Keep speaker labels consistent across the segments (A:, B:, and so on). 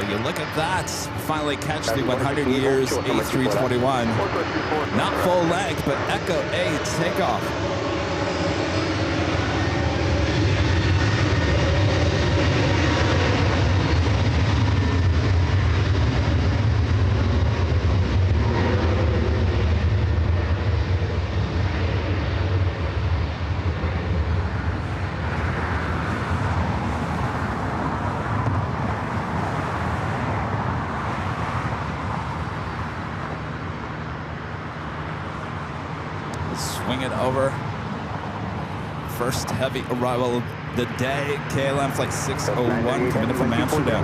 A: you look at that. Finally catch the 100 years A321. Not full length, but Echo A takeoff. Swing it over. First heavy arrival of the day. KLM flight 601 coming in from Amsterdam.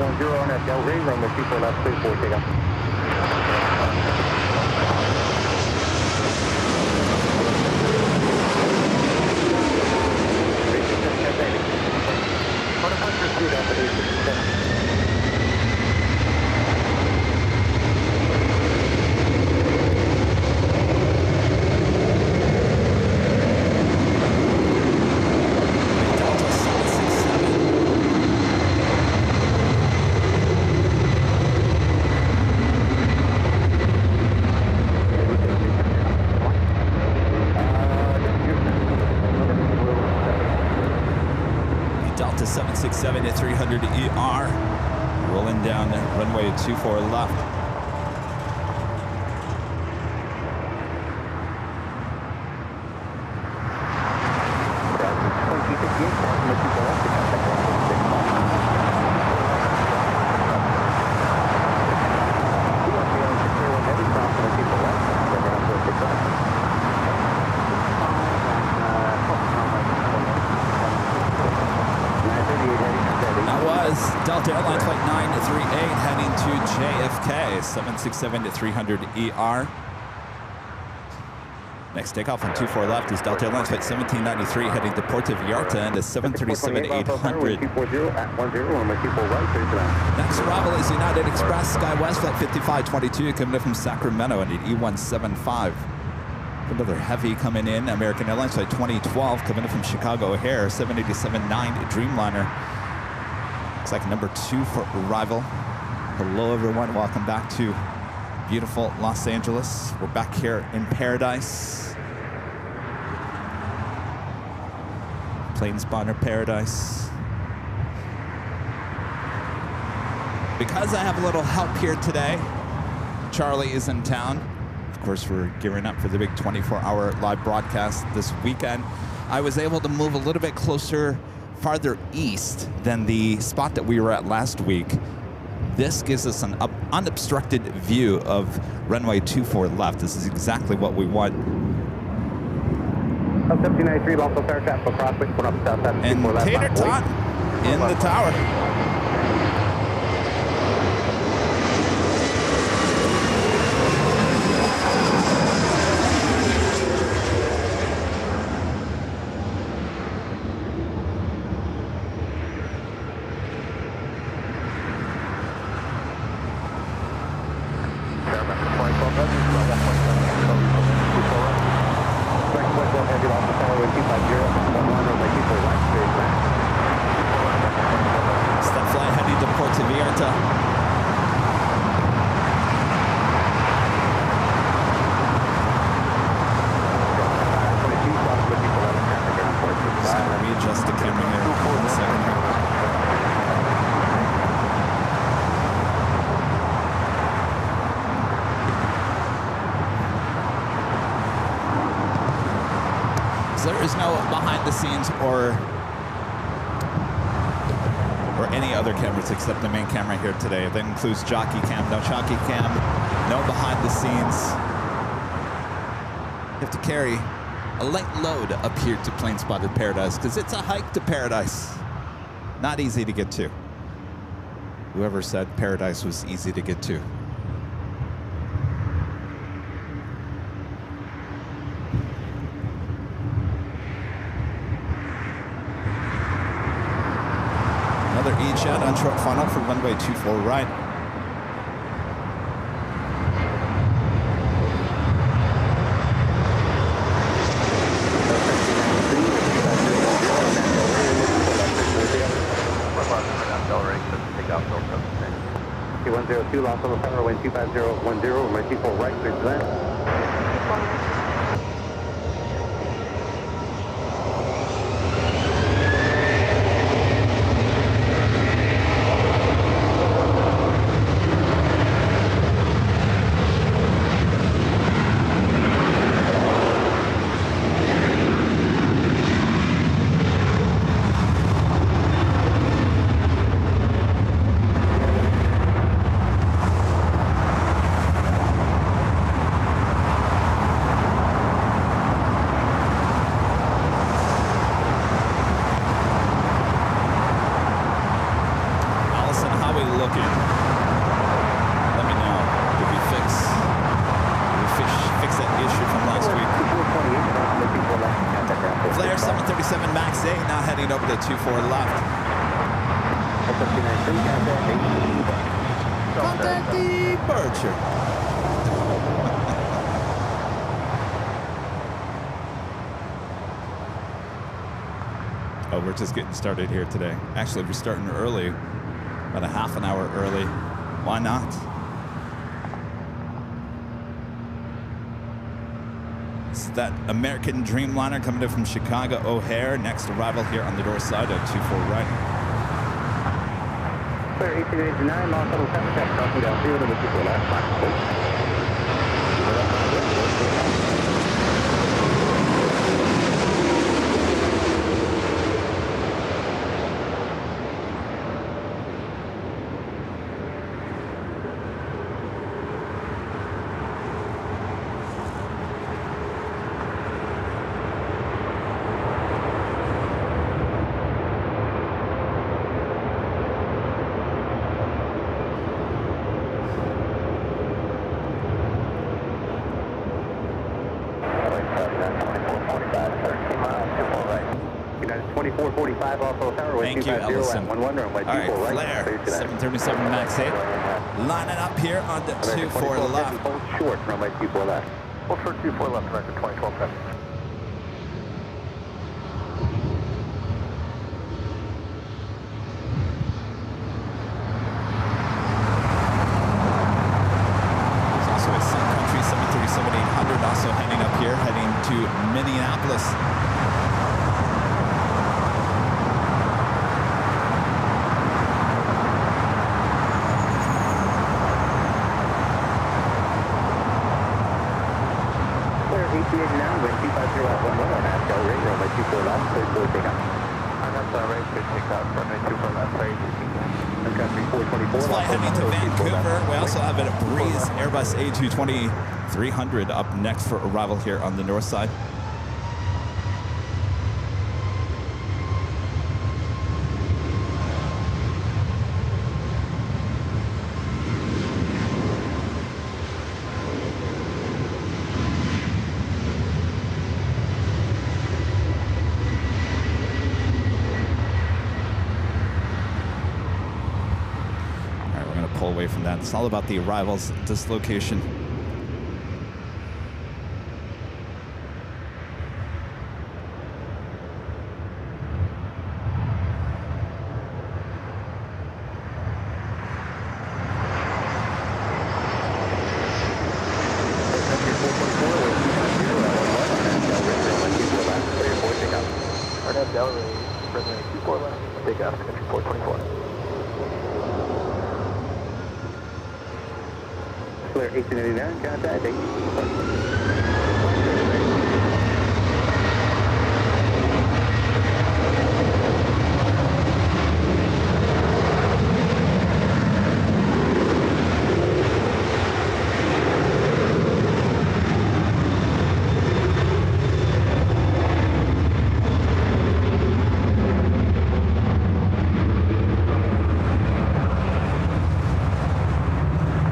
A: Delta 767 at 300 ER, rolling down runway 24 left. Delta Airlines flight 938 heading to JFK, 767 to 300 ER. Next takeoff on 24 left is Delta Airlines flight 1793 heading to Puerto Vallarta and a 737-800. Next arrival is United Express SkyWest flight 5522 coming in from Sacramento and an E175. Another heavy coming in, American Airlines flight 2012 coming in from Chicago O'Hare, 787-9 Dreamliner. Looks like number 2 for arrival. Hello everyone, welcome back to beautiful Los Angeles. We're back here in paradise. Plane spotter paradise. Because I have a little help here today, Charlie is in town. Of course, we're gearing up for the big 24-hour live broadcast this weekend. I was able to move a little bit closer, farther east than the spot that we were at last week. This gives us an unobstructed view of runway 24 left. This is exactly what we want. And tater tot in the tower. There is no behind the scenes or any other cameras except the main camera here today. That includes jockey cam, no jockey cam, no behind the scenes. You have to carry a light load up here to Plane Spotted Paradise because it's a hike to paradise. Not easy to get to. Whoever said paradise was easy to get to. Another E-jet on short funnel for runway 24 right.
B: 2, lost on the power, wind 25010, runway 24 right, clear to land.
A: Flair 737 MAX 8 now heading over to 24 left. Contact departure. Oh, we're just getting started here today. Actually, we're starting early, about a half an hour early. Why not? It's that American Dreamliner coming in from Chicago O'Hare. Next arrival here on the door side at 24 right.
B: Clear 1889, lost on the 7 check, crossing down 0 to the 24 left.
A: Thank you, Ellison. All right, Flair, 737 MAX 8. Lining up here on the 24 left.
B: Hold short, runway 24 left. Hold short 24 left, right to 2012 left.
A: There's also a Sun Country 737-800 also heading up here, heading to Minneapolis. This flight heading to Vancouver. We also have a Breeze Airbus A320-300 up next for arrival here on the north side. Pull away from that. It's all about the arrivals at this location. Clear 1889, contact 8.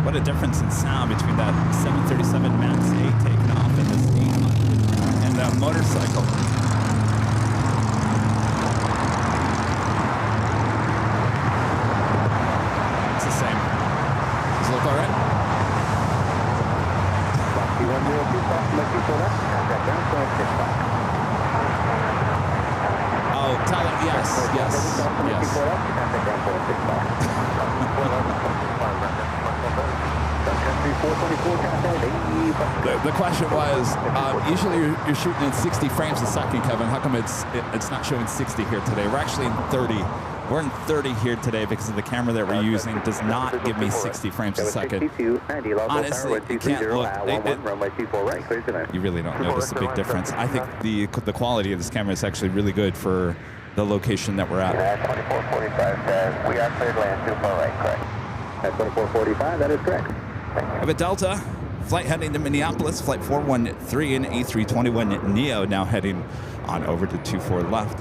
A: What a difference in sound between that 737 MAX 8 taking off and this 800 and that motorcycle. It's the same. Does it look all right? Oh, tell it, yes. The question was, usually you're shooting in 60 frames a second, Kevin. How come it's not showing 60 here today? We're actually in 30. We're in 30 here today because of the camera that we're using does not give me 60 frames a second. Honestly, you can't look. You really don't notice a big difference. I think the quality of this camera is actually really good for the location that we're at.
B: 2445, we are cleared to land 24 right, correct. At 2445, that is correct.
A: I have a Delta flight heading to Minneapolis, flight 413 and A321 Neo now heading on over to 24 left.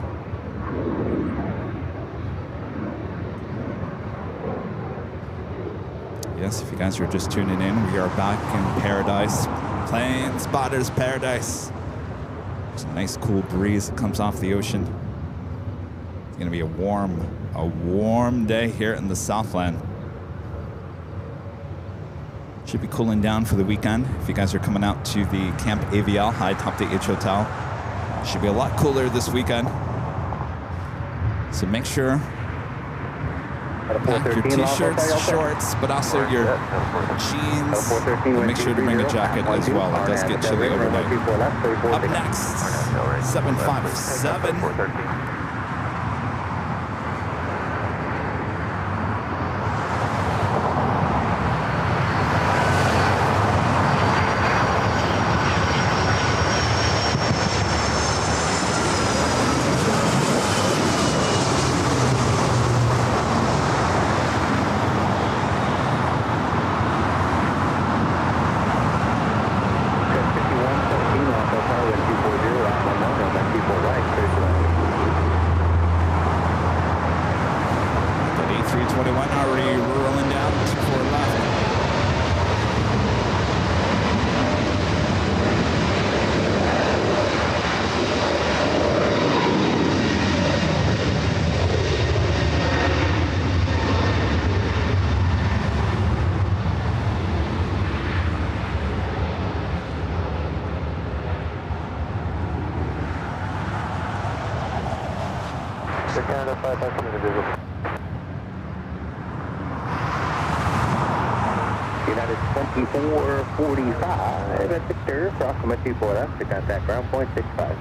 A: Yes, if you guys are just tuning in, we are back in paradise. Plane spotters paradise. There's a nice cool breeze that comes off the ocean. It's gonna be a warm day here in the Southland. Should be cooling down for the weekend. If you guys are coming out to the Camp AVL, High Top Day H Hotel, should be a lot cooler this weekend. So make sure pack your t-shirts, shorts, but also your jeans. And make sure to bring a jacket as well. It does get chilly overnight. Up next, 757.
B: United 2445 at Victor, approximate 24 left to contact ground point 65.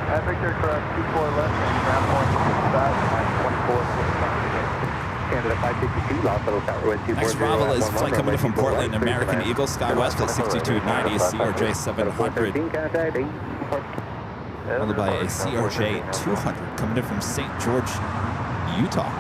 C: At Victor, correct, 24 left and ground point 65 and 24.
B: Canada 552, Los Angeles Tower wind 240.
A: Next Archival is flight coming in from Portland, American Eagle, SkyWest at 6290, CRJ 700. Followed by a CRJ 200 coming in from St. George, Utah.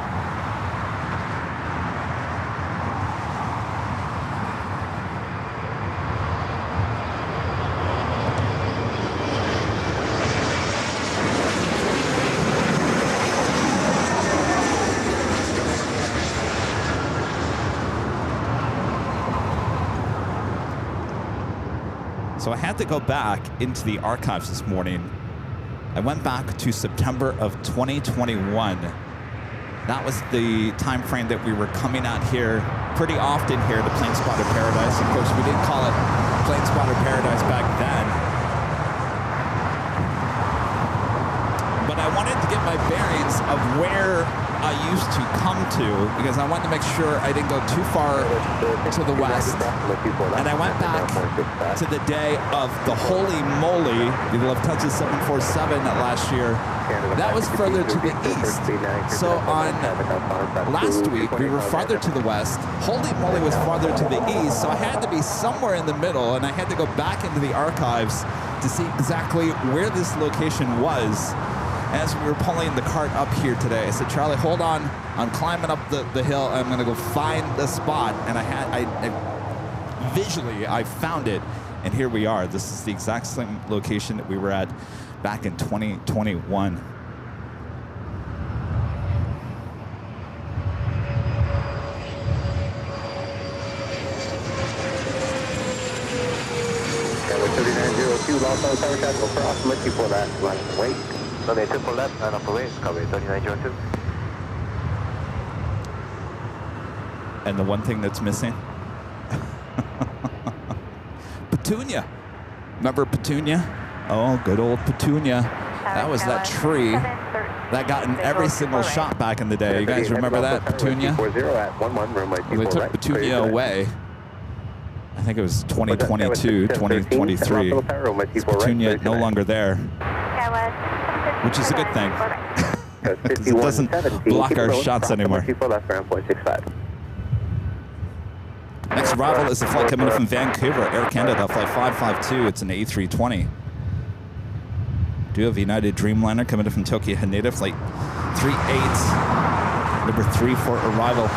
A: So I had to go back into the archives this morning. I went back to September of 2021. That was the time frame that we were coming out here pretty often here to Plane Spotter Paradise. Of course, we didn't call it Plane Spotter Paradise back then. But I wanted to get my bearings of where I used to come to because I wanted to make sure I didn't go too far to the west. And I went back to the day of the holy moly, the Lufthansa 747 last year. That was further to the east. So on last week, we were farther to the west. Holy moly was farther to the east. So I had to be somewhere in the middle, and I had to go back into the archives to see exactly where this location was. As we were pulling the cart up here today, I said, Charlie, hold on. I'm climbing up the hill. I'm going to go find the spot. And I visually, I found it. And here we are. This is the exact same location that we were at back in 2021.
B: Tower 3902, Los Angeles Tower Shuttle, approximate 24 left, wait.
C: Runway 24 left and operate, cover 3902.
A: And the one thing that's missing? Petunia. Remember Petunia? Oh, good old Petunia. That was that tree that got in every single shot back in the day. You guys remember that, Petunia? They took Petunia away. I think it was 2022, 2023. Petunia no longer there, which is a good thing. Because it doesn't block our shots anymore. Next arrival is a flight coming in from Vancouver, Air Canada, flight 552. It's an A320. Do have United Dreamliner coming in from Tokyo Haneda, flight 38, number 3 for arrival.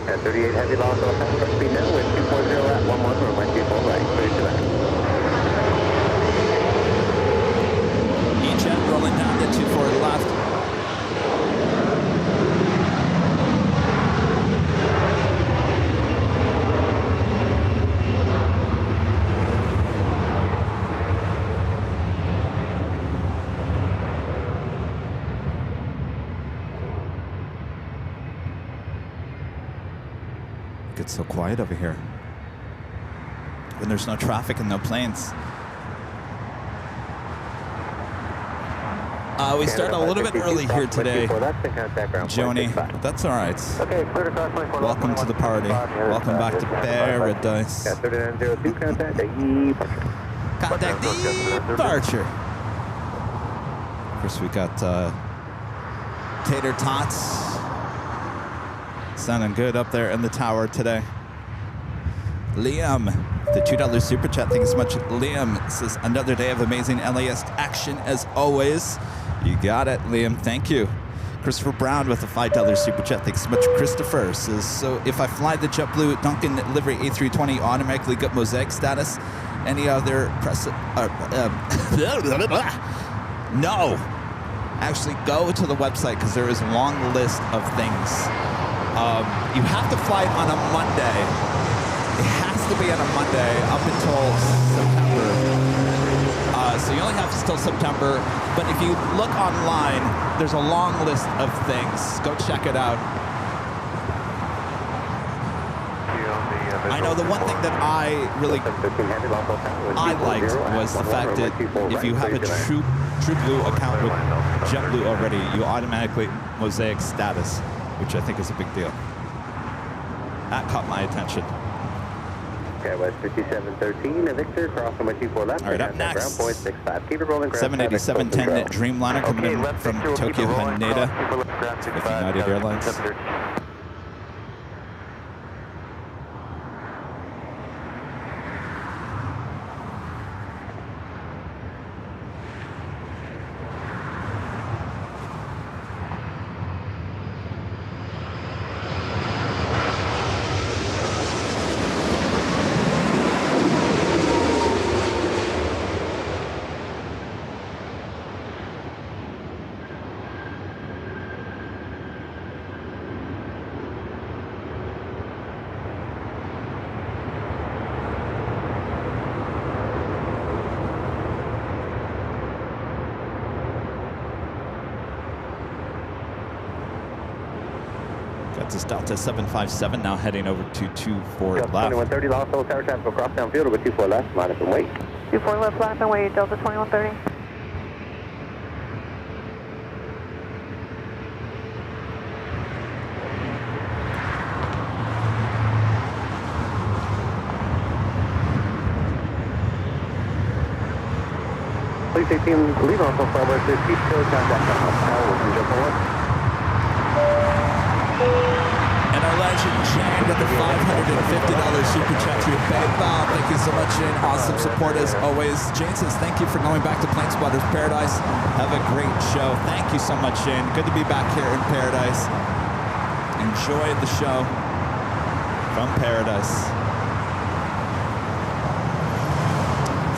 B: At 38 heavy loss on passenger speed now with 240 at 11 runway 24 right, clear to land.
A: E-jet rolling down to 24 left. It's so quiet over here when there's no traffic and no planes. We started a little bit early here today, Joni, but that's all right. Welcome to the party. Welcome back to paradise. Contact departure. Of course, we got tater tots. Sounding good up there in the tower today. Liam, the $2 super chat. Thank you so much. Liam says, another day of amazing LAX action as always. You got it, Liam. Thank you. Christopher Brown with a $5 super chat. Thanks so much. Christopher says, so if I fly the JetBlue Duncan livery A320, automatically get mosaic status? Any other press? No. Actually, go to the website because there is a long list of things. You have to fly on a Monday. It has to be on a Monday up until September. So you only have till September. But if you look online, there's a long list of things. Go check it out. I know the one thing that I liked was the fact that if you have a True Blue account with JetBlue already, you automatically mosaic status, which I think is a big deal. That caught my attention.
B: Okay, West 5713, Victor, crossing my 24 left.
A: All right, up next,
B: 787-10
A: Dreamliner coming in from Tokyo Haneda with United Airlines. This is Delta 757 now heading over to 24 left.
B: 2130 lost tower traffic across downfield over 24 left, minus and wait.
D: 24 left, left and wait, Delta 2130.
B: Please 18, leave on for forward to keep still contact on power from Jump 1.
A: And our legend, Jane, with the $550 super chat to your PayPal. Thank you so much, Jane. Awesome support as always. Jane says, thank you for going back to Planespotters Paradise. Have a great show. Thank you so much, Jane. Good to be back here in Paradise. Enjoy the show from Paradise.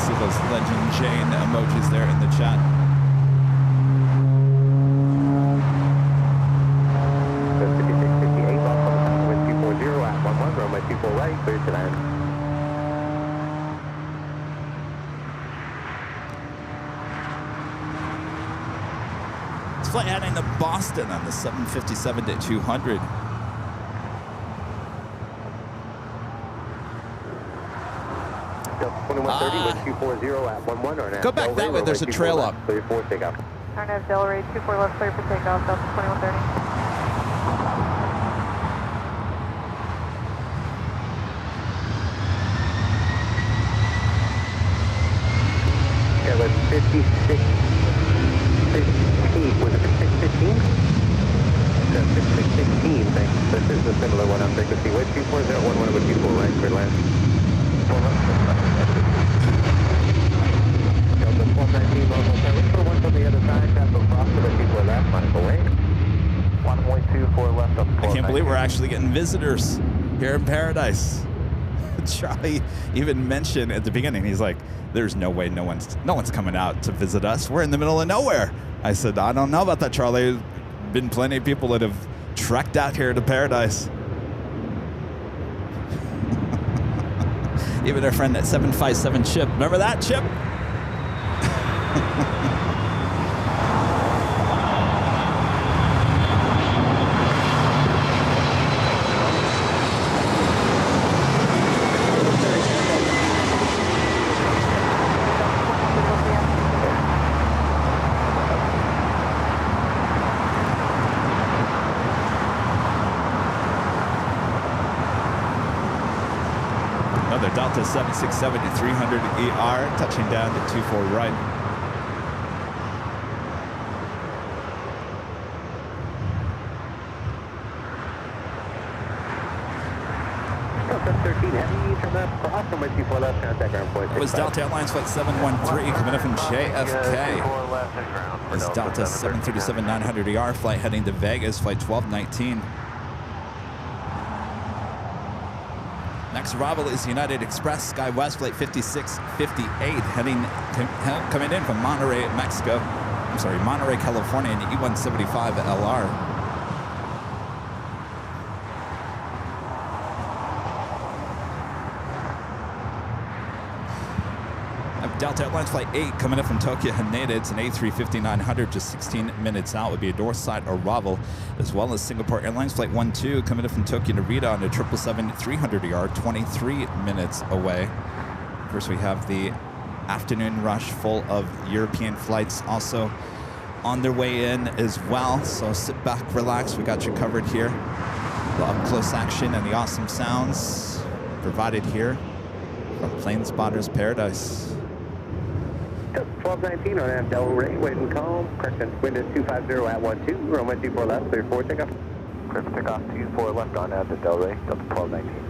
A: See those legend Jane emojis there in the chat. It's flight heading to Boston on the 757-200.
B: Delta 2130 with 240 at 11 or
A: Go back that way, there's a trail up.
B: Clear for takeoff.
D: Arnav Delray, 24 left, clear for takeoff, Delta 2130.
B: Yeah, with 56, 15, was it 5615? No, 5616, thanks. This is a similar one on frequency. With 24011 with 24 right, clear land. Delta 1219, local service for one from the other side, Capital Cross to the 24 left, minus away.
C: 1.24 left up.
A: I can't believe we're actually getting visitors here in paradise. Charlie even mentioned at the beginning, he's like, there's no way no one's coming out to visit us. We're in the middle of nowhere. I said, I don't know about that, Charlie. There's been plenty of people that have trekked out here to paradise. Even our friend at 757 Chip. Remember that, Chip? Another Delta 767-300ER, touching down to 24 right.
B: Delta 13 heavy from the cross from with 24 left, contact ground point.
A: It was Delta Airlines Flight 713 coming in from JFK. It's Delta 737-900ER flight heading to Vegas, Flight 1219. Next arrival is United Express SkyWest Flight 5658 coming in from Monterey, Mexico. I'm sorry, Monterey, California, in E175 LR. Delta Airlines Flight 8 coming in from Tokyo Haneda. It's an A350-900, just 16 minutes out. Would be a door-side arrival, as well as Singapore Airlines Flight 12 coming in from Tokyo Narita on a 777-300ER, 23 minutes away. Of course, we have the afternoon rush full of European flights also on their way in as well. So sit back, relax. We got you covered here. The up-close action and the awesome sounds provided here from Plane Spotter's Paradise.
B: 1219 on that Delray, waiting calm. Correction, wind is 250 at 12, runway 24 left, clear for takeoff.
C: Clear for takeoff, 24 left on at the Delray, Delta 1219.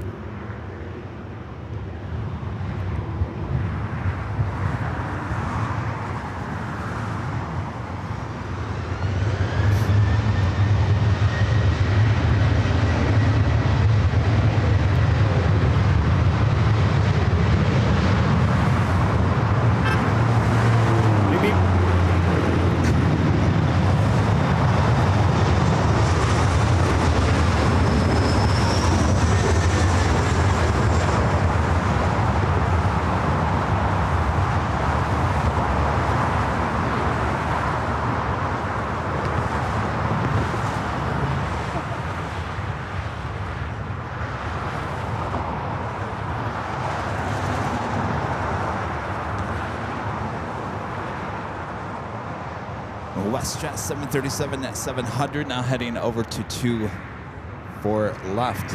A: WestJet 737-700 now heading over to 24 left.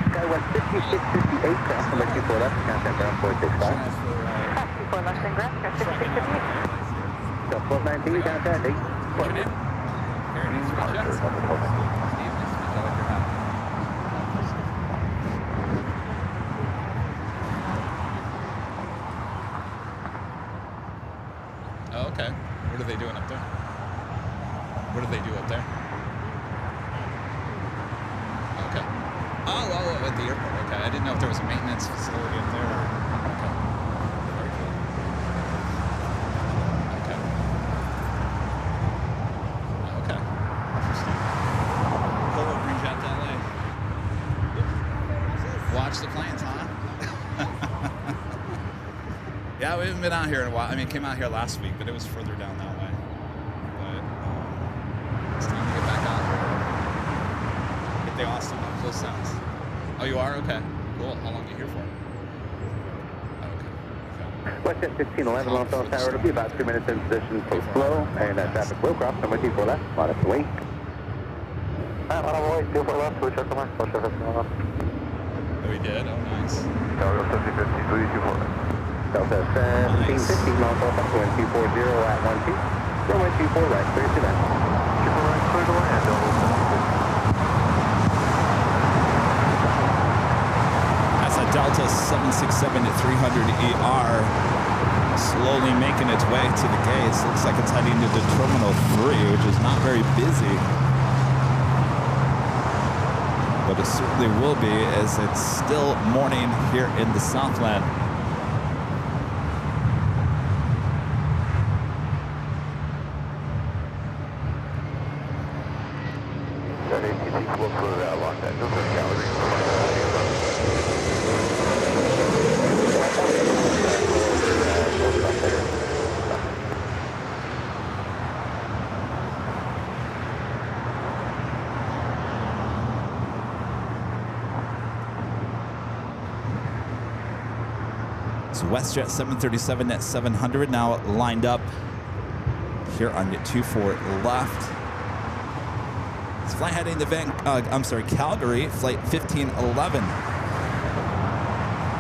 B: SkyWest 5658, cross number 24 left, contact ground 465.
D: 24 left and ground, 5658.
B: So 1219, contact 8.
A: Oh, okay. What are they doing up there? What do they do up there? Okay. Oh, at the airport. Okay. I didn't know if there was a maintenance facility up there. Okay. Very cool. Okay. Okay. Interesting. Pull over and jet to LA. Watch the planes, huh? Yeah, we haven't been out here in a while. I mean, came out here last week, but it was further down that way. But Hey, Austin, how close sounds? Oh, you are? Okay. Cool. How long are you here for?
B: WestJet 1611, Lufthansa Tower, it'll be about 2 minutes in position for flow, and traffic will cross number 24 left, lot of the way.
C: On our way, 24 left, switch up on my social
A: Oh, we did? Oh, nice.
C: Tower 7050, 324 left.
B: Delta 1750, Lufthansa, wind 240 at 12, runway 24 right, clear to that.
C: 24 right, clear to land, Delta 1750.
A: That's a Delta 767 at 300ER slowly making its way to the gates. Looks like it's heading into Terminal 3, which is not very busy. But it certainly will be, as it's still morning here in the Southland.
C: That ATC will clear that Los Angeles gallery.
A: So WestJet 737 at 700 now lined up here on the 24 left. It's flight heading to Calgary, flight 1511.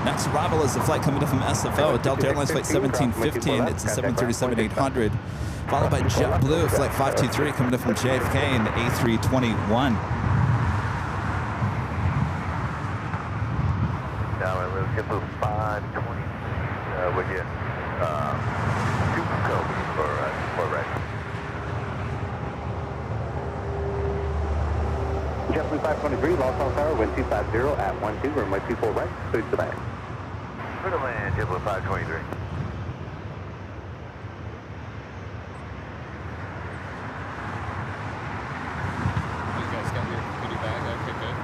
A: Next arrival is the flight coming in from SFO, Delta Airlines flight 1715. It's a 737-800, followed by JetBlue, flight 523 coming in from JFK and the A321.
C: Now let's get those 520 with you. 2 go for right.
B: JetBlue 523, Lufthansa Tower, wind 250 at 12, runway 24 right, clear to that.
C: Clear to land, JetBlue 523.
A: You guys got your goodie bag? Okay, good.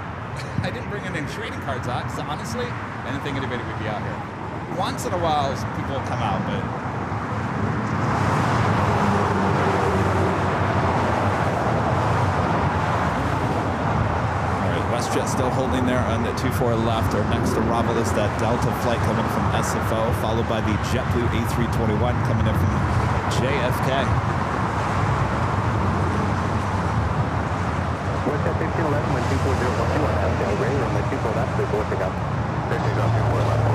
A: I didn't bring any trading cards out, so honestly, I didn't think anybody would be out here. Once in a while, people will come out, but... All right, WestJet still holding there on the 24 left. Our next arrival is that Delta flight coming from SFO, followed by the JetBlue A321 coming in from JFK.
B: WestJet 1611, wind 240 at Calgary, runway 24 left, clear for pickup.
C: There you go, 24 left.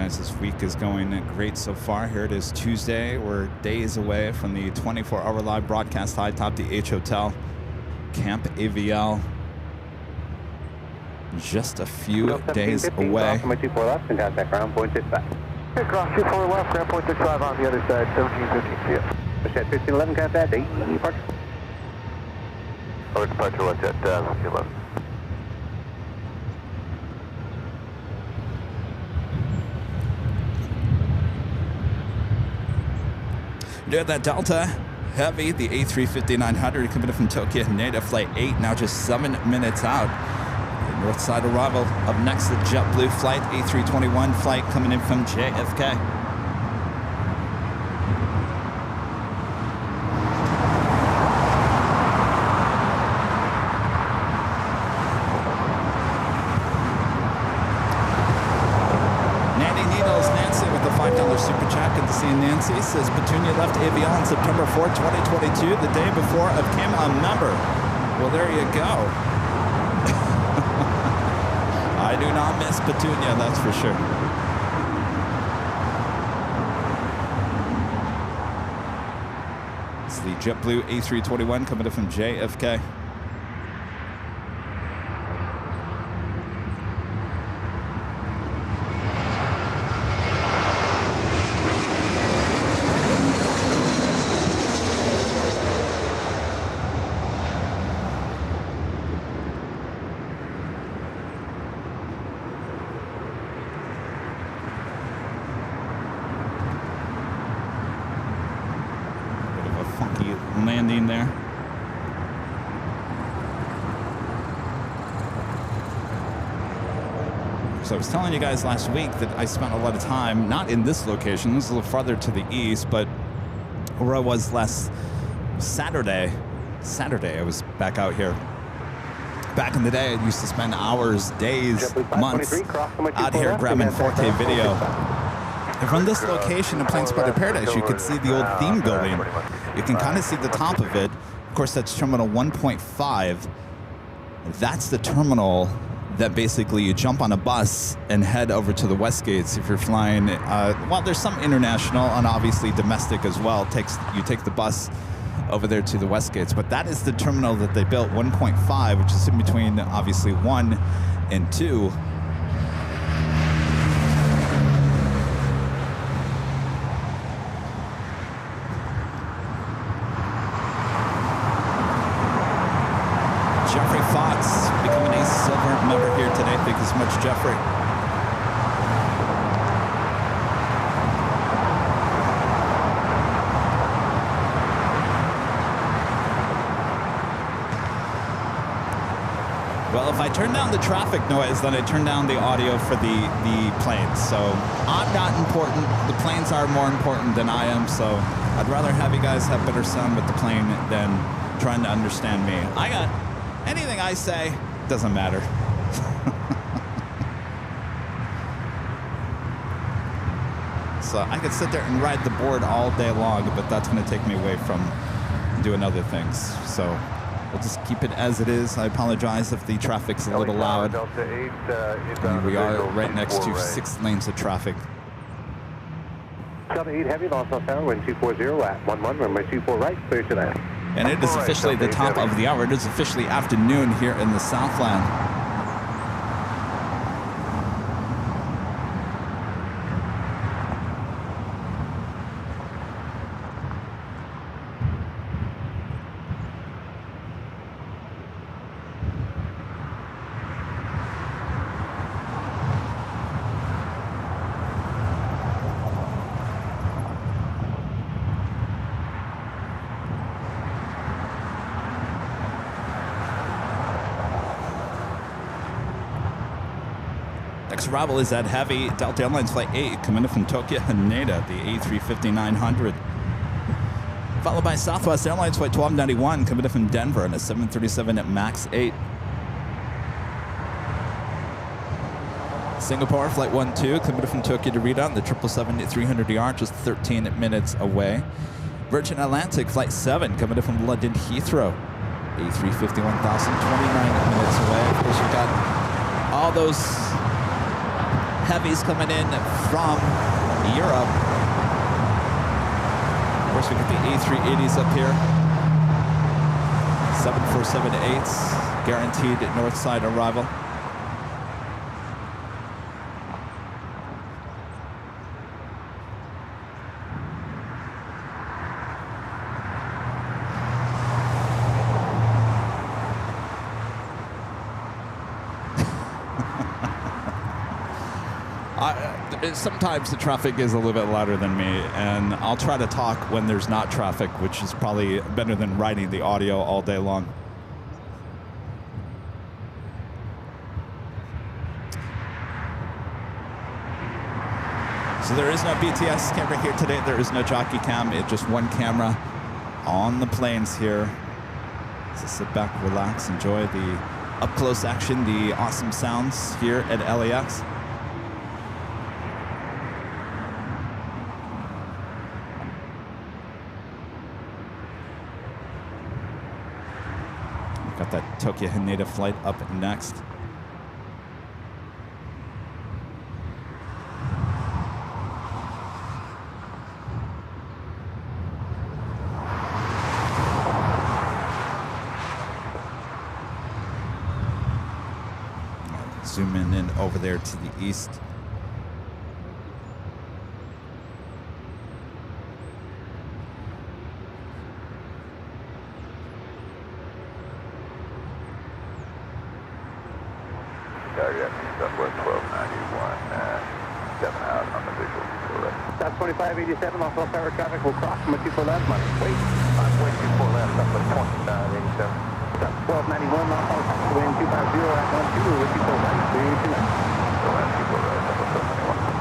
A: This week is going great so far. Here it is Tuesday. We're days away from the 24-hour live broadcast high top the H Hotel, Camp AVL. Just a few days away.
B: Number 24 left and contact ground point 65.
C: Hey, cross 24 left, ground point 65 on the other side, 1715, see ya.
B: WestJet 1511, contact 8, departure.
C: Over departure, WestJet 1511.
A: Near that Delta Heavy, the A350-900 coming in from Tokyo, native flight 8, now just 7 minutes out. The north side arrival. Up next, the JetBlue flight, A321 flight coming in from JFK. Super chat. Good to see Nancy. Says Petunia left AVL on September 4th, 2022, the day before I became a member. Well, there you go. I do not miss Petunia, that's for sure. It's the JetBlue A321 coming in from JFK. landing there. So I was telling you guys last week that I spent a lot of time, not in this location, this is a little farther to the east, but where I was last Saturday, I was back out here. Back in the day, I used to spend hours, days, months out here grabbing 4K video. And from this location in Planespotting Paradise, you can see the old theme building. You can kind of see the top of it. Of course, that's Terminal 1.5. That's the terminal that basically you jump on a bus and head over to the West Gates if you're flying. Well, there's some international and obviously domestic as well. You take the bus over there to the West Gates, but that is the terminal that they built, 1.5, which is in between obviously 1 and 2. Jeffrey Fox becoming a silver member here today. Thank you so much, Jeffrey. Well, if I turn down the traffic noise, then I turn down the audio for the planes. So I'm not important. The planes are more important than I am. So I'd rather have you guys have better sound with the plane than trying to understand me. Anything I say doesn't matter. So I could sit there and ride the board all day long, but that's going to take me away from doing other things. So we'll just keep it as it is. I apologize if the traffic's a little loud. And we are right next to 6 lanes of traffic.
B: Delta 8 Heavy, lost off tower, wind 240 at 11, runway 24 right, clear to that.
A: And it is officially the top of the hour. It is officially afternoon here in the Southland. Next arrival is at Heavy, Delta Airlines Flight 8, coming in from Tokyo, Haneda, the A350-900. Followed by Southwest Airlines Flight 1291, coming in from Denver, and a 737 at MAX 8. Singapore Flight 12, coming in from Tokyo to Rita, the 777-300ER, just 13 minutes away. Virgin Atlantic Flight 7, coming in from London Heathrow, A350-1000, 29 minutes away. Of course, we've got all those heavies coming in from Europe. Of course, we got the A380s up here. 747-8s, guaranteed north side arrival. Sometimes the traffic is a little bit louder than me, and I'll try to talk when there's not traffic, which is probably better than writing the audio all day long. So there is no BTS camera here today. There is no jockey cam. It's just one camera on the planes here. So sit back, relax, enjoy the up-close action, the awesome sounds here at LAX. Got that Tokyo Haneda flight up next. Zoom in over there to the east.
C: Southwest 1291, 7 out on the visual.
B: South 2587, off tower traffic will cross from 24 left, wait.
C: Way 24 left, up with 2987.
B: 1291, North wind 250 at 12, with 24 right, clear to left.
C: So left, 24 right, up with 1291.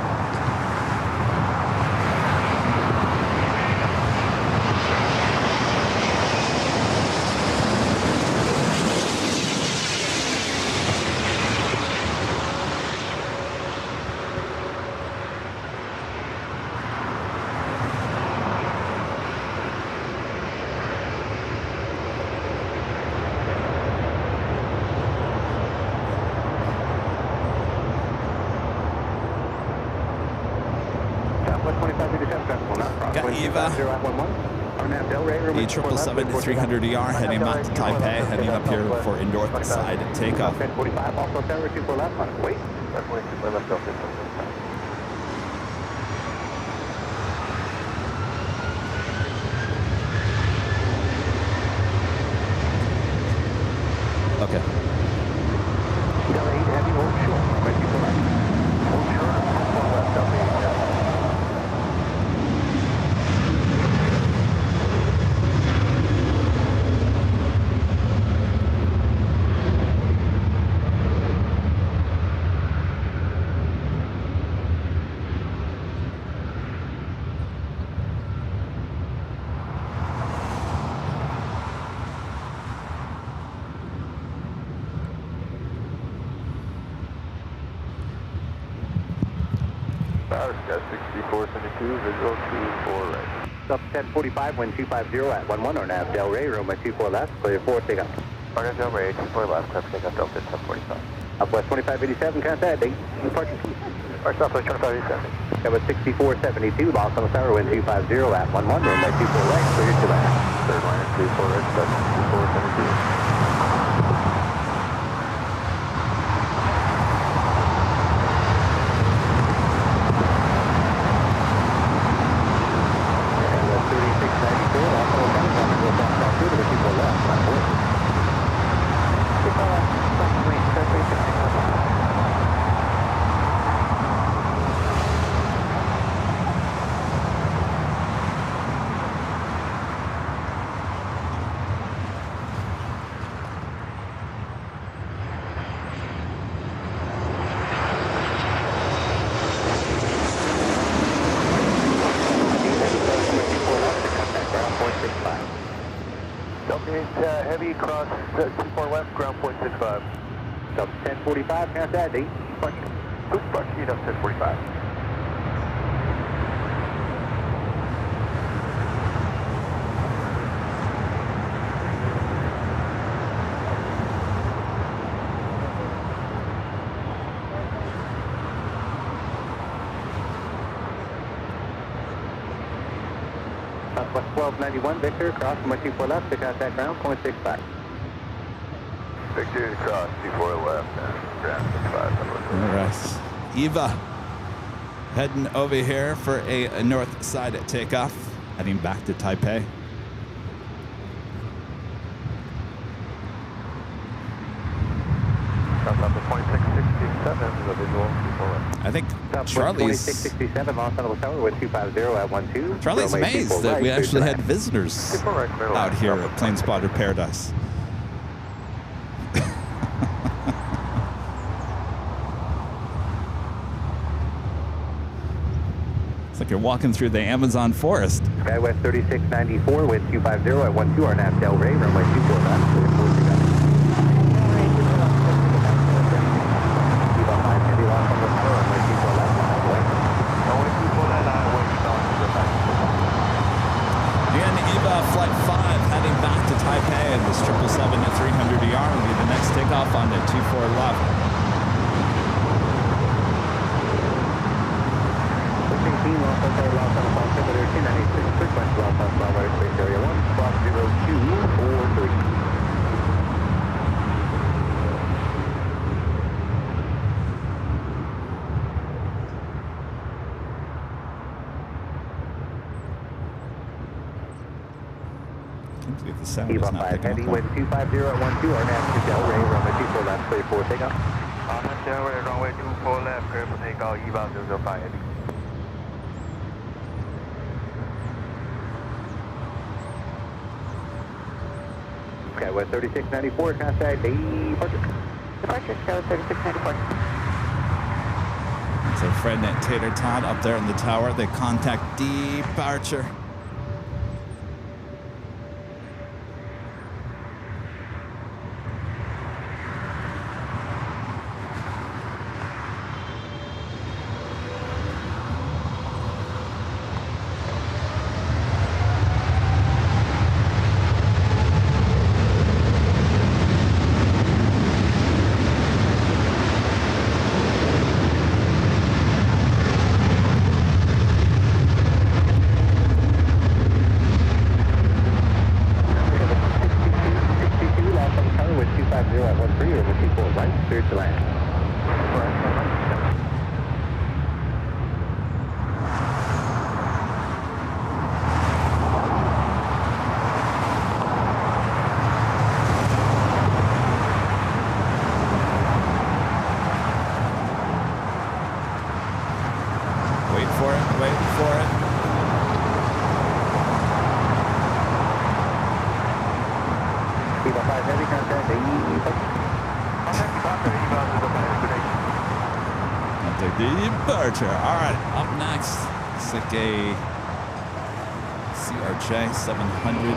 A: Got Eva. A777-300ER heading back to Taipei, heading up here for a north side takeoff.
B: 1045, also tower 24 left, on wait.
C: That's way 24 left, Delta 10.
A: Okay.
B: Delta 8 heavy, hold short, 24 left.
C: Hold short, 24 left, Delta 8. Got 6472, visual 24 right.
B: Up 1045, wind 250 at 11, or nav Del Rey, room at 24 left, clear 4, take up.
C: Margaret Del Rey, 24 left, clear take up Delta 1045.
B: Upwest 2587, Qantas A380, departure.
C: Or Southwest 2587.
B: That was 6472, lost on the tower, wind 250 at 11, room at 24 right, clear to left.
C: Third line, 24 right, that's 6472. Heavy cross 24 left, ground point 65.
B: Sub 1045, Qantas A380, departure.
C: Departure, heat up 1045.
B: Southwest 1291, Victor, cross from 24 left, to contact ground, point 65.
C: Victor, cross 24 left, and ground 65.
A: All right. Eva heading over here for a north side takeoff, heading back to Taipei.
C: Southwest 2667, the visual 24 left.
A: I think
B: Southwest
A: Charlie's
B: 2667, Los Angeles Tower, wind 250 at 12.
A: Charlie's
B: runway
A: amazed
B: 24
A: that
B: right,
A: we
B: clear to
A: actually
B: left.
A: had visitors
C: 24 right, clear
A: out
C: left.
A: here at Plane Spotter Paradise. It's like you're walking through the Amazon forest.
B: Skywest 3694, wind 250 at 12, our nav Del Rey, runway 24 left, clear 4 to go. Eva 5 heavy, lost on the tower, runway 24 left, highway.
C: Runway 24 left, highway, south to the back.
A: Again, Eva Flight 5 heading back to Taipei, and this 777-300ER will be the next takeoff on the 24 left.
B: 16, Los Angeles, Los Angeles, altimeter 296, frequency Los Angeles, Bravo, space area 1, cross 0243.
A: Can't believe the sound
B: Eva
A: is not
B: 5
A: picking
B: heavy,
A: up.
B: wind 250 at 12, our nav to Del Rey, runway 24 left, clear 4 takeoff.
C: Del Rey, runway 24 left, clear for takeoff, Eva 005 heavy.
B: Skywest 3694, contact departure.
D: Departure, Skywest 3694.
A: So Fred and Tater Todd up there in the tower, they contact departure. Departure. All right, up next, it's like a CRJ 700.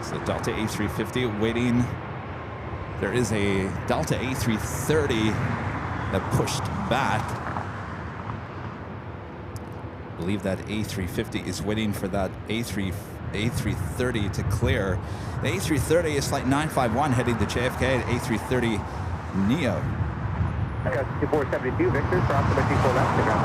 A: The Delta A350 waiting. There is a Delta A330 that pushed back. I believe that A350 is waiting for that A330 to clear. The A330 is flight 951 heading to JFK at A330 Neo.
B: I got 2472, Victor, for optimal 24 left to ground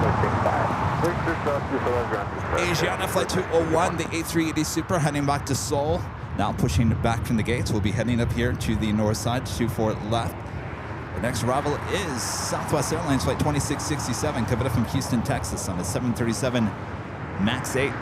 B: 465.
A: Asiana flight 201, the A380 Super heading back to Seoul. Now pushing back from the gates, we'll be heading up here to the north side, 24 left. Our next arrival is Southwest Airlines flight 2667, coming up from Houston, Texas on a 737 MAX 8.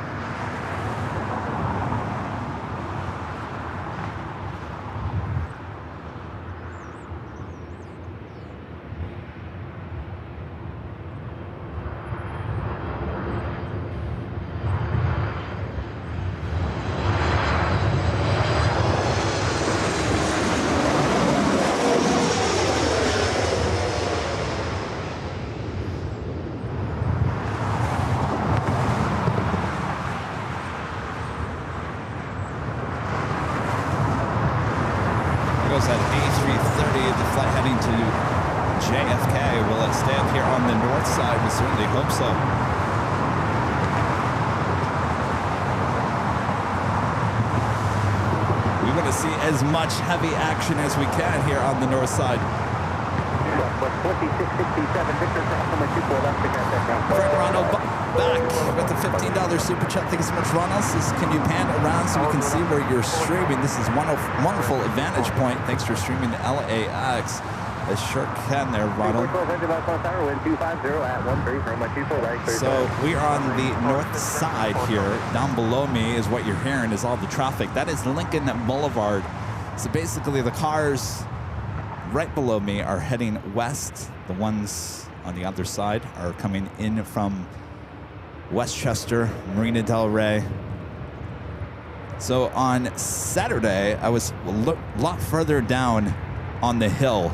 A: As much heavy action as we can here on the north side. Fred Ronald back with the $15 super chat. Thank you so much, Ronald. Can you pan around so we can see where you're streaming? This is wonderful vantage point. Thanks for streaming to LAX. I sure can there, Ronald. So we are on the north side here. Down below me is what you're hearing is all the traffic. That is Lincoln Boulevard. So basically the cars right below me are heading west. The ones on the other side are coming in from Westchester, Marina del Rey. So on Saturday, I was a lot further down on the hill,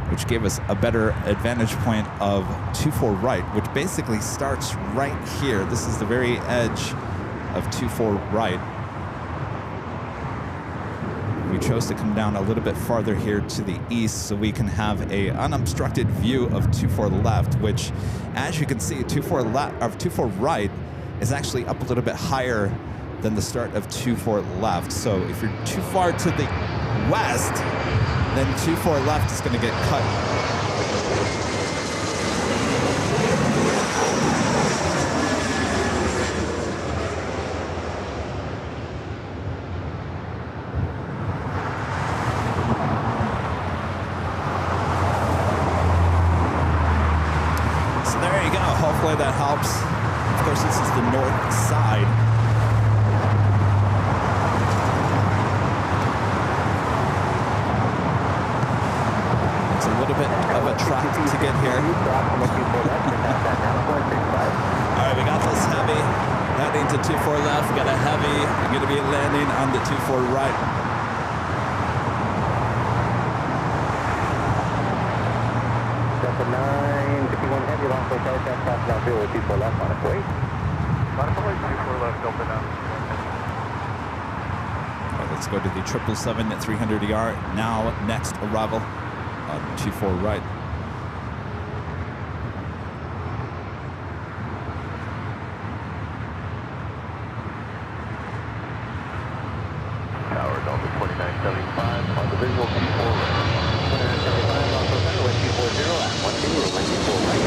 A: which gave us a better advantage point of 24 right, which basically starts right here. This is the very edge of 24 right. We chose to come down a little bit farther here to the east so we can have a unobstructed view of 24 left, which, as you can see, 24 right is actually up a little bit higher than the start of 24 left. So if you're too far to the west, then 24 left is going to get cut. So there you go. got a heavy. I'm going to be landing on the 24 right.
B: Delta 951 heavy, long full tower, tax pass now 024 left on its way.
C: Modify 24 left, Delta 9.
A: All right, let's go to the 777 at 300ER. Now, next arrival on 24 right.
C: Tower Delta 2975 on the visual 24 right.
B: 2975, also center, wind 240 at 12, wind 24 right.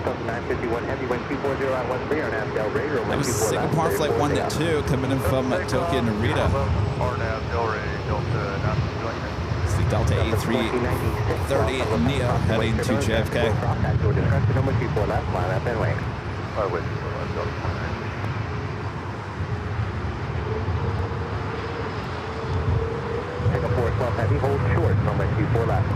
B: Delta 951 heavy, wind 240 at 13, and Del Rey, or
A: That
B: wind
A: was
B: 24 left.
A: Singapore Flight 1-2 coming in from Tokyo Narita.
C: RNAV Del Rey, Delta 951.
A: It's the Delta A380 Neo heading to JFK.
B: Discretion number 24 left, line up and wing.
C: With 24 left, Delta 29.
B: Take a 412 heavy, hold short, number 24 left.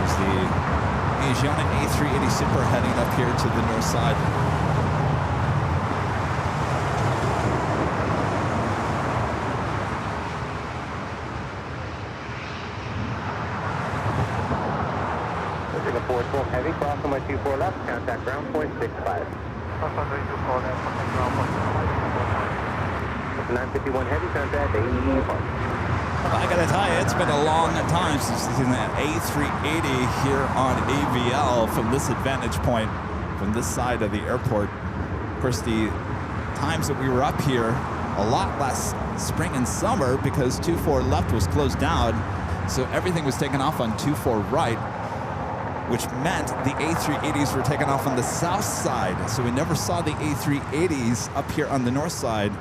A: There's the Asiana A380 Super heading up here to the north side.
B: Take a 412 heavy, cross number 24 left, contact ground point 65. 951 heavy, contact 81.
A: I gotta tell you, it's been a long time since we've seen that A380 here on AVL from this vantage point, from this side of the airport. Of course, the times that we were up here, a lot less spring and summer because 24 left was closed down, so everything was taken off on 24 right, which meant the A380s were taken off on the south side, so we never saw the A380s up here on the north side.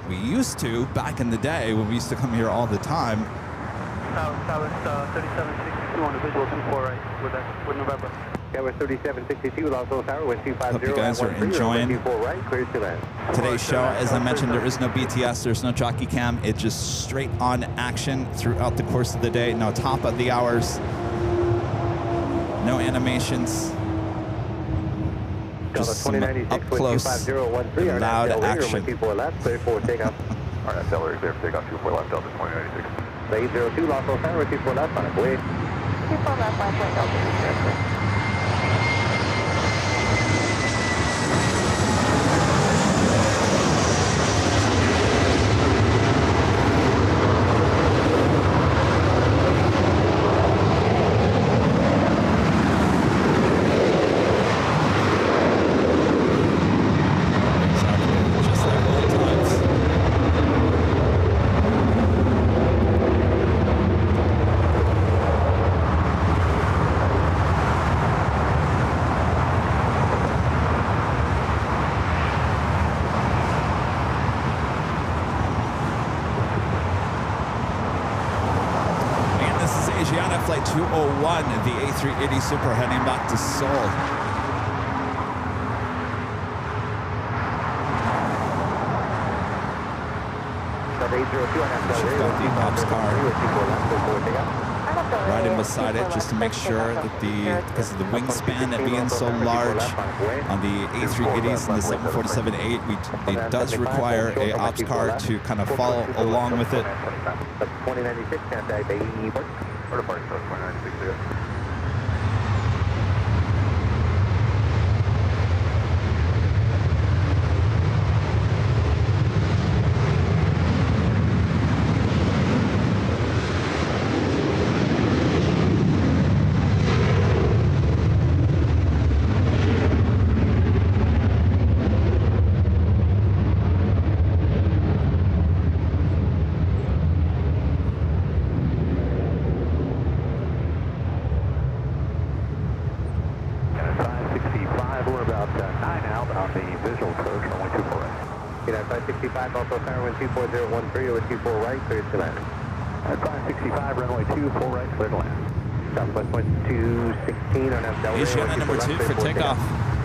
A: We used to back in the day when we used to come here all the time.
C: Tower 3762 on the visual 24 right with November.
B: Tower 3762, also tower, wind 250.
A: Hope you guys are enjoying
B: 24 right, clear to land.
A: Today's show. As I mentioned, there is no BTS, there's no jockey cam. It's just straight on action throughout the course of the day. No top of the hours, no animations. Just some up close, loud action.
B: 24 left, clear for takeoff.
C: RNAV Del Rey, clear for takeoff 24 left, Delta 2996.
B: The 802, also tower, 24 left on its way.
D: 24 left, 5 point Delta 203.
A: Just like old times. And this is Asiana Flight 201, the A380 Super heading back to Seoul. She's got the ops car right in beside it just to make sure that because of the wingspan that being so large on the A380s and the 747-8, it does require a ops car to kind of follow along with it.
B: 2096, contact 80.
C: Or departure 2960.
B: Flight 65, also tower, wind 24013, with 24 right, clear to land.
C: Flight 65, runway 24 right, clear to land.
B: Southwest point 216 on F Delray.
A: Asiana number 2 for takeoff.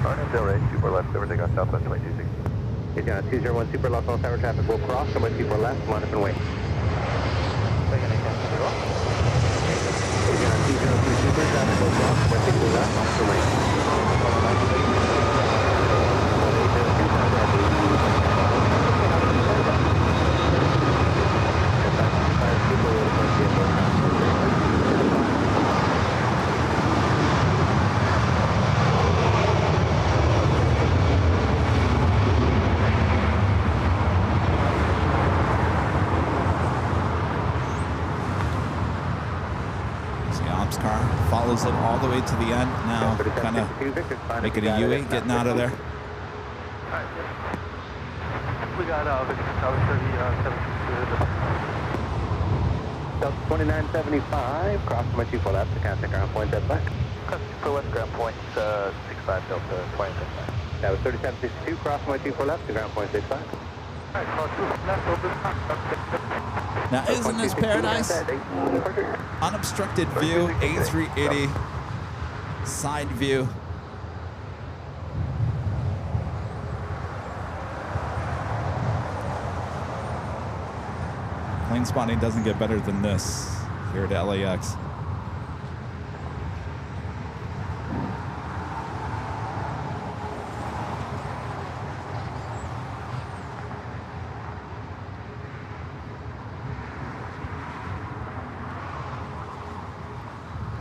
C: On F Delray, 24 left, clear for takeoff, Southwest 2216.
B: Asiana 201 Super, Los Angeles tower traffic will cross, runway 24 left, line up and wait. Asiana 202 Super, traffic will cross, runway 24 left, line up and wait.
A: Follows it all the way to the end. Now kind of making a U-8, getting out of there.
C: We got
B: Delta 2975, cross my 24 left to contact ground point at back.
C: For west ground point 65 Delta 2075.
B: That was 3762, cross my 24 left to ground point 65.
C: Alright, cross left open.
A: Now isn't this paradise? Unobstructed view, A380 side view. Plane spotting doesn't get better than this here at LAX.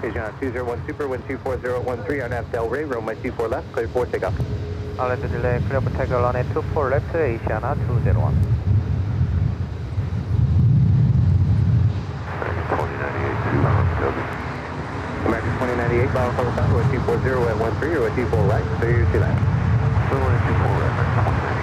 B: Asiana 201 Super, wind 24013 on F Delray, runway 24 left, clear for takeoff.
E: I'll let the delay, clear for takeoff on 24 left, Asiana 201.
C: 2098
B: American 2098, Bow Tower Tower, wind 240 at 13, or 24 right, clear to land.
C: Runway 24 right, 2098.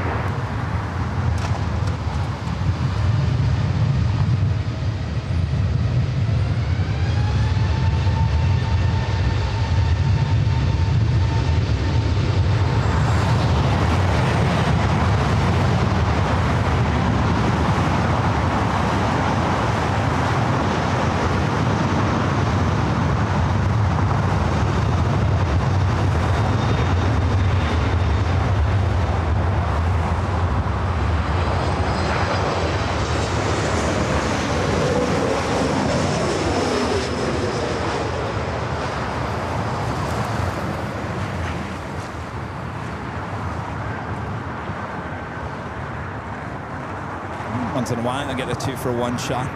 A: Once in a while, I get a 2-for-1 shot.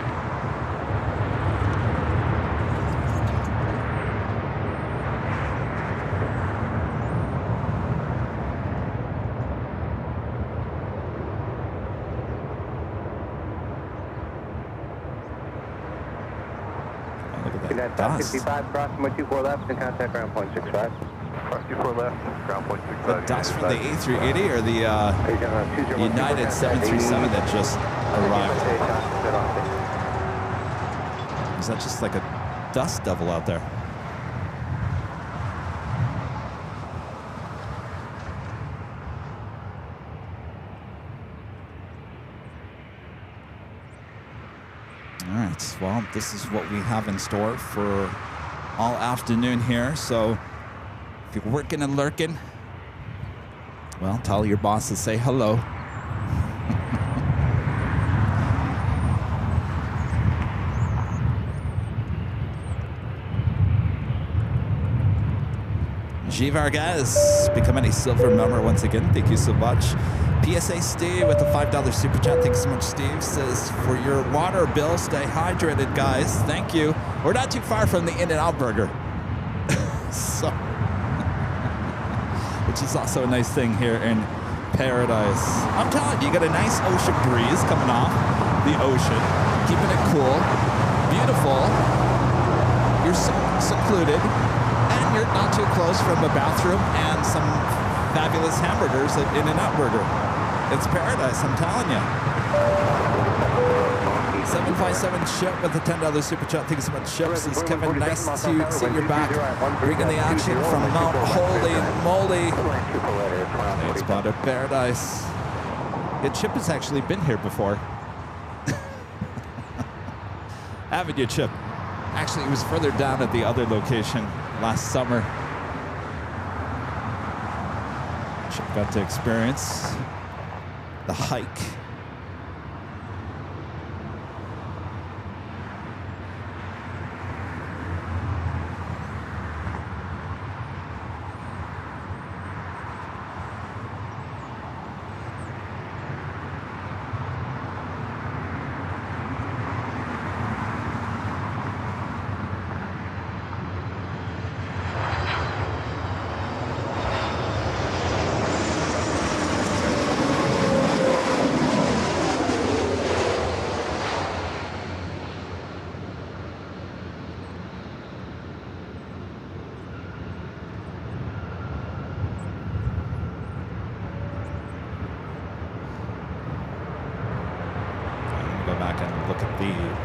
A: Oh, look at that dust.
B: 65, cross my 24 left and contact ground point 65.
C: Cross 24 left, ground point 65.
A: The dust from the A380 or the United 737 that just arrived? Is that just like a dust devil out there? All right, well, this is what we have in store for all afternoon here. So if you're working and lurking, well, tell your boss to say hello. G. Vargas becoming a silver member once again. Thank you so much. PSA Steve with the $5 super chat. Thanks so much, Steve. Says, for your water bill, stay hydrated, guys. Thank you. We're not too far from the In-N-Out burger. So, which is also a nice thing here in paradise. I'm telling you, you got a nice ocean breeze coming off the ocean, keeping it cool, beautiful. You're secluded. You're not too close from a bathroom and some fabulous hamburgers at In-N-Out Burger. It's paradise, I'm telling you. 757 Ship with a $10 super chat. Thank you so much, Ship. Says, Kevin, nice to see you back. Bringing the action from Mount Holy Moly. It's part of paradise. Chip has actually been here before. Haven't you, Chip? Actually, it was further down at the other location last summer. Chip got to experience the hike.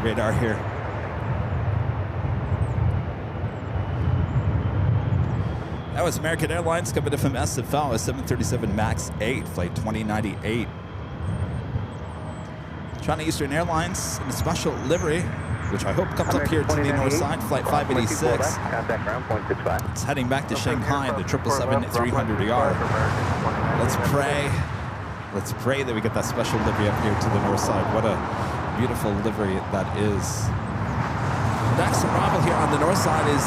A: Radar here. That was American Airlines coming in from SFL, a 737 MAX 8, flight 2098. China Eastern Airlines in a special livery, which I hope comes up here to the north side, flight 586. It's heading back to Shanghai, the 777-300ER. Let's pray that we get that special livery up here to the north side. What a beautiful livery that is. Next arrival here on the north side is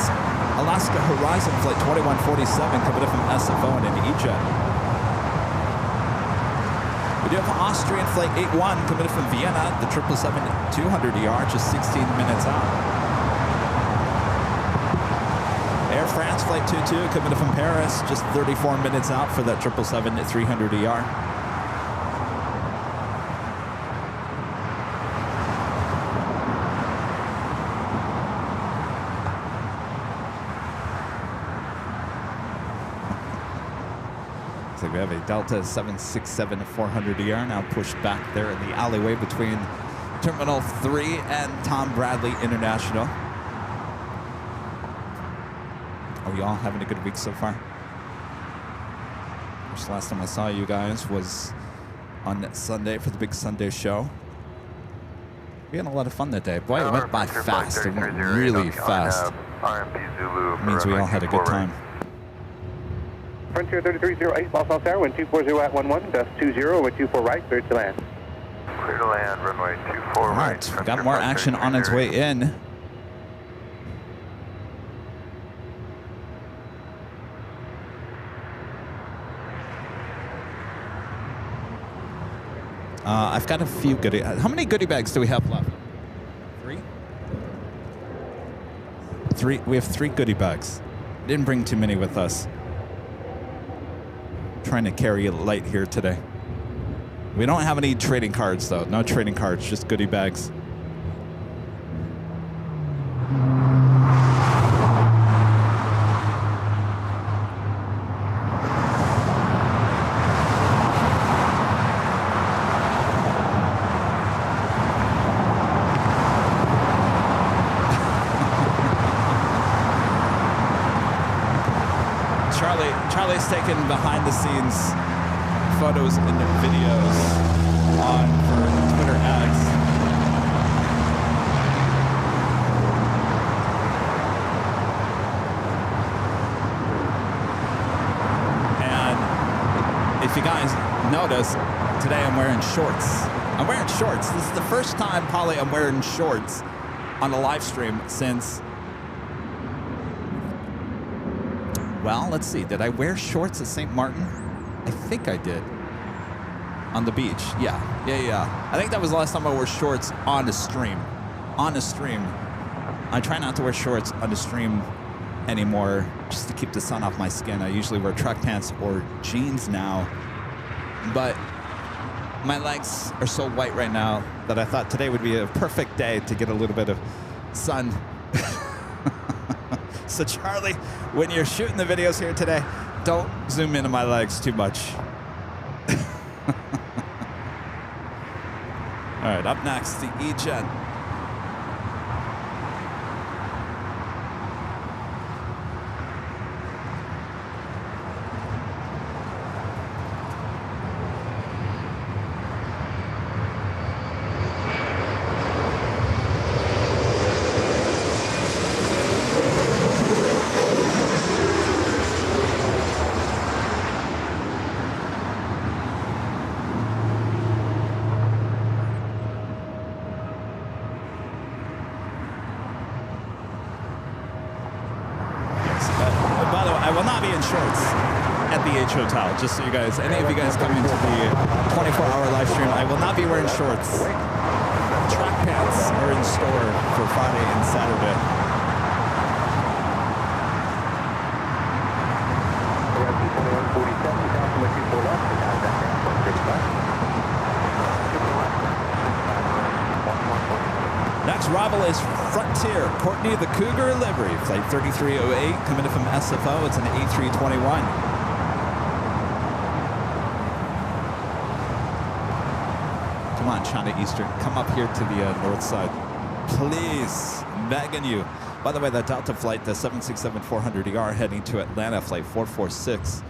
A: Alaska Horizon flight 2147 coming in from SFO and an E-Jet. We do have Austrian flight 81 coming in from Vienna, the 777-200ER, just 16 minutes out. Air France flight 22 coming in from Paris, just 34 minutes out for that 777-300ER. We have a Delta 767-400ER now pushed back there in the alleyway between Terminal 3 and Tom Bradley International. Are you all having a good week so far? Just last time I saw you guys was on Sunday for the big Sunday show. We had a lot of fun that day. Boy, it went by fast. It went really fast. It means we all had a good time.
B: Frontier 3308, Los Altos Tower, wind 240 at 11, dust 20, wind 24 right, clear to land.
C: Clear to land, runway 24 right.
A: Right, we've got more action on its way in. I've got a few goodie. How many goodie bags do we have left? 3? We have 3 goodie bags. Didn't bring too many with us. Trying to carry it light here today. We don't have any trading cards though. No trading cards, just goodie bags. Charlie's taking behind the scenes photos and videos on for Twitter X. And if you guys notice, today I'm wearing shorts. I'm wearing shorts. This is the first time, Polly, I'm wearing shorts on a live stream since... Well, let's see. Did I wear shorts at St. Martin? I think I did. On the beach. Yeah. I think that was the last time I wore shorts on a stream. On a stream. I try not to wear shorts on the stream anymore just to keep the sun off my skin. I usually wear track pants or jeans now. But my legs are so white right now that I thought today would be a perfect day to get a little bit of sun. So Charlie, when you're shooting the videos here today, don't zoom into my legs too much. All right, up next, the E-Jet. be in shorts at the H Hotel, just so you guys, any of you guys coming to the 24-hour live stream, I will not be wearing shorts. Track pants are in store for Friday and Saturday. Next arrival is Frontier, Courtney the Cougar livery, flight 3308, coming in from SFO. It's an A321. Come on, China Eastern, come up here to the north side. Please, begging you. By the way, that Delta flight, the 767-400ER, heading to Atlanta, flight 446.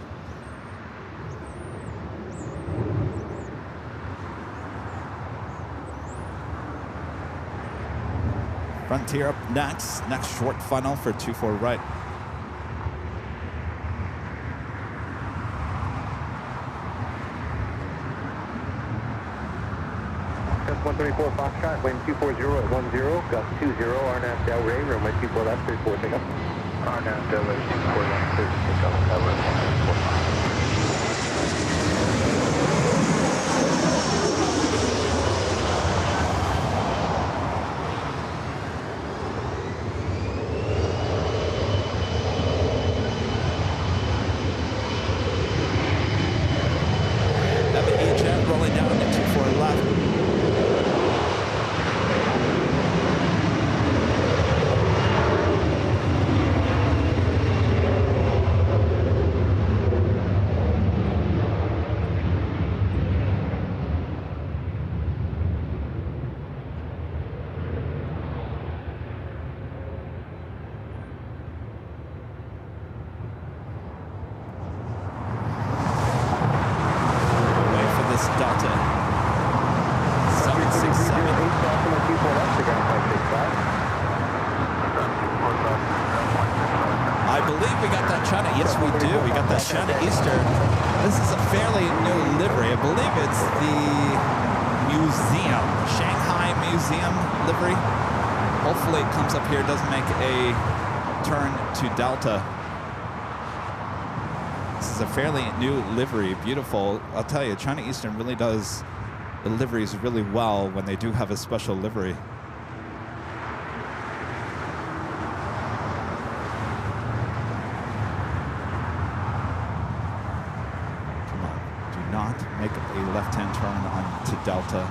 A: Frontier up next. Next short funnel for 24 right.
B: Just 134 Foxtrot, wind 240 at 10, gust 20, RNAV Del Rey, runway 24 left, 34 takeoff. RNAV Del Rey, 24 left, 34 takeoff, Del Rey, 145.
A: China Eastern. This is a fairly new livery. I believe it's the museum, Shanghai Museum livery. Hopefully it comes up here, doesn't make a turn to Delta. This is a fairly new livery, beautiful. I'll tell you, China Eastern really does the liveries really well when they do have a special livery. Make a left-hand turn on to Delta.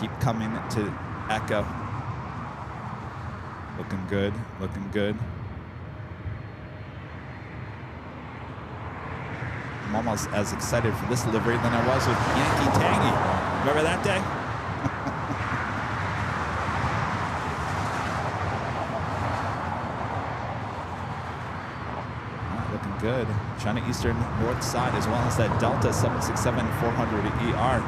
A: Keep coming to Echo. Looking good, looking good. I'm almost as excited for this livery than I was with Yankee Tangy. Remember that day? Looking good. China Eastern north side, as well as that Delta 767-400ER.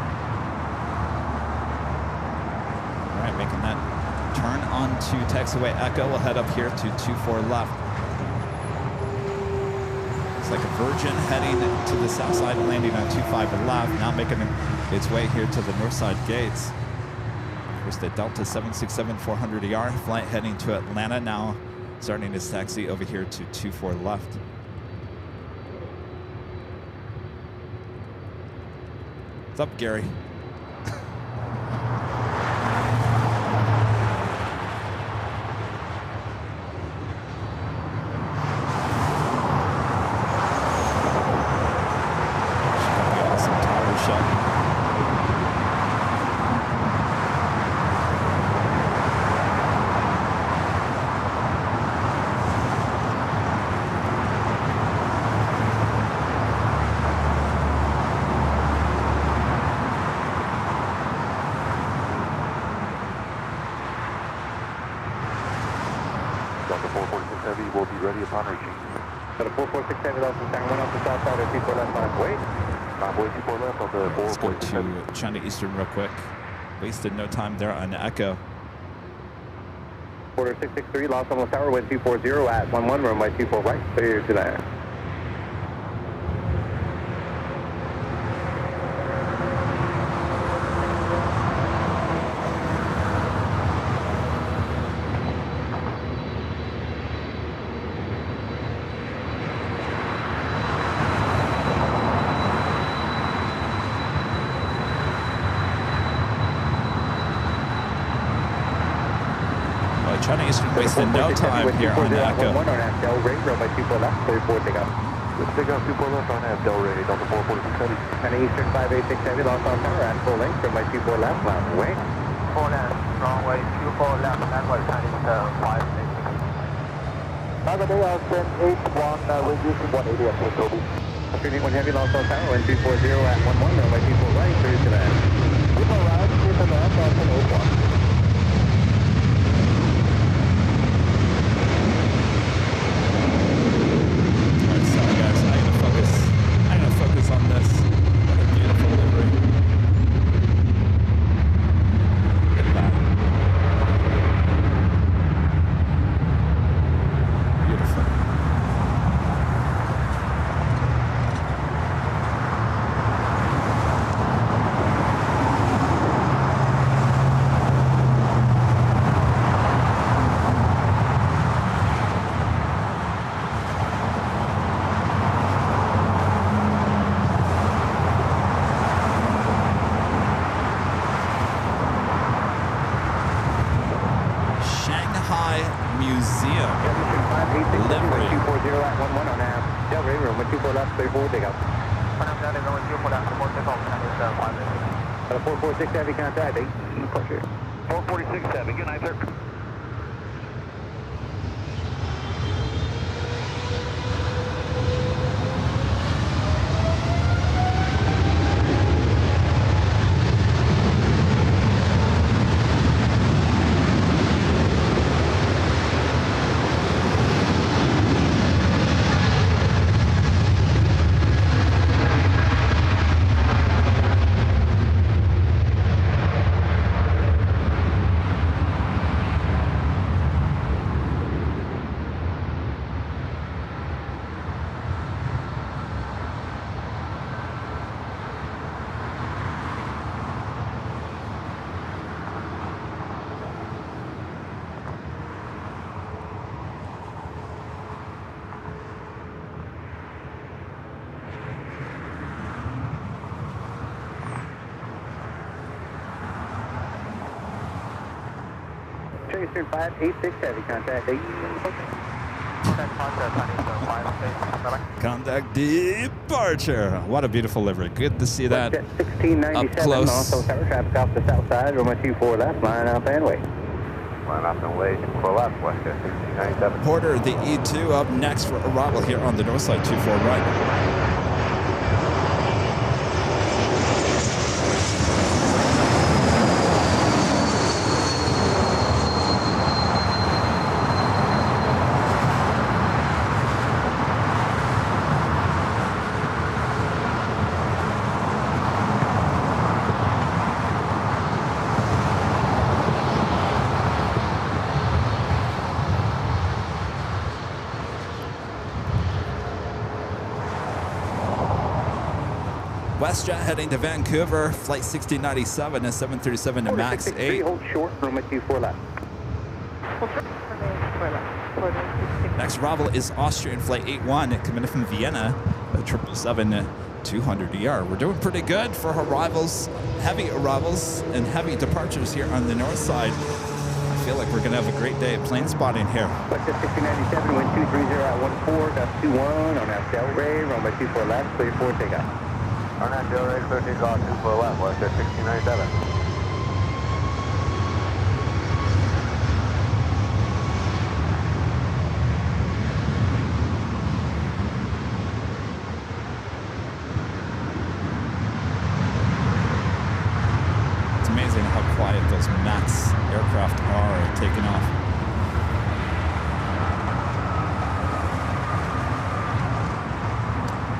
A: All right, making that turn onto taxiway Echo. We'll head up here to 24 left. It's like a Virgin heading to the south side, landing on 25 left. Now making its way here to the north side gates. There's the Delta 767-400ER flight heading to Atlanta. Now starting its taxi over here to 24 left. What's up, Gary? Let's go to China Eastern real quick. Wasted no time there on Echo.
B: Order 663, Los Alamos Tower, wind 240 at 11, runway 24 right, clear to land.
A: Eastern, wasting no time here on Echo.
B: 11 on half Delray, runway 24 left, 34 takeoff.
C: Let's take off 24 left on half Delray, Delta 446 heavy.
B: And Eastern 586 heavy, lost on tower, at full length, runway 24 left, land away.
E: 4 left, runway 24 left, landward Chinese 586.
C: Have a day, I'll send 81, reducing 180 up to Toby.
B: Opportunity 1 heavy, lost on tower, wind 240 at 11, runway 24 right, clear to land.
C: Keep around, keep around, I'll send 81.
A: On this. What a beautiful livery. Look at that. Beautiful.
B: Got a 446 heavy contact, 8 departure.
C: 446 heavy, good night, sir.
B: Eastern 586 heavy contact, 8
A: Contact departure. What a beautiful livery. Good to see that up
B: 1697,
A: close.
B: also tower traffic off the south side, runway 24 left, line up and way.
E: Line up and way, 24 left, Westjet 1697.
A: Porter, the E2 up next for arrival here on the north side, 24 right. WestJet heading to Vancouver, flight 1697 and 737 to MAX 8.
B: Hold short, runway 24 left.
A: Next arrival is Austrian flight 81 coming in from Vienna, 777-200ER. We're doing pretty good for arrivals, heavy arrivals and heavy departures here on the north side. I feel like we're going to have a great day at plane spotting here.
B: WestJet 1697, wind 230 at 14.21 on half Delray, runway 24 left, clear for takeoff.
E: On that Delray, clear takeoff, 24 left, WestJet 1697.
A: It's amazing how quiet those MAX aircraft are taking off.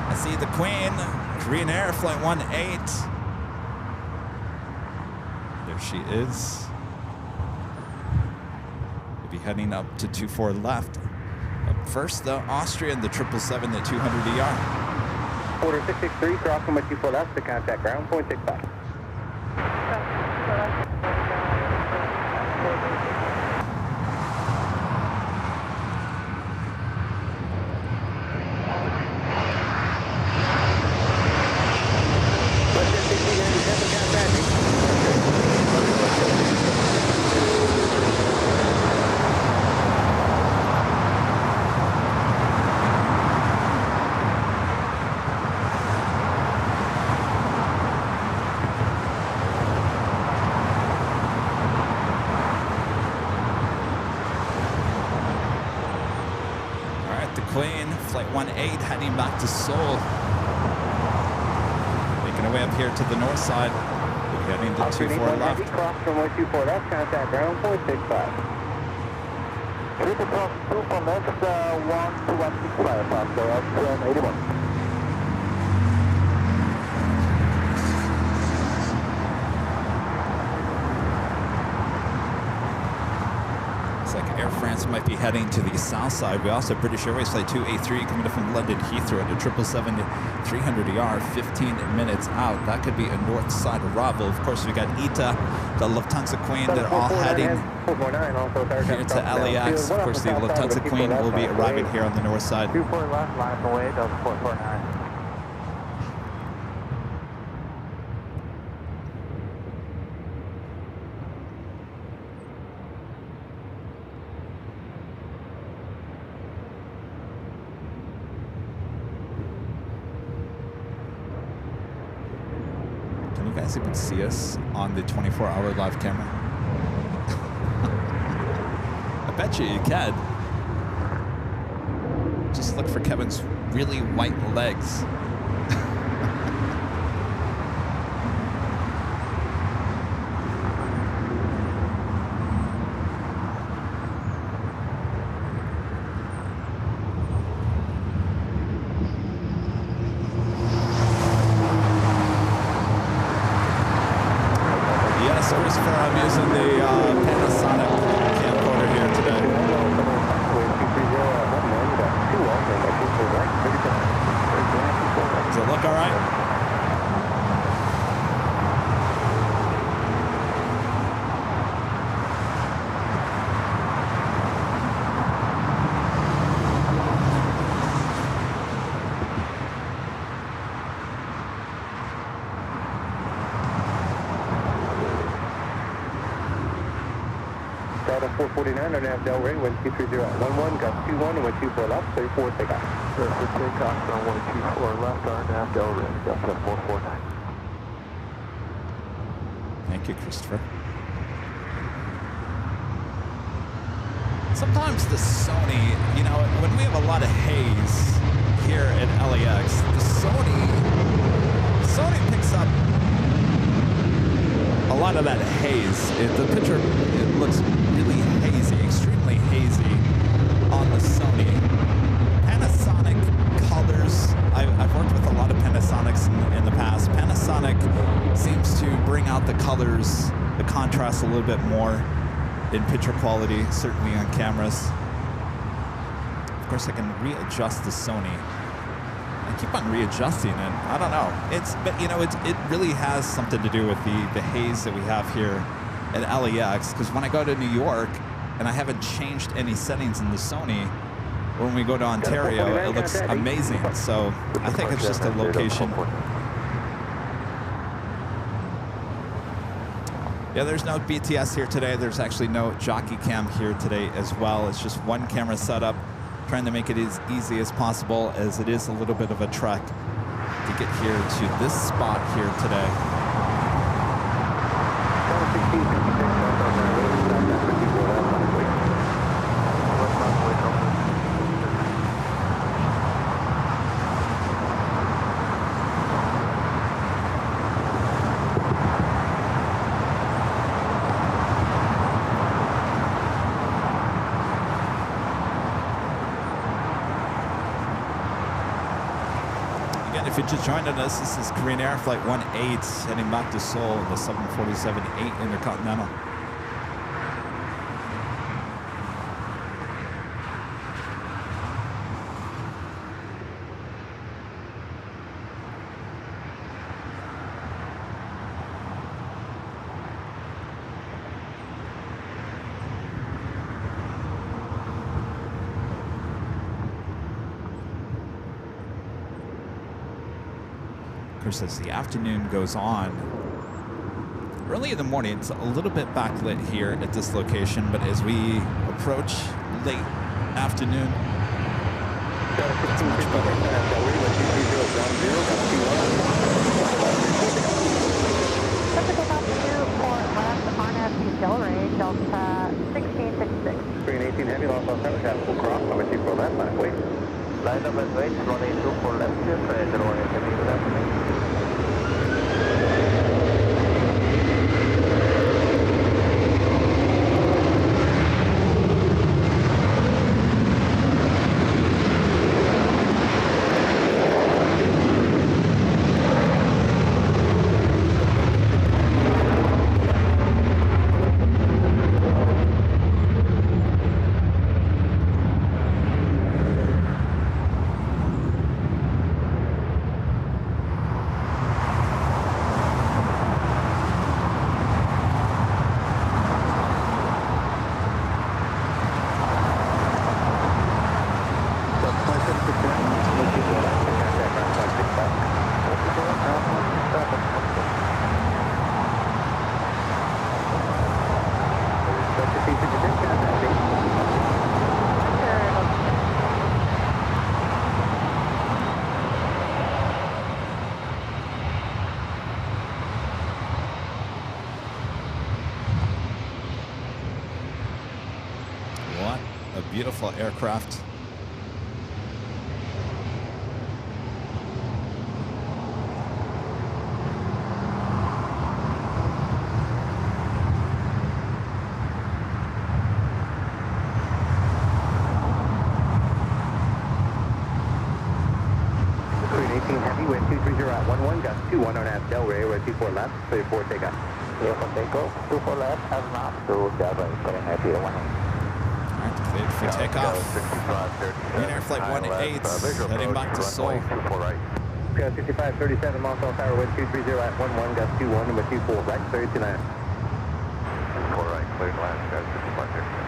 A: I see the Queen, Korean Air, flight 18. There she is. We'll be heading up to 24 left. Up first, the Austrian, the 777, the 200ER.
B: Order 663, cross from 24 left to contact ground, 0.65.
A: to Queen, flight 18 heading back to Seoul. Making our way up here to the north side. We're heading to 24 left.
B: Cross from 124 left, contact ground 465.
C: Triple cross 2 from left, 12165, after up 81.
A: Air France might be heading to the south side. We also have British Airways Flight 283 coming in from London Heathrow at a 777-300ER, 15 minutes out. That could be a north side arrival. Of course, we got ITA, the Lufthansa Queen. They're all heading here to LAX. Of course, the Lufthansa Queen will be arriving here on the north side.
E: 24 left, line away, Delta 449.
A: You guys even see us on the 24-hour live camera? I bet you can. Just look for Kevin's really white legs. I'm using the Panasonic camcorder here today. Does it look all right?
B: Delta 449 on nav Delray, wind 230 at 11, gust 21 and wind 24 left, 34 takeoff.
C: Clear for takeoff on 124 left, our nav Delray, Delta 449.
A: Thank you, Christopher. Sometimes the Sony, you know, when we have a lot of haze here at LAX, the Sony picks up a lot of that haze. The picture, it looks really hazy, extremely hazy on the Sony. Panasonic colors, I've worked with a lot of Panasonics in the past. Panasonic seems to bring out the colors, the contrast a little bit more in picture quality, certainly on cameras. Of course, I can readjust the Sony. I keep on readjusting it. I don't know. But you know, it really has something to do with the haze that we have here at LAX. Because when I go to New York and I haven't changed any settings in the Sony, when we go to Ontario, it looks amazing. So I think it's just a location. Yeah, there's no BTS here today. There's actually no jockey cam here today as well. It's just one camera setup, trying to make it as easy as possible, as it is a little bit of a trek to get here to this spot here today. If you're just joining us, this is Korean Air Flight 18 heading back to Seoul in the 747-8 Intercontinental. As the afternoon goes on, early in the morning, it's a little bit backlit here at this location, but as we approach late afternoon, it's much better.
B: Delta 1666. 318 heavy, lost on 7, full cross, number 24 left, line away.
E: Line up and wait, runway 24 left, clear 01 heavy left.
A: What a beautiful aircraft.
B: Heavy, wind 230 at 11, gust 21 on half Delray, we're 24 left, 34 takeoff.
E: Clear for takeoff, 24 left, as now to Delray, calling happy 18.
A: Alright, cleared for takeoff. Green Air Flight 18, heading back to Seoul.
B: 6537 Moscow Tower, wind 230 at 11, gust 21, number 24 right, 32 9.
C: 4 right, cleared land, guys, 6537.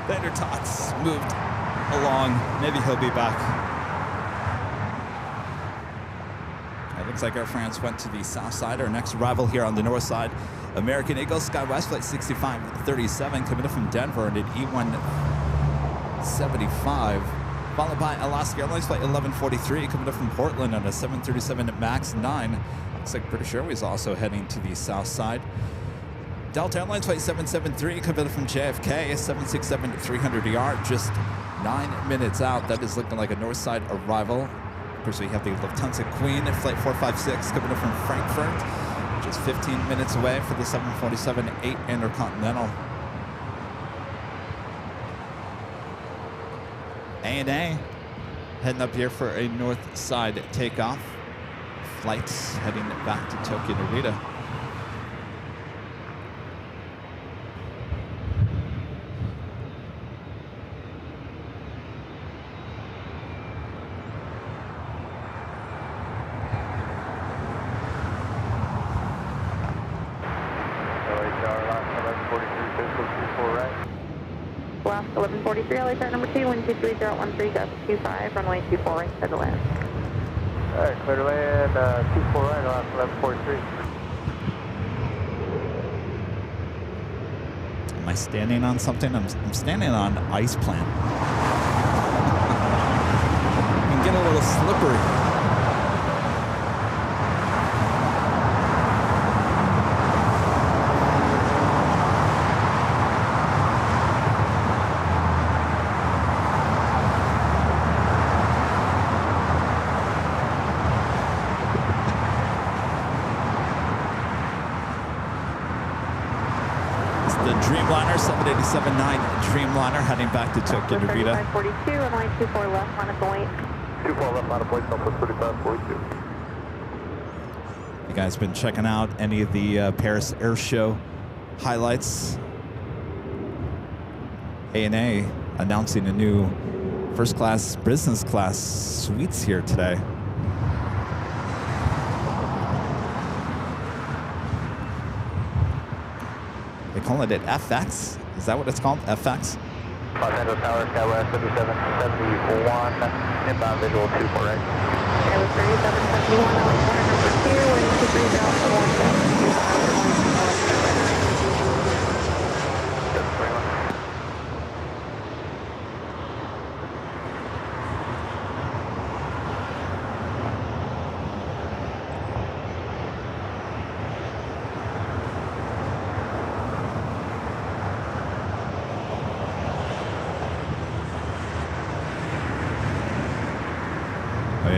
A: Vander Tots moved along. Maybe he'll be back. It looks like Air France went to the south side. Our next arrival here on the north side, American Eagle SkyWest Flight 6537 coming in from Denver and an E175, followed by Alaska Airlines Flight 1143 coming in from Portland on a 737 MAX 9. Looks like British Airways also heading to the south side. Delta Airlines Flight 773 coming in from JFK, 767-300ER, just 9 minutes out. That is looking like a north side arrival. Of course, we have the Lufthansa Queen at Flight 456 coming in from Frankfurt, just 15 minutes away for the 747-8 Intercontinental. ANA heading up here for a north side takeoff. Flights heading back to Tokyo Narita.
D: Last 1143, LA chart number 2, wind 23013, gust 25, runway 24 right, clear to land.
E: Alright, clear to land, 24 right, last 1143.
A: Am I standing on something? I'm standing on ice plant. It can get a little slippery. It's the Dreamliner, 787-9 Dreamliner heading back to Tokyo Narita.
D: 3542, runway 24 left, line of point.
C: 24 left, line of point, Southwest 3542.
A: You guys been checking out any of the Paris Air Show highlights? ANA announcing a new first class, business class suites here today. They calling it FX? Is that what it's called? FX?
B: Los Angeles Tower, Skywest 3771, inbound visual 24 right.
D: Skywest 3771, LA corner number 2, wind 230,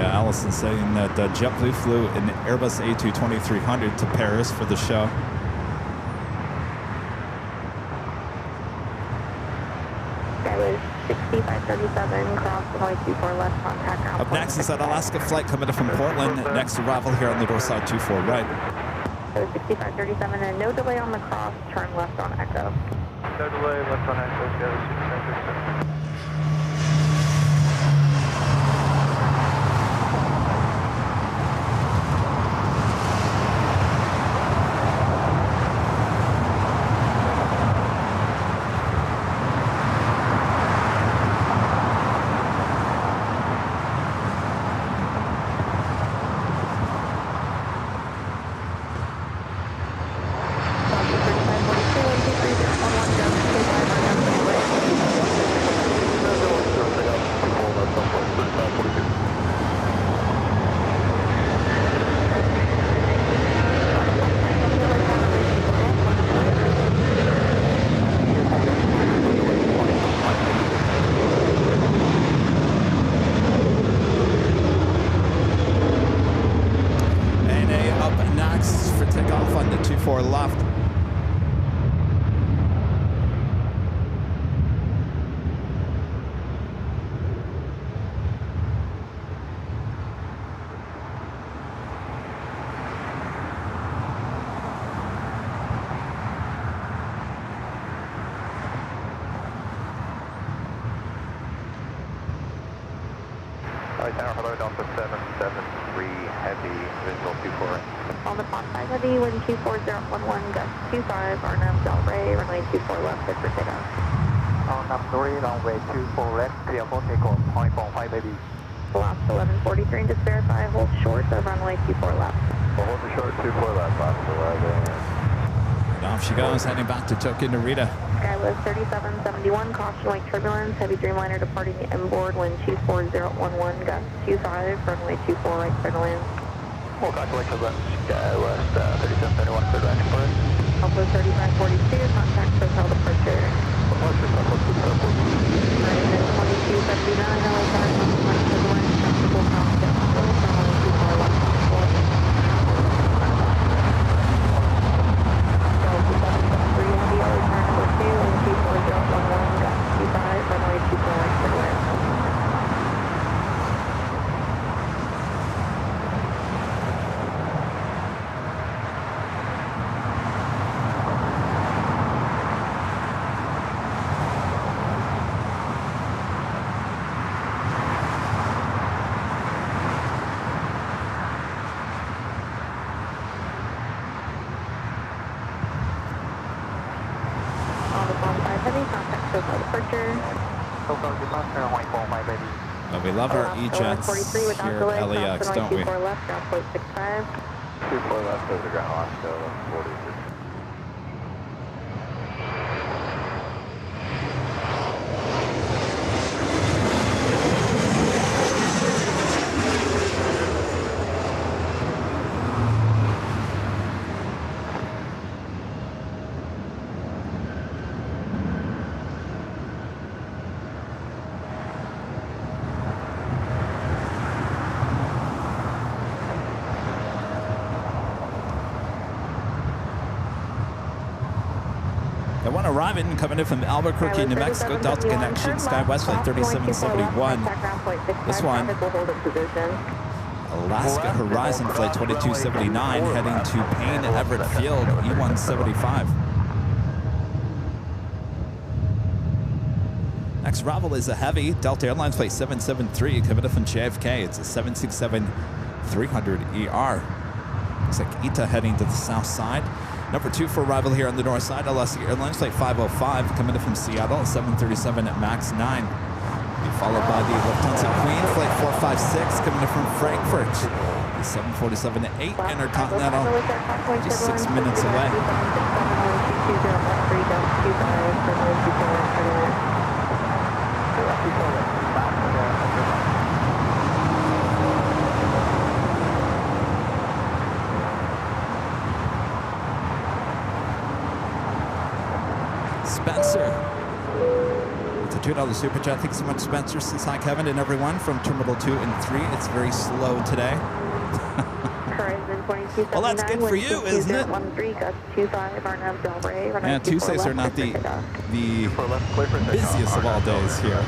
A: Allison saying that JetBlue flew an Airbus A320-300 to Paris for the show.
D: Skywest 6537, cross runway 24 left, contact ground.
A: Up next is that Alaska flight coming in from Portland. Next arrival here on the door side 24 right.
D: Skywest 6537, and no delay on the cross, turn left on Echo.
C: No delay, left on Echo, Skywest 6537.
B: Hello, Delta 773 heavy, visual 24 right.
D: On the Fox 5 heavy, wind 24011, gust 25, RNAV Del Rey, runway 24 left, good for takeoff.
E: RNAV Del Rey, runway 24 left, clear for takeoff, point 45 heavy.
D: Lost 1143, and just verify, hold short of runway 24 left.
B: Hold the short 24 left, lost 11.
A: Off she goes, heading back to Tokyo Narita.
D: Skywest 3771, caution wake turbulence, heavy Dreamliner departing inboard, wind 24011, gust 25, runway 24 right, clear to land.
B: Full caution wake turbulence, Skywest 3771, clear landing for it.
D: Alpha 3542, contact hotel departure. Right, then 2279, LA time, right turbulence, comfortable contact, runway 24 left, 4.
A: Well, we love our E-jets here at LAX, don't we?
B: 24 left, ground point 65. 24 left over the ground, Alaska 43.
A: one arriving, coming in from Albuquerque, New Mexico, Delta Connection, SkyWest flight 3771. This one, Alaska Horizon flight 2279, heading to Payne Everett Field, E175. Next arrival is a heavy, Delta Airlines flight 773, coming in from JFK. It's a 767-300ER. Looks like Ita heading to the south side. Number 2 for arrival here on the north side, Alaska Airlines flight 505, coming in from Seattle, 737 at MAX 9. Be followed by the Lufthansa Queen flight 456, coming in from Frankfurt. The 747-8 Intercontinental, just 6 minutes away. Spencer. It's a $2 super chat. Thanks so much, Spencer. Says hi, Kevin, and everyone from Terminal 2 and 3. It's very slow today. Well, that's good for you, isn't it? Yeah, Tuesdays are not the busiest of all days here.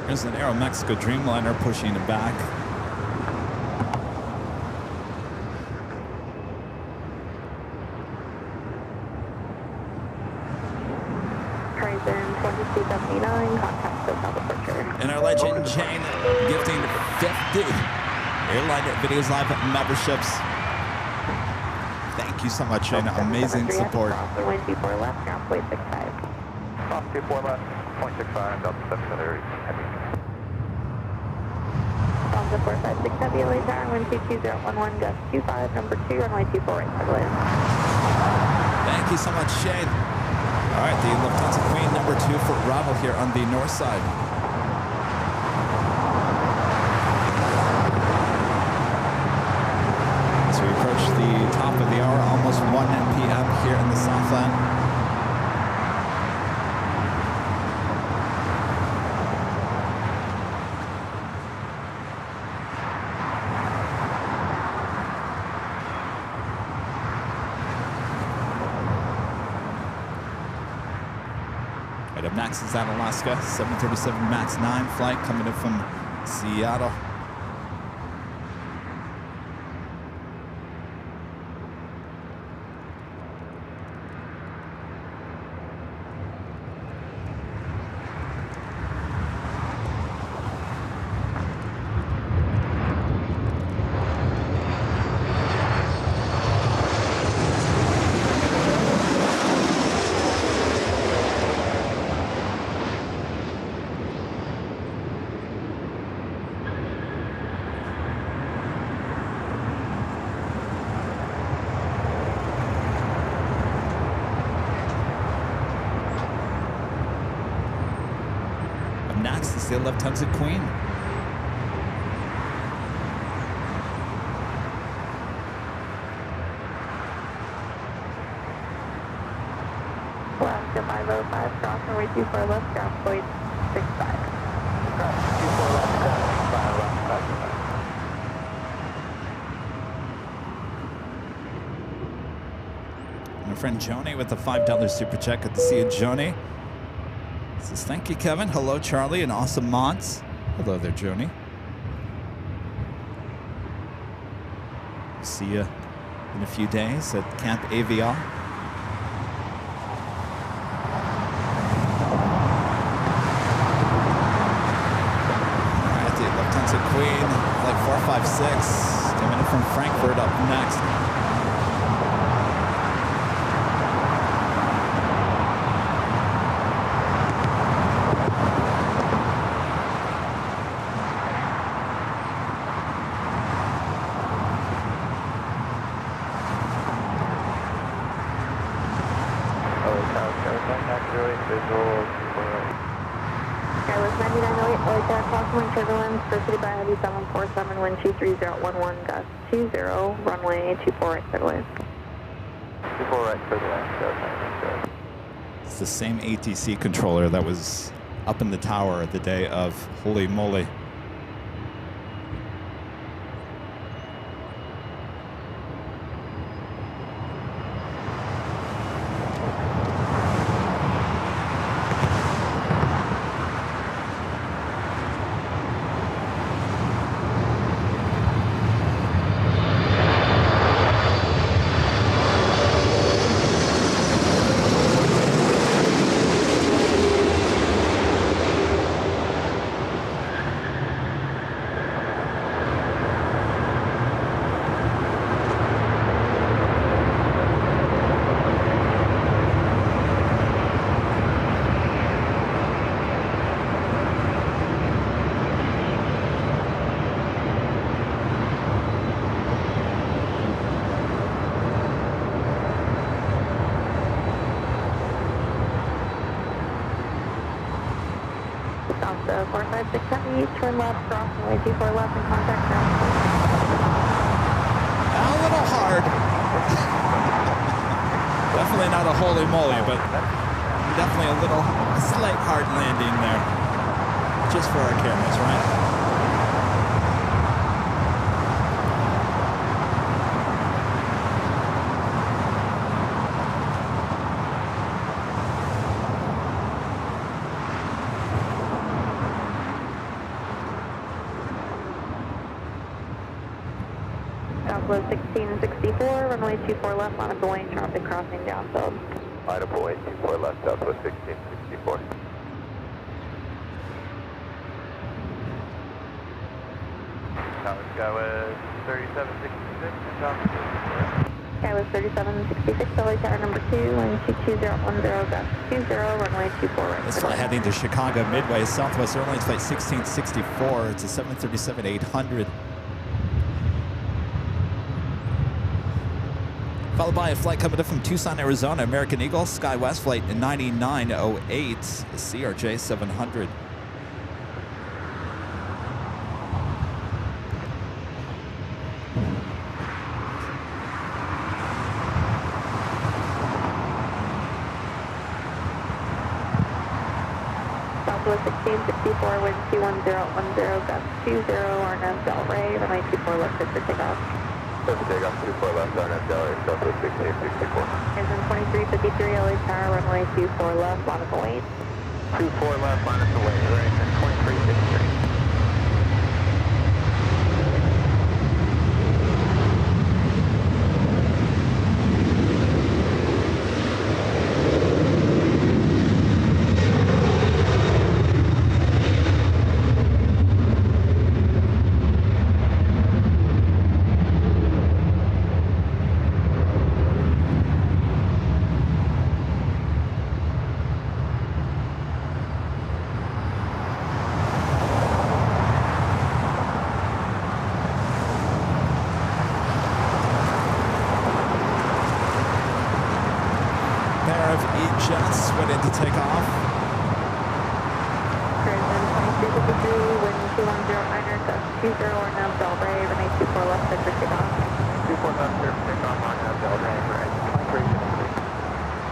A: There's an Aeromexico Dreamliner pushing it back.
D: Horizon 2279, contact South departure.
A: And our legend Jane gifting 50 Airline Videos Live memberships. Thank you so much, Jane. Amazing support.
D: Wind 24 left, ground point 65.
E: Off 24 left, 0.65, Delta 7 heavy.
D: Delta 456 heavy, LA tower, wind 22011, gust 25, number 2, runway 24 right, clear.
A: Thank you so much, Shane. All right, the Lufthansa Queen, number 2 for arrival here on the north side. As we approach the top of the hour, almost 1 p.m. here in the Southland. Max is at Alaska, 737 MAX 9 flight coming in from Seattle. Next is the Lufthansa Queen.
D: Alaska 505, cross runway 24 left, ground point 65.
E: Cross 24 left, ground 5 left, 5.
A: My friend Joni with the $5 super check. Good to see you, Joni. Says, thank you, Kevin. Hello, Charlie, and awesome mods. Hello there, Joni. See you in a few days at Camp AVL. All right, the Lufthansa Queen, flight 456, coming in from Frankfurt up next.
D: 9908, LAX crossing turbulence, pursued by heavy 747, wind 23011, gust 20, runway 24 right sideways.
C: 24 right turbulence,
A: It's the same ATC controller that was up in the tower the day of Holy Moly.
D: Lufthansa 4567, turn left, cross runway 24 left and contact ground.
A: A little hard. Definitely not a holy moly, but definitely a slight hard landing there. Just for our cameras, right?
D: Southwest 1664, runway 24 left, line up the lane, traffic crossing downfield.
C: Line up away, 24 left, Southwest 1664. Tower Skywest 3766, and Tower
D: Skywest 3766, LA Tower number 2, wind 22010, gust 20, runway 24 right.
A: This flight heading to Chicago Midway, Southwest Airlines flight 1664. It's a 737-800. Followed by a flight coming in from Tucson, Arizona, American Eagle, SkyWest flight 9908, CRJ 700.
D: Southwest 1664, wind 21010, gust 20, RNAV Delray, runway 24 left, good for takeoff.
C: Good for takeoff, 24 left, RNAV Delray, Southwest 1664.
D: Engine 2353, LA Tower, runway 24 left, line up away.
C: 24 left, line up away, engine 2353.
A: Just waiting to take off.
D: Engine 2353, wind 2109er, gust 20, RNAV Delray, runway 24 left, good for takeoff.
C: 24 left, clear for takeoff, RNAV Delray, engine 2353.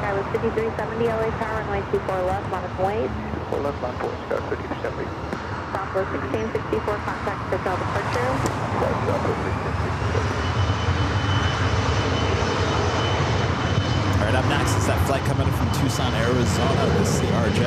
D: Skywest 5370, LA Tower, runway 24 left, line up away.
C: 4 left, line 4, Skywest 5370.
D: Southwest 1664, contact hotel departure.
C: Southwest 1664.
A: All right, up next is that flight coming in from Tucson, Arizona, the CRJ.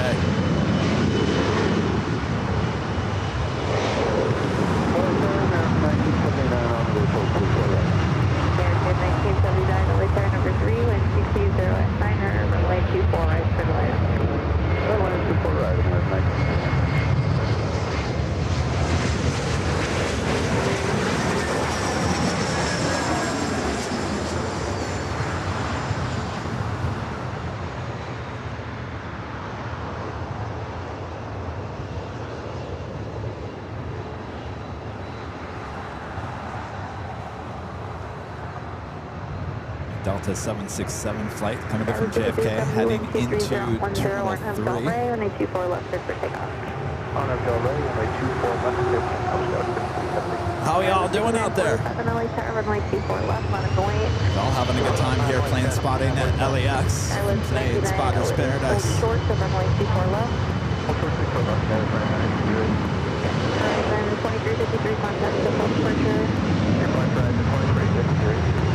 D: American 1979, LA Tower number 3, wind 220 at 9er, runway 24 right for the land.
C: Runway 24 right, American 1979.
A: Delta 767 flight coming in from JFK, heading into Terminal 3.
D: Runway 24 left, good for takeoff.
C: On a
A: How are y'all doing out there?
D: 7 LA Tower, runway 24 left, line of wait.
A: Y'all having a good time here plane spotting at LAX. Plane Spotter's Paradise.
D: Hold short to runway 24 left.
C: Hold short 24 left, guys, right now.
D: Then 2353 contact to full departure.
C: Airline side to 2353.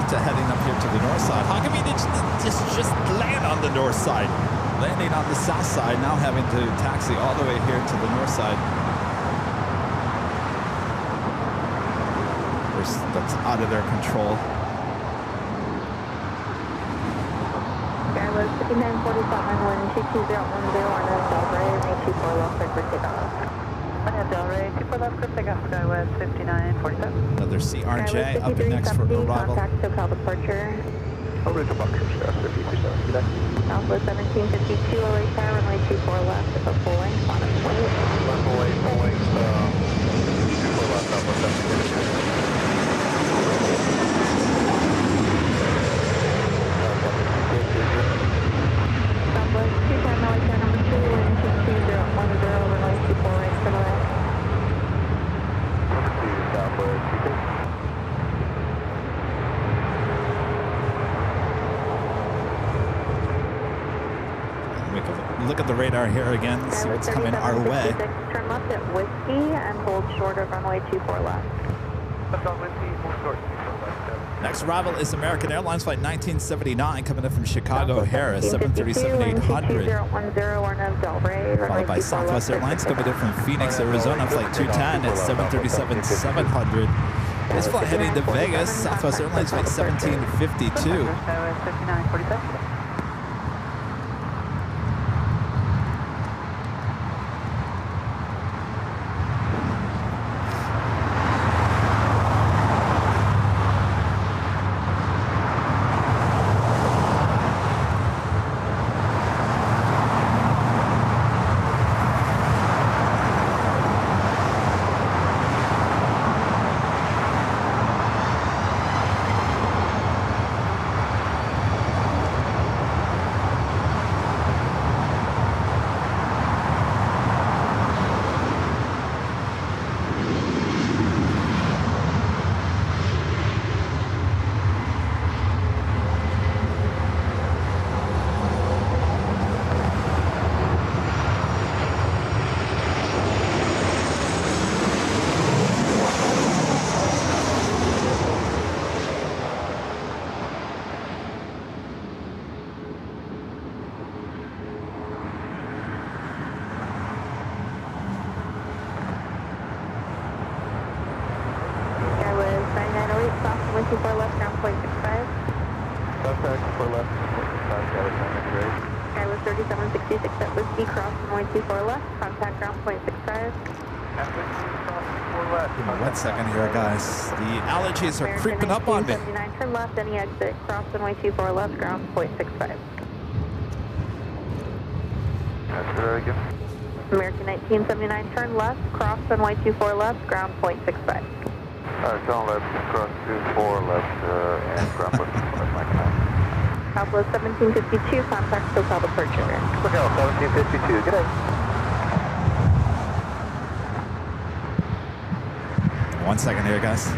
A: Ita heading up here to the north side. How come he didn't just land on the north side? Landing on the south side, now having to taxi all the way here to the north side. Of course, that's out of their control.
D: Skywest 5947, wind 22010 on a Delray, runway 24 left, clear for takeoff.
E: Delray, 24 left, clear takeoff, Skywest 5947.
A: Another CRJ up next for arrival.
D: Contact SoCal departure.
C: Original bunker, staff 50%. Good day.
D: Southwest 1752, LA Tower, runway 24 left, at the full length, on a wait.
C: Full length, 24 left, Southwest 1752.
D: Southwest 210, LA Tower, number 2, wind 22010, runway 24 right, similar.
C: Southwest 210.
A: Look at the radar here again, see what's coming our way.
D: Turn left at Whiskey and hold short of runway 24 left.
C: Left on Whiskey, hold short 24 left.
A: Next arrival is American Airlines flight 1979 coming in from Chicago O'Hare, 737-800. Followed by Southwest Airlines coming in from Phoenix, Arizona, flight 210 at 737-700. This flight heading to Vegas, Southwest Airlines flight 1752.
E: Skywest 5947.
A: Are creeping up on me.
D: 79, turn left, any exit, cross runway 24 left, ground 0.65.
C: That's very good.
D: American 1979, turn left, cross runway 24 left, ground 0.65.
C: Turn left, cross 24 left, and ground 0.65, Mike 9.
D: Southwest 1752, contact SoCal departure.
C: SoCal 1752, good day.
A: One second here, guys.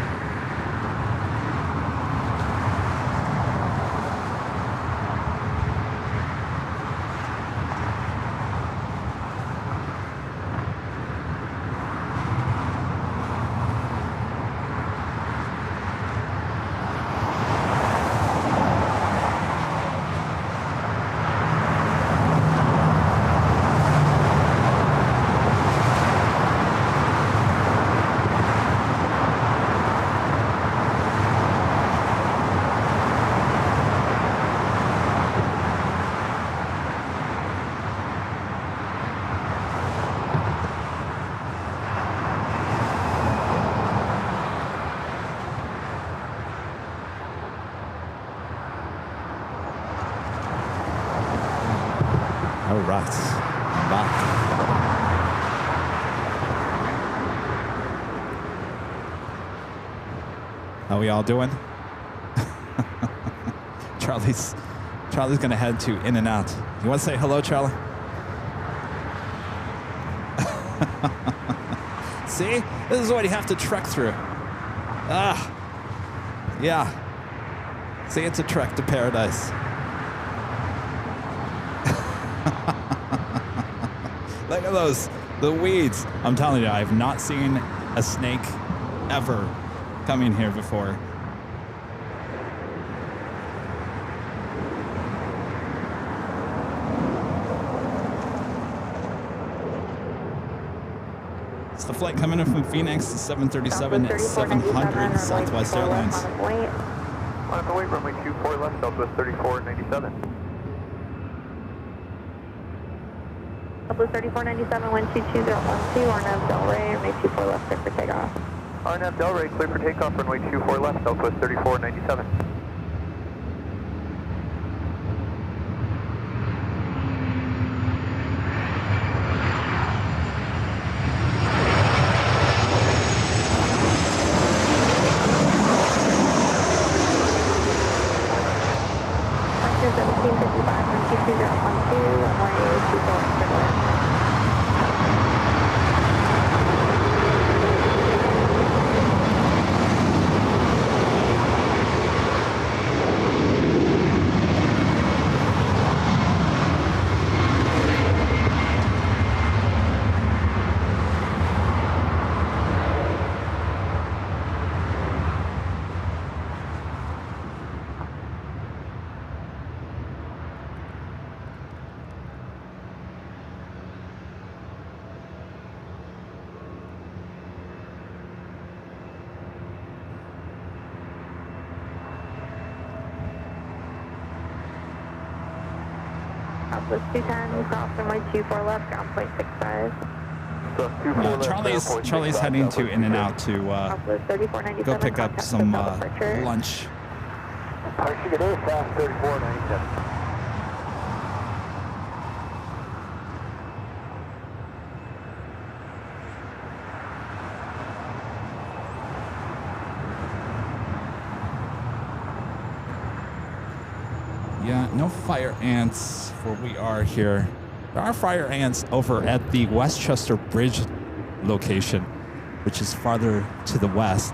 A: All right, I'm back. How we all doing? Charlie's gonna head to In and Out. You want to say hello, Charlie? See, this is what you have to trek through. Yeah. See, it's a trek to paradise. Look at those, the weeds. I'm telling you, I've not seen a snake ever come in here before. It's the flight coming in from Phoenix, the 737-700 Southwest Airlines.
C: On the way, runway 24 left, Southwest 3497.
D: Southwest 3497, wind 22012, RNAV Delray, runway 24 left, clear for takeoff.
C: RNAV Delray, clear for takeoff, runway 24 left, Southwest 3497.
D: Southwest 210, cross runway 24 left, ground point 65.
A: Charlie's heading to In and Out to
D: Southwest 3497,
A: go pick up
D: contact
A: some
D: hotel departure.
A: lunch.
B: Archival, fast 3497.
A: Yeah, no fire ants where we are here. There are fire ants over at the Westchester Bridge location, which is farther to the west.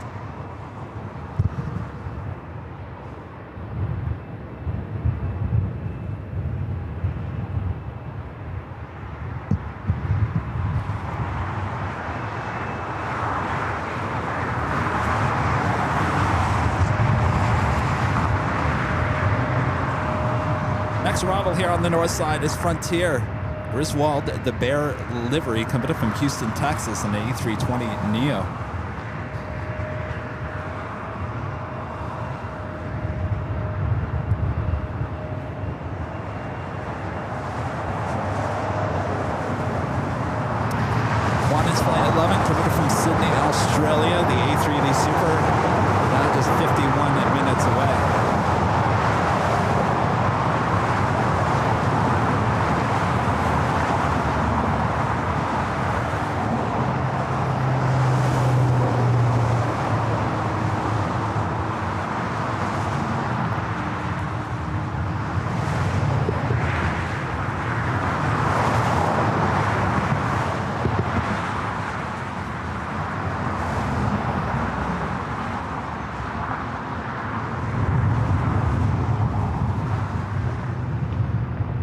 A: Next arrival here on the north side is Frontier. Griswold, the Bear livery, coming up from Houston, Texas, in the A320 Neo. Qantas Flight 11, coming up from Sydney, Australia, the A380 Super, now just 51 minutes away.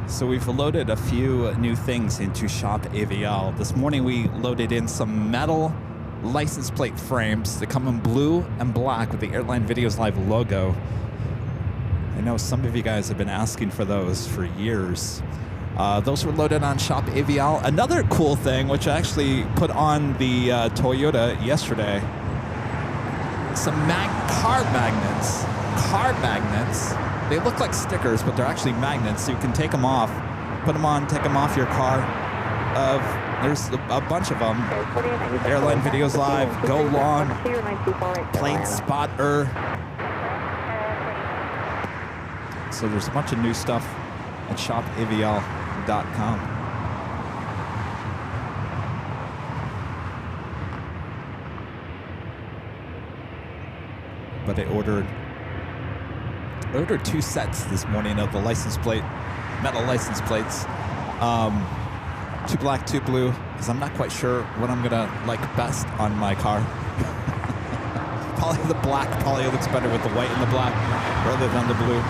A: So we've loaded a few new things into Shop AVL. This morning we loaded in some metal license plate frames that come in blue and black with the Airline Videos Live logo. I know some of you guys have been asking for those for years. Those were loaded on Shop AVL. Another cool thing, which I actually put on the Toyota yesterday, some car magnets. Car magnets. They look like stickers, but they're actually magnets, so you can take them off, put them on, take them off your car. There's a bunch of them. Airline Videos Live, Go Long, Plane Spotter. So there's a bunch of new stuff at shopavl.com. but I ordered 2 sets this morning of the license plate, metal license plates. 2 black, 2 blue, because I'm not quite sure what I'm gonna like best on my car. Probably the black probably looks better with the white and the black rather than the blue.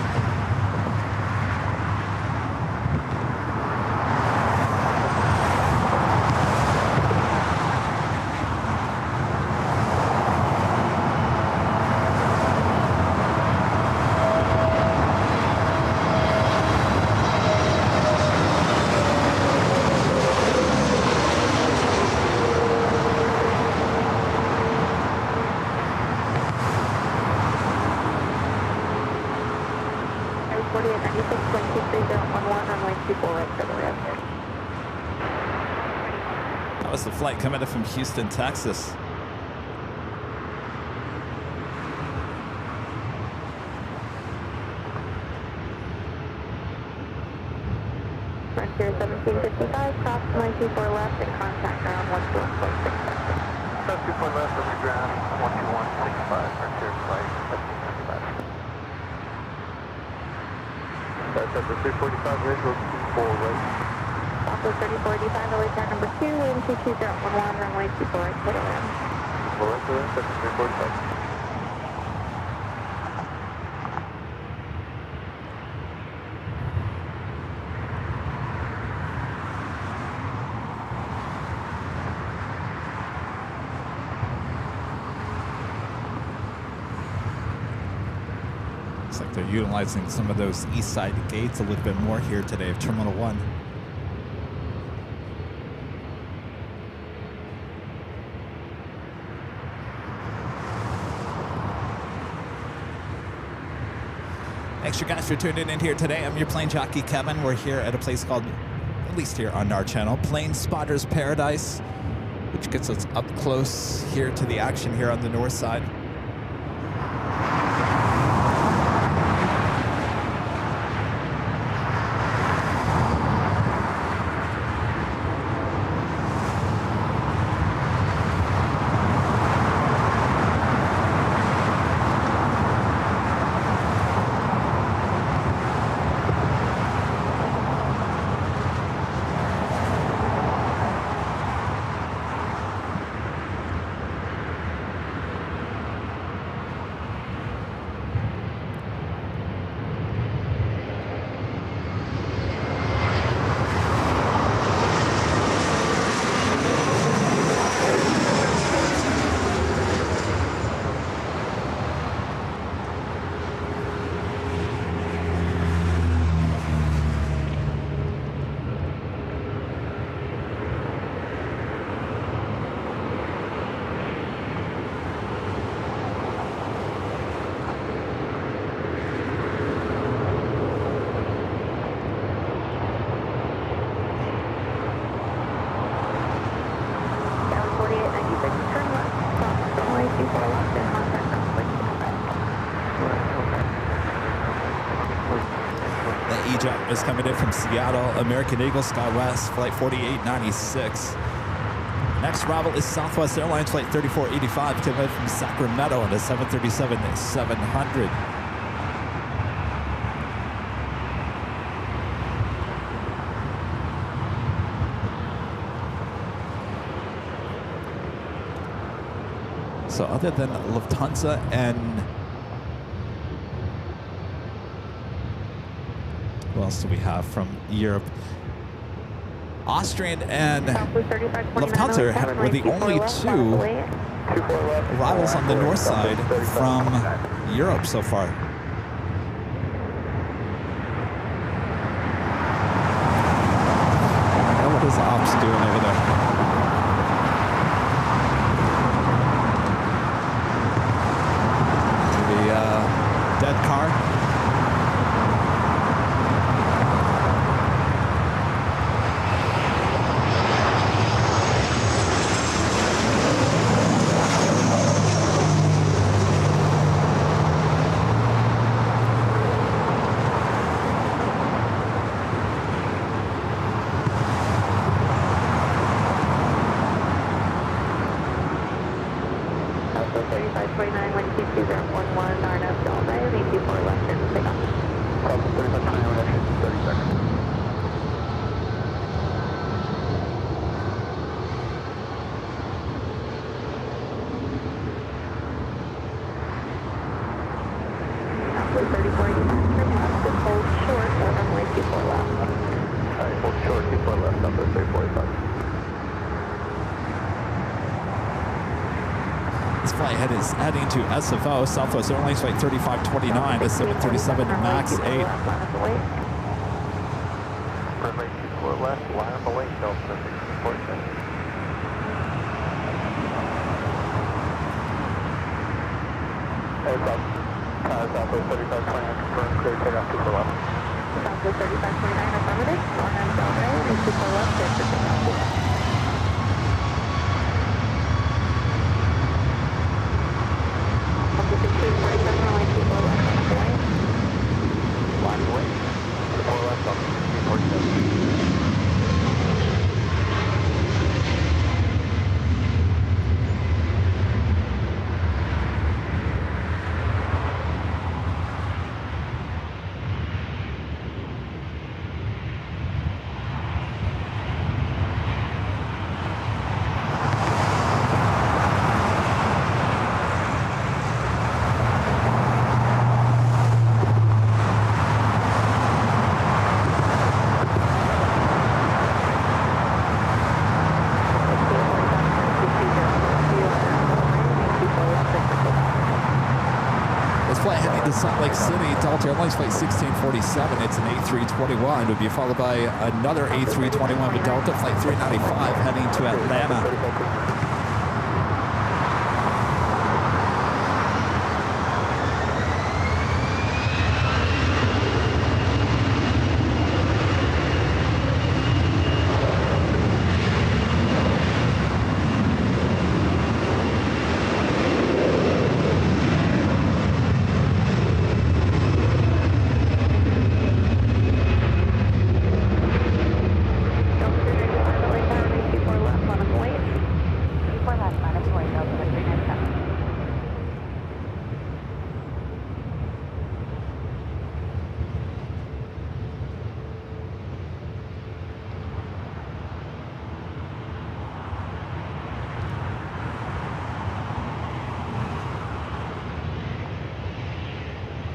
A: That was the flight coming in from Houston, Texas.
D: Frontier 1755, cross 924 left and contact ground 121.6.
C: 24 left of the ground, 12165, Frontier flight 1755. That's at the 345 visual 24 right.
D: Also 3485, LA tower number 2, wind 22011, runway 24 right, clear to land.
C: 24 right, clear, that's the 345.
A: Looks like they're utilizing some of those east side gates a little bit more here today of Terminal 1. Thanks you guys for tuning in here today. I'm your plane jockey Kevin. We're here at a place called, at least here on our channel, Plane Spotter's Paradise, which gets us up close here to the action here on the north side. Is coming in from Seattle, American Eagle SkyWest, flight 4896. Next arrival is Southwest Airlines flight 3485, coming in from Sacramento on a 737-700. So other than Lufthansa and who else do we have from Europe? Austrian and Lufthansa were the only 2 arrivals on the north side from Europe so far. Now what is the ops doing over there? The dead car.
D: Delta 3529, wind 22011, RNF Delta, need 24 left turn to take off.
B: Delta 3529, exit 30 seconds.
D: Delta 3489, turn left, just hold short, runway 24 left.
B: Alright, hold short, 24 left, Delta 345.
A: This flight head is heading to SFO, Southwest Airlines flight 3529 to 737 MAX 8.
B: Runway 24 left, line up away, Delta 1647. Southwest 3529, confirm clear takeoff 24 left.
D: Southwest 3529, affirmative, RNF Delta, need 24 left turn to take off.
A: Salt Lake City, Delta Airlines flight 1647. It's an A321. It would be followed by another A321 with Delta flight 395 heading to Atlanta.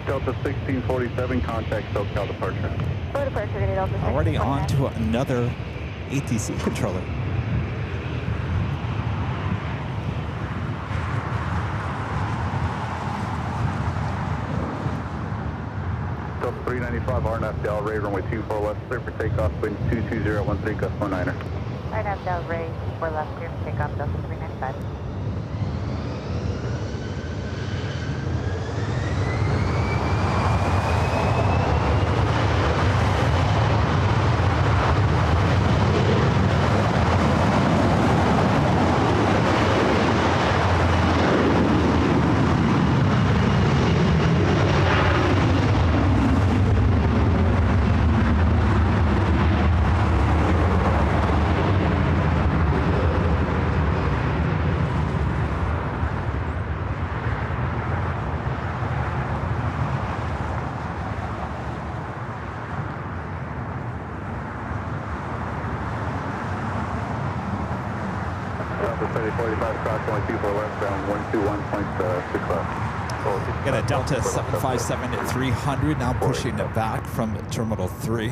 B: Delta 1647, contact SoCal departure.
D: For departure, get Delta 1649.
A: Already on to another ATC controller.
B: Delta 395, RNF Del Rey, runway 24 left, clear for takeoff, wind 22013, gust 19er.
D: RNF Del Rey, 4 left, clear for takeoff, Delta 395.
A: Got a Delta 757 at 300, now pushing it back from Terminal 3.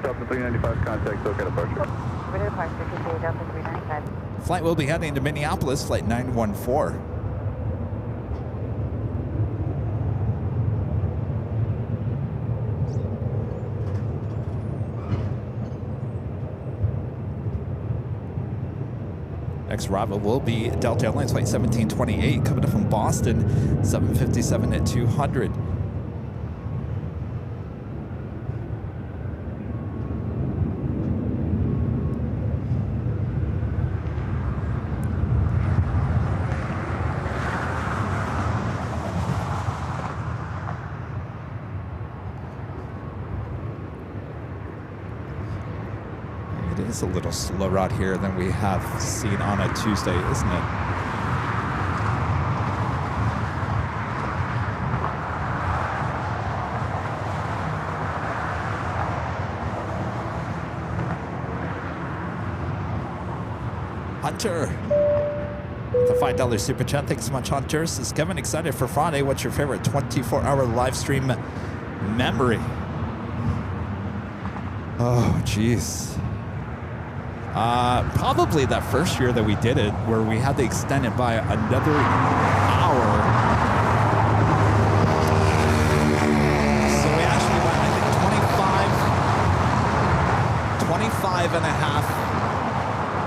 B: Delta 395, contact SoCal departure.
D: Ready to departure, continue Delta 395.
A: Flight will be heading to Minneapolis, flight 914. Next arrival will be Delta Airlines flight 1728 coming up from Boston, 757 at 200. It's a little slower out here than we have seen on a Tuesday, isn't it? Hunter. The $5 super chat. Thanks so much, Hunter. Says Kevin, excited for Friday. What's your favorite 24-hour live stream memory? Oh, jeez. Probably that first year that we did it, where we had to extend it by another hour. So we actually went, I think, 25 and a half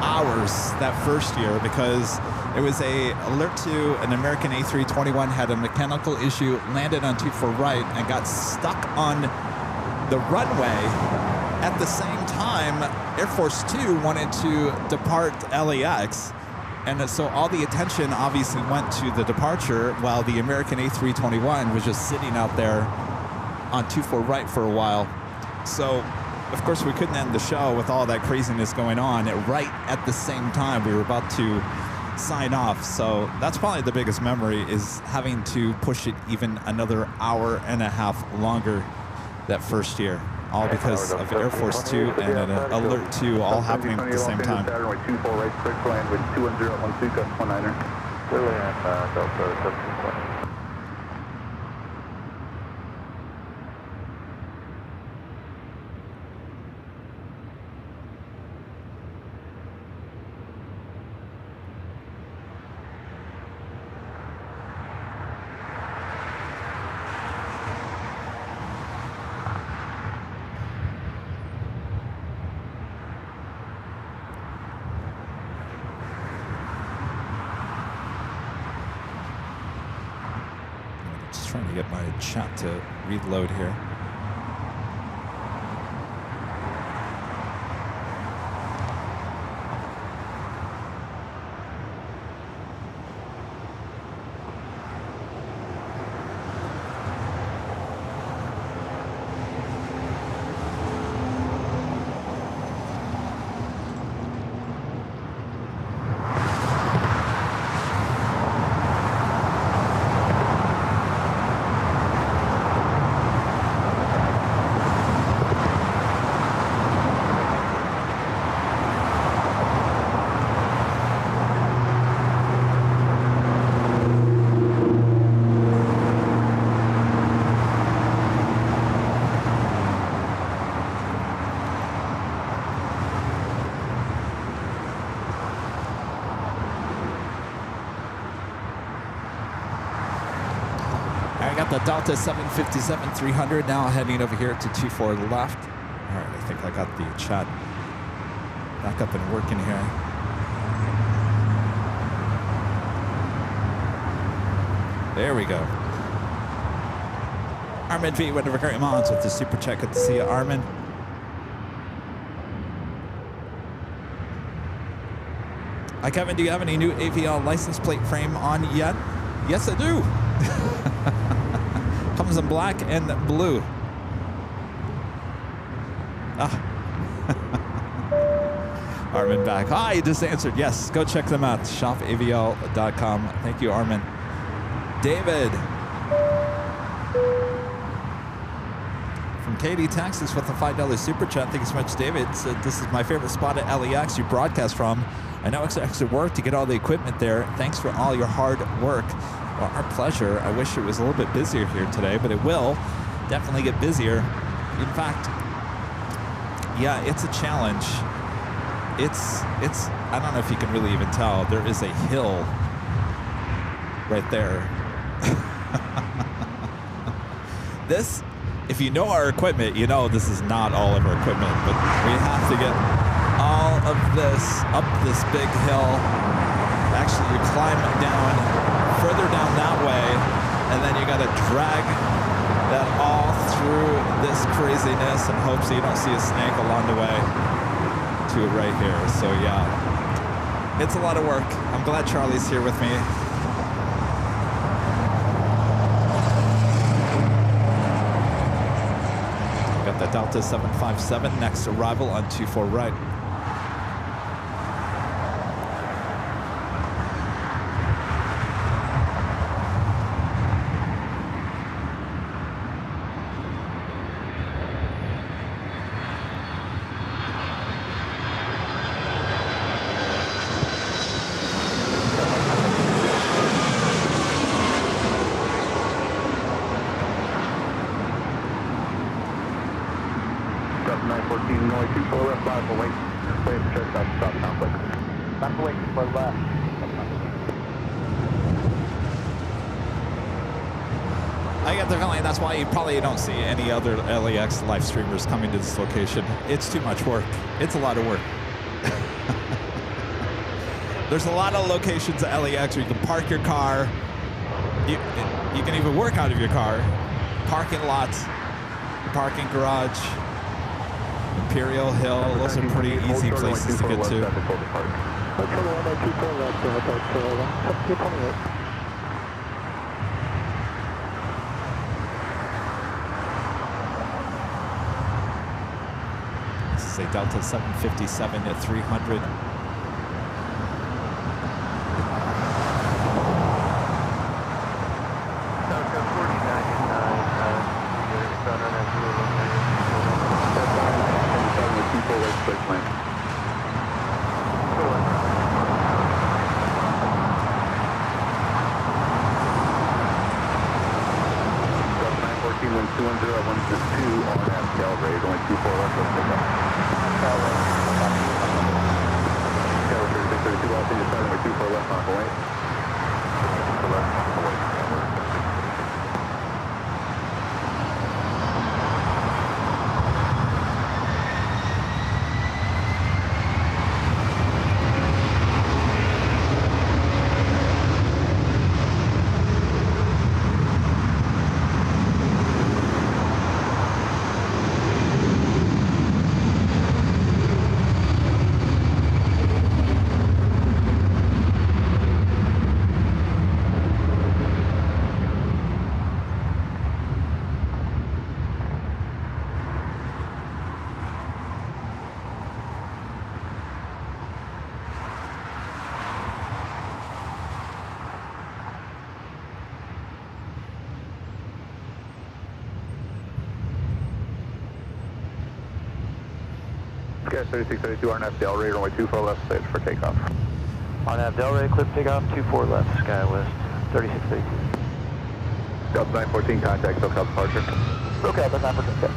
A: hours that first year, because it was a alert to an American A321 had a mechanical issue, landed on 24 right, and got stuck on the runway. At the same time, Air Force 2 wanted to depart LAX, and so all the attention obviously went to the departure, while the American A321 was just sitting out there on 24 right for a while. So, of course, we couldn't end the show with all that craziness going on right at the same time. We were about to sign off. So that's probably the biggest memory, is having to push it even another hour and a half longer that first year. All because of Air Force 2 and an alert 2 all happening at the same time.
C: Runway 24 right, quick land with 210 at 12, gust 19er. Lily and Delta 1720.
A: Trying to get my chat to reload here. The Delta 757-300 now heading over here to 24 left. All right, I think I got the chat back up and working here. There we go. Armin V went over very much with the super chat. Good to see you, Armin. Hi, Kevin. Do you have any new AVL license plate frame on yet? Yes, I do. Comes in black and blue. Armin back. Hi, you just answered. Yes, go check them out. shopavl.com. Thank you, Armin. David from Katy, Texas with the $5 super chat. Thank you so much, David. Said, this is my favorite spot at LAX you broadcast from. I know it's extra work to get all the equipment there. Thanks for all your hard work. Well, our pleasure. I wish it was a little bit busier here today, but it will definitely get busier. In fact, yeah, it's a challenge. It's I don't know if you can really even tell. There is a hill right there. This, if you know our equipment, you know this is not all of our equipment, but we have to get all of this up this big hill. Actually, you climb down further down that way, and then you got to drag that all through this craziness and hope so you don't see a snake along the way to right here. So yeah, it's a lot of work. I'm glad Charlie's here with me. Got the Delta 757 next arrival on 24 right.
B: Stop for wait. Wait for check stop conflict. Stop for wait for left.
A: I get the feeling that's why you probably don't see any other LAX live streamers coming to this location. It's too much work. It's a lot of work. There's a lot of locations at LAX where you can park your car. You can even work out of your car. Parking lots, parking garage, Imperial Hill. Those are pretty easy places to get to. This is a Delta 757 at 300.
B: Gas 3632, RNAV Delray, runway 24 left, stage for takeoff.
E: RNAV Delray, clip takeoff, 24 left, SkyWest, 3632.
B: Delta 914, contact SoCal departure.
E: SoCal, that's 914, okay.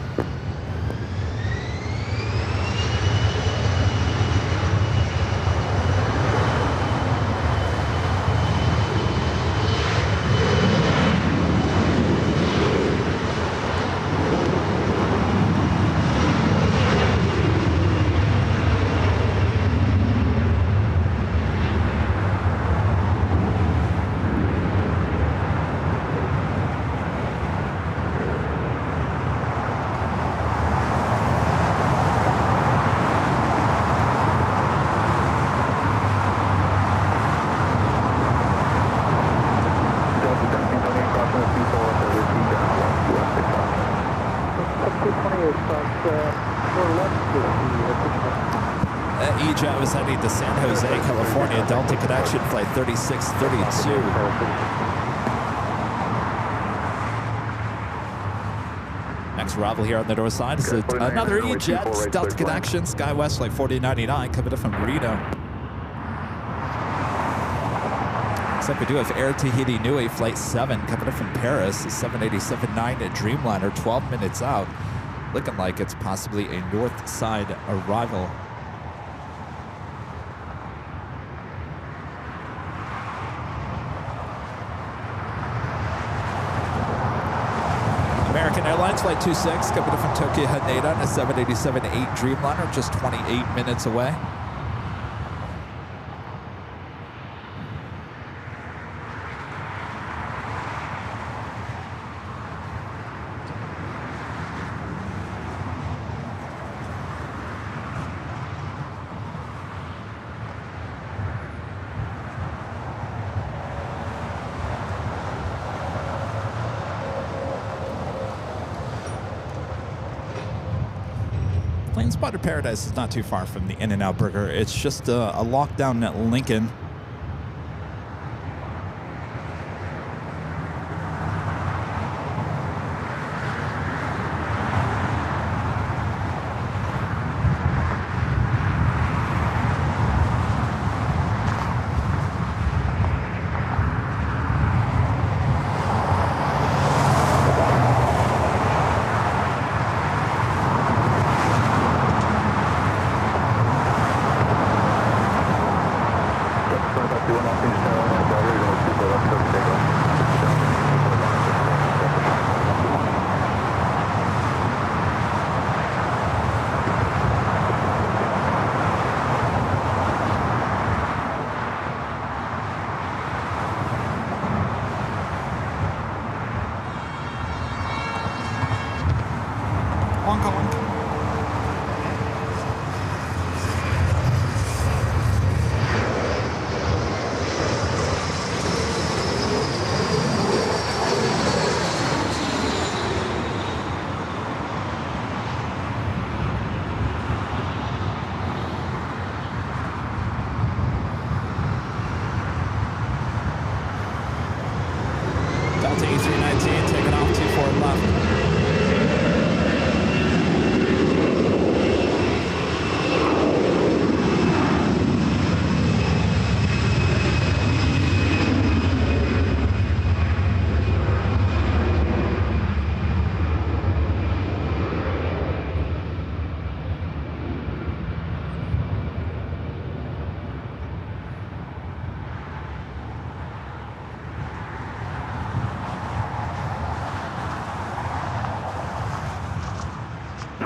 A: EJet was heading to San Jose, California, Delta Connection Flight 3632. Next arrival here on the north side is another EJet, Delta Connection, SkyWest Flight 4099, coming in from Reno. Except we do have Air Tahiti Nui Flight 7 coming in from Paris, 787-9 at Dreamliner, 12 minutes out. Looking like it's possibly a north side arrival. American Airlines Flight 26 coming in from Tokyo Haneda on a 787-8 Dreamliner, just 28 minutes away. Spotter Paradise is not too far from the In-N-Out Burger. It's just a lockdown at Lincoln.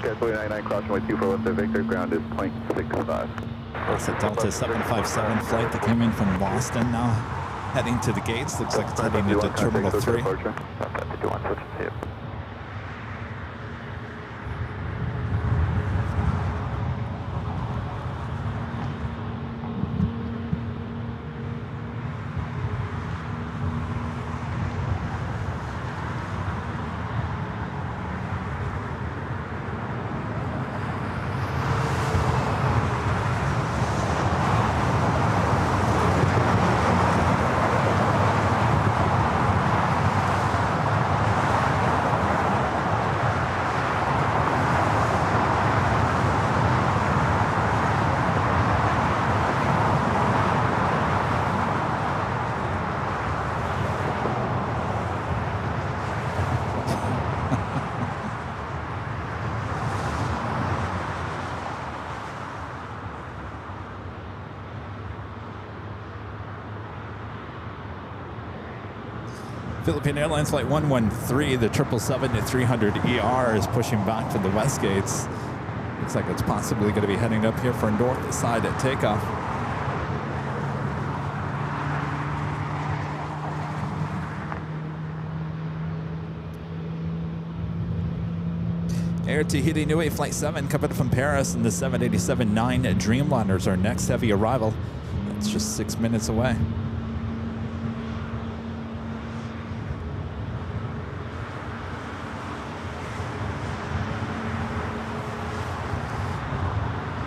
C: Sky 29, crossing runway 24 left of Victor, ground is 0.65.
A: That's a Delta 757 flight that came in from Boston now. Heading to the gates. Looks like it's heading into Terminal 3. Philippine Airlines Flight 113, the 777-300ER is pushing back from the west gates. Looks like it's possibly going to be heading up here for north side at takeoff. Air Tahiti Nui Flight 7 coming from Paris, and the 787-9 Dreamliners are next heavy arrival. It's just 6 minutes away.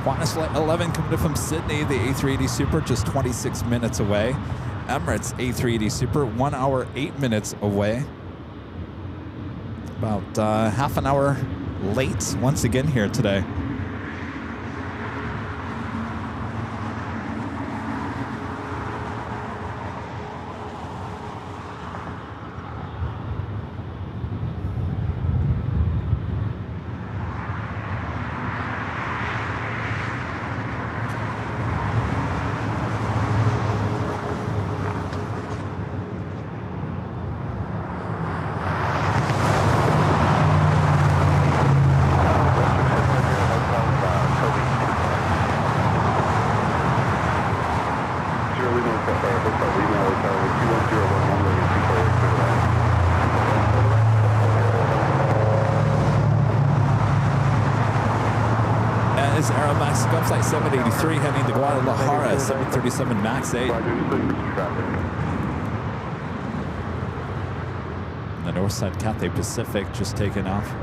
A: Qantas Flight 11 coming in from Sydney, the A380 Super just 26 minutes away. Emirates A380 Super 1 hour 8 minutes away. About half an hour late once again here today. Flight 783 heading to Guadalajara, 737 MAX 8. The north side Cathay Pacific just taken off.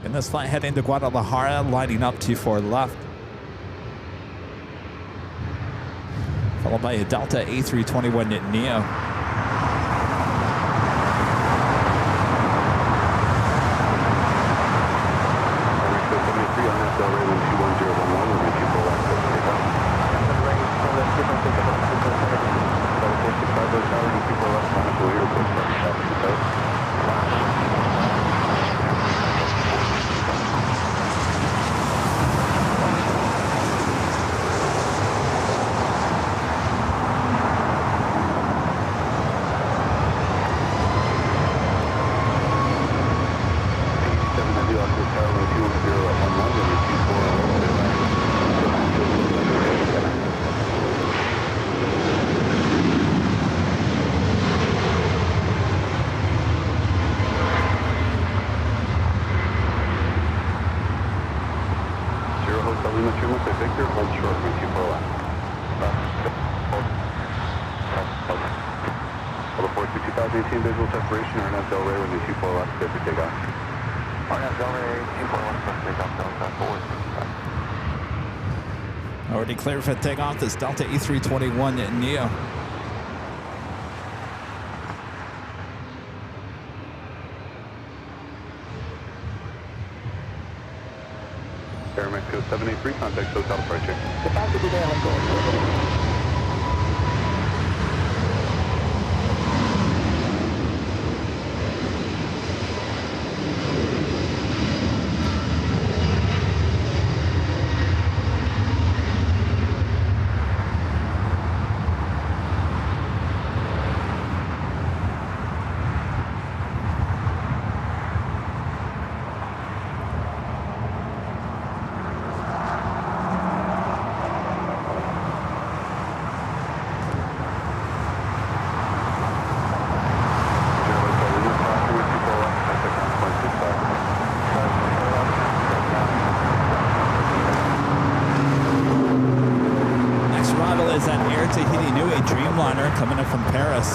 A: In this flight heading to Guadalajara, lining up 24 left. Followed by a Delta A321 Neo.
C: South 18 visual separation, RNAV Delray with the 24 left, clear for takeoff. RNAV Delray, 24 left, clear for takeoff, Delta 465.
A: Already cleared for takeoff. This Delta A321 Neo.
C: Air Mexico 783, contact Hotel departure.
B: Capacity there, let's go.
A: Coming in from Paris.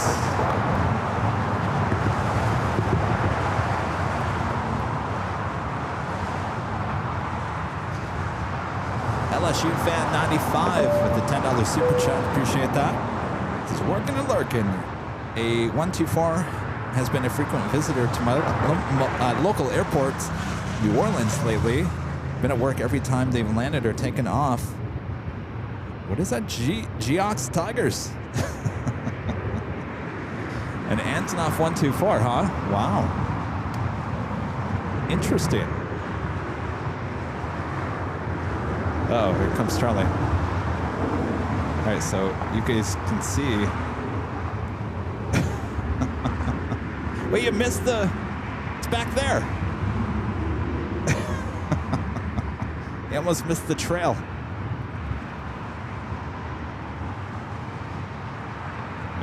A: LSU fan 95 with the $10 super chat. Appreciate that. It's working and lurking. A 124 has been a frequent visitor to my local airports, New Orleans lately. Been at work every time they've landed or taken off. What is that? Geox Tigers. An Antonov 124, huh? Wow. Interesting. Oh, here comes Charlie. All right, so you guys can see. Wait, you missed the... It's back there. You almost missed the trail.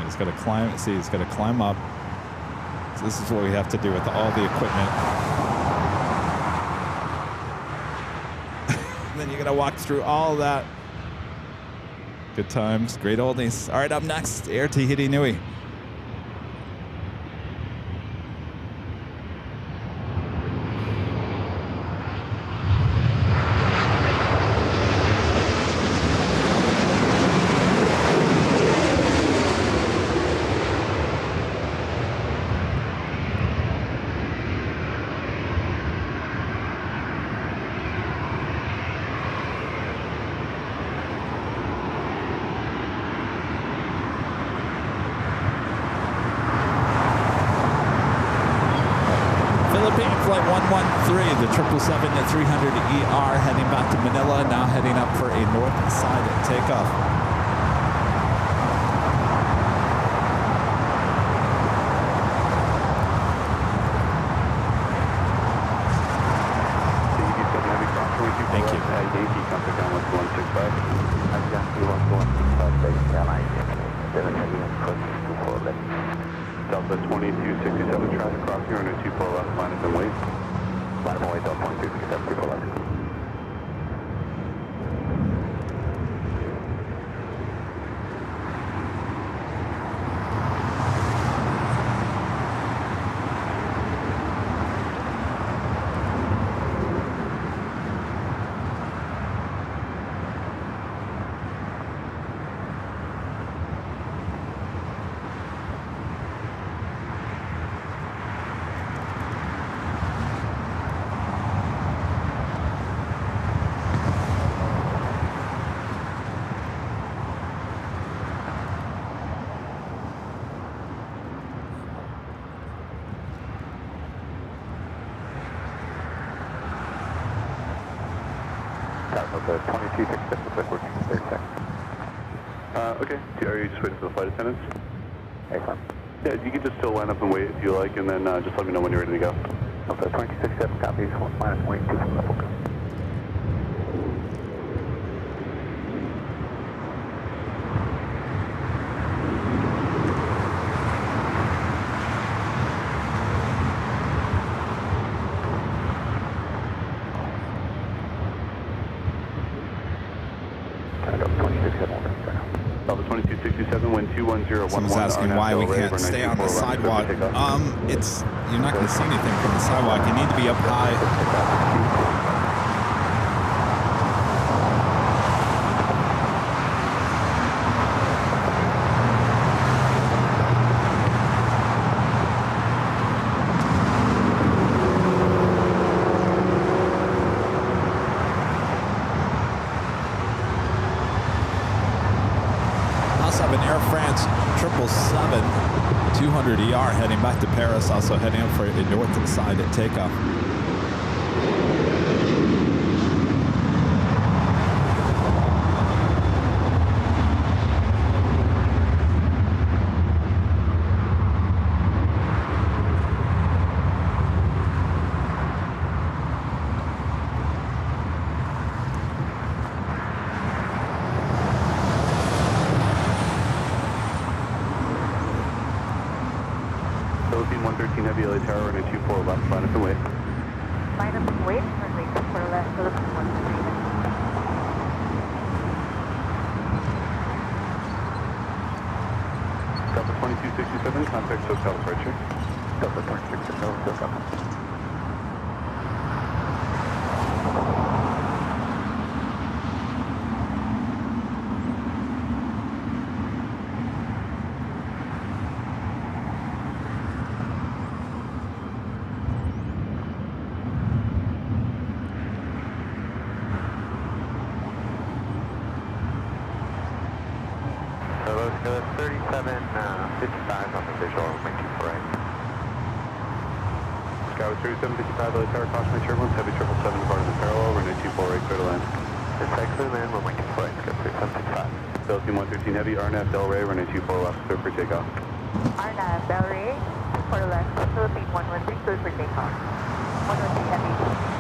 A: He's got to climb. See, he's got to climb up. So this is what we have to do with all the equipment. Then you're gonna walk through all that. Good times, great oldies. All right, up next, Air Tahiti Nui. The 777-300ER heading back to Manila, now heading up for a north side takeoff. Thank you.
C: Delta 2267, traffic crossing, runway 24 left, minus and wait. Minus and wait, Delta 2267, 24 left. Okay, are you just waiting for the flight attendants?
B: Excellent.
C: Yeah, you can just still line up and wait if you like, and then just let me know when you're ready to go.
B: Okay, 2267 copies, minus wait, 2 from level.
C: Delta 2267, 2267, wind 21011.
A: Someone's asking why we can't stay on the sidewalk. You're not going to see anything from the sidewalk. You need to be up high. Air France 777 200 ER heading back to Paris, also heading up for a north side at takeoff.
C: Philippine 113 Heavy LA Tower, runway 24 left, line up and wait.
D: Line up and wait, runway 24 left, Philippine 113.
C: Delta 2267, contact SoCal departure. Delta 2267, SoCal.
E: Go 3755 on the visual, make you right.
C: Skyway 3755, LA Tower, caution turbulence, heavy 777 departing the parallel, runway 24 right, clear to land.
E: Inside clear land, we're making right, go 3765.
C: Philippine 113 Heavy, RNAV Delray, runway 24 left, clear for takeoff.
D: Arnav, Delray, 24 left, Philippine 113, clear for takeoff. 113 Heavy.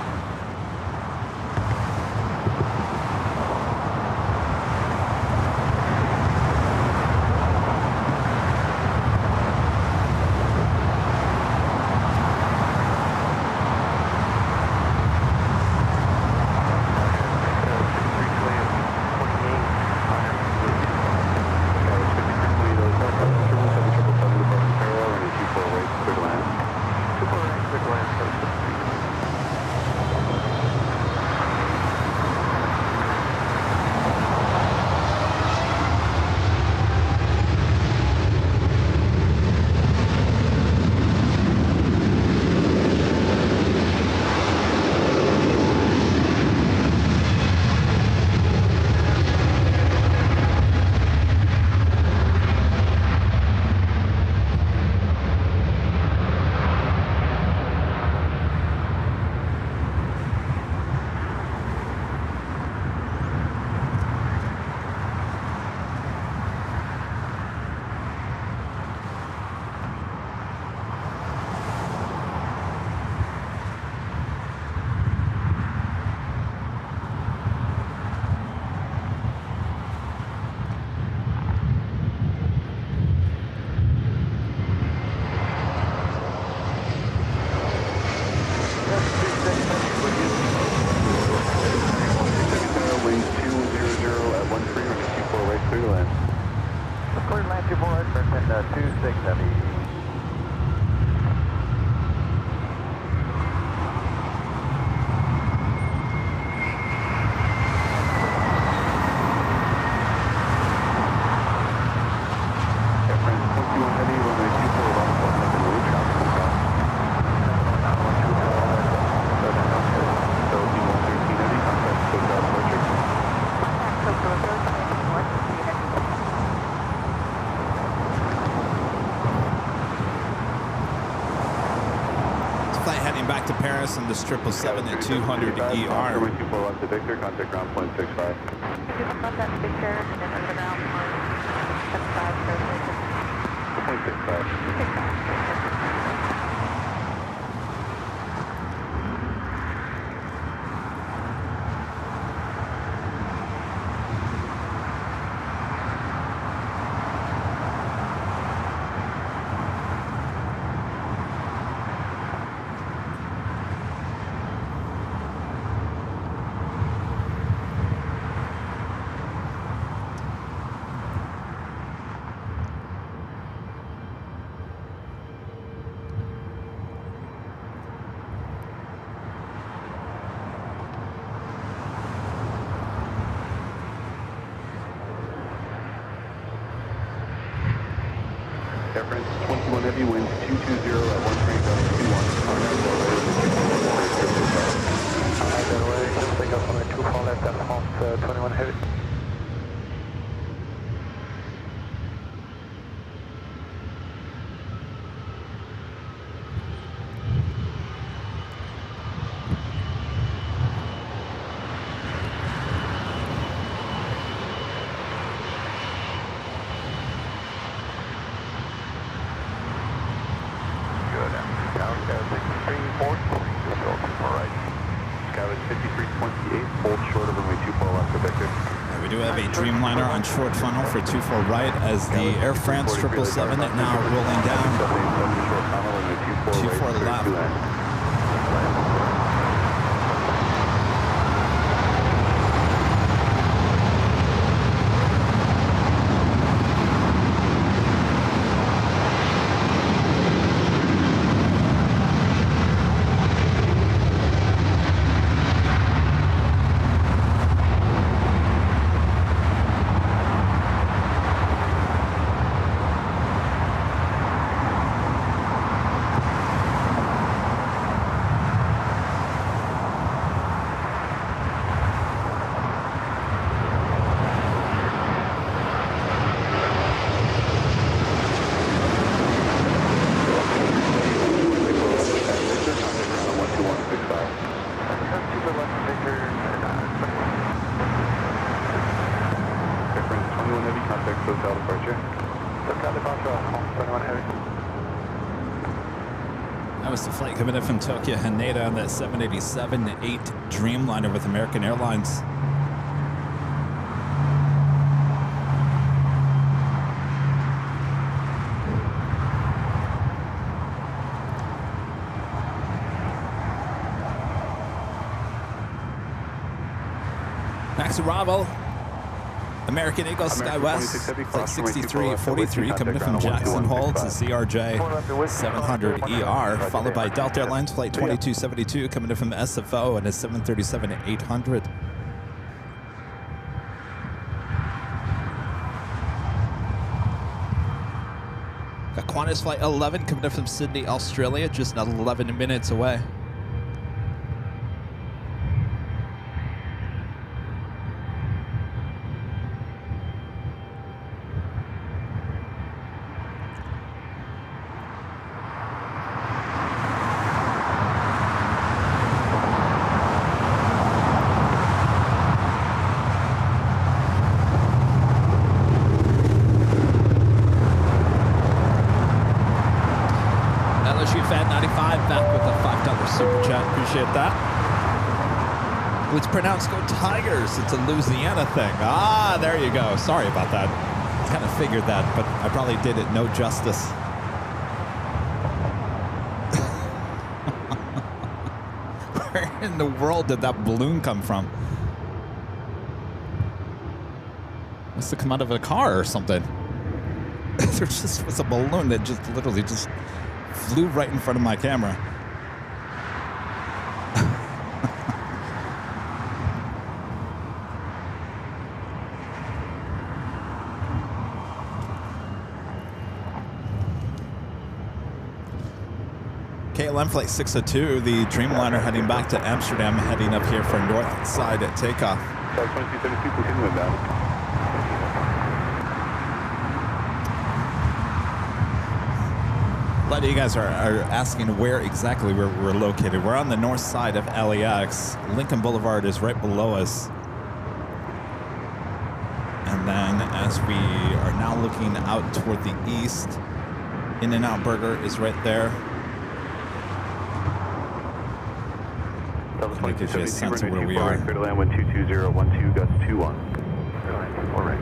A: Back to Paris on this 777 at 200 ER.
C: Runway 24 left to Victor, contact ground point 65.
D: Contact Victor, and then underground point 75.
C: Air France 21 heavy, winds 220 at 13 gust 21. RNAV delay with 24 left, clear takeoff.
E: Delaware, just take off runway 24 left and half 21 heavy.
A: Dreamliner on short funnel for 24 right as the Air France 777 now rolling down 24 left. Coming in from Tokyo Haneda on that 787-8 Dreamliner with American Airlines. Next arrival, American Eagle SkyWest, flight 6343, coming in from Jackson Hole to CRJ 700ER, followed by Delta Airlines flight 2272, coming in from SFO and a 737-800. Got Qantas flight 11 coming in from Sydney, Australia, just 11 minutes away. It's pronounced Go Tigers. It's a Louisiana thing. Ah, there you go. Sorry about that. I kind of figured that, but I probably did it no justice. Where in the world did that balloon come from? Must have come out of a car or something. There just was a balloon that just literally just flew right in front of my camera. KLM flight 602, the Dreamliner heading back to Amsterdam, heading up here for north side at takeoff.
C: Flight 2272, continue inbound.
A: A lot of you guys are asking where exactly we're located. We're on the north side of LAX. Lincoln Boulevard is right below us. And then as we are now looking out toward the east, In-N-Out Burger is right there.
C: Delta 2272,
A: sense of where we are.
C: Clear to land, wind 220, 12, gust 21. All right.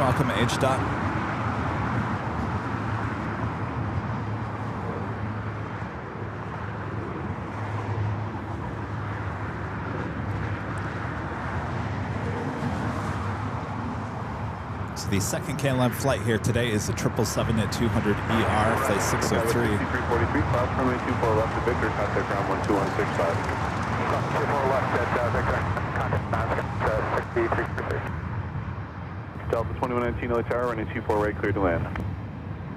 A: welcome, H. Dot. So the second KLM flight here today is the 777 at 200 ER, flight 603.
C: 343, cross runway 24 left to Victor, contact ground 12165.
B: 24 left at Victor, contact 6336.
C: Delta 2119 LA Tower, running 24 right, clear to land.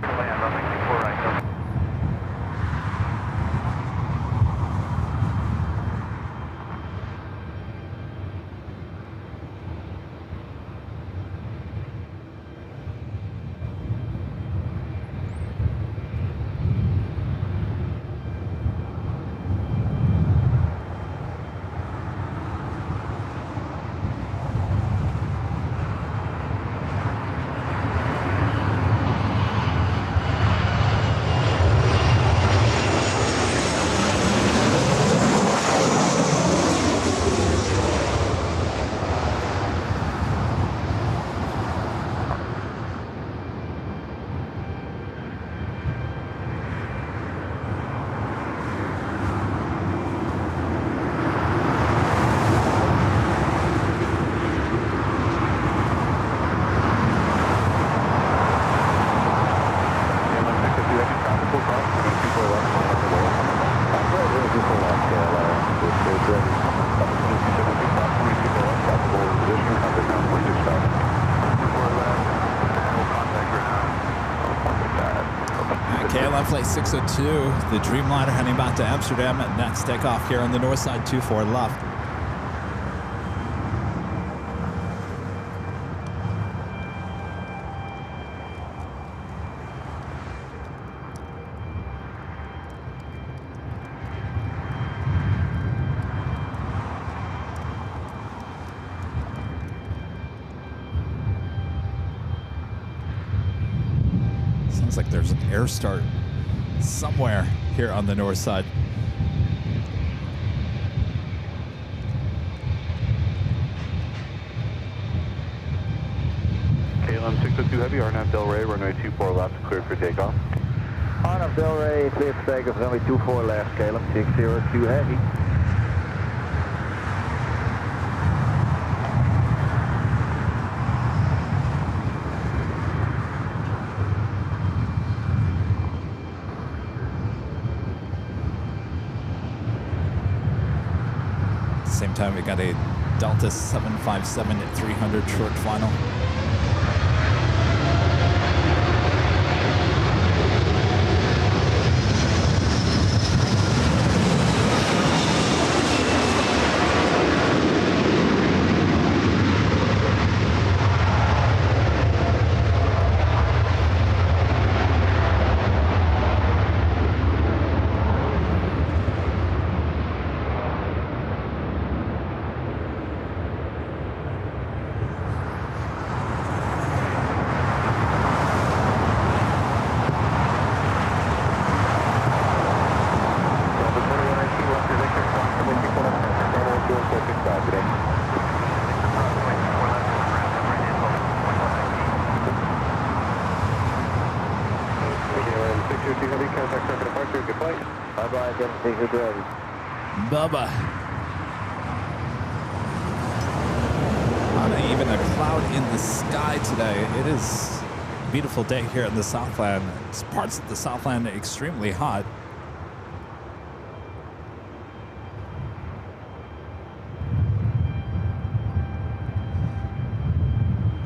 B: Land, runway 24 right.
A: KLM flight 602, the Dreamliner heading back to Amsterdam. Next takeoff here on the north side, 24 left. Sounds like there's an air start somewhere here on the north side.
C: KLM 602 Heavy, RNAV Del Rey, runway 24 left, cleared for takeoff.
B: RNAV Del Rey, cleared for takeoff, runway 24 left, KLM 602 Heavy.
A: Same time, we got a Delta 757 at 300 short final. Bubba. Even a cloud in the sky today. It is a beautiful day here in the Southland. It's parts of the Southland extremely hot.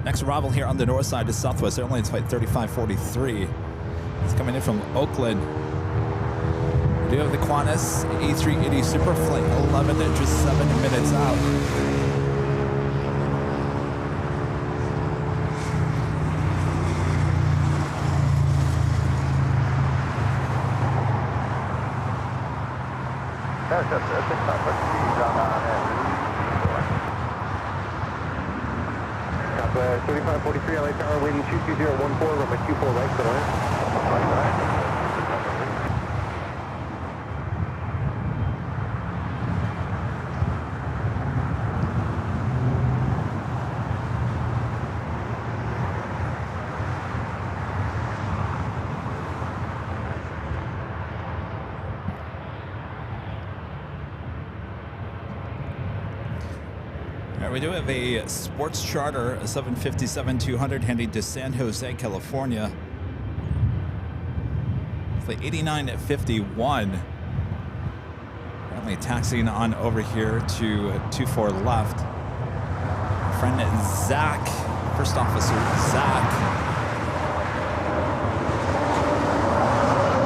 A: Next arrival here on the north side is Southwest Airlines flight 3543. It's coming in from Oakland. We do have the Qantas A380 Super Flight 11 at just 7 minutes out.
B: Copy, 3543 LA Tower, waiting 22014, runway 24 right, go ahead.
A: we do have a sports charter, a 757-200 heading to San Jose, California. Flight 8951. Currently taxiing on over here to 24 left. Friend Zach, First Officer Zach,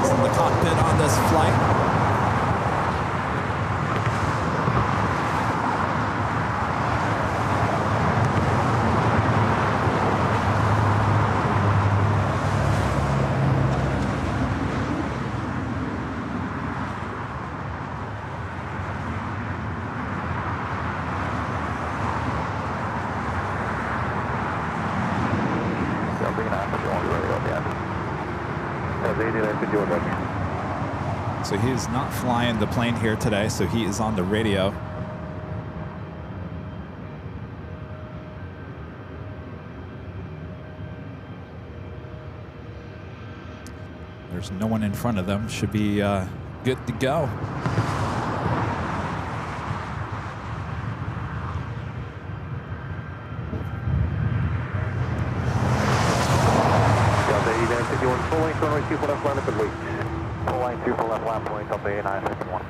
A: is in the cockpit on this flight. So he is not flying the plane here today, so he is on the radio. There's no one in front of them. Should be good to go.
B: Full length, runway 24 left, line up and wait.
E: Full line 24 left, line point, Delta 8951.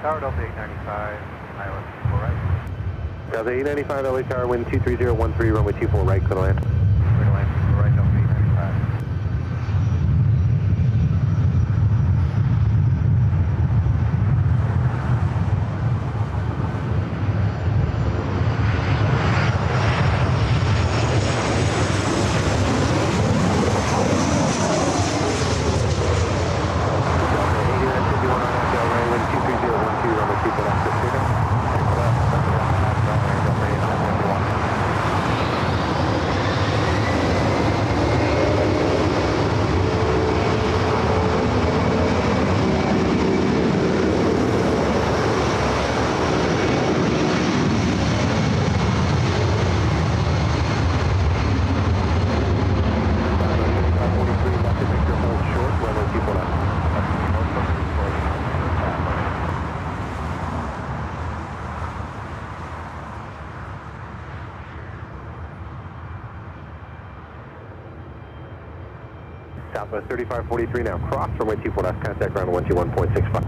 E: Tower Delta 895, ILS 24 right.
B: Delta 895, LA Tower, wind 23013, runway 24 right, clear to land.
E: Clear to land, 24 right, Delta 895.
B: Southwest 3543 now, cross runway 24 left, contact ground 121.65.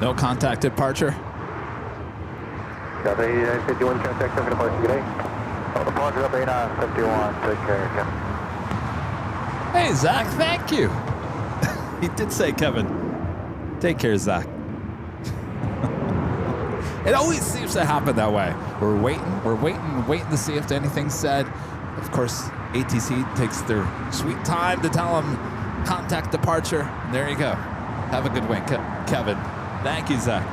A: No contact departure.
B: Delta 8951, contact second departure, good day.
E: Departure Delta 8951, take care, Kevin.
A: Hey, Zach, thank you. He did say, Kevin. Take care, Zach. It always seems to happen that way. We're waiting to see if anything's said. Of course, ATC takes their sweet time to tell them contact departure. And there you go. Have a good win, Kevin. Thank you, Zach.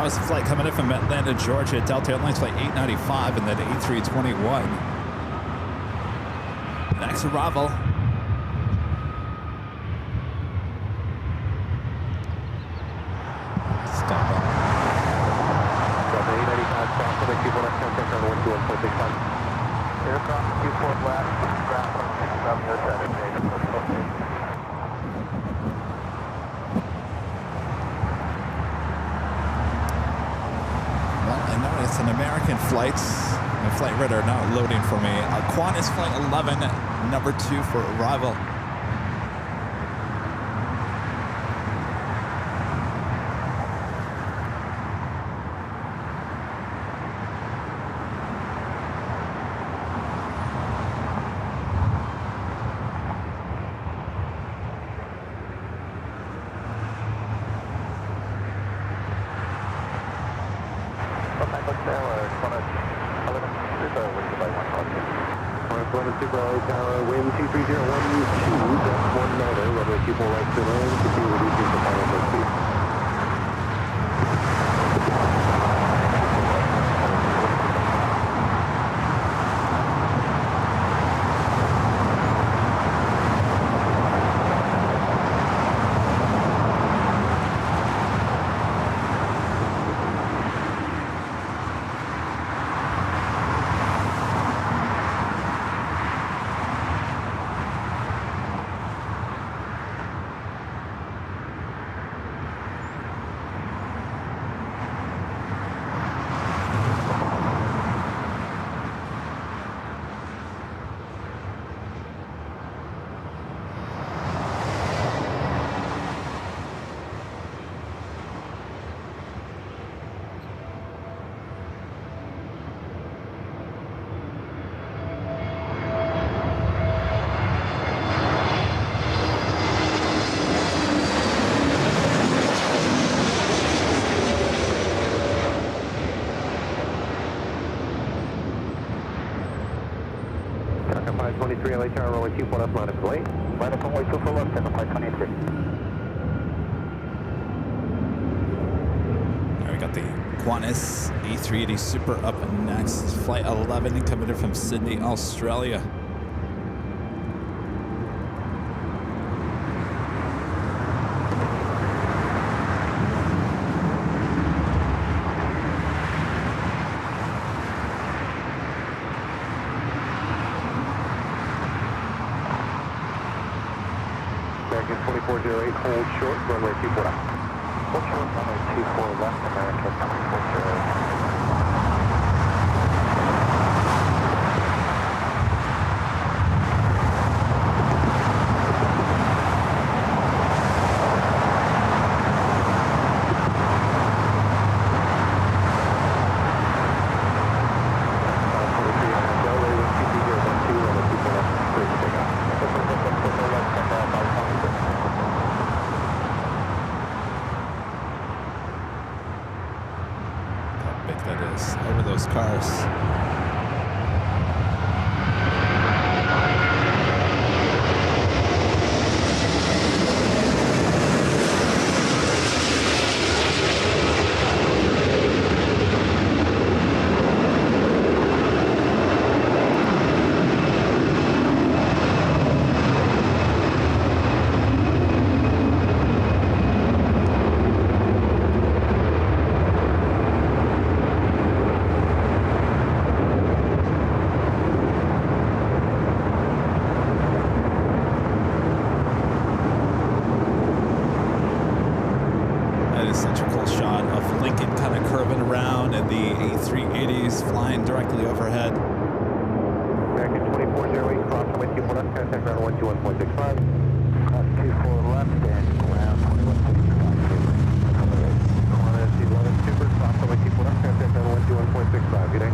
A: was a flight coming in from Atlanta, Georgia, Delta Airlines flight 895, and then A321. Next arrival. Stand by.
B: Delta A380, cross runway 24 left, contact on 121.65.
E: Aircraft 24 left, ground 167, your destination.
A: Well, I know it's an American flight. My flight radar now loading for me. Qantas flight 11, number 2 for arrival.
B: Wind 23012, that's 19er, runway 24 right to land, continue reducing the final speed. LA Tower, runway 24 left, line of delay.
C: Line up runway 24 left, and 523.
A: All right, we got the Qantas A380 Super up next. Flight 11 coming in from Sydney, Australia.
B: American 2408, hold short, runway 24 left.
C: Hold short, runway 24 left, American 2408.
A: Over those cars. Such a cool shot of Lincoln kind of curving around and the A380s flying directly overhead.
B: American 2408, cross runway 24 left, contact ground 121.65.
C: Cross 24 left and ground 21.65.
B: Qantas 11 Super, cross runway 24 left, contact ground 121.65. Good day.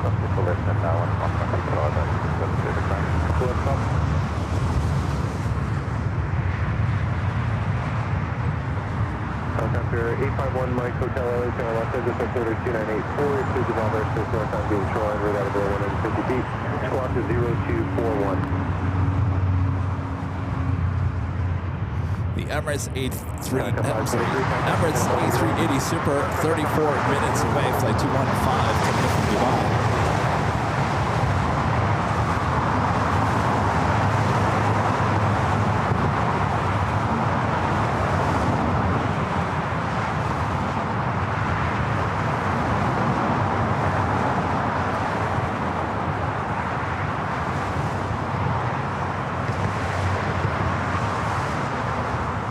C: Cross 24 left and now 1.65.
B: Full left up. After 851 Mike Hotel LA Tower, Los Angeles, Order 2984, exclusive of all airspace northbound being shoreline, rate out of below 150 feet, squawk to 0241.
A: The Emirates A380 Super, 34 minutes away, flight 215 coming in from Dubai.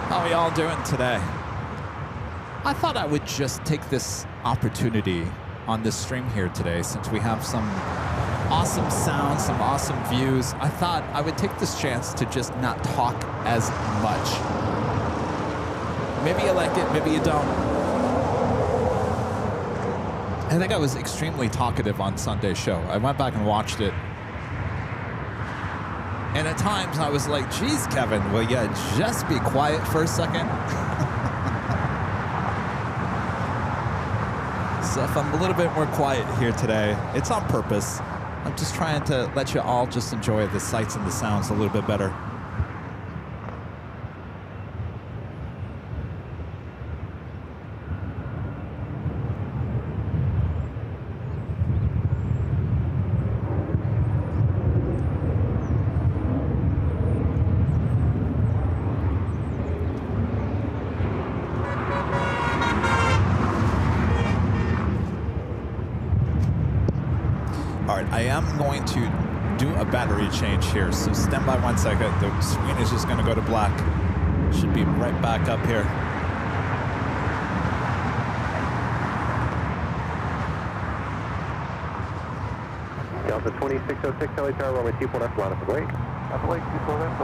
A: How are y'all doing today? I thought I would just take this opportunity on this stream here today, since we have some awesome sounds, some awesome views. I thought I would take this chance to just not talk as much. Maybe you like it, maybe you don't. I think I was extremely talkative on Sunday's show. I went back and watched it. And at times I was like, geez, Kevin, will you just be quiet for a second? So if I'm a little bit more quiet here today, it's on purpose. I'm just trying to let you all just enjoy the sights and the sounds a little bit better. I am going to do a battery change here, so stand by 1 second. The screen is just going to go to black. Should be right back up here.
B: Delta 2606, LA Tower, runway 24 left, line up and wait.
C: Runway 24 left.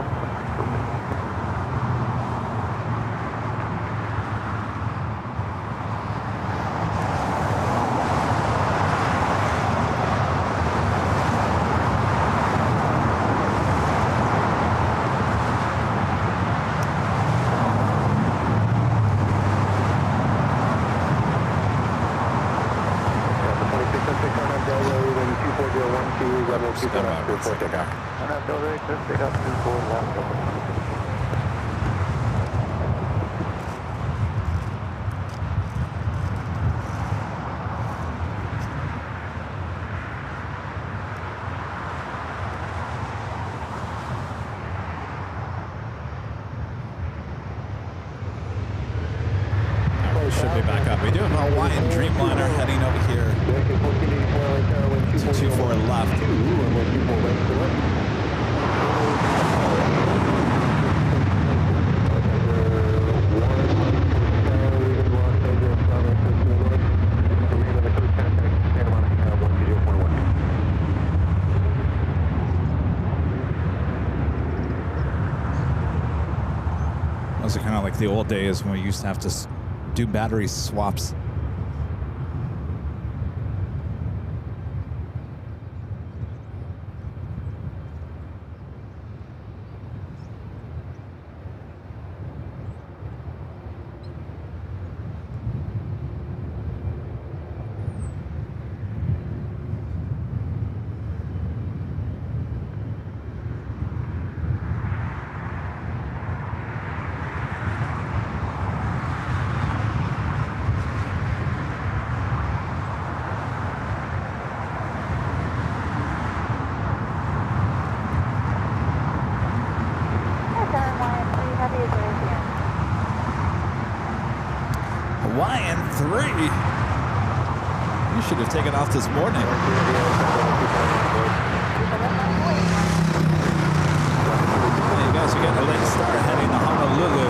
A: Should be back up. We do have a Hawaiian Dreamliner heading over here to 24 left. Those are kind of like the old days when we used to have to do battery swaps. Hawaiian 3. You should have taken off this morning. Hey, you guys are getting a late start heading to Honolulu.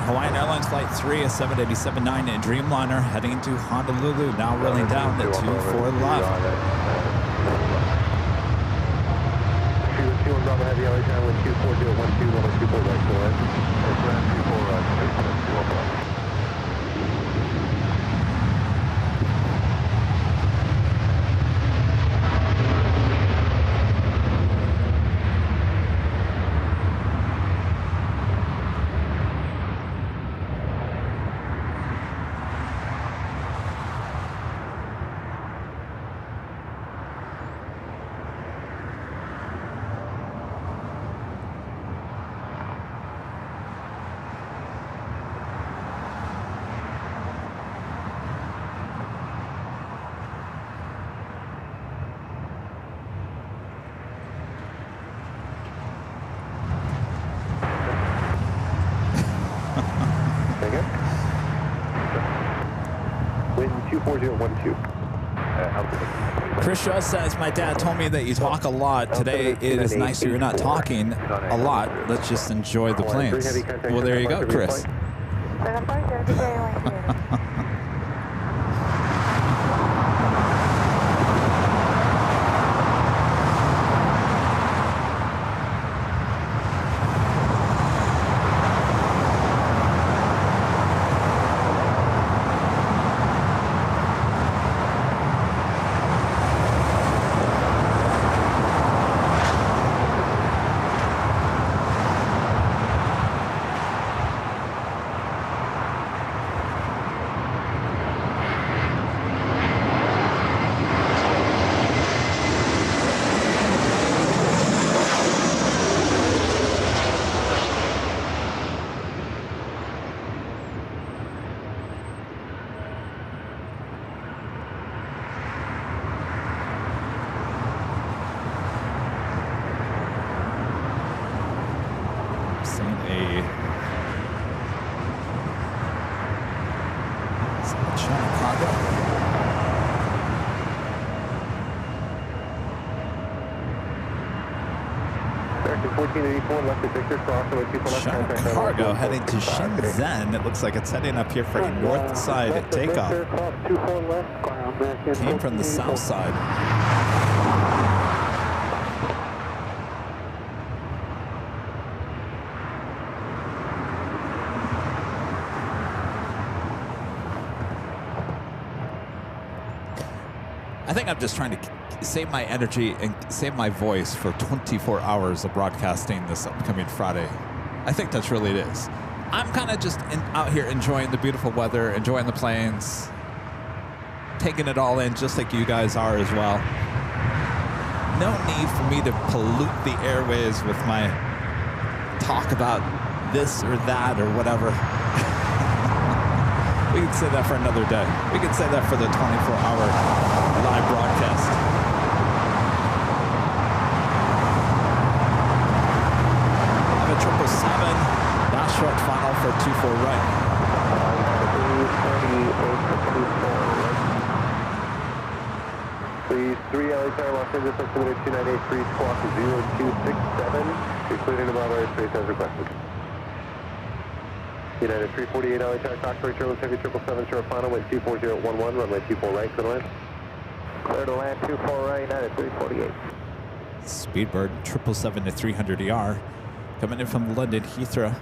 A: Hawaiian Airlines Flight 3, a 787-9 and Dreamliner heading to Honolulu, now rolling down to 24 left.
B: China, wind 24012, runway 24 right, go ahead.
C: Airline 24 right, 240.
B: Wind 24012.
A: Chris Shaw says, my dad told me that you talk a lot. Today it is nicer you're not talking a lot. Let's just enjoy the planes. Well, there you go, Chris. China cargo heading to Shenzhen. It looks like it's heading up here for a north side takeoff. Came from the south side. I think I'm just trying to save my energy and save my voice for 24 hours of broadcasting this upcoming Friday. I think that's really it is. I'm kind of just out here enjoying the beautiful weather, enjoying the planes, taking it all in just like you guys are as well. No need for me to pollute the airways with my talk about this or that or whatever. We can say that for another day. We can say that for the 24-hour live broadcast. Have a 777, last short final for 24 right.
B: 3 LA Tower, Los Angeles, estimated 2983, squawk 0267. You're cleared in about airspace as requested. United 348 LA Tower, Cockpit Turbulence Heavy 777, short final, wind 24011, runway 24 right, clear to land. Clear to land, 24 right, United 348.
A: Speedbird 777-300ER coming in from London Heathrow.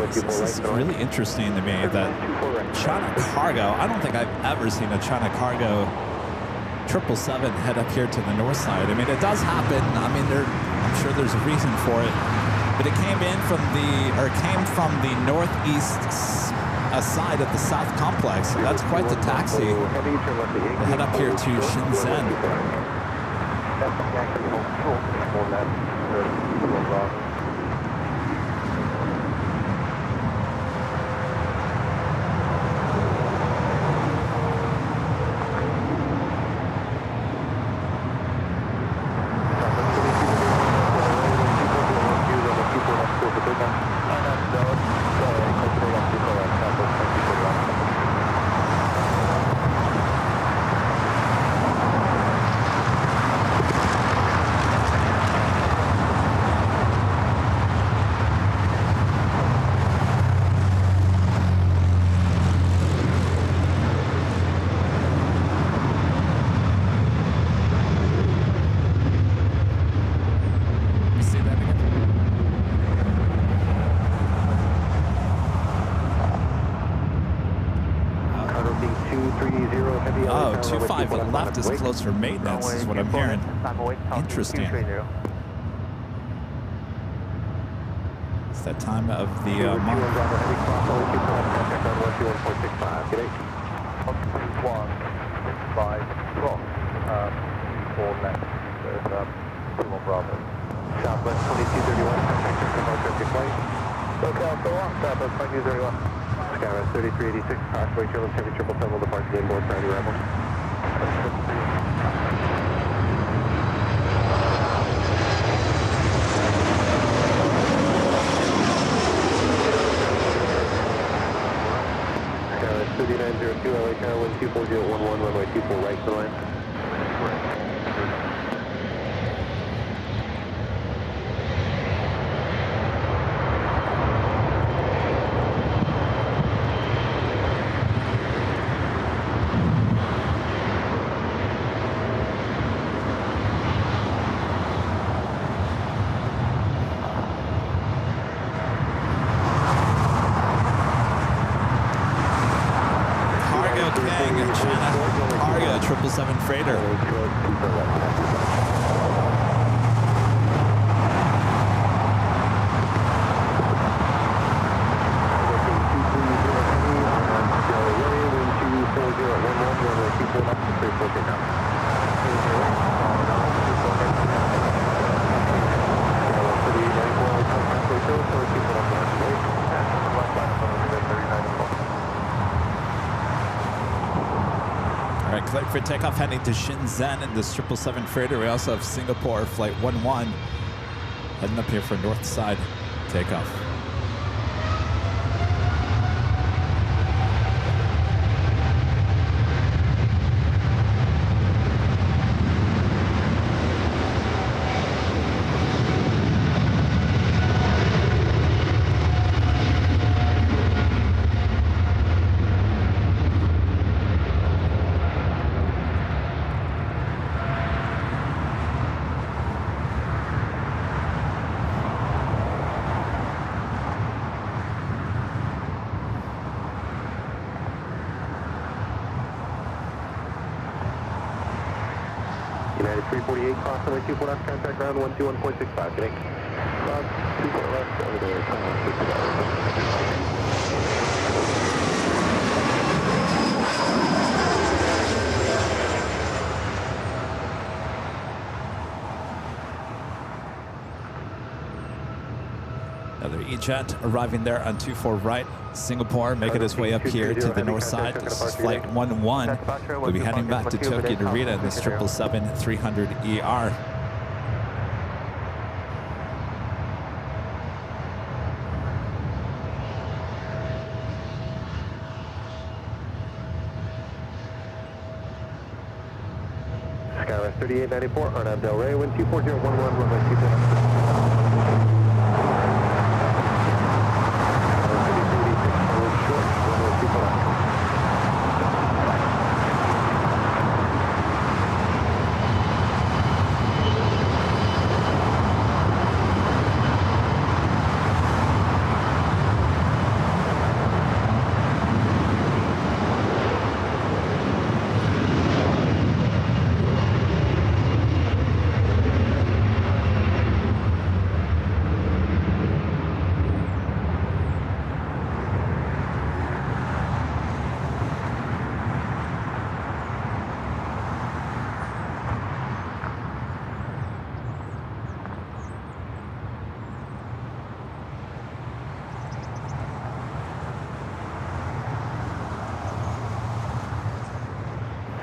A: This is really interesting to me that China Cargo, I don't think I've ever seen a China Cargo 777 head up here to the north side. I mean, it does happen. I mean, I'm sure there's a reason for it, but it came from the northeast side of the South Complex. So that's quite the taxi. They head up here to Shenzhen.
B: 230 heavy.
A: Oh, 25 left is close for maintenance, is what I'm hearing. Interesting. It's that time of the month.
B: Southwest 2231, contact departure of your flight. SoCal, so long, Southwest 2231. Skywest 3386, approximately German Chevy 777 will depart the inboard priority arrival. Skywest 3902, LA Tower, wind 24011, runway 24 right for the line.
A: Freighter. Cleared for takeoff heading to Shenzhen in this 777 freighter. We also have Singapore flight 11 heading up here for north side takeoff.
B: United 348, cross runway 24 left, contact ground 121.65, good day. Ground 24 left, over there, 21.65.
A: Another E-Jet arriving there on 24 right. Singapore making its way up here to the north side. This is flight 11. We'll be heading back to Tokyo Narita in this 777-300ER.
B: Skywest 3894, Arnav Del Rey, wind 24011, runway 24.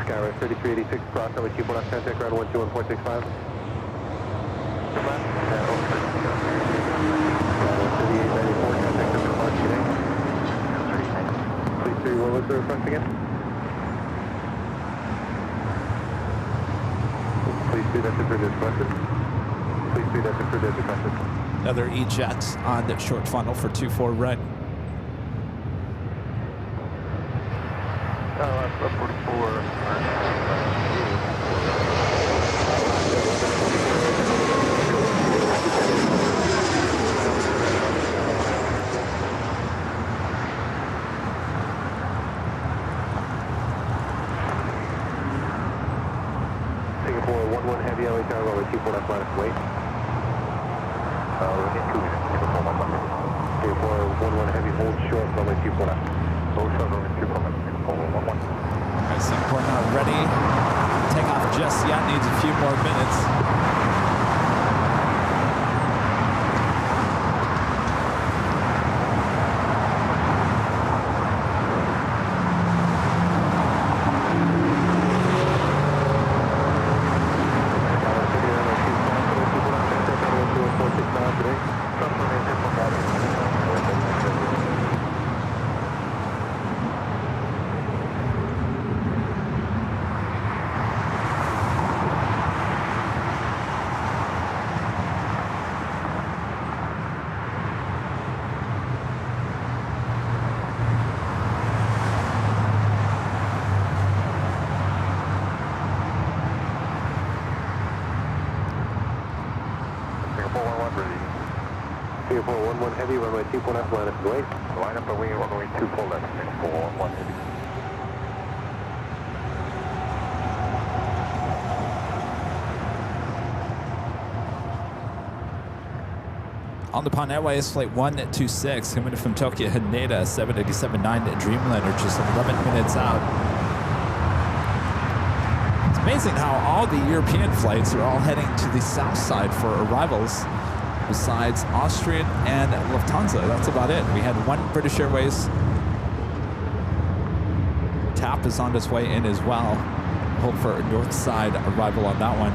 B: Skywest 3386, cross runway 24 left, contact ground 121.65. Skywest 3894, contact the departure today. Please see, what was the request again? Please do that to further requested. Please do that to further requested.
A: Another E-Jet on the short funnel for 24 right.
C: That's 44.
B: right tower, runway 24 left, line up, wait. Within 2 minutes, 0411 heavy, hold short, runway 24 left. Hold short, runway 24 left, 0411.
A: Okay, Singapore not ready. Take off just yet, needs a few more minutes.
B: Singapore 11 heavy, runway 24 left, line up and wait.
C: Line up and wing, runway 24 left, 411 heavy.
A: On the Pan Airways, flight 126, coming in from Tokyo, Haneda, 787-9 Dreamliner, just 11 minutes out. It's amazing how all the European flights are all heading to the south side for arrivals, besides Austrian and Lufthansa. That's about it. We had one British Airways. TAP is on its way in as well. Hope for a north side arrival on that one.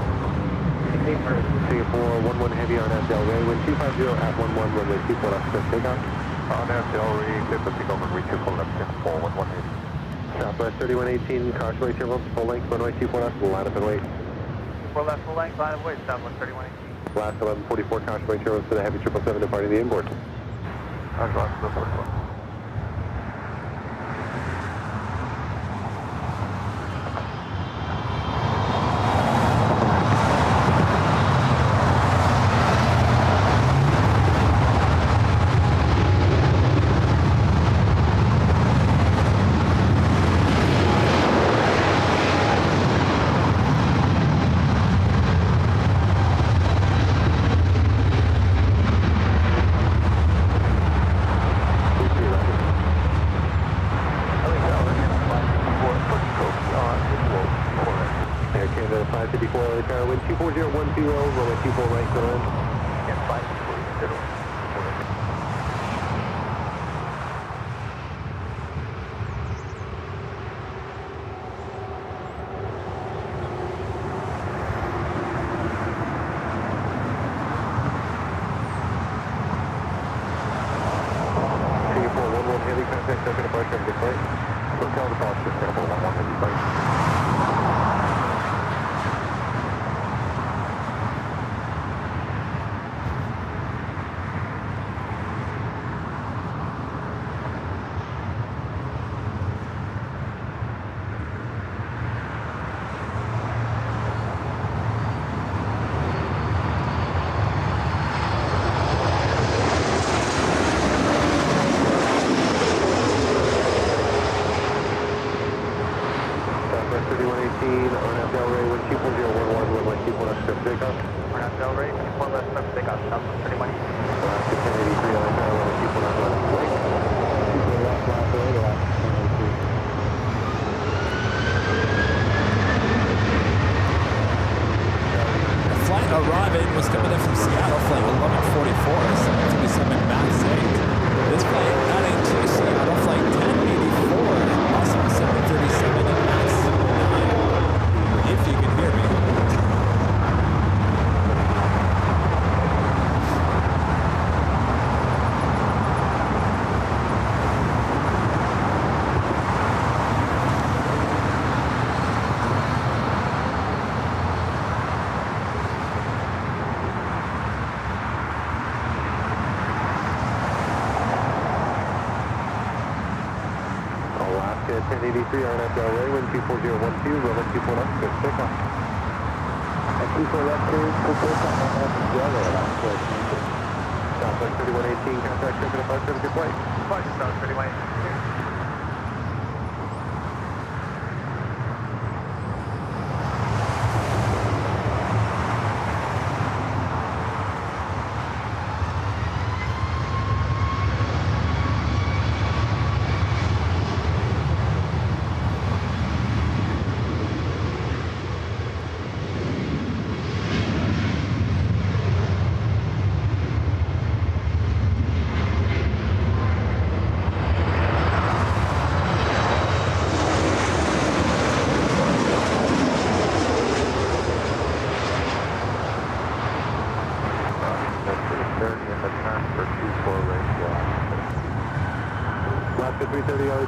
B: Singapore 11 heavy on Del Rey, wind 250 at 11, runway 24 left, clear takeoff.
C: On Del Rey, clear for takeoff, runway 24 left, 411 heavy.
B: Southwest 3118, caution right turbulence, full length, runway 24 left, line up and wait.
E: 4 left, full length, line of wait, Southwest 3118.
B: Last 1144, caution right turbulence for the heavy 777 departing the inboard.
C: I'm going to the 44.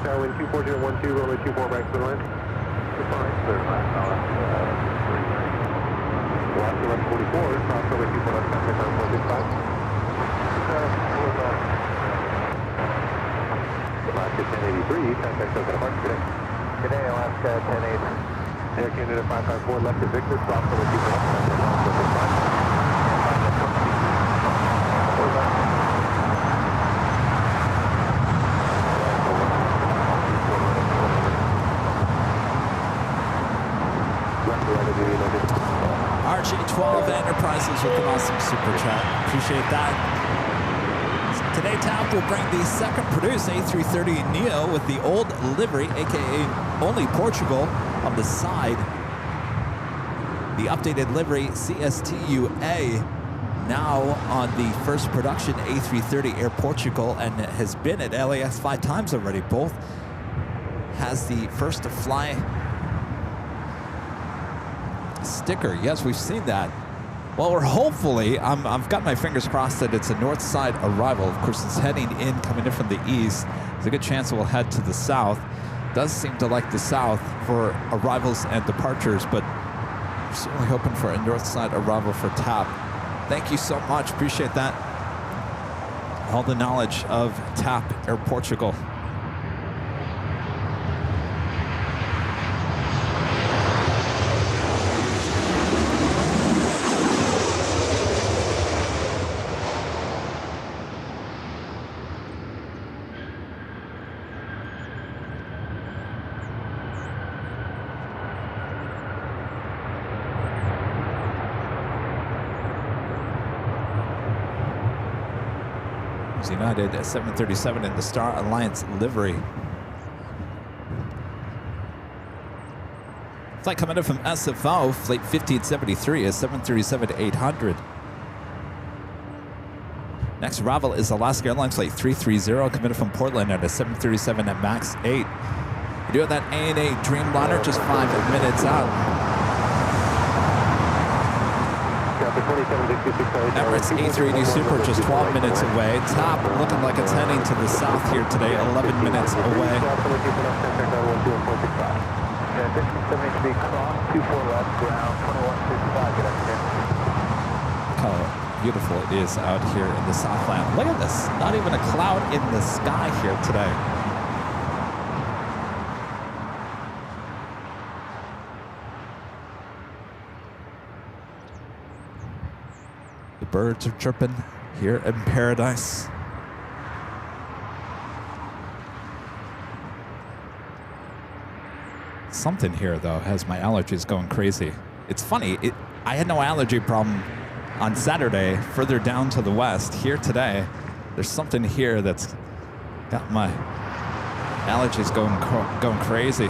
B: Tower, wind 24012, runway 24 right clear line. Fine. Clear line, Watch 1144, cross runway 24 left, contact 1465. Alaska 1083, contact Soka Mark today.
E: Good day, Alaska 1080.
B: Air Canada 554, left to Victor, cross runway 24 left, contact 1465.
A: RG12 Enterprises with an awesome super chat. Appreciate that. Today, TAP will bring the second produced A330 Neo with the old livery, aka only Portugal, on the side. The updated livery CSTUA now on the first production A330 Air Portugal and has been at LAX 5 times already. Both has the first to fly sticker. Yes, we've seen that. Well, we're hopefully, I've got my fingers crossed that it's a north side arrival. Of course, it's heading in, coming in from the east. There's a good chance it will head to the south. Does seem to like the south for arrivals and departures, but we're certainly hoping for a north side arrival for TAP. Thank you so much. Appreciate that. All the knowledge of TAP Air Portugal. United 737 in the Star Alliance livery. Flight coming in from SFO, flight 1573, a 737-800. Next arrival is Alaska Airlines flight 330, coming in from Portland at a 737 at MAX 8. You do have that ANA Dreamliner just 5 minutes out. Emirates A380 Super just 12 minutes away. TAP looking like it's heading to the south here today, 11 minutes away. Look how beautiful it is out here in the Southland. Look at this, not even a cloud in the sky here today. Birds are chirping here in paradise. Something here, though, has my allergies going crazy. It's funny. I had no allergy problem on Saturday, further down to the west. Here today, there's something here that's got my allergies going crazy.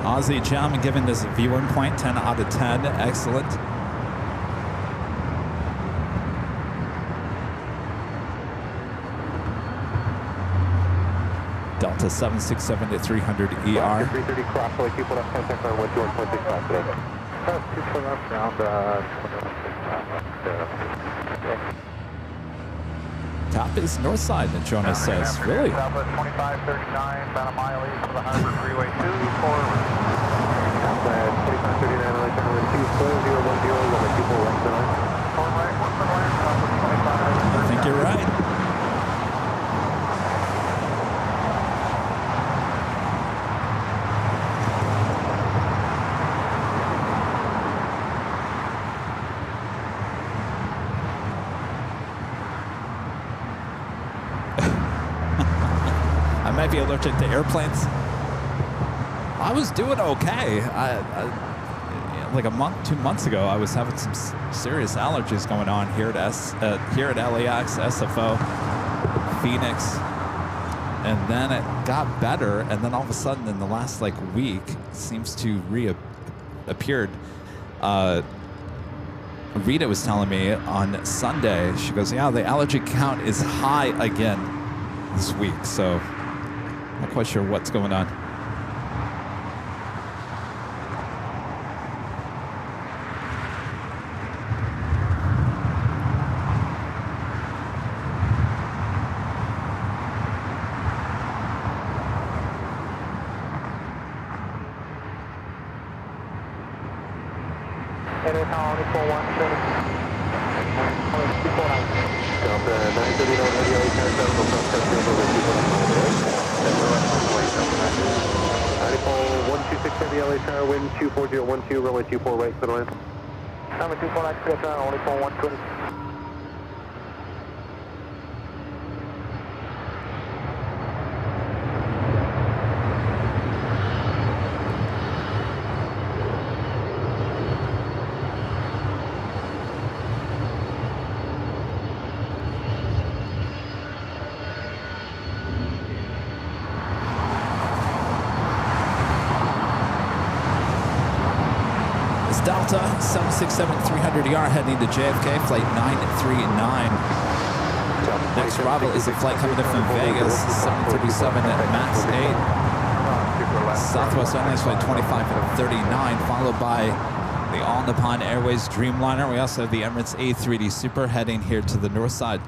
A: Aussie Jam giving this a V1 point, 10 out of 10. Excellent. Delta 767 to 300 ER.
B: 330 cross, like people left contact on 121.65 today.
E: People left round 21.65.
A: Top is north side, and Jonas says. Really?
E: Southwest 2539, about a mile east of the Harbor Freeway 2, forward.
B: Southwest 2539, right turn wind 24010, runway 24 right clear line.
E: Forward right, 1 for land, Southwest 2539.
A: I think you're right. I might be allergic to airplanes. I was doing okay. Like a month, 2 months ago, I was having some serious allergies going on here at LAX, SFO, Phoenix, and then it got better. And then all of a sudden, in the last week, it seems to appeared. Rita was telling me on Sunday, she goes, yeah, the allergy count is high again this week, so not quite sure what's going on.
B: Wind 24012, runway 24 right, clear line.
E: Number 249, clear turn, only for 120.
A: Delta 767-300ER heading to JFK, flight 939. Next arrival is a flight coming in from Vegas, 737 at MAX 8. Southwest Airlines flight 2539, followed by the All Nippon Airways Dreamliner. We also have the Emirates A380 Super heading here to the north side.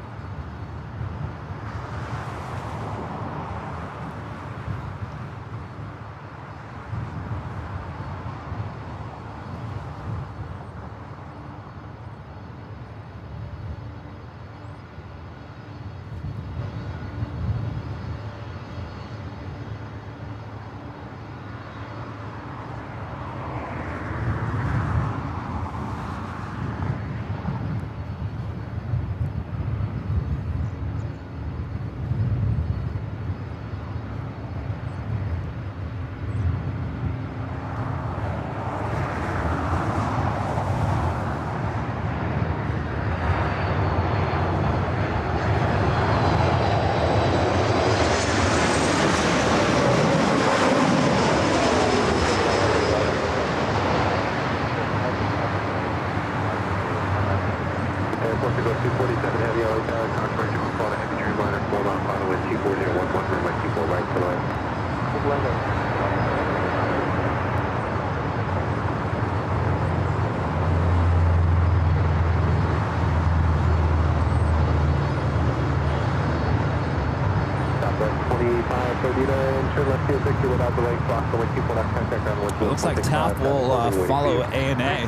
A: Looks like TAP will follow ANA.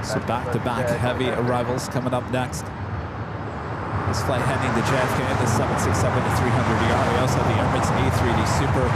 A: So back-to-back heavy arrivals coming up next. This flight heading to JFK, the 767-300ER. We also have the Emirates A380 Super.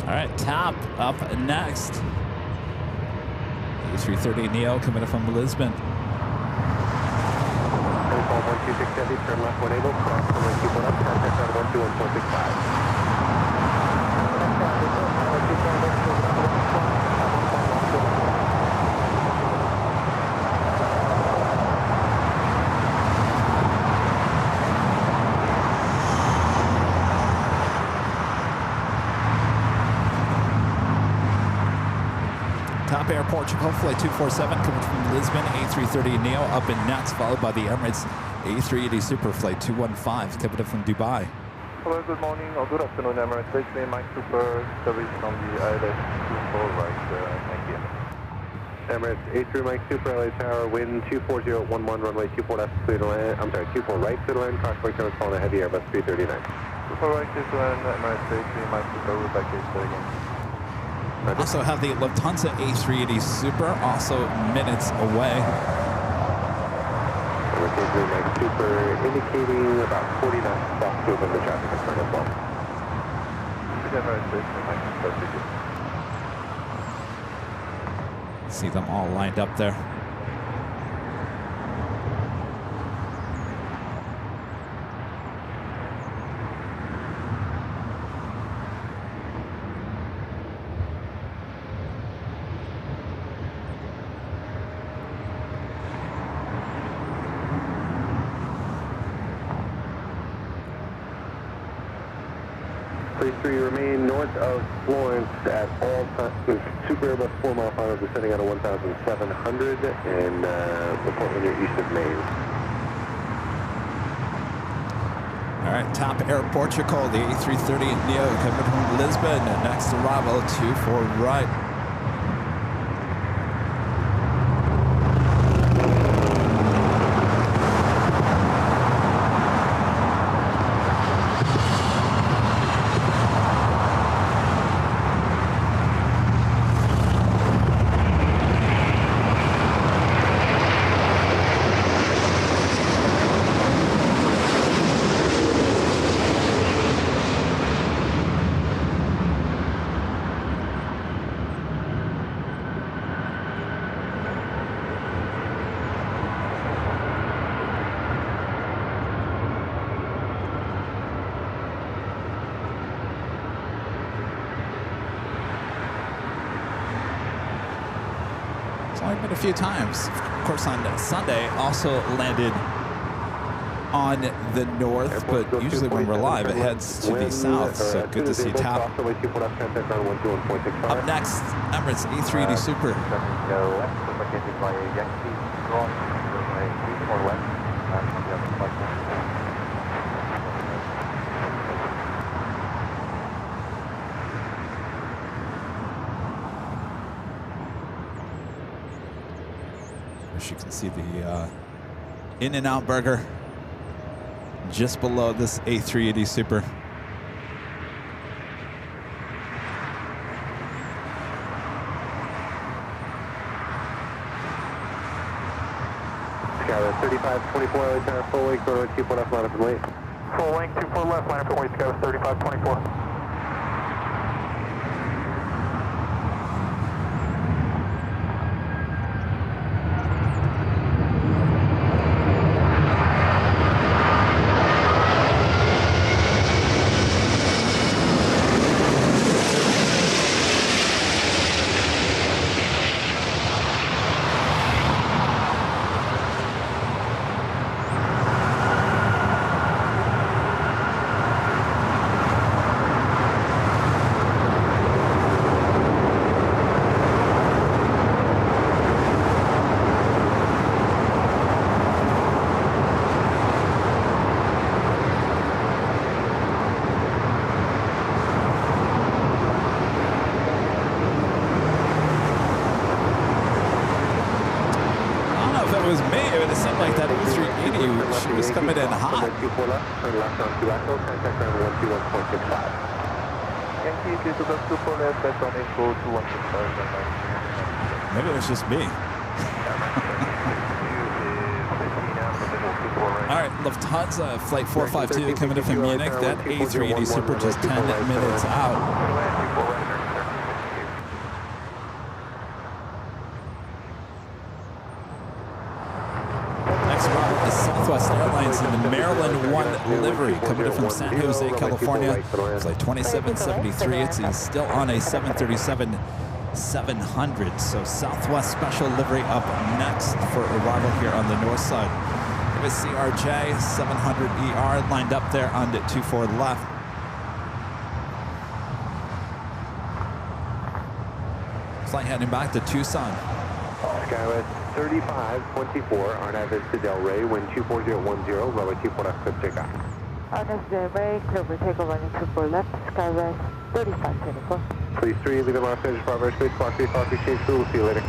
A: All right, TAP up next. A330neo coming in from Lisbon.
B: 1226 heavy, turn left when able, cross 121.65.
A: Top Air Portugal, flight 247 coming from Lisbon, A330 Neo up in Nats, followed by the Emirates A380 Super, flight 215 coming in from Dubai.
C: Hello, good morning or good afternoon, Emirates A380 Mike Super service on the ILS 24 right, thank you.
B: Emirates A3 Mike Super, LA Tower, wind 24011, runway 24 left, clear to land, I'm sorry, 24 right, clear to land, crossway current calling a heavy Airbus 339.
C: Super right, clear to land, Emirates A3 Mike Super, route back again.
A: Also have the Lufthansa A380 Super, also minutes away.
B: Emirates A3 Mike Super indicating about 40 knots off to open the traffic concern as well.
C: Emirates A3 Mike Super, thank you.
A: See them all lined up there.
B: Please remain north of Florence at all times. Super Airbus 4 mile final descending out of 1,700 and report when you're east of Maine.
A: All right, Top Air Portugal, the A330 Neo coming from Lisbon. Next arrival, 24 right. Only been a few times. Of course, on Sunday, also landed on the north, but usually when we're live, it heads to the south, so good to see Top. Up next, Emirates A380 Super. As you can see the In-N-Out burger just below this A380 Super.
B: Skyline 3524, LA Tower, full wing, quarter 24 left, line up and wait.
C: Full wing, 24 left, line up and wait, Skyline 3524.
A: Was me, it would seem like that A380, she was coming in hot. Maybe it was just me. All right, Lufthansa flight 452 coming in from Munich. That A380 Super just 10 minutes out. Southwest Airlines is in the Maryland 1 livery, coming in from San Jose, California. Flight 2773. It's still on a 737-700. So Southwest special livery up next for arrival here on the north side. It was CRJ 700ER lined up there on the 24 left. Flight heading back to Tucson.
B: Skywest 3524, RNAV is to Delray, wind 24010, runway 24 left, clear takeoff.
D: RNAV Delray, clear for takeoff, running 24 left, Skywest 3524.
B: Please 3, leaving Los Angeles, Bravo airspace, Fox 3, Fox exchange, we'll see you later.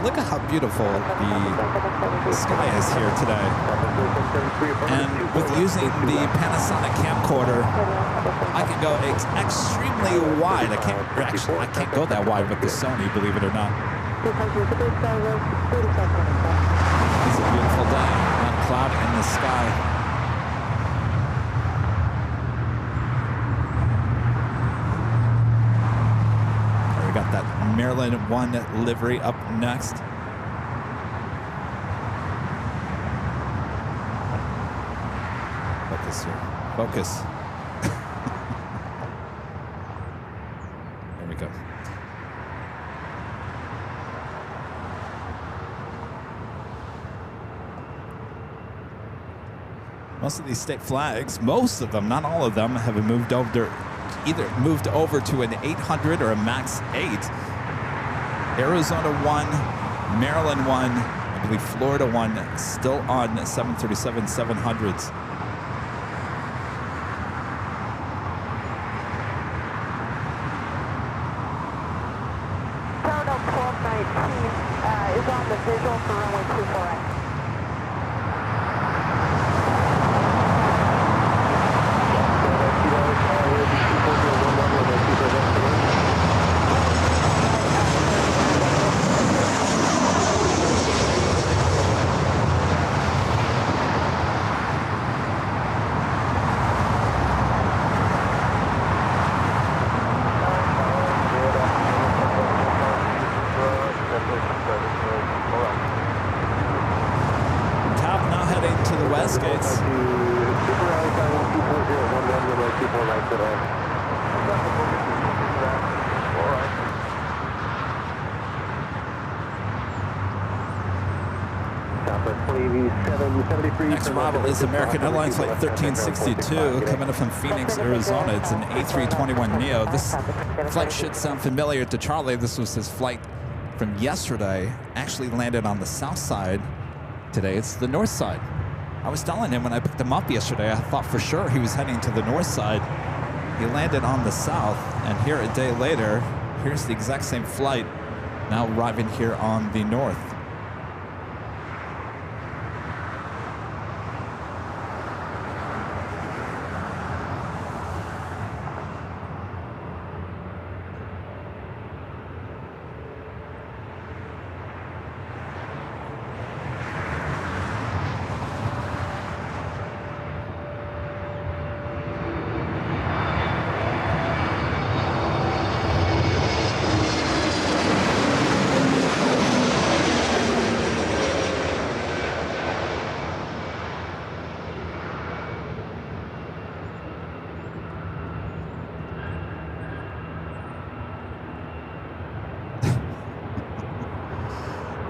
A: Look at how beautiful the sky is here today. And with using the Panasonic camcorder, I can go extremely wide. I can't go that wide with the Sony, believe it or not. It's a beautiful day. Not a cloud in the sky. Maryland 1 livery up next. Focus here. Focus. There we go. Most of these state flags, most of them, not all of them, have moved over, either moved over to an 800 or a max 8. Arizona 1, Maryland 1, I believe Florida 1, still on 737-700s.
D: Toronto 1219 is on the visual for runway 24X.
A: Next arrival is American Airlines Flight 1362, coming up from Phoenix, Arizona. It's an A321neo. This flight should sound familiar to Charlie. This was his flight from yesterday. Actually landed on the south side. Today it's the north side. I was telling him when I picked him up yesterday, I thought for sure he was heading to the north side. He landed on the south, and here a day later, here's the exact same flight, now arriving here on the north.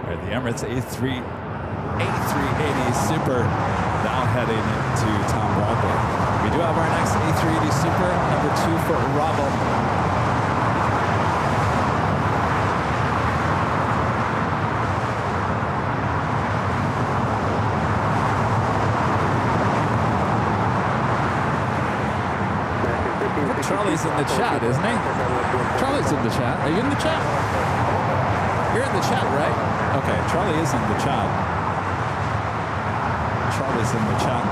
A: The Emirates A380 Super now heading to Tom Broadway. We do have our next A380 Super, number 2 for arrival. Charlie's in the chat, isn't he? Charlie's in the chat. Are you in the chat? You're in the chat, right? Okay, Charlie is in the chat. Charlie's in the chat.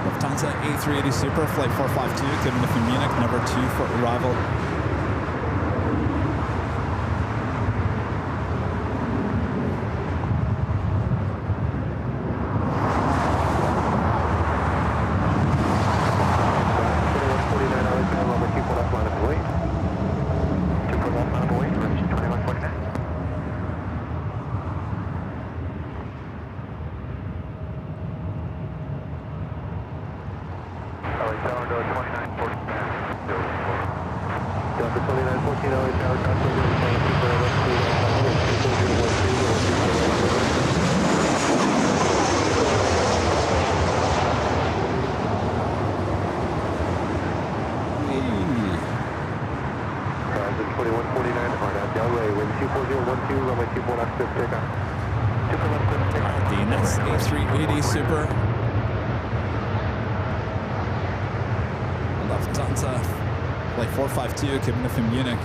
A: Lufthansa A380 Super, flight 452, coming from Munich, number 2 for arrival. A380 Super. Lufthansa, flight 452, coming in from Munich.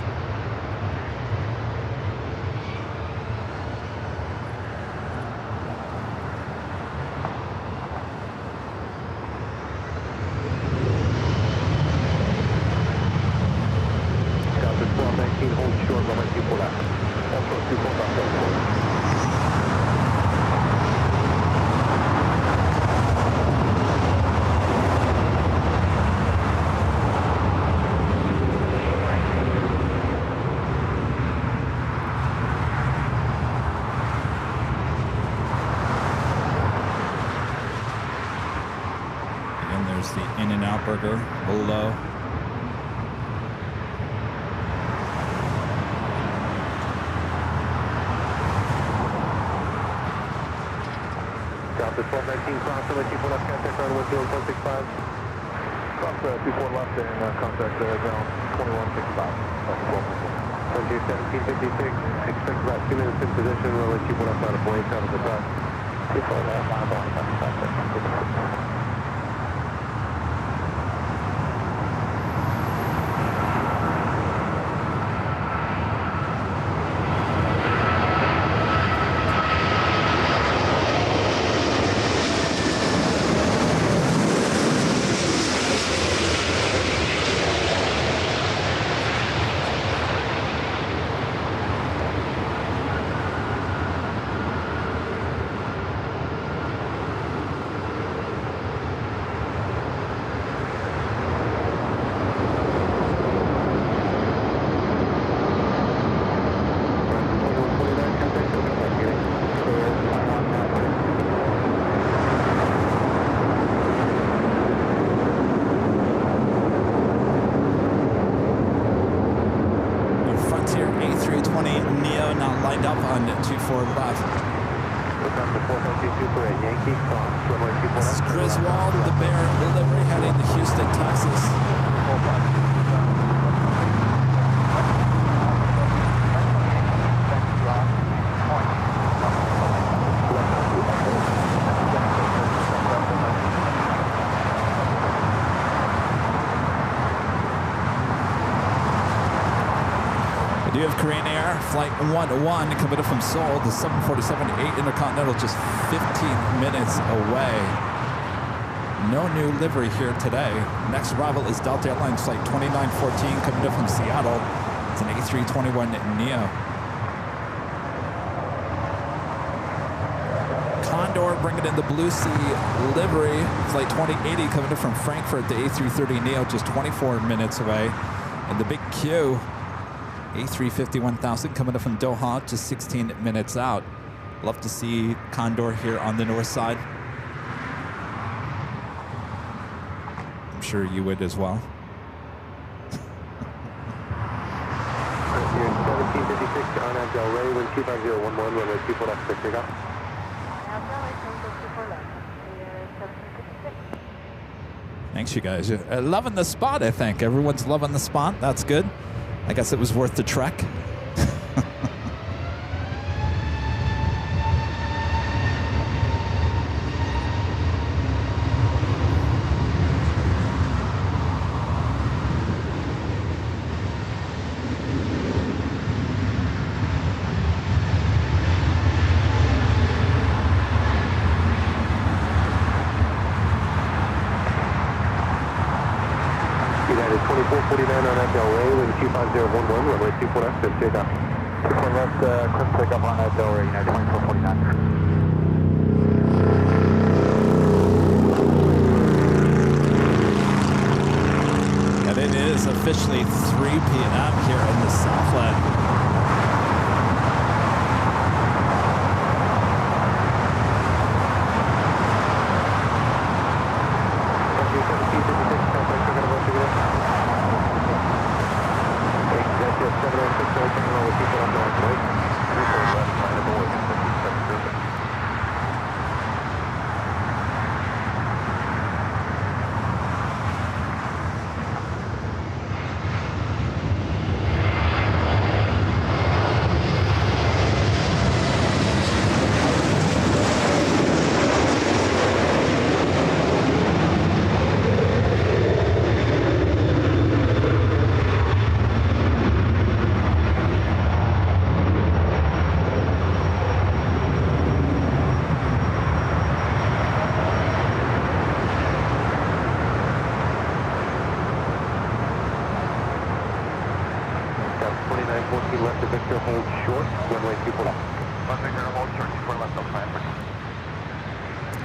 A: Burger below.
B: Delta 1219, cross the 24 left, contact ground 10165. Cross 24 left and contact ground 2165. 1756, expect about 2 minutes in position, runway 24 left out of Plane, out of the dust. 24 left out of Plane,
A: You have Korean Air, flight 101, coming in from Seoul, the 747-8 Intercontinental, just 15 minutes away. No new livery here today. Next arrival is Delta Airlines, flight 2914, coming in from Seattle. It's an A321neo. Condor bringing in the Blue Sea livery, flight 2080, coming in from Frankfurt, the A330neo, just 24 minutes away. And the big Q, A350-1000 coming up from Doha, just 16 minutes out. Love to see Condor here on the north side. I'm sure you would as well.
B: 1756 to Arnav Del Rey, wind 25011, runway 24 left, clear takeoff.
A: Thanks, you guys. Loving the spot, I think. Everyone's loving the spot. That's good. I guess it was worth the trek.
B: United 2449 on Delray, wind 25011, runway 24 left, good takeoff.
C: 24 left, quick takeoff on Delray, United 2449.
A: And it is officially 3 p.m. here in the Southland.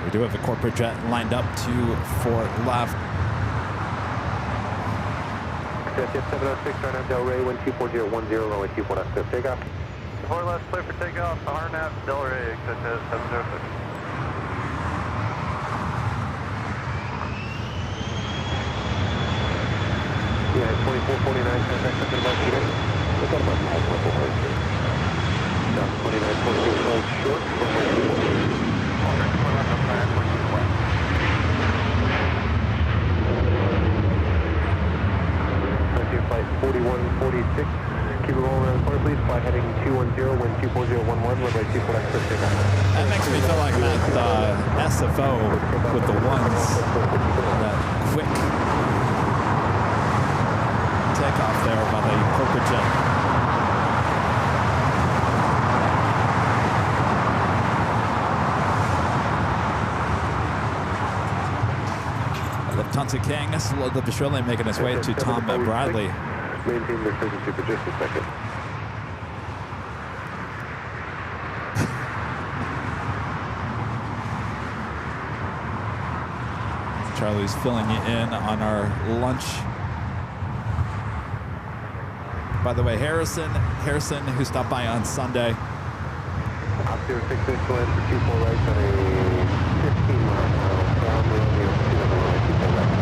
A: We do have a corporate jet lined up to 4 left.
B: Jet 706, right on Delray, wind 24010, runway 24 left, good takeoff.
C: 4 left, clear for takeoff, RNAV, Delray, exit 706.
B: Yeah, 2449, contact second about today. Look at about 29.2 hold short, runway 24. Flight 4146, keep it rolling around the corner please, flight heading 210, wind 24011, runway 24 left, clear takeoff.
A: That makes me feel like that SFO with the ones, that quick takeoff there by the corporate jet. Lufthansa King slowly but surely making his way to Tom Bradley.
B: Maintain the frequency for just a second.
A: Charlie's filling you in on our lunch. By the way, Harrison, who stopped by on Sunday.
B: Op 06 inch land for 24 right on a 15 mile per hour ground runway 24 left.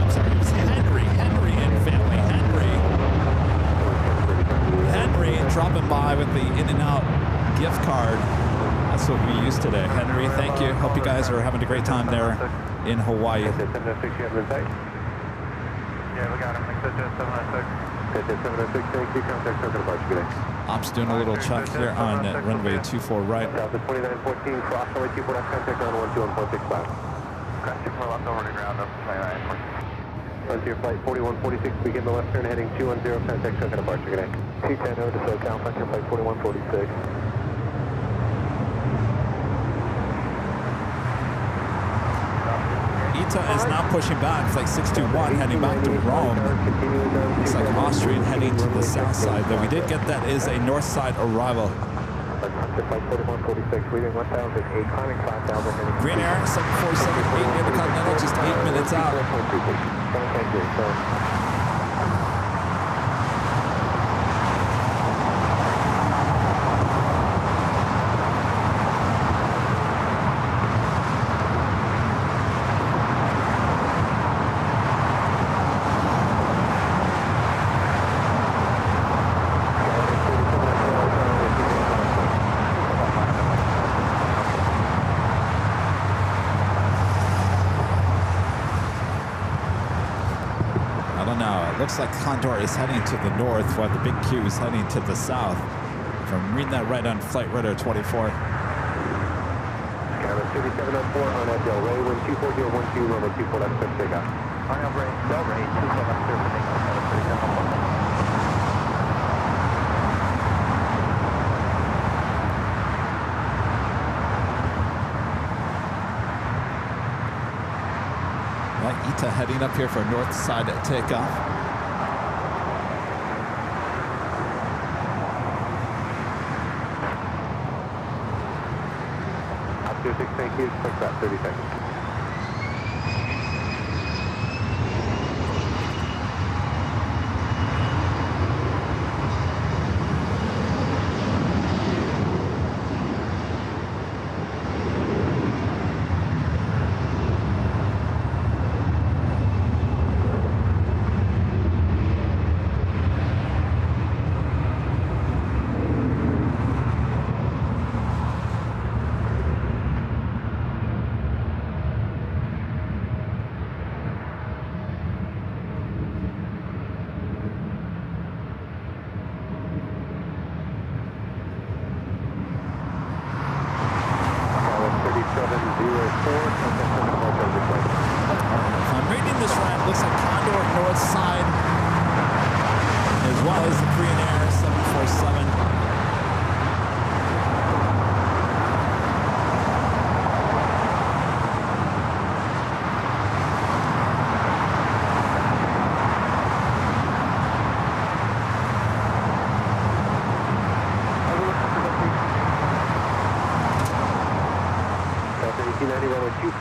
A: I'm sorry, it was Henry and family. Henry dropping by with the In-N-Out gift card. That's what we used today. Henry, thank you. Hope you guys are having a great time there in Hawaii.
B: Yeah,
C: we got him. Exit
B: 706, thank you. Contact circuit about you today.
A: Ops doing a little check here on runway 24 right.
B: Delta 2914, cross runway 24 left, contact on 121.65.
C: Cross 24 left over to ground up 29.
B: Frontier flight 4146, begin the left turn heading 210, contact circuit about you today. T10 over to SoCal, Frontier flight 4146.
A: ITA is now pushing back. It's like 621 heading back to Rome. It's like Austrian heading to the south side. Though we did get that is a north side arrival. Green Air 7478 near the Continental, just 8 minutes out. don't know. It looks like Condor is heading to the north while the big Q is heading to the south. If I'm reading that right on Flight Radar 24.
B: Skyline 3704 on at Del Rey, wind 24012, runway 24 left, clear for takeoff.
E: On Del Rey, 24 left, clear for takeoff.
A: Ita heading up here for north side takeoff.
B: Altitude 6, thank you. Quick stop, 30 seconds.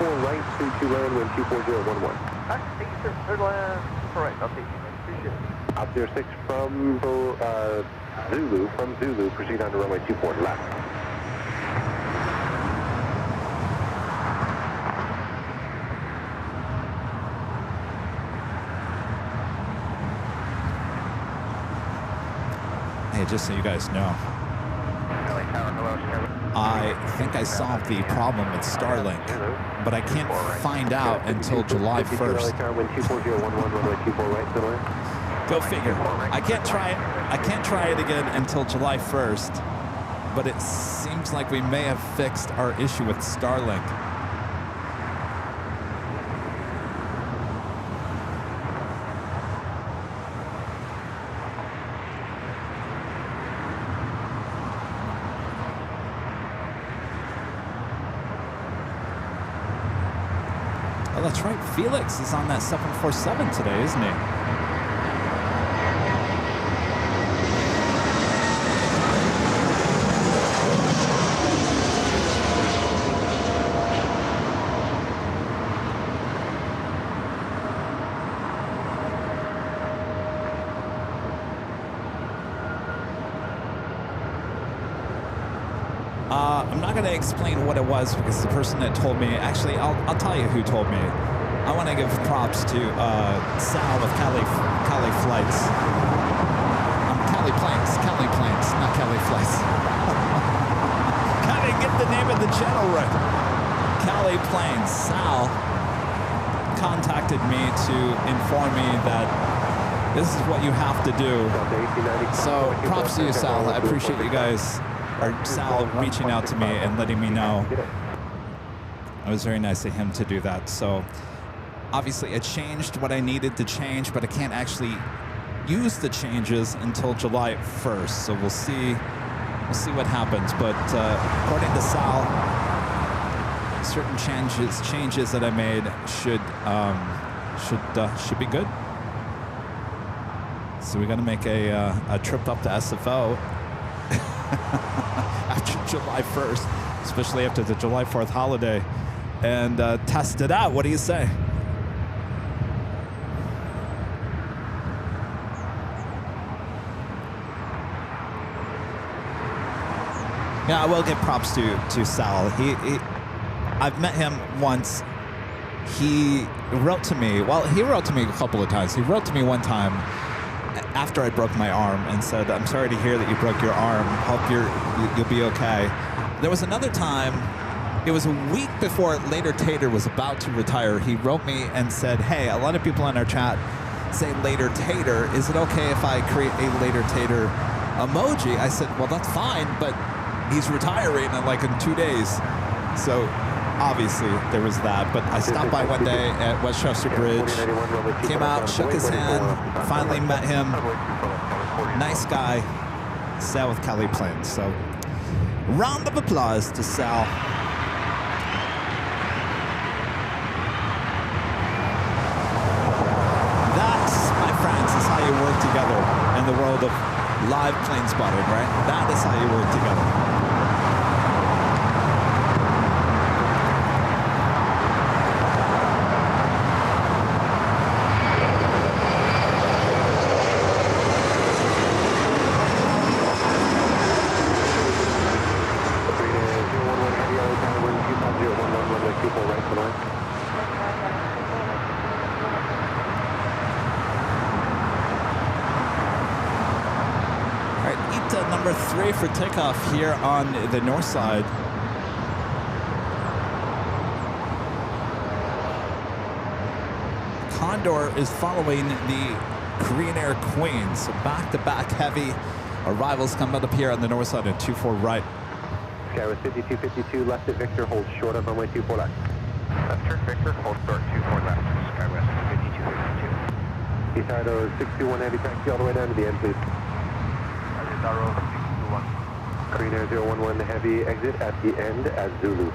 B: Right, 22 land, wind 24011.
E: Thank you, sir. Third land. All right, I'll take you. Appreciate it.
B: Op 06 from Zulu, proceed on to runway 24 left.
A: Hey, just so you guys know, I think I solved the problem with Starlink, but I can't find out until July 1st. Go figure. I can't try it again until July 1st, but it seems like we may have fixed our issue with Starlink. That's right, Felix is on that 747 today, isn't he? I'm not going to explain what it was because the person that told me, actually, I'll tell you who told me. I want to give props to Sal with Cali Flights. Cali Planes, not Cali Flights. Gotta get the name of the channel right. Cali Planes. Sal contacted me to inform me that this is what you have to do. So props to you, Sal. I appreciate you guys, or Sal reaching out to me and letting me know. It was very nice of him to do that. So obviously it changed what I needed to change, but I can't actually use the changes until July 1st. So we'll see what happens. But according to Sal, certain changes that I made should be good. So we're gonna make a trip up to SFO after July 1st, especially after the July 4th holiday, and test it out. What do you say? Yeah, I will give props to Sal. I've met him once. He wrote to me. Well, he wrote to me a couple of times. He wrote to me one time after I broke my arm and said, "I'm sorry to hear that you broke your arm. Hope you'll be okay." There was another time. It was a week before Later Tater was about to retire. He wrote me and said, "Hey, a lot of people in our chat say later tater. Is it okay if I create a later tater emoji? I said, well, that's fine, but he's retiring in like in 2 days. So obviously there was that. But I stopped by one day at Westchester Bridge, came out, shook his hand, finally met him. Nice guy. Sal with Cali Planes. So round of applause to Sal. Is how you work together in the world of live plane spotting, right? That is how you work together. Number 3 for takeoff here on the north side. Condor is following the Korean Air Queen. So back-to-back heavy arrivals coming up here on the north side and 24 right.
B: Skywest 5252, left at Victor, hold short on runway 24 left. Left turn Victor, hold short 24 left. Skywest 5252. East Idaho 621 heavy taxi all the way down to the end, please. Korean Air 011 heavy exit at the end at Zulu.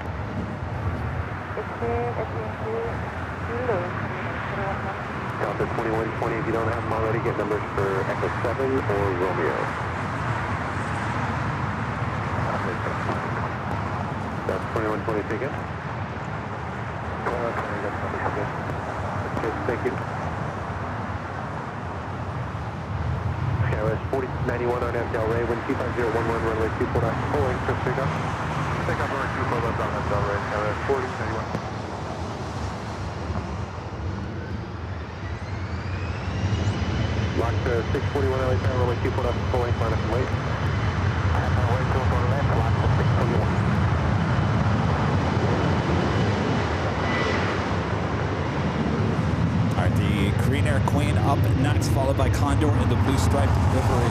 B: Delta 2120, if you don't have them already, get numbers for Echo 7 or Romeo. Delta 2120 ticket. Thank you. Skywest 4091 on Del Rey, wind 25011, runway 24 knots, pulling, Chris takeoff. Takeoff runway 24 left on Del Rey, Skywest 4091. Lock to 641 LA Tower, runway 24 knots, pulling, minus and late. Runway 24 left, lock to 641.
A: The Korean Air Queen up next, followed by Condor in the blue striped livery.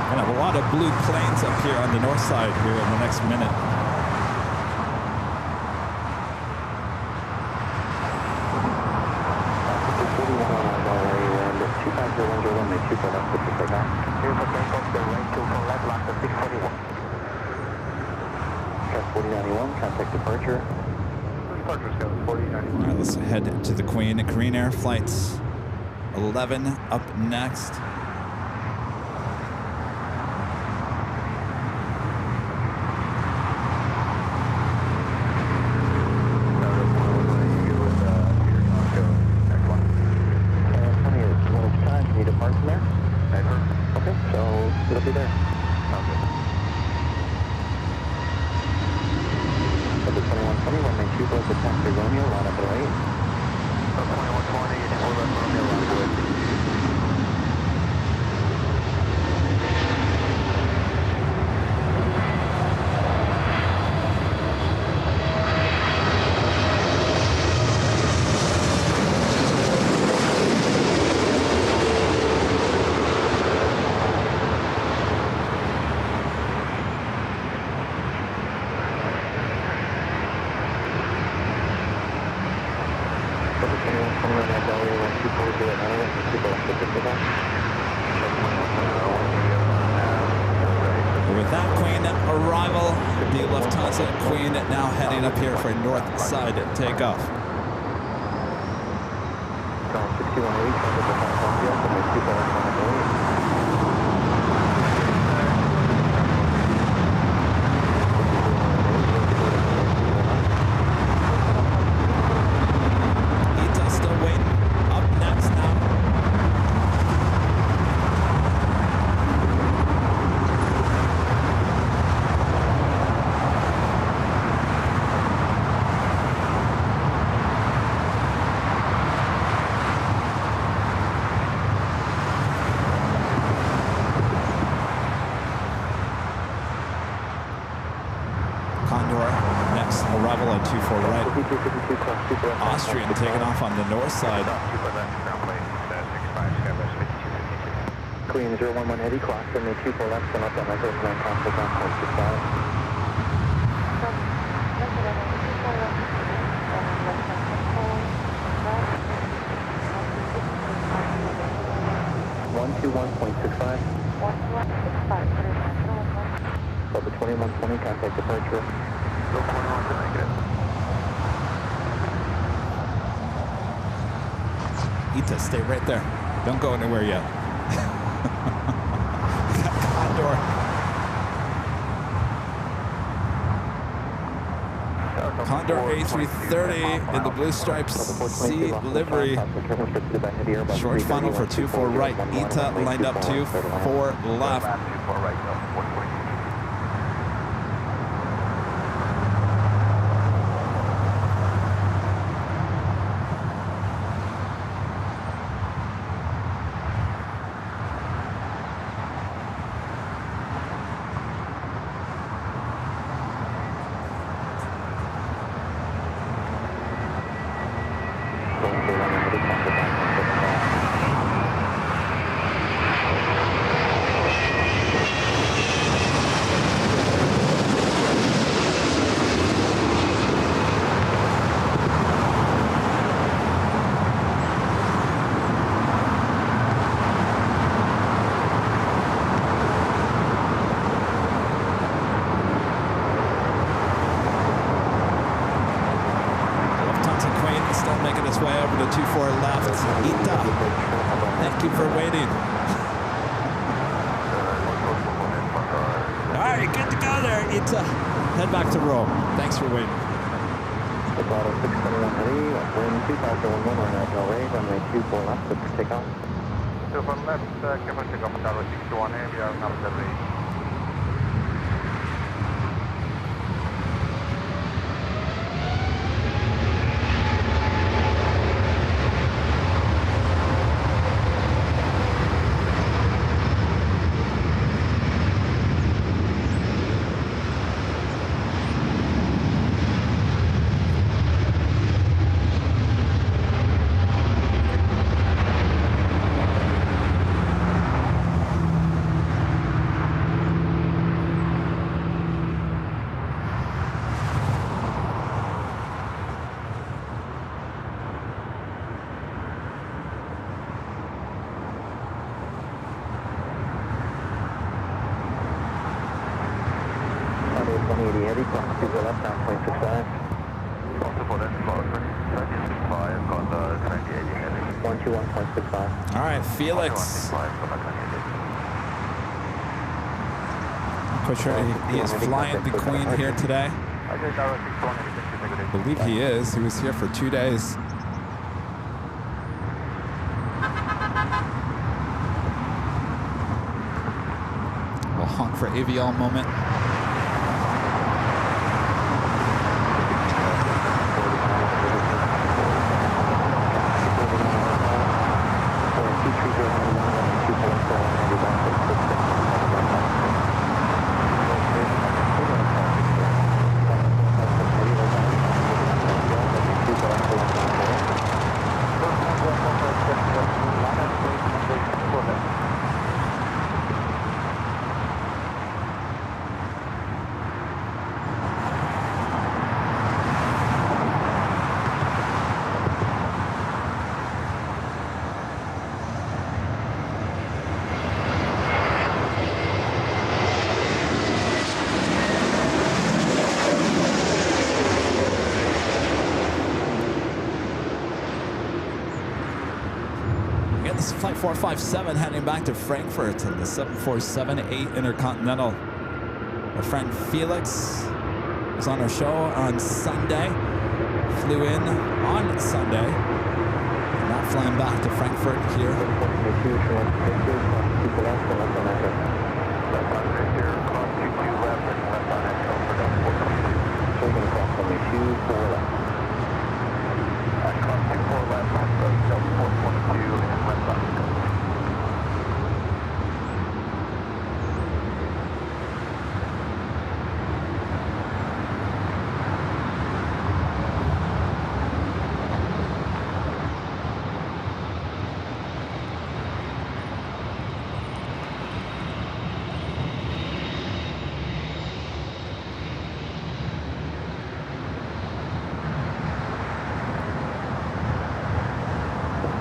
A: Gonna have a lot of blue planes up here on the north side here in the next minute. All right, let's head to the Queen. Korean Air flights 11 up next. With that Queen arrival, the Lufthansa Queen now heading up here for north side takeoff. arrival at 24 right.
B: 5252 cross 24 left.
A: Austrian taking off on the north side.
B: Queen 011 heavy cross, runway 24 left, and up on my 39 cross, take off, course 65. 121.65.
D: 12165, international 11.
B: Over 2120, contact departure. Go 21 to make it.
A: Ita, stay right there. Don't go anywhere yet. Condor. Condor A380 in the blue stripes C livery. Short funnel for 24 right. Ita lined up 24 left. Head back to Rome. Thanks for waiting.
B: Auto 621 heavy, wind 2011, we're at LA, runway 24 left, let's take off.
C: 24 left, Kevin, take off Auto 621 heavy, we are now livery.
B: Heavy, cross 2 left, 9.65.
C: Also for that, about 2065, got the 2080 heavy.
B: 121.65.
A: All right, Felix.
C: 2165, got the 2080.
A: Quite sure he is flying the Queen here today.
C: I
A: believe he is. He was here for 2 days. We'll honk for Avial moment. Flight 457 heading back to Frankfurt in the 747-8 Intercontinental. Our friend Felix was on our show on Sunday, flew in on Sunday, and now flying back to Frankfurt here.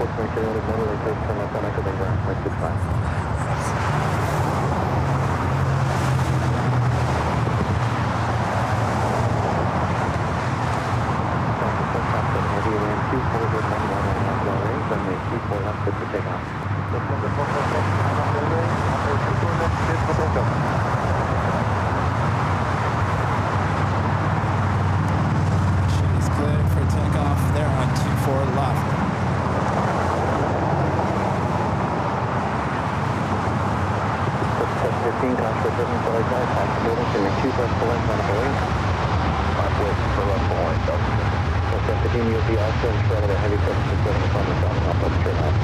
B: 14 kilometers, runway, please turn left on Echo Bingo, 165.
A: She's cleared for takeoff there on 24 left.
B: Test 15, contour 7, flight guide, taxi building, turn 2 left for left on the building. 5 left for left for line, Test 15, you'll be also in front of the heavy 767 from the south and off straight out.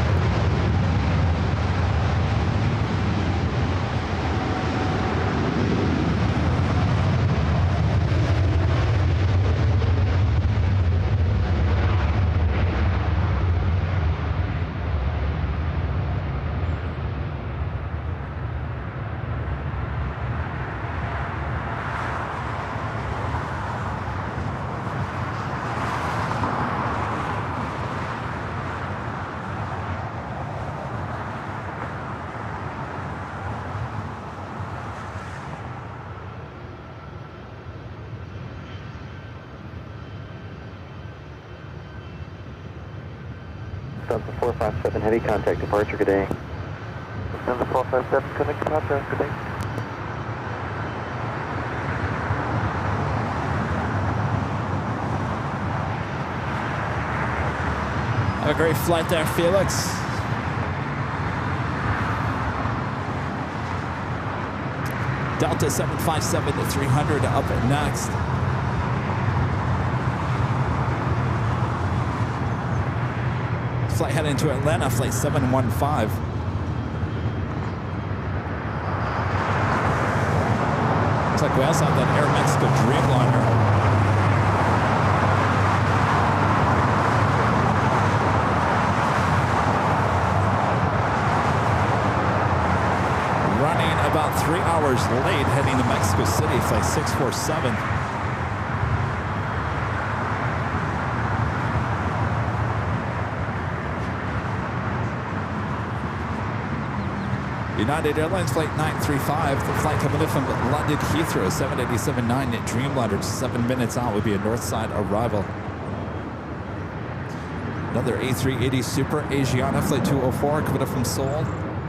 B: Lufthansa 457, heavy contact departure, good day.
E: Lufthansa 457, connect departure, good day.
A: Have a great flight there, Felix. Delta 757-300 up next. Flight heading to Atlanta, flight 715. Looks like we also have that Air Mexico Dreamliner. Running about 3 hours late, heading to Mexico City, flight 647. United Airlines Flight 935, the flight coming in from London Heathrow, 787-9 at Dreamliner, 7 minutes out, would be a north side arrival. Another A380 Super Asiana Flight 204 coming in from Seoul,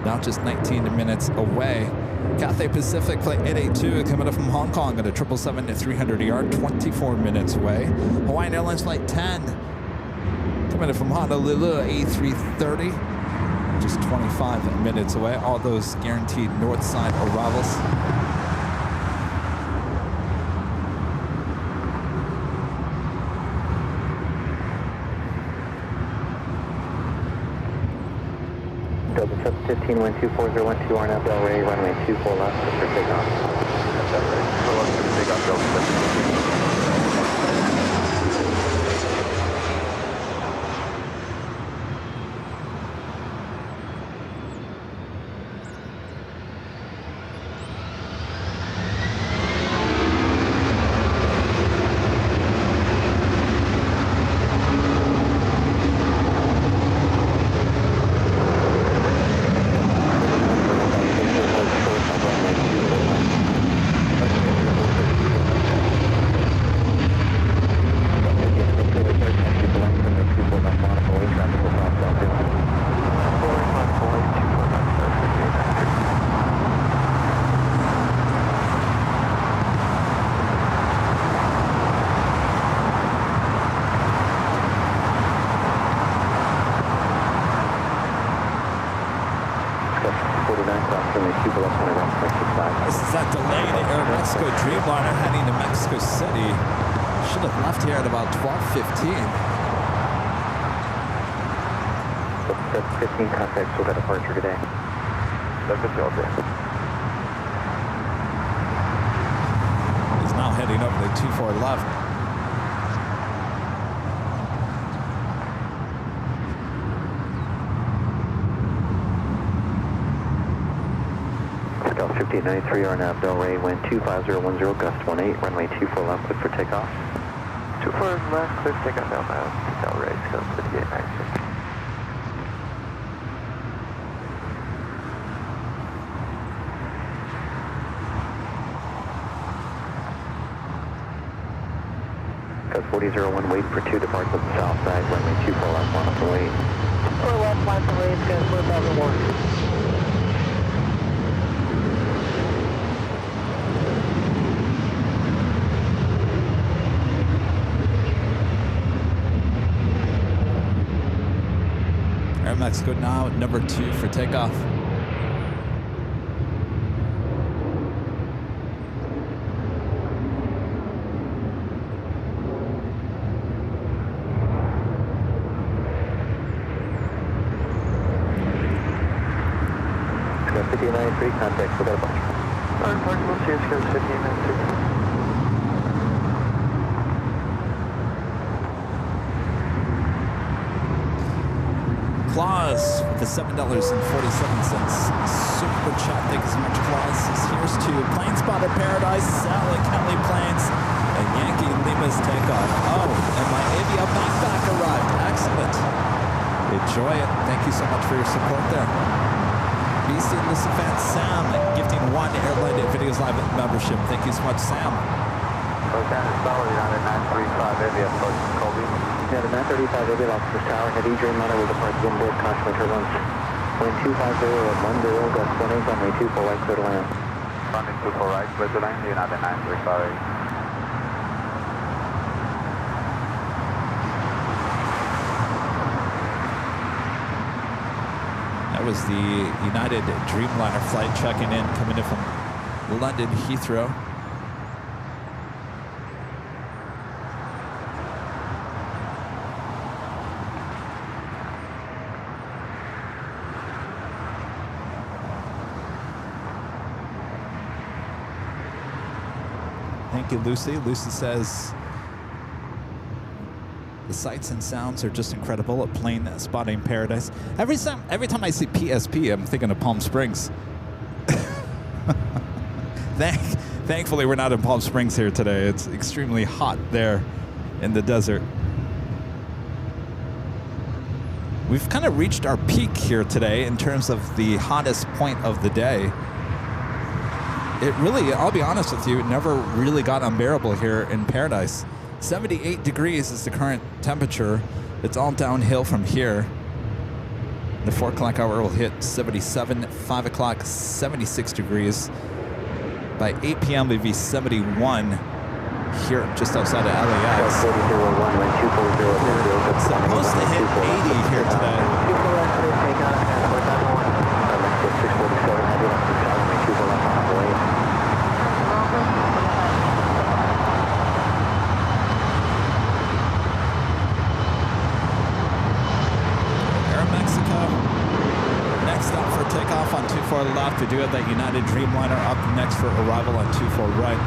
A: now just 19 minutes away. Cathay Pacific Flight 882 coming in from Hong Kong at a 777-300ER, 24 minutes away. Hawaiian Airlines Flight 10 coming in from Honolulu, A330. Just 25 minutes away. All those guaranteed north side arrivals.
B: Delta 715, wind 24012, RNAV Delray, runway 24 left, for takeoff.
C: Takeoff, Delta 715.
A: This is that delayed Air Mexico Dreamliner heading to Mexico City. Should have left here at about 12:15.
B: 15 contacts with a departure today.
A: He's now heading over to 24 left.
B: Scout 1593, RNAV Delray, wind 25010, gust 18, runway 24 left, clear for takeoff.
E: 24 left, clear for takeoff, now Delray, Scout 5896.
B: 4001, wait for 2 departs at the south side, runway 24 left, line up the wait. 24 left, line up the wait, Sky 4001.
A: Airmax good now, number 2 for takeoff.
B: Sky 5993, contact without a bunch. Archival, see you, Sky 5993.
A: Claus with the $7.47 super chat. Thank you so much, Claus. Here's to Plane Spotter Paradise, Sally Kelly Planes, and Yankee Lima's takeoff. Oh, and my Avia backpack arrived. Excellent. Enjoy it. Thank you so much for your support there. BC Listen fan Sam gifting 1 Airline Videos Live membership. Thank you so much, Sam.
C: Qantas Tower, United 935, heavy approach Colby.
B: United 935, heavy Lobster Tower, heavy Dreamliner will depart inboard, caution turbulence. Wind 250 at 10, gust 18, runway 24 right, clear to land.
C: Runway 24 right, clear to land, United 935.
A: That was the United Dreamliner flight checking in, coming in from London Heathrow. Thank you, Lucy. Lucy says, the sights and sounds are just incredible at Plane Spotting Paradise. Every time I see PSP, I'm thinking of Palm Springs. Thankfully, we're not in Palm Springs here today. It's extremely hot there in the desert. We've kind of reached our peak here today in terms of the hottest point of the day. It really, I'll be honest with you, it never really got unbearable here in Paradise. 78 degrees is the current temperature. It's all downhill from here. The 4 o'clock hour will hit 77, 5 o'clock, 76 degrees. By 8 p.m. it'll be 71 here just outside of LAX. It's supposed to hit 80 here today. Takeoff on 24 left. We do have that United Dreamliner up next for arrival on 24 right.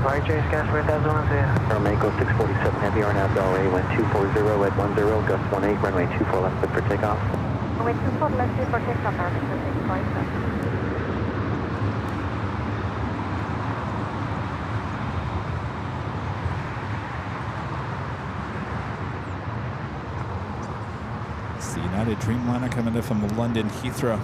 B: Departure, Sky 4001. Romeo 647 Heavy, RNAV Delray, wind 240 at 10, gust 18, runway 24 left, clear for takeoff.
D: Runway 24 left, clear for takeoff, Archival 647.
A: It's the United Dreamliner coming in from London Heathrow.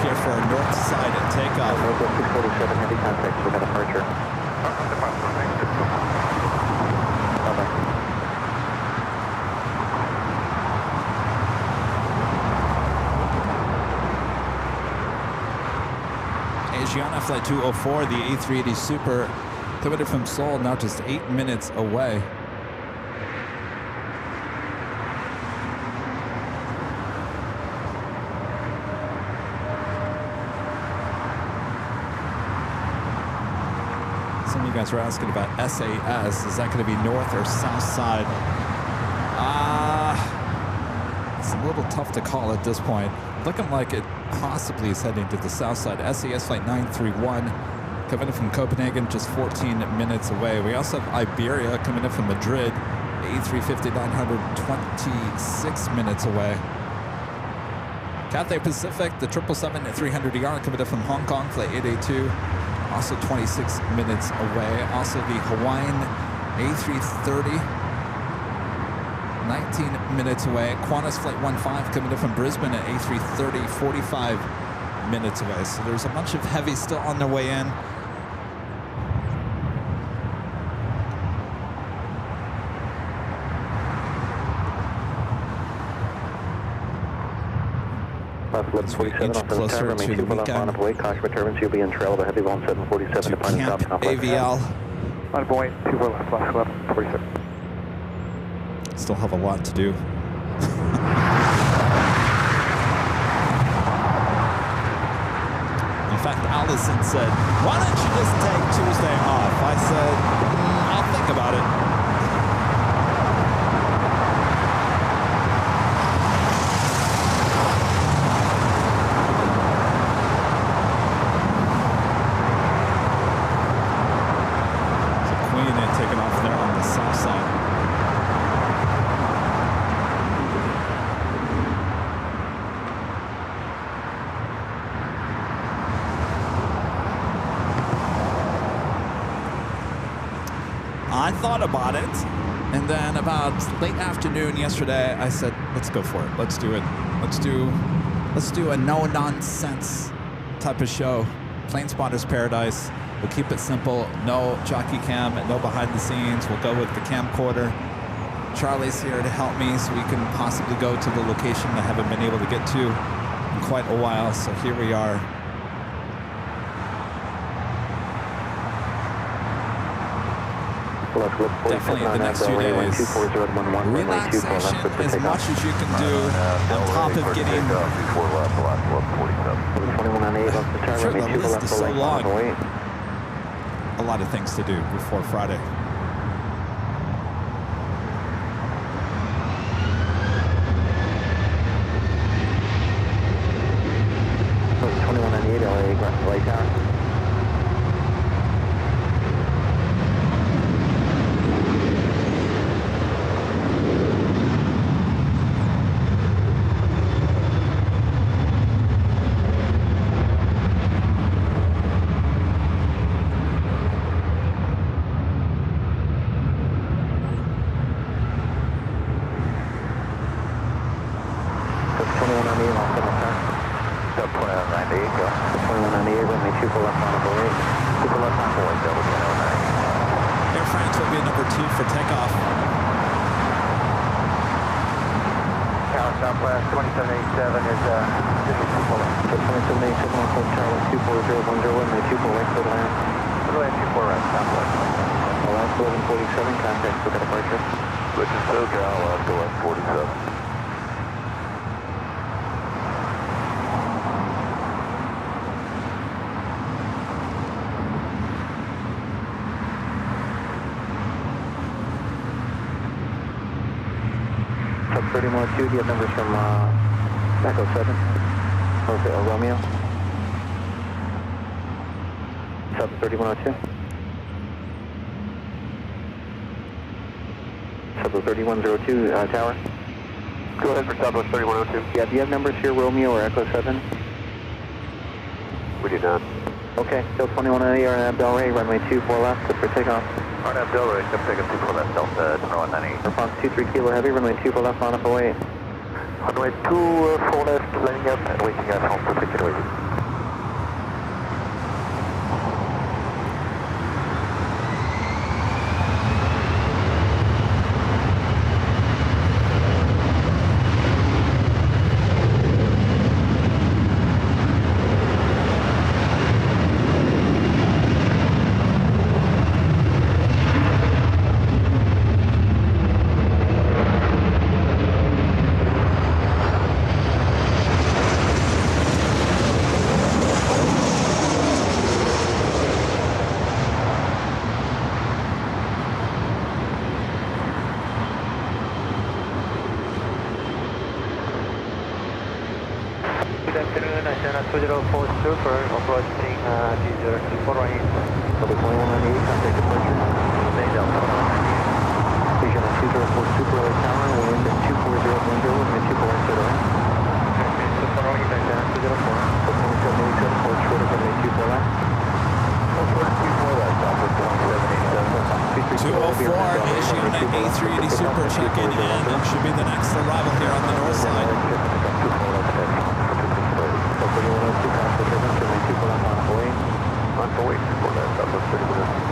A: here for our north side takeoff.
B: Northwest 647 heavy contact with a departure.
A: Asiana Flight 204, the A380 Super, coming from Seoul, now just 8 minutes away. Some of you guys were asking about SAS. Is that going to be north or south side? It's a little tough to call at this point. Looking like it possibly is heading to the south side. SAS Flight 931 coming in from Copenhagen, just 14 minutes away. We also have Iberia coming in from Madrid, A350 926 minutes away. Cathay Pacific, the 777-300ER coming in from Hong Kong, Flight 882, also 26 minutes away. Also the Hawaiian A330, 19 minutes away. Qantas Flight 15 coming in from Brisbane at A330, 45 minutes away. So there's a bunch of heavies still on their way in.
B: Left 47 off the tower, remain 2 left on away, caution for turbulence, you'll be in trail of a heavy ball 747 departing south complex.
A: AVL.
E: On point, 2 left, left, left, 47.
A: Still have a lot to do. In fact, Allison said, why don't you just take Tuesday off? I said, I'll think about it. So Queen had taken off there on the south side. I thought about it, and then about late afternoon yesterday, I said, let's go for it. Let's do it. Let's do a no-nonsense type of show. Plane Spotter's Paradise. We'll keep it simple. No jockey cam, no behind the scenes. We'll go with the camcorder. Charlie's here to help me so we can possibly go to the location I haven't been able to get to in quite a while. So here we are. Definitely the next few days. Relaxation as much as you can do on top of getting. Sure, the list is so long. A lot of things to do before Friday. Air France will be at number 2 for takeoff.
E: Tower Southwest 2787 is visual 2 left.
B: 2787 on South Tower 24010, runway 24 right for land.
E: Runway 24 right, Southwest.
B: Alaska 1147, contact for departure.
C: Looking SoCal, Alaska 147.
B: Sub 3102, do you have numbers from Echo 7? Or Romeo? Sub 3102? Sub 3102, tower?
C: Go ahead for Southwest 3102.
B: Yeah, do you have numbers here, Romeo or Echo 7?
C: We do not.
B: Okay, still 2190 RNAV Delray, runway 24 left, good for takeoff.
C: RNAV Delray, step taking 24 left, Delta 2190.
B: Response 23 kilo heavy, runway 24 left, on up away.
C: Runway 24 left, landing up and waiting at home for 6 to 8.
E: 204 Super, approaching diesel for right.
B: Double 2198, contact departure.
E: Plane Delta 198.
B: Asiana 204 Super, LA Tower, wind 24010, wind 24 right side away.
E: Super right, Asiana 204.
B: 2787, hold short of runway 24 left. Hold short of 24 left, Southwest
A: 204
B: 2787.
A: Asiana A380 Super checking in. Should be the next arrival here on the north side.
B: On for wait, for that Southwest 31.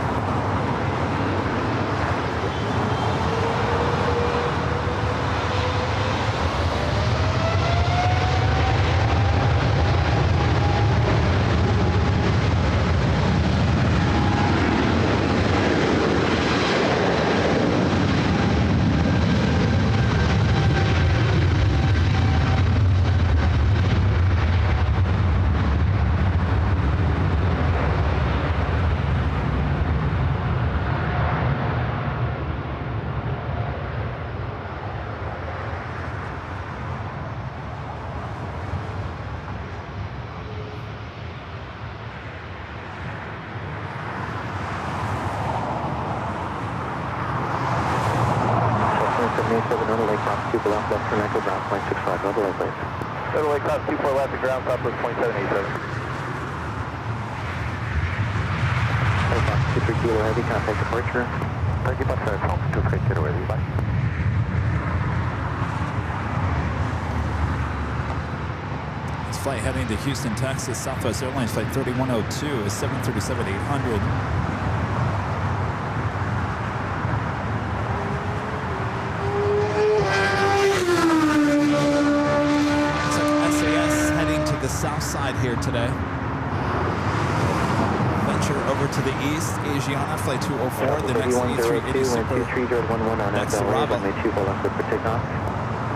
B: Left turn echo ground, 0.65, no delay, please.
C: Total Lake Cross 24 left, ground Southwest 2787.
B: Fox 23 kilo heavy, contact departure.
C: 30 bus service home, 23 kilo heavy, bye.
A: This flight heading to Houston, Texas, Southwest Airlines flight 3102 is 737-800. South side here today. Venture over to the east, Asiana flight 204, the next A380 Super. Next arrival.
B: Runway 24 left, clear for takeoff.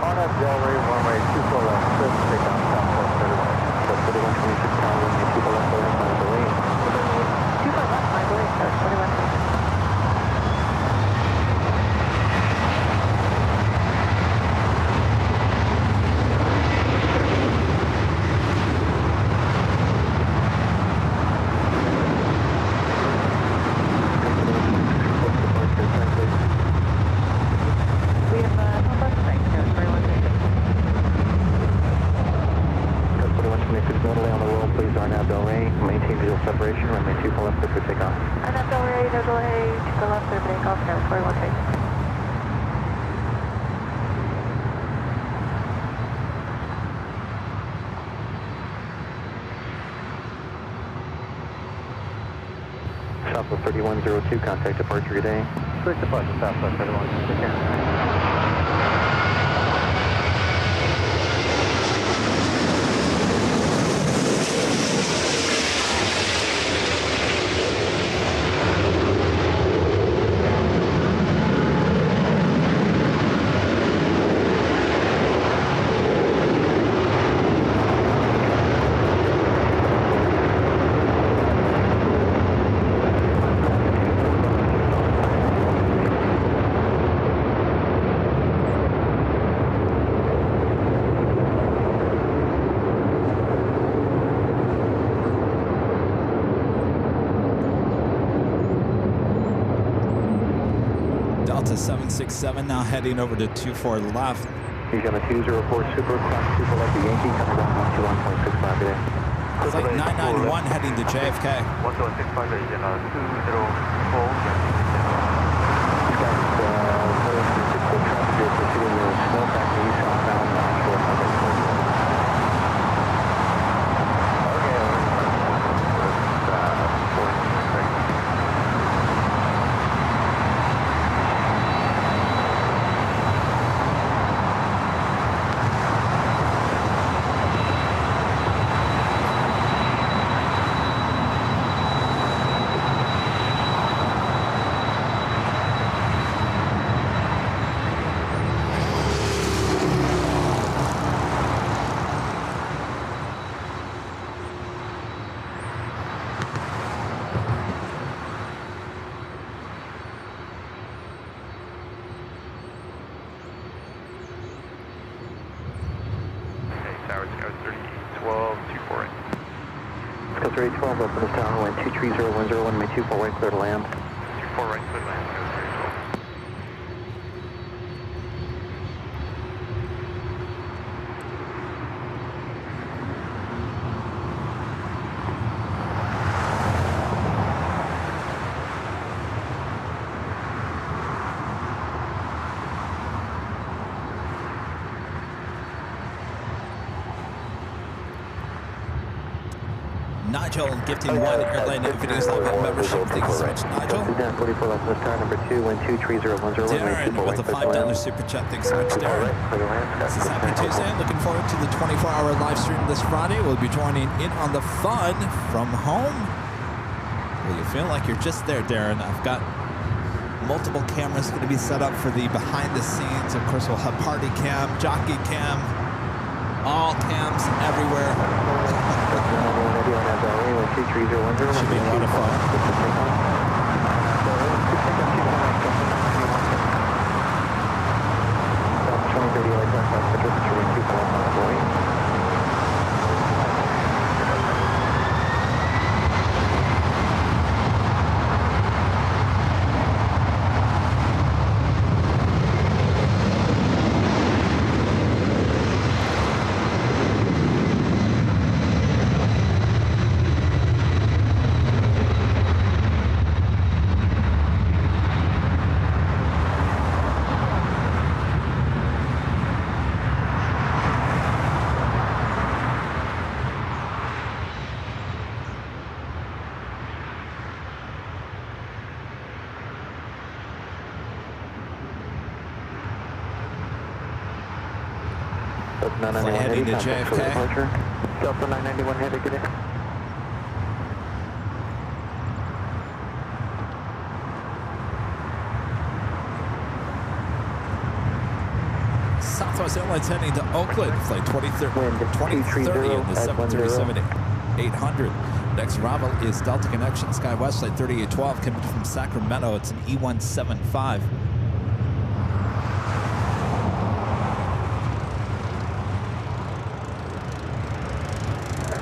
C: On that Delray, runway 24 left, clear for takeoff, Southwest 31.
B: 3126 pound, runway 24 left, clear for delay.
D: 24 left, I believe, so 21.
B: Separation, runway 24 left, clear for takeoff.
D: And that's Delray, no delay, to the left, clear for takeoff, now 41 feet.
B: Southwest 3102, contact departure, good day.
C: Quick departure, Southwest 31, take care.
A: Delta 767 now heading over to 24 left.
B: Asiana 204 Super, cross 24 left, the Yankee, coming down 121.65 today.
A: Flight 991 heading to JFK.
C: 12165, Asiana 204,
B: These guys, traffic here proceeding with snowpack east southbound, short highway 41. 312, open this tower, wind 23010, runway 24 right, clear to land.
C: 24 right, clear to land.
A: Nigel gifting one Airline Videos Live membership. Thank you so much, Nigel.
B: Down 44 left, this tower, number 2, wind 23010, runway
A: Darren
B: 24
A: with
B: right,
A: a
B: clear to land.
A: $5 super chat. Thanks so much, Darren.
B: Clear to land,
A: This is Happy Tuesday. Looking forward to the 24-hour live stream this Friday. We'll be joining in on the fun from home. Well, you feel like you're just there, Darren. I've got multiple cameras going to be set up for the behind the scenes. Of course, we'll have party cam, jockey cam, all cams everywhere. Should be a lot of fun. Heading to JFK.
B: Delta 991 heavy, good day.
A: Southwest Airlines heading to Oakland, flight 2030 in the 737-800. Next arrival is Delta Connection, SkyWest flight 3812, coming from Sacramento. It's an E175.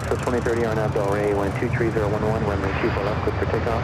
B: So 2030 on Abdel Ray, wind 23011, runway 24 left, clear for takeoff.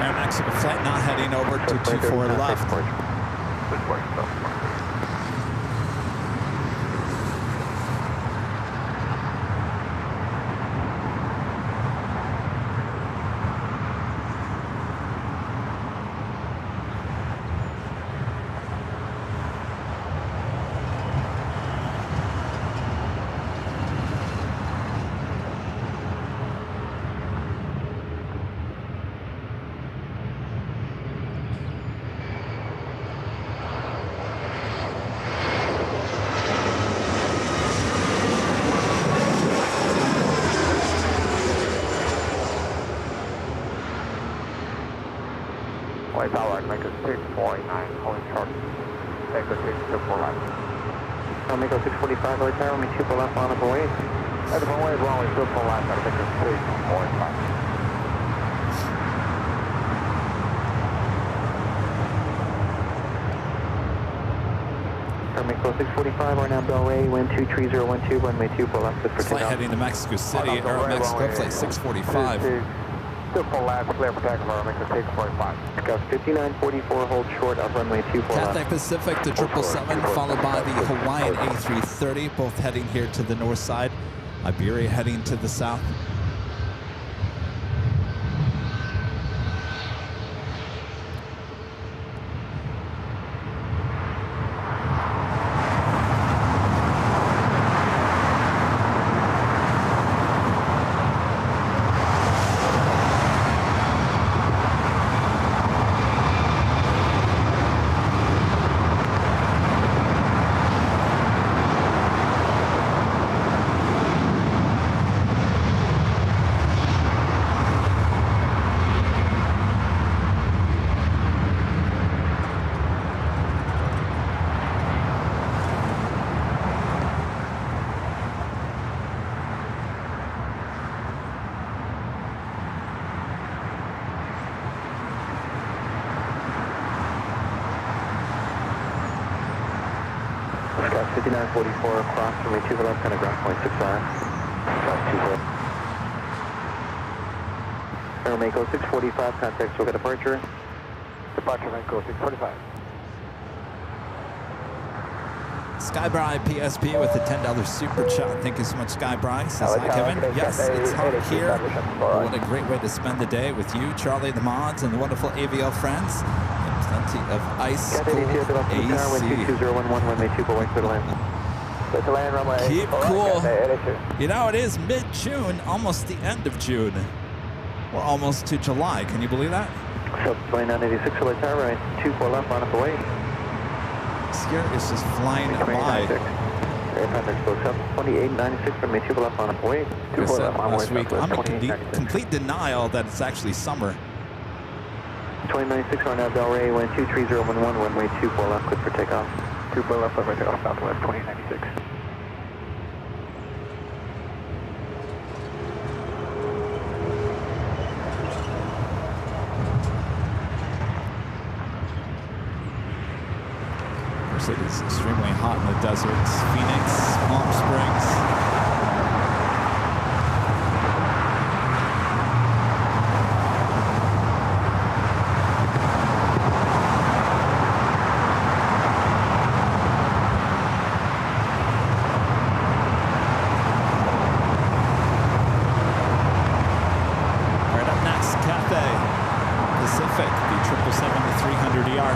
A: Air Mexico flight now heading over to 24 left.
E: White Tower, make a 649, holding short. Take a 624 left.
B: I'll make a 645 right there, only 2 left on the way.
E: At the runway, runway 24 left, I'll make a 645.
B: I'll make a 645, we're now Bell Ray, wind 23012, runway 24 left, clear for
A: Flight
B: takeoff.
A: heading to Mexico City, Aeromexico flight 645.
E: Still full left, clear for takeoff, make a 645.
B: Got 5944, hold short of runway 24 left.
A: Cathay Pacific to 777, followed by the Hawaiian A330, both heading here to the north side. Iberia heading to the south.
B: 5944, cross from me 2 for left, kind of ground point 65. Cross 2 for Mako 645, contact Soga departure. Departure Mako 645.
A: Skybry PSP with a $10 super chat. Thank you so much, Skybry. Says hi, Kevin. Yes, it's hot here. What a great way to spend the day with you, Charlie, the mods, and the wonderful AVL friends. And plenty of ice cool AC. Keep cool. You know, it is mid-June, almost the end of June. We're almost to July. Can you believe that?
B: Sub 2986, hello tower, right 24 left, on up away.
A: This year is just flying by.
B: 2896 from me, 2 left, on up away.
A: I said last week, I'm in complete denial that it's actually summer.
B: 2996 on Del Rey, wind 23011, runway 24 left, clear for takeoff. 24 left, runway takeoff, southwest 2896.
A: It is extremely hot in the deserts. Phoenix, Palm Springs. Right up next, Cathay Pacific, the 777-300ER.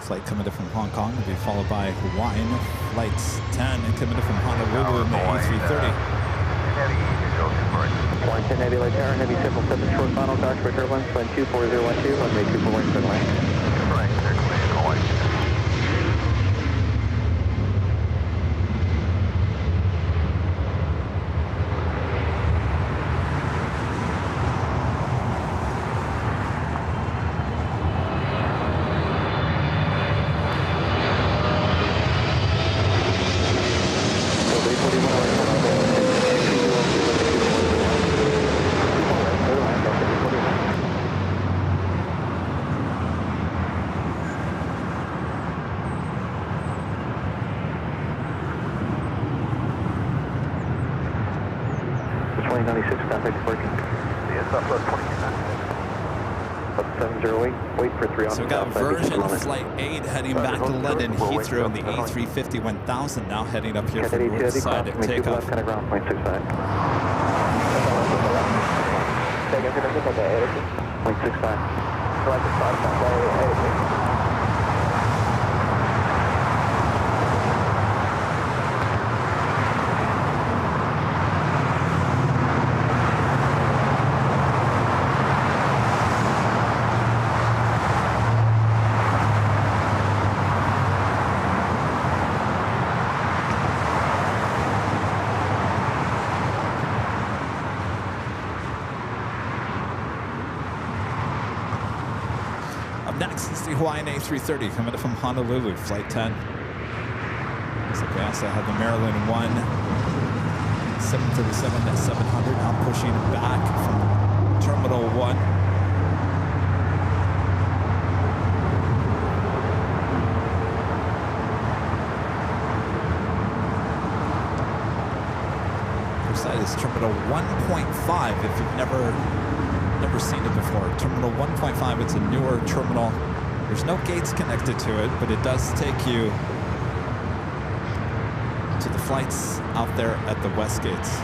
A: Flight committed from Hong Kong will be followed by Hawaiian flights 10 and committed from Honolulu in the A330.
B: Flight 10 Heavy Light Tower, Heavy 777 short final, Dodge for turbulence, flight 24012, runway 24 right, clear line. Right, clear, clear,
A: So we got version flight 8 heading back to London Heathrow in the A350-1000 now heading up here from Woodside at takeoff. Next is the Hawaiian A330 coming from Honolulu, flight 10. So we also have the Maryland 1 737-700 now pushing back from Terminal 1. Side is Terminal 1.5 if you've never seen it before. Terminal 1.5, it's a newer terminal. There's no gates connected to it, but it does take you to the flights out there at the West Gates.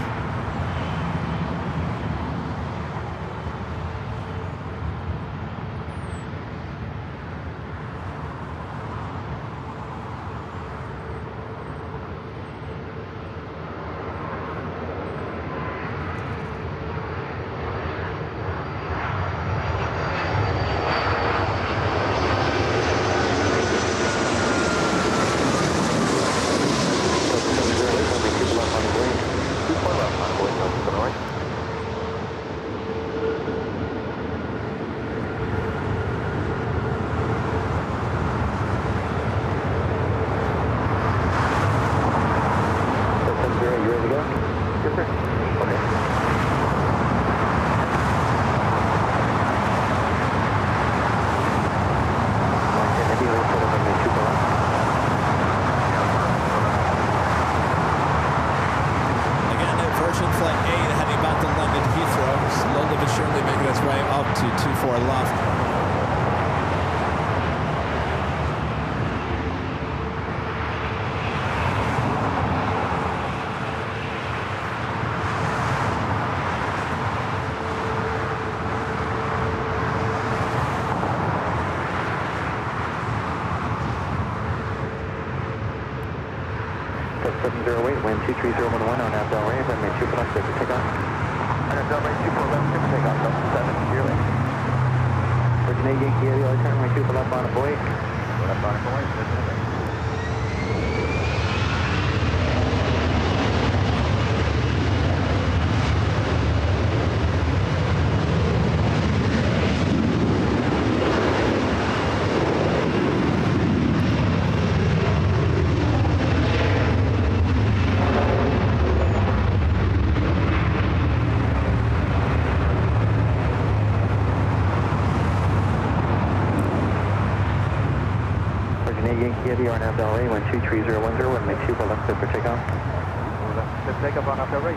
B: Yes, sir. Okay.
A: Again, version flight 8 heading back to London Heathrow, slowly but surely making its way up to 24 left.
B: Wind 23011 on Abdel Ray, runway 2 left, clear for takeoff. On Abdel Ray 2 left, clear for takeoff, Delta 7, 0. Virgin Yankee Eddie, runway 2 left on a boy. Left on a boy, Yankee on Abdel Ray, wind 23010, runway 2 left, clear for takeoff. Left, takeoff on Abdel Ray,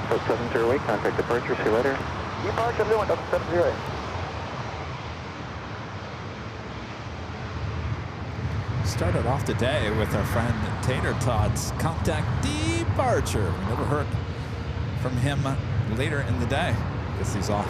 B: Delta 708, contact departure, see you later. Departure, Lewin, Delta 708.
A: Started off today with our friend Tater Todd's contact departure. We never heard from him later in the day. Guess he's off.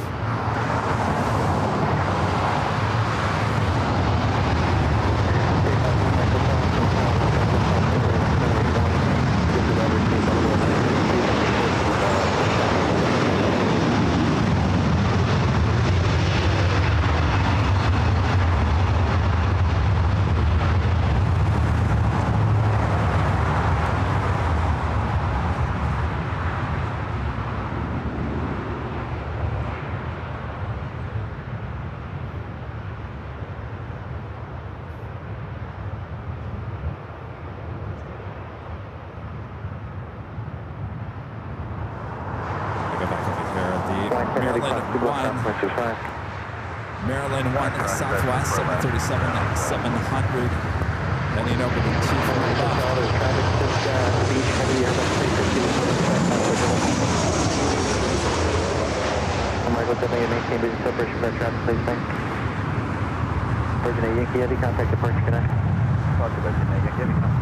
A: Maryland 1 Southwest 737-700 heading over to 24
B: Michael, tell me you maintain business separation from traffic, please, thanks. Virgin Yankee Heavy, contact departure connect. Talk to Virgin Yankee Heavy, contact.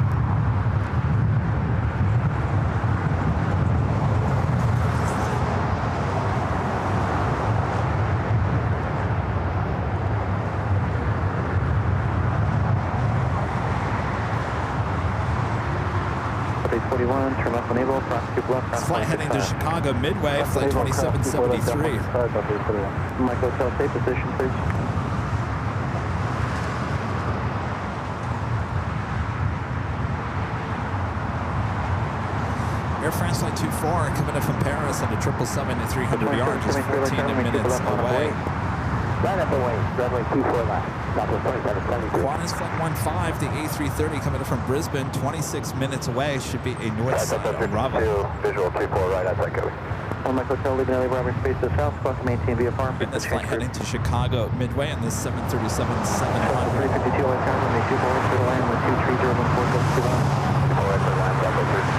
B: Turn left on Able, left.
A: Flight heading to Chicago Midway, flight 2773.
B: Michael, Hotel, stay position, please.
A: Air France flight 24 coming in from Paris at a 777 at 300 yards, just 14 minutes away.
B: Right up away, runway 24 left.
A: Qantas Flight 15, the A380 coming in from Brisbane, 26 minutes away, should be a north side Bravo.
C: Visual 24 right outside Kevin.
B: On my hotel, leaving LA Bravo space to the south, cross maintain via farm.
A: And this flight heading to Chicago Midway on this 737-700.
B: 352 on time, runway 24 to the line, 23014, goes to the line.
C: All right, the line, Bravo 3.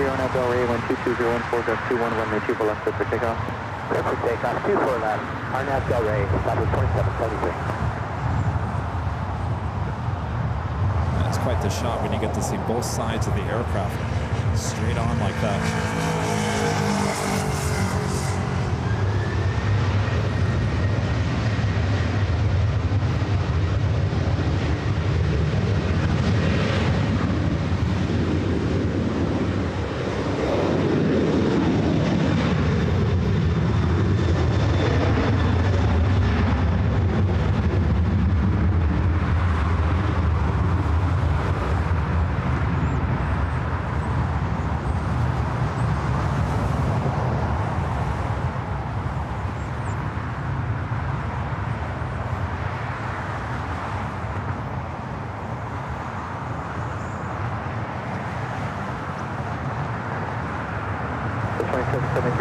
B: On Abdel Ray, 12214, gust 21, runway 2 left, clear for takeoff.
C: Clear for takeoff, 24 left. On Abdel Ray, level 2773.
A: That's quite the shot when you get to see both sides of the aircraft straight on like that.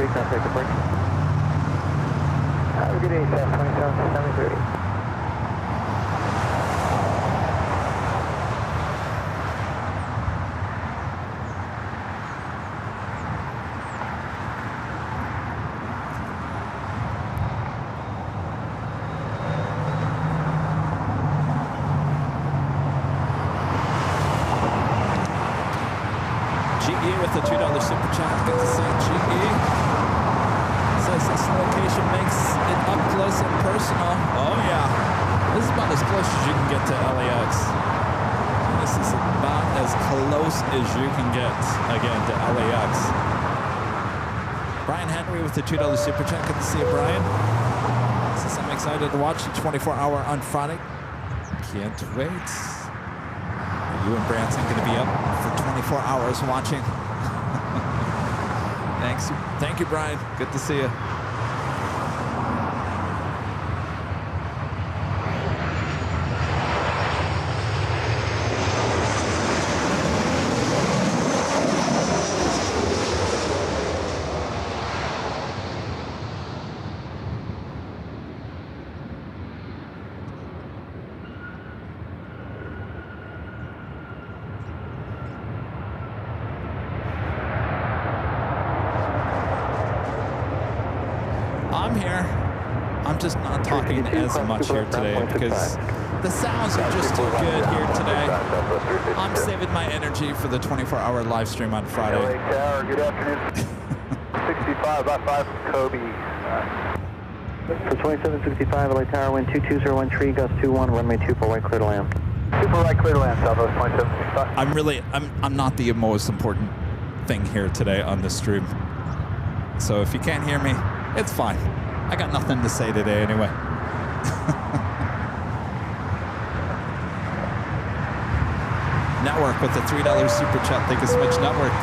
B: 3, contact the break.
E: Have a good day, South 2773.
A: With the $2 super chat, good to see GE. Says this location makes it up close and personal. Oh yeah, this is about as close as you can get to LAX. This is about as close as you can get, again, to LAX. Brian Henry with the $2 super chat, good to see you, Brian. Says I'm excited to watch the 24-hour on Friday. Can't wait. Are you and Branson going to be up for 24 hours watching? Thanks. Thank you, Brian. Good to see you. I'm here. I'm just not talking as much here today because the sounds are just too good here today. I'm saving my energy for the 24-hour live stream on Friday.
C: LA Tower, good afternoon. 65 by 5 Kobe.
B: For 2765, LA Tower, wind 22013, gust 21, runway 24 right, clear to land.
C: 24 right, clear to land, Southwest 2765.
A: I'm not the most important thing here today on the stream. So if you can't hear me, it's fine. I got nothing to say today anyway. Network with the $3 super chat. Thank you so much, Network.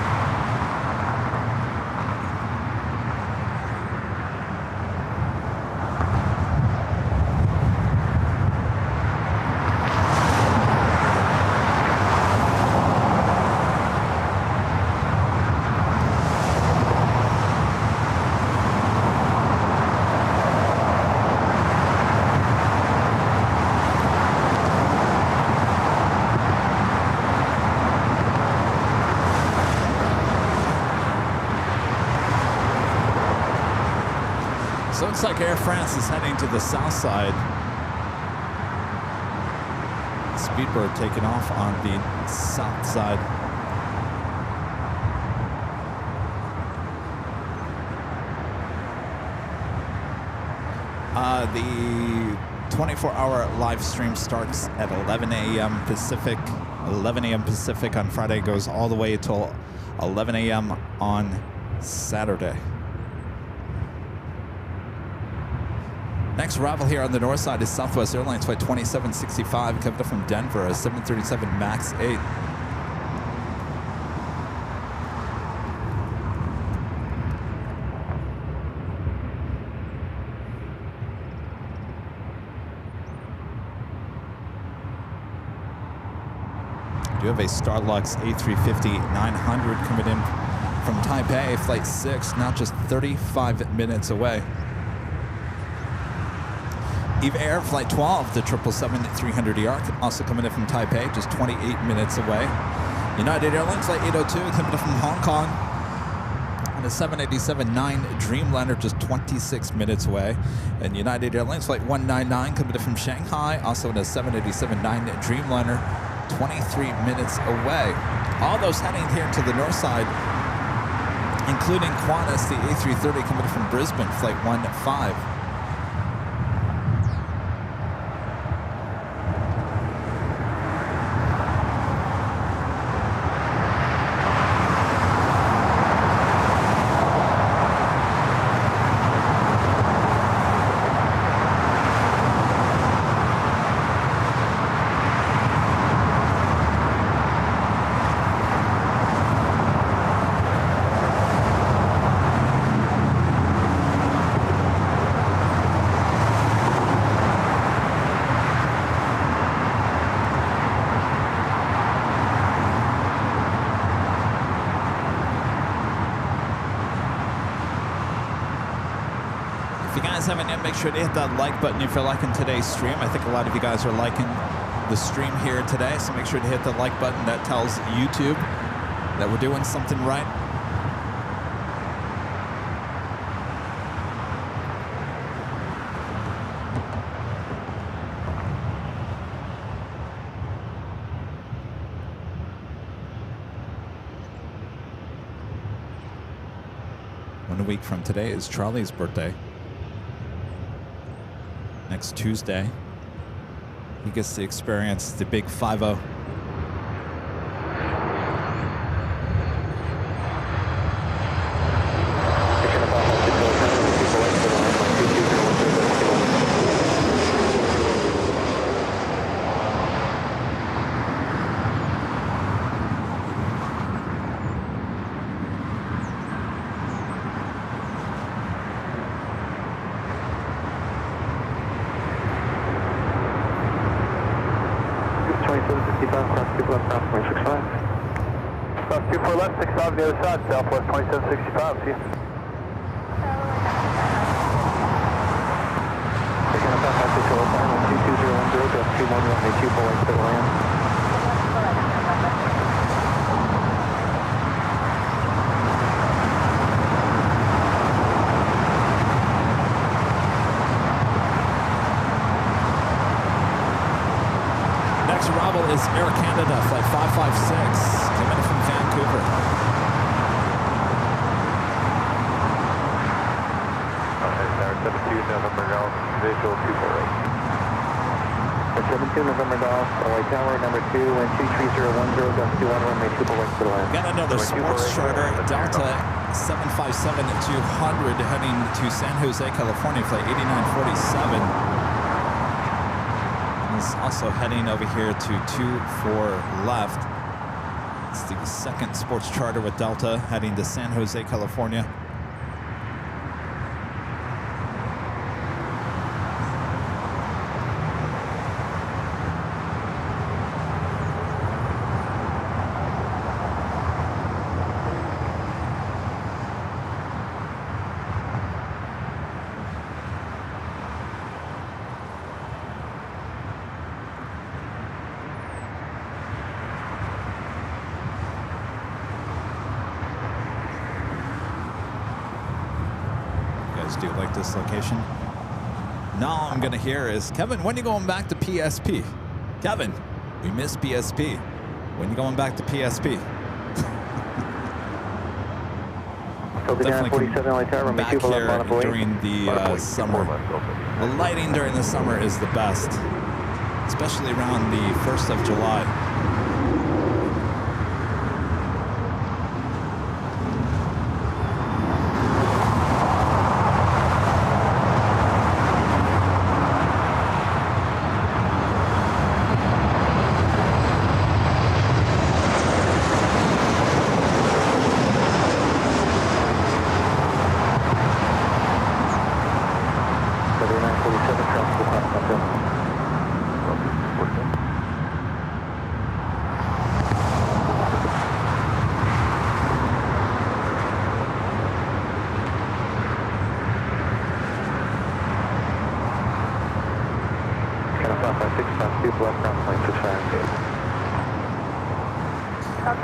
A: So it looks like Air France is heading to the south side. Speedbird taking off on the south side. The 24-hour live stream starts at 11 a.m. Pacific. 11 a.m. Pacific on Friday, goes all the way till 11 a.m. on Saturday. Next arrival here on the north side is Southwest Airlines flight 2765 coming up from Denver, a 737 MAX 8. We do have a Starlux A350-900 coming in from Taipei, flight 6, now just 35 minutes away. Eve Air Flight 12, the 777-300ER, also coming in from Taipei, just 28 minutes away. United Airlines Flight 802 coming in from Hong Kong, and a 787-9 Dreamliner, just 26 minutes away. And United Airlines Flight 199 coming in from Shanghai, also in a 787-9 Dreamliner, 23 minutes away. All those heading here to the north side, including Qantas, the A380 coming in from Brisbane, Flight 15. having in, make sure to hit that like button if you're liking today's stream. I think a lot of you guys are liking the stream here today, so make sure to hit the like button. That tells YouTube that we're doing something right. A week from today is Charlie's birthday. Next Tuesday, he gets to experience the big 5-0.
B: The other side, Southwest 2765, see you. Picking up that message over time, 2210, just 21 24 right to land.
A: Next arrival is Air Canada, flight 556, coming in from Vancouver.
B: 72 November Golf, visual 248. 72 November Golf, LA Tower, number 2, wind 23010, gust 21, runway 24 right to the land.
A: Got another sports charter, Delta 757-200 heading to San Jose, California, flight 8947. And it's also heading over here to 24 left. It's the second sports charter with Delta heading to San Jose, California. Do you like this location? Now I'm gonna hear is, Kevin, when are you going back to PSP? Kevin, we miss PSP. When are you going back to PSP? Definitely come back here during the summer. The lighting during the summer is the best, especially around the 1st of July.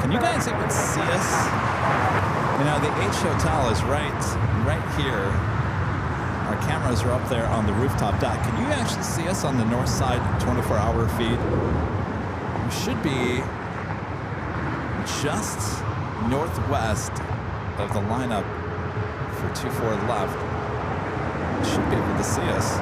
A: Can you guys even see us? You know, the H Hotel is right here. Our cameras are up there on the rooftop deck. Can you actually see us on the north side 24-hour feed? We should be just northwest of the lineup for 24 left. You should be able to see us.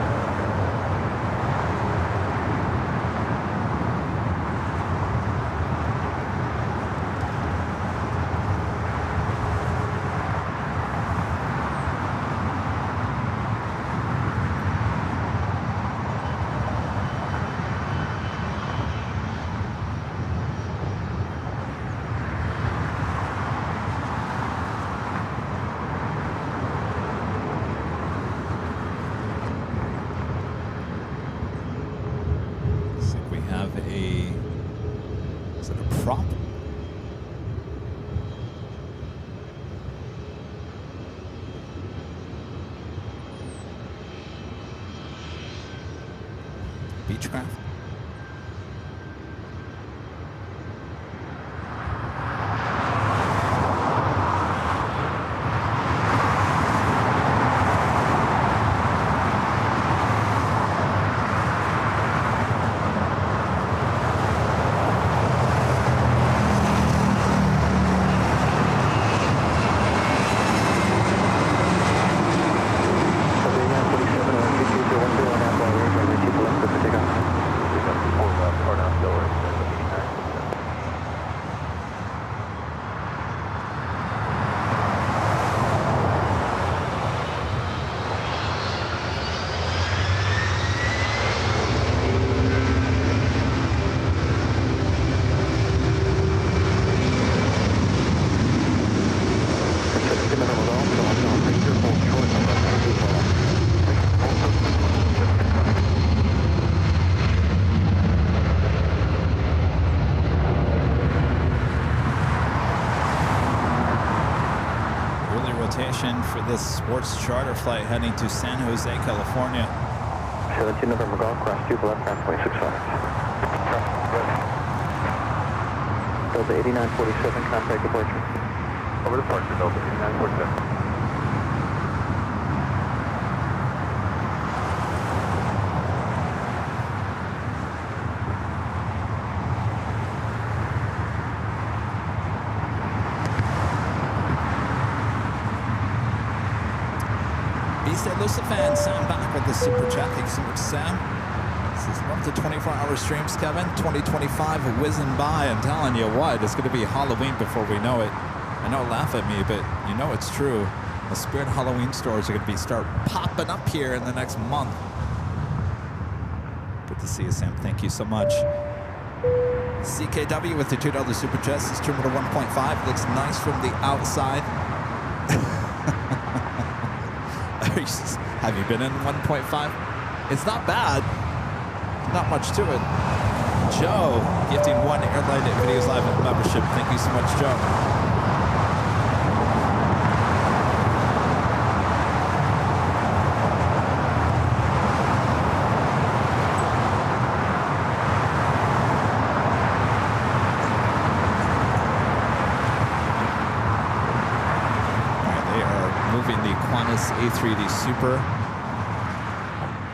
A: Beechcraft. For this sports charter flight heading to San Jose, California.
B: 17 November Golf, cross 2 left, pass 26 hours. Delta 8947, contact departure.
C: Over departure, Delta 8947.
A: Lufthansa, Sam back with the super chat. Thanks so much, Sam. This is up to 24-hour streams, Kevin. 2025 whizzing by. I'm telling you what, it's going to be Halloween before we know it. I know, laugh at me, but you know it's true. The Spirit Halloween stores are going to start popping up here in the next month. Good to see you, Sam. Thank you so much. CKW with the $2 super chat. This is Terminal 1.5. Looks nice from the outside. Have you been in 1.5? It's not bad. Not much to it. Joe, gifting 1 Airline Videos Live membership. Thank you so much, Joe. The Qantas A380 Super,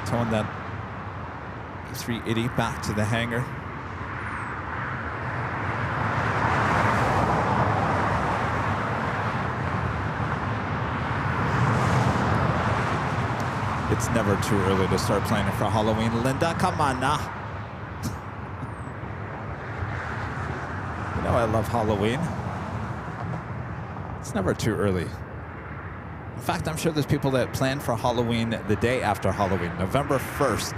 A: towing that A380 back to the hangar. It's never too early to start planning for Halloween. Linda, come on now. You know I love Halloween. It's never too early. In fact, I'm sure there's people that plan for Halloween the day after Halloween, November 1st.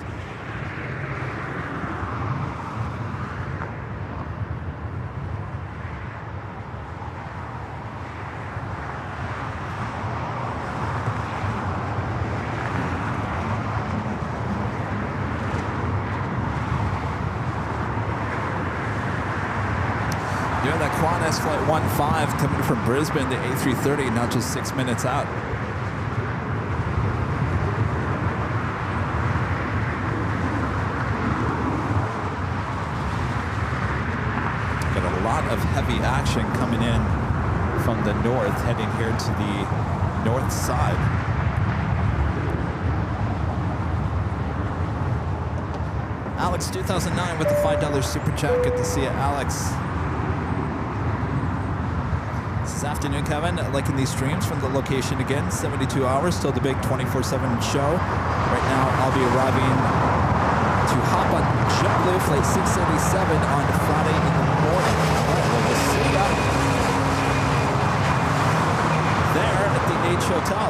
A: Yeah, that Qantas Flight 15 coming from Brisbane, the A330, now just 6 minutes out. Of heavy action coming in from the north, heading here to the north side. Alex 2009 with the $5 super chat. Good to see you, Alex. This afternoon, Kevin, liking these streams from the location again. 72 hours till the big 24/7 show. Right now, I'll be arriving to hop on JetBlue flight 677 on Friday in the morning. There at the H Hotel.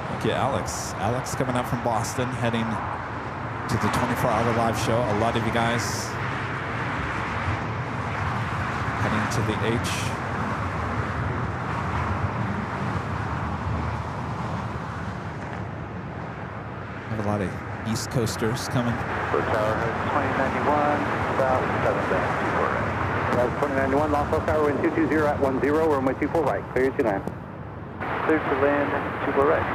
A: Thank you, Alex. Alex coming up from Boston, heading to the 24-hour live show. A lot of you guys heading to the H. Have a lot of East Coasters coming.
C: So tower has 2091, about 7 back, 24 right.
B: That's 2091, Los Angeles Tower, wind 220 at 10, runway 24 right, clear to land.
E: Clear to land, 24 right.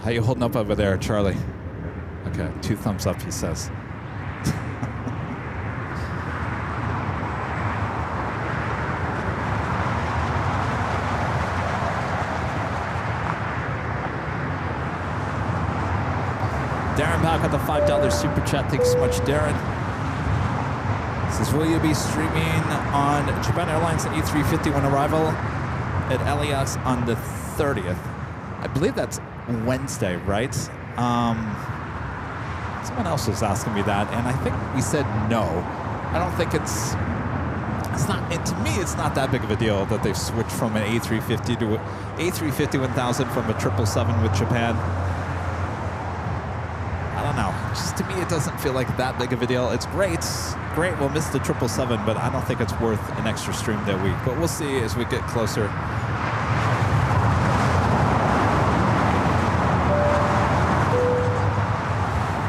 A: How you holding up over there, Charlie? Okay, 2 thumbs up, he says. Darren back with the $5 super chat. Thanks so much, Darren. Says, will you be streaming on Japan Airlines A350 when arrival at LAX on the 30th? I believe that's Wednesday, right? Someone else was asking me that, and I think we said no. I don't think it's not, and to me, it's not that big of a deal that they've switched from an A350 to an A350 1000 from a 777 with Japan. I don't know. Just to me, it doesn't feel like that big of a deal. It's great. Great, we'll miss the 777, but I don't think it's worth an extra stream that week. But we'll see as we get closer.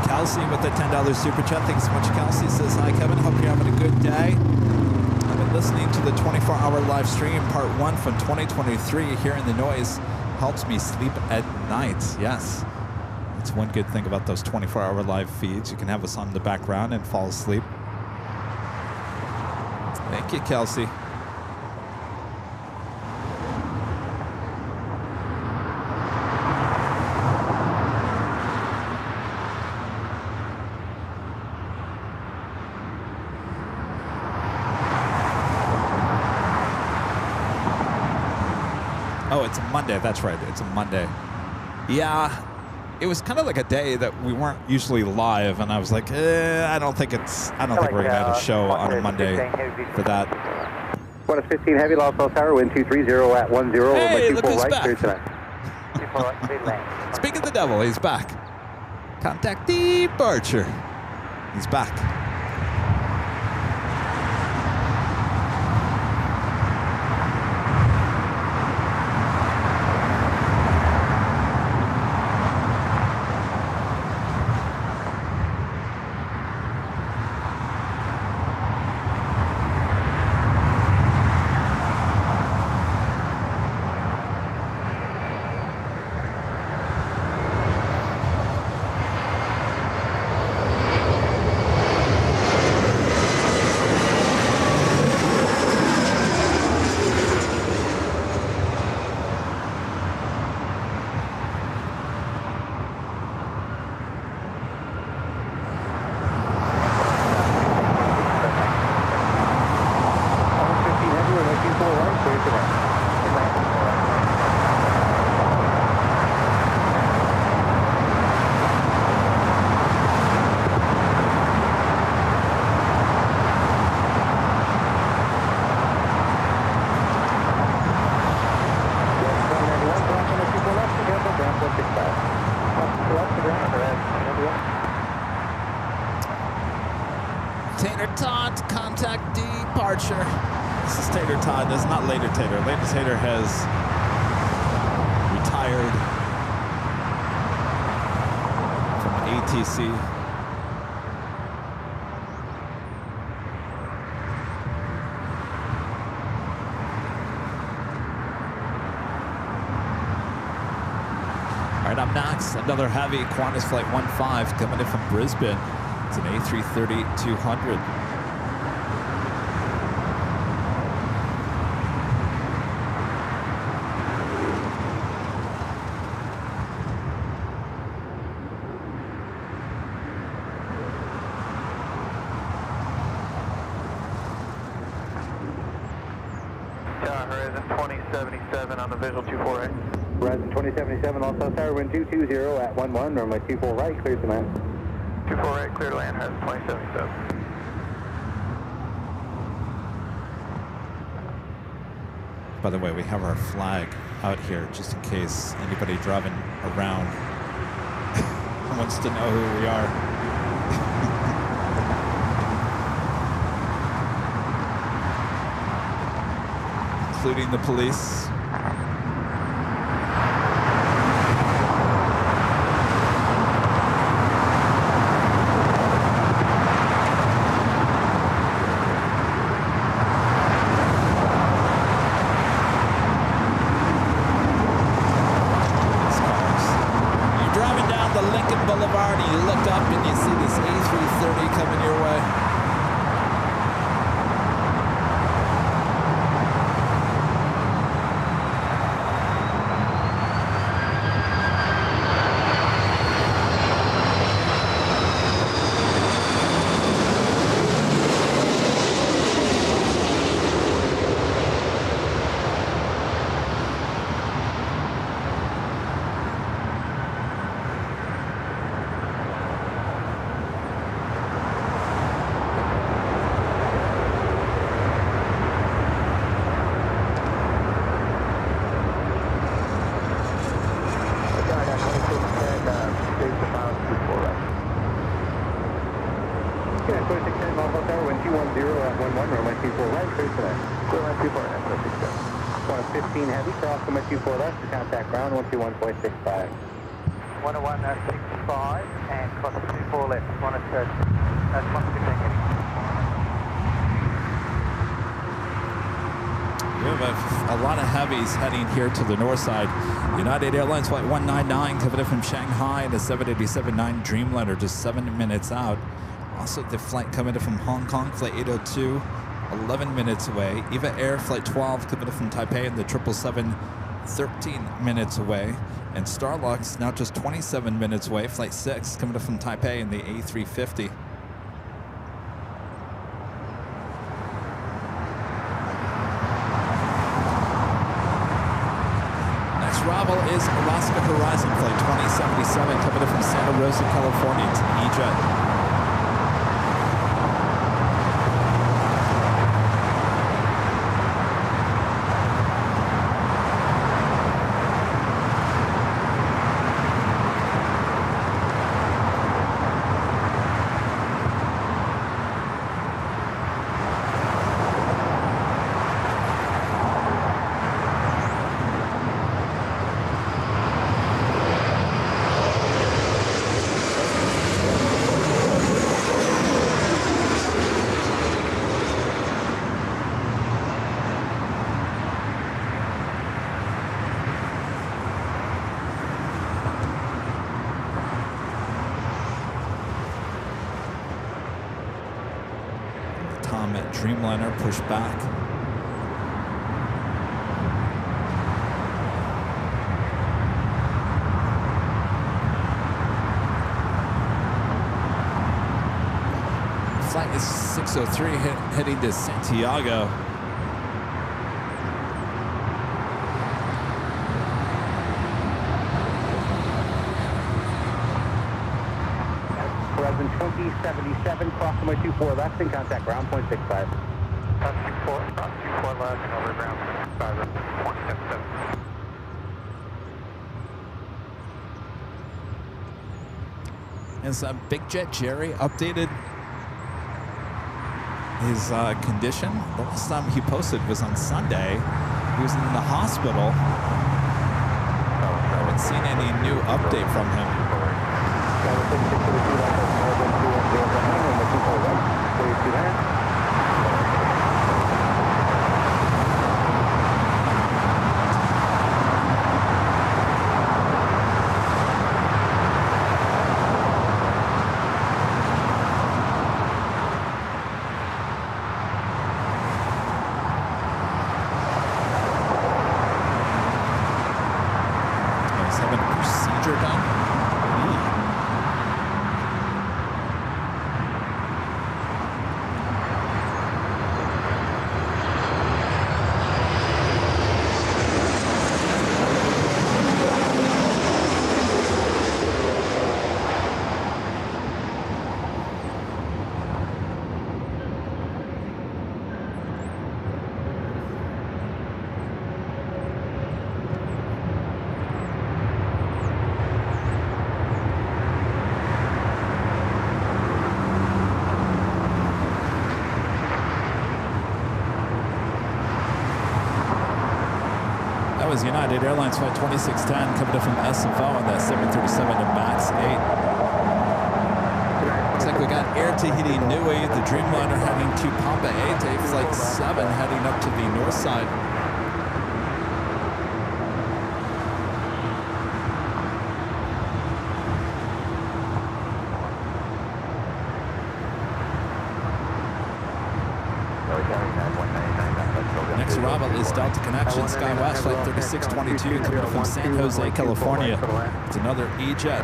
A: Kelsey with the $10 super chat. Thanks so much, Kelsey. Says, hi, Kevin. Hope you're having a good day. I've been listening to the 24-hour live stream, part 1 from 2023. Hearing the noise helps me sleep at night. Yes. That's one good thing about those 24-hour live feeds. You can have us on in the background and fall asleep. Thank you, Kelsey. Oh, it's a Monday. That's right. It's a Monday. Yeah. It was kind of like a day that we weren't usually live, and I was like, I don't think we're gonna have a show on a Monday for that.
B: Qantas 15 heavy, Los Angeles Tower, wind 230 at 10,
A: hey, look who's
B: right,
A: back.
B: clear tonight.
A: Speak of the devil, he's back. Contact departure. He's back. Tater has retired from ATC. All right, up next, another heavy Qantas Flight 15 coming in from Brisbane. It's an A330-200.
E: Horizon 2077 on the visual 24A.
B: Horizon 2077, Los Angeles Tower, wind 220 at 11, runway 24 right, clear to land.
E: 24 right, clear to land, Horizon 2077.
A: By the way, we have our flag out here just in case anybody driving around wants to know who we are. including the police.
B: Heavy, cross from 24 left to contact ground 121.65.
E: 101 at 65 and cross 24 left, 1 at 115 heading.
A: We have a lot of heavies heading here to the north side. United Airlines Flight 199 coming in from Shanghai and the 787-9 Dreamliner just 7 minutes out. Also the flight coming in from Hong Kong, Flight 802. 11 minutes away. EVA Air Flight 12 coming in from Taipei and the 777 13 minutes away. And Starlux now just 27 minutes away. Flight 6 coming in from Taipei and the A350. Next arrival is Alaska Horizon Flight 2077 coming in from Santa Rosa, California to EJet. Dreamliner pushed back. Flight is 603 heading to Santiago.
B: Horizon 2077, cross runway 24 left and contact ground 0.65.
E: 24 left and over ground 0.77.
A: Has Big Jet Jerry updated his condition? The last time he posted was on Sunday. He was in the hospital. I haven't seen any new update from him. is United Airlines flight 2610 coming in from SFO on that 737 to MAX 8. Looks like we got Air Tahiti Nui, the Dreamliner heading to Papa 8, flight 7 heading up to the north side. Next arrival is Delta Connection, SkyWest flight 3622 coming from San Jose, California. It's another E-Jet.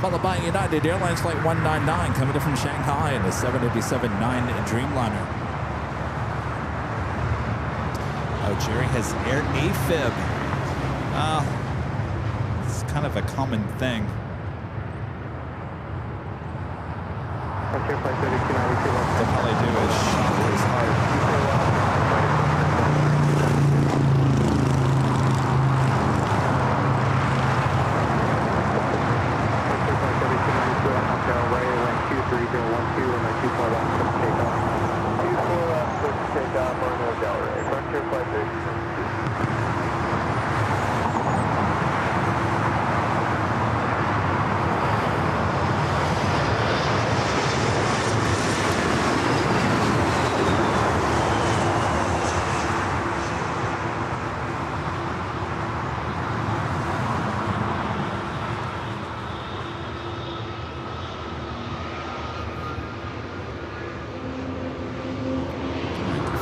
A: Followed by United Airlines flight 199 coming in from Shanghai in the 787-9 Dreamliner. Oh, Jerry has Air AFib. It's kind of a common thing. They'll probably do is shop his heart.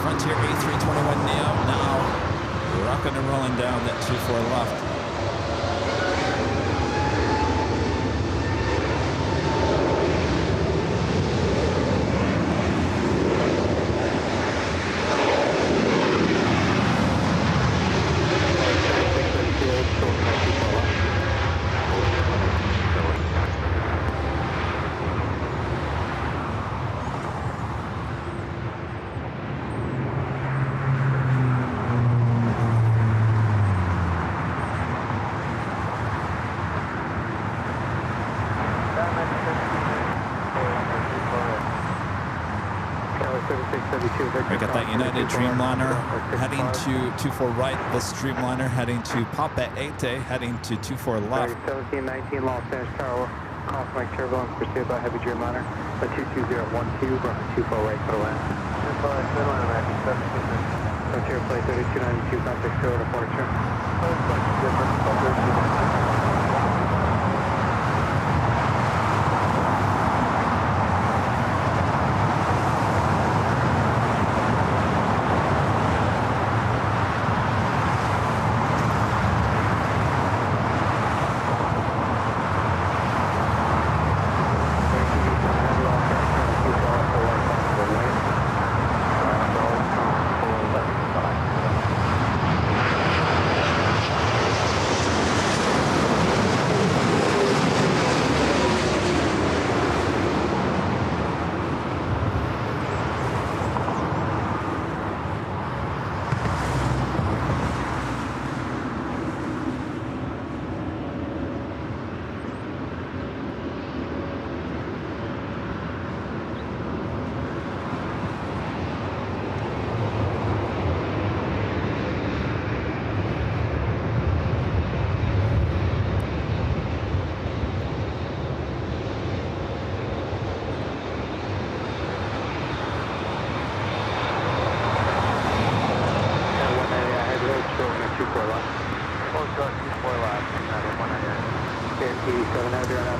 A: Frontier A321neo now rocking and rolling down that 24 left. We got that United Dreamliner heading to 24 right. This Dreamliner heading to Papa 8, heading to 24 left.
B: 1719 Los Angeles Tower, cosmic turbulence pursued by heavy Dreamliner. The 22012, run 24 right for the land. Frontier flight 3292, contact 0 departure.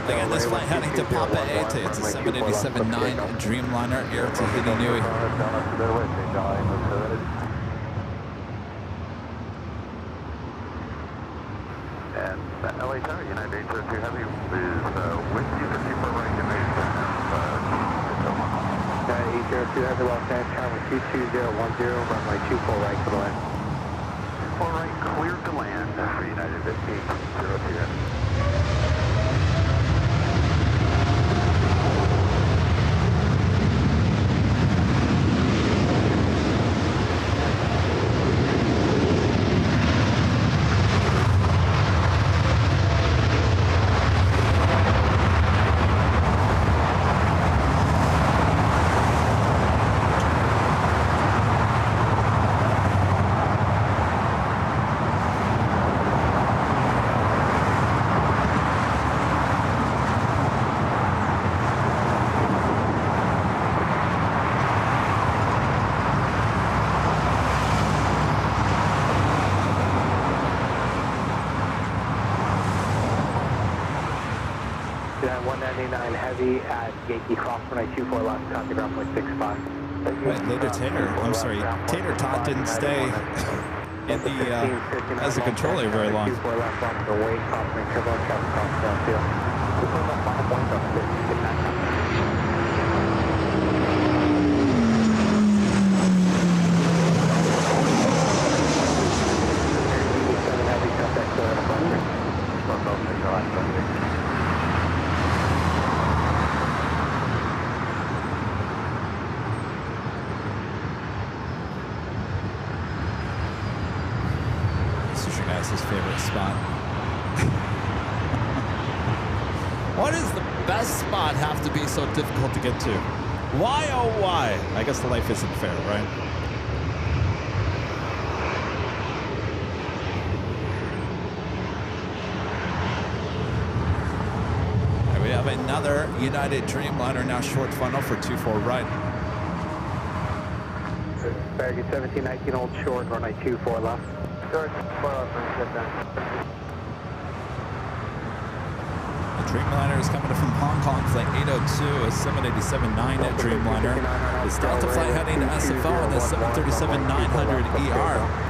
B: Again, this flight heading to Papa 8. It's a 787-9 Dreamliner, Air Tahiti Nui.
C: And LA Tower, United A380 Heavy is with you for super right and
B: A02 Heavy Los Angeles Tower 22010, runway 24 right for the land.
C: 24 right, cleared to land for United at 802.
B: Airline 199 heavy at Yankee Cross runway 24 left, contact ground point 65.
A: Wait, later Tater, I'm sorry, Tater Tot didn't stay in the as a controller very long.
B: 24 left on the way, crossing turbulence, traffic cross downfield. Just on that final point, up to 59.
A: His favorite spot. What is the best spot have to be so difficult to get to? Why, oh why? I guess the life isn't fair, right? And we have another United Dreamliner now short funnel for 24 right.
B: Baggage 1719 hold short, runway 24 left.
A: The Dreamliner is coming from Hong Kong, flight 802, a 787-9 at Dreamliner. The Delta flight heading to SFO on the 737-900ER.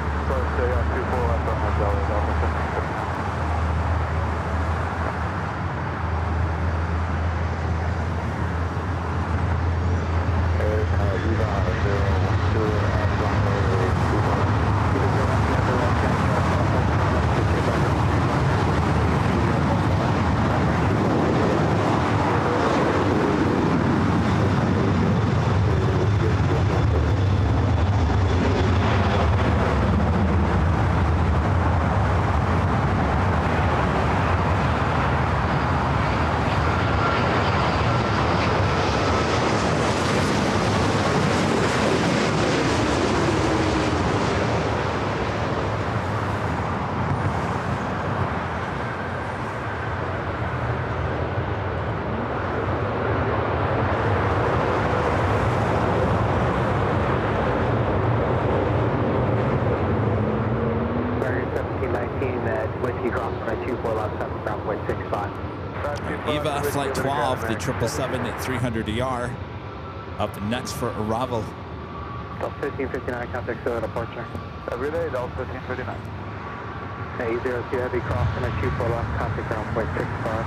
A: Eva, flight 12, the 777 at 300ER, up next for Archival.
B: Delta 1559, contact still at departure.
C: Every day, Delta 1559.
B: 802 heavy cross runway 24 left, contact ground point 65.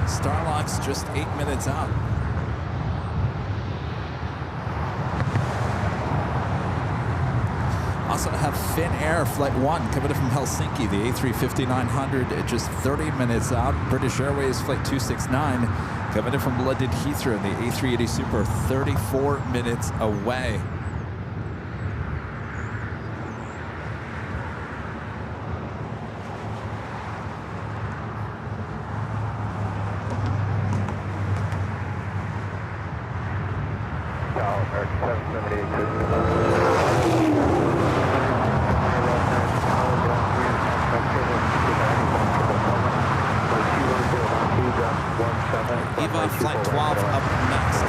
A: Starlock's just 8 minutes out. Also have Finnair Flight 1 coming in from Helsinki, the A350-900 at just 30 minutes out. British Airways Flight 269 coming in from London Heathrow, the A380 Super 34 minutes away. Eva Flight 12 up next.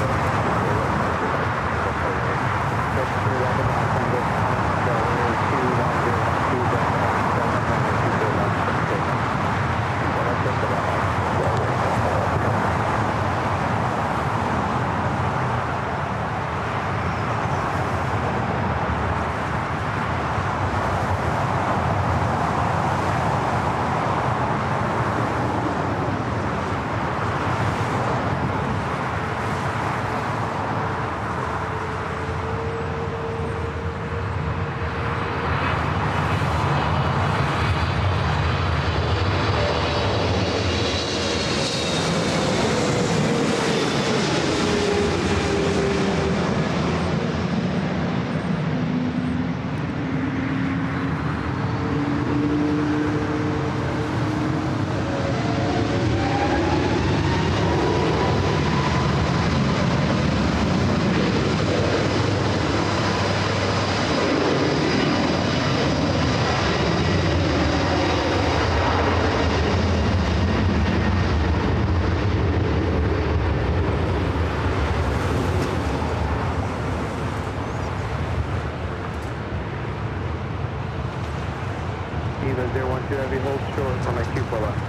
B: 22 heavy, hold short, runway 24 left.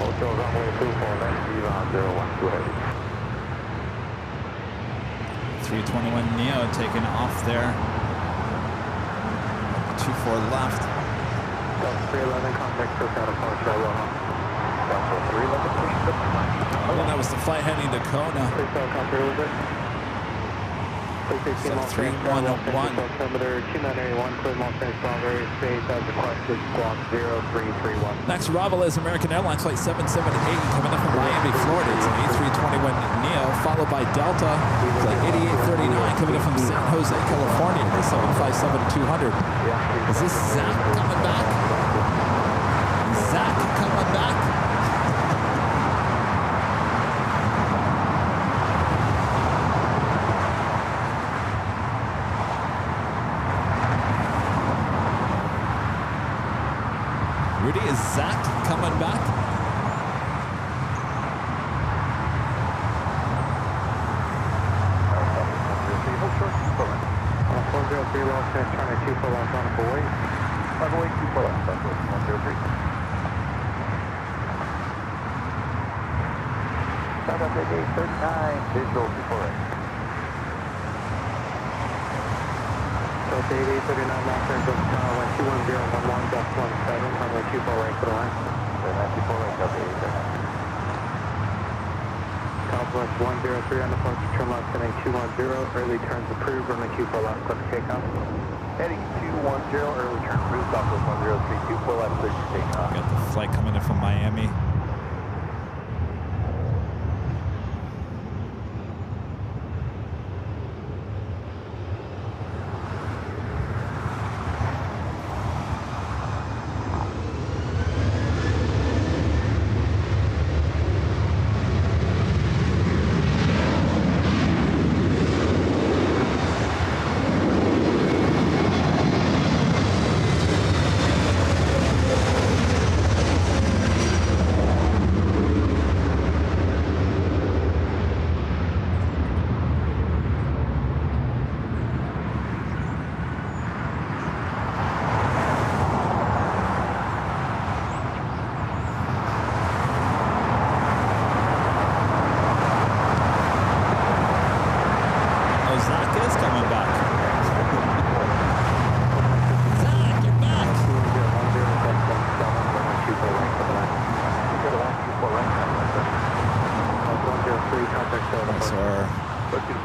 C: Hold short, runway 24 left, 012 heavy.
A: 321 Neo taking off there. 24 left.
B: Delta 311, contact first out of Archival, Aloha.
C: Delta 311, push the flight.
A: Oh, that was the flight heading to Kona.
B: Please tell contact over. Please 18 Los Angeles,
A: 3101.
B: altimeter 2981, clear Los Angeles, Strawberry Space, as requested, squawk 0331.
A: Next arrival is American Airlines Flight 778 coming up from Miami, Florida. It's an A321 Neo, followed by Delta Flight 8839 coming up from San Jose, California. The 757-200. Is this Zach coming back? Zach coming back? Rudy, is Zach coming back?
C: Hold short,
B: 403 Los Angeles, trying to 24 left on a boy.
C: runway 24 left, Southwest 103. Southwest A380, visual before it.
B: Delta 8839 Los Angeles, runway 21011, depth 17, runway 24 right for the line.
C: 94 right, Delta 8839.
B: Southwest 103 on the approach, turn left heading 210, early turns approved, runway 24 left, clear for takeoff.
C: Heading 210, early turn approved, Southwest 103, 24 left, clear for takeoff.
A: Got the flight coming in from Miami.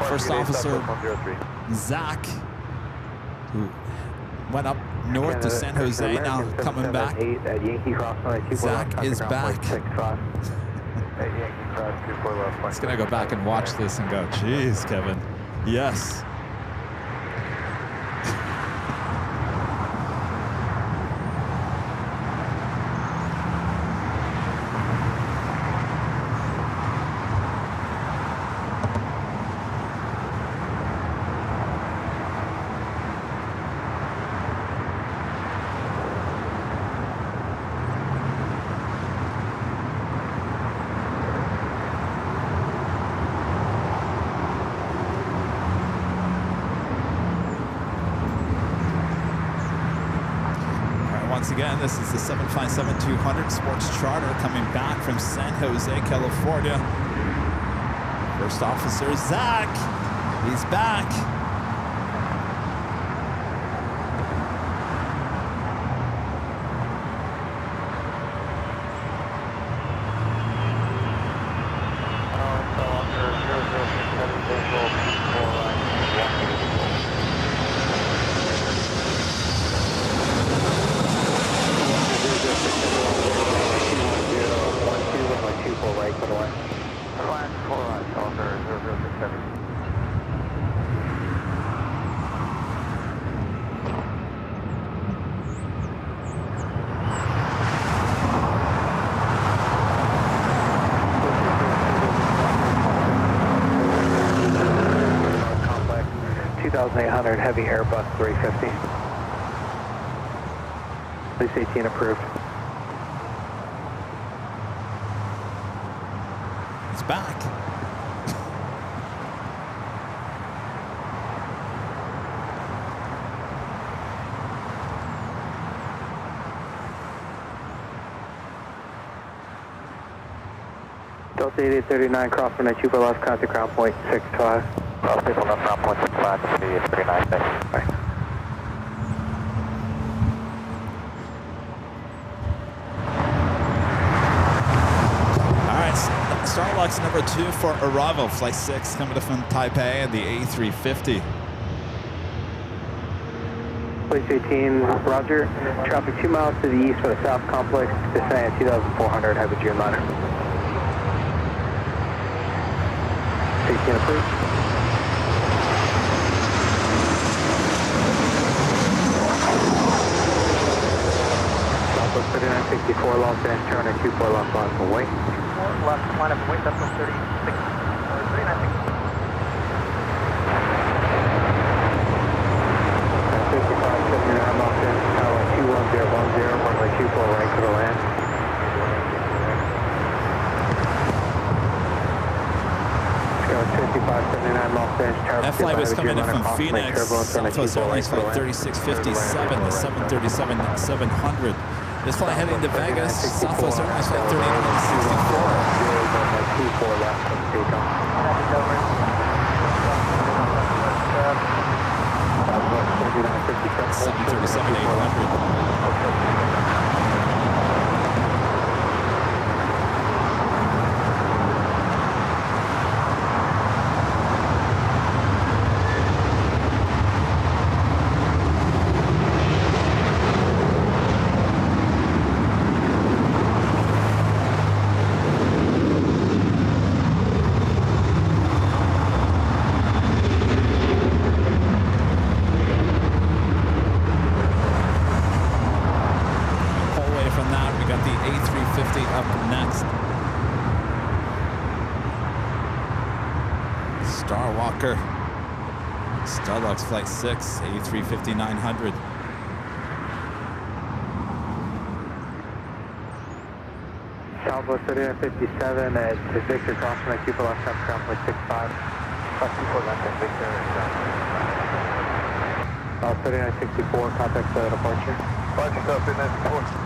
A: First officer Zach, who went up north to San Jose, now coming back. Zach is back. He's gonna go back and watch this and go, geez, Kevin. Yes. Once again, this is the 757-200 sports charter coming back from San Jose, California. First officer, Zach. He's back.
B: Heavy Airbus 350. Police 18 approved.
A: It's back.
B: Delta 8839, cross runway 24 left, contact ground point 65.
E: Cross people left ground point 65 to the 39, thanks.
B: Bye.
A: Starlux number 2 for Arrival, flight 6 coming from Taipei and the A350.
B: Place 18, roger. Traffic 2 miles to the east for the south complex, descending at 2,400, heavy Dreamliner. 18 approved. Southwest 3964, Los Angeles, turn at 24 left line for wing.
E: Left line up wing, Southwest 36, or 3964.
B: 5579 Los Angeles, tower 21010, runway 24 right for the land. Scout 5579 Los Angeles, tower
A: That flight was coming in from Phoenix, Southwest Airlines flight 3657, the 737-700. This flight heading to Vegas, Southwest Airlines flight 3964.
B: 24 left from takeoff.
A: 737-800. Starlux flight 6, A350-900.
B: Southwest 3957 at Victor, cross runway 24 left, ground point 65.
E: Cross 24 left at Victor.
B: South 3964, contact departure.
E: Departure, South 3964.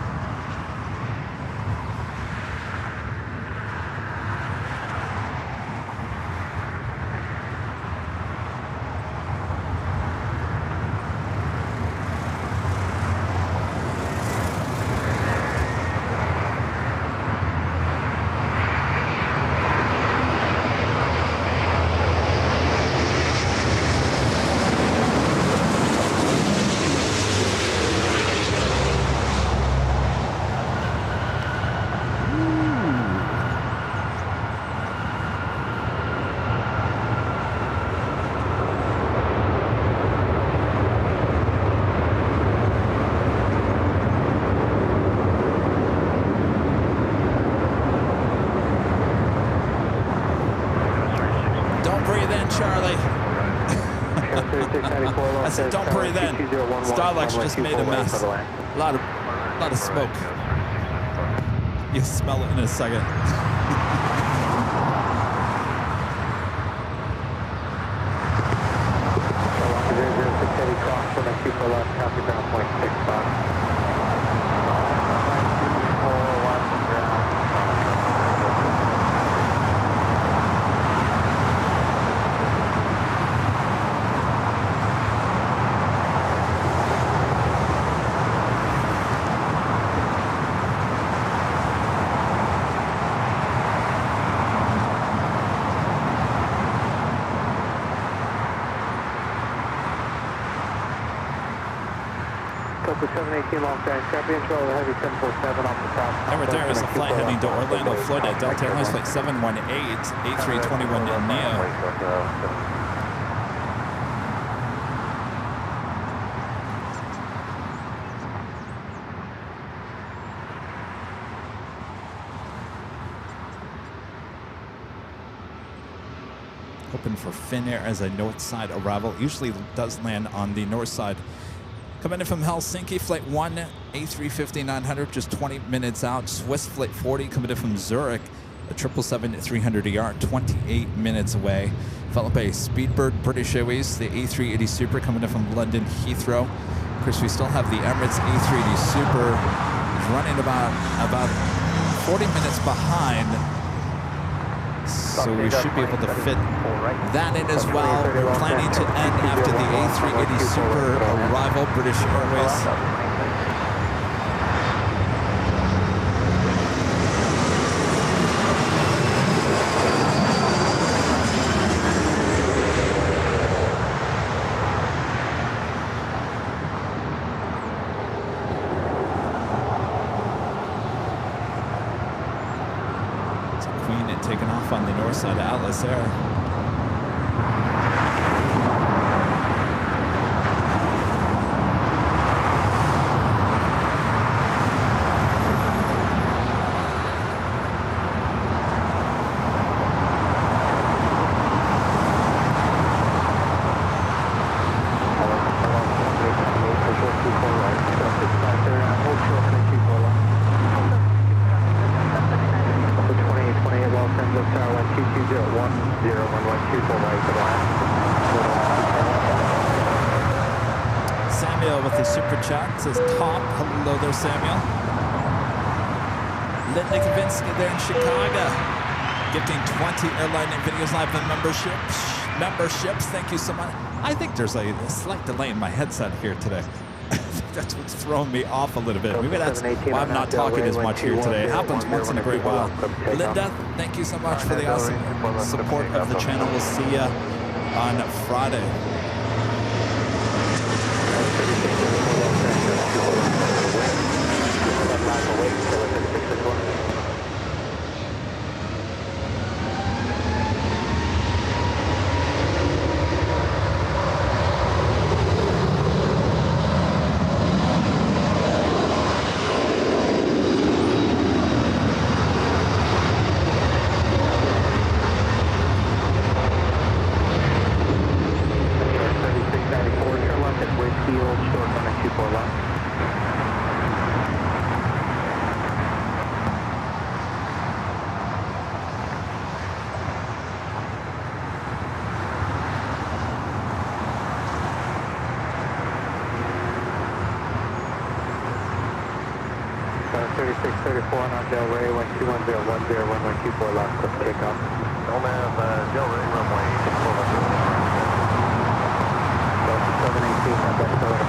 A: I said, don't breathe in. Starlux just made a mess. A lot of smoke. You'll smell it in a second. And right there is a flight heading to Orlando, Florida. Delta Airlines flight 718, A321 Neo. Hoping for Finnair as a north side arrival. Usually does land on the north side. Coming in from Helsinki, flight 1, A350-900, just 20 minutes out. Swiss flight 40 coming in from Zurich, a 777-300ER, 28 minutes away. Followed by a Speedbird British Airways, the A380 Super coming in from London Heathrow. Of course, we still have the Emirates A380 Super running about 40 minutes behind so we should be able to fit that in as well. We're planning to end after the A380 Super arrival, British Airways. Queen and taking off on the north side of Atlas Air. With the super chat says top. Hello there, Samuel. Linda Kavinsky there in Chicago, gifting 20 Airline Videos Live memberships. Thank you so much. I think there's a slight delay in my headset here today. That's what's throwing me off a little bit. Maybe that's why I'm not talking as much here today. It happens once in a great while. Linda, thank you so much for the awesome support of the channel. We'll see you on Friday.
B: Del Rey, 1211010, runway 24 left, quick takeoff.
C: Nomad, Del Rey, runway 24 left.
B: Delta 718, my best approach.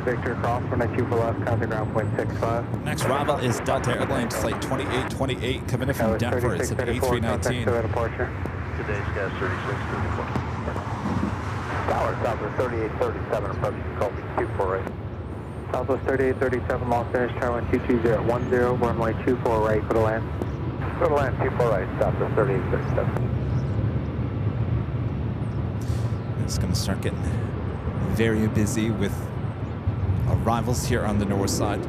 B: Victor cross for next for left, contact ground point 65.
A: Next arrival is Delta Airlines flight 2828 coming in from Denver. It's an A319.
C: Today's gas 3634.
B: Tower, Southwest 3837, approaching Colby 248. Southwest 3837, Los Angeles, Tower 22010, runway 24 right, go to land. Go to land, 24 right, Southwest 3837.
A: It's going to start getting very busy with arrivals here on the north side.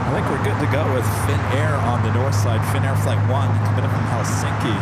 A: I think we're good to go with Finnair on the north side. Finnair flight 1 coming up from Helsinki.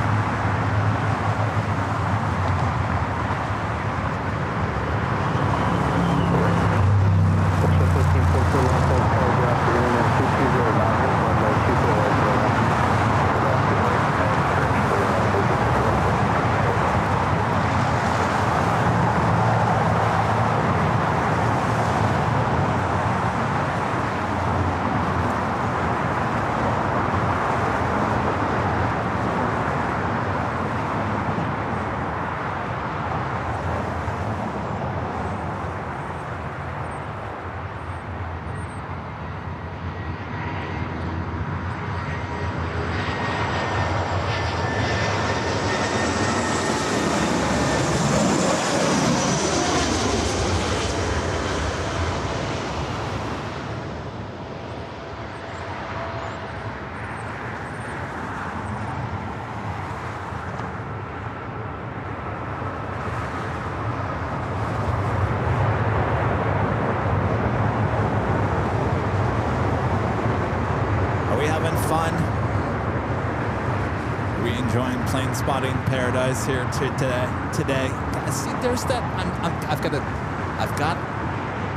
A: fun. We enjoying plane spotting paradise here today. See, there's that. I've got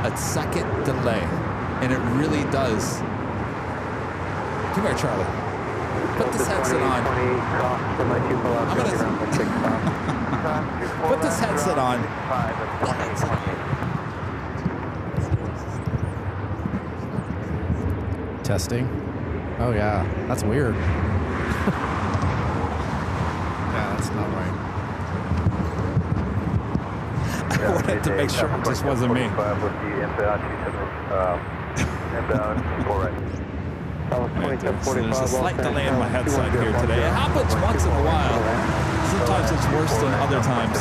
A: a second delay, and it really does. Come here, Charlie. Put this headset on. I'm gonna put this headset on.
F: Testing. Oh yeah, that's weird. Yeah, that's not right.
A: I wanted to make sure it just wasn't me. There's a slight delay in my headset here today. It happens once in a while. Sometimes it's worse than other times.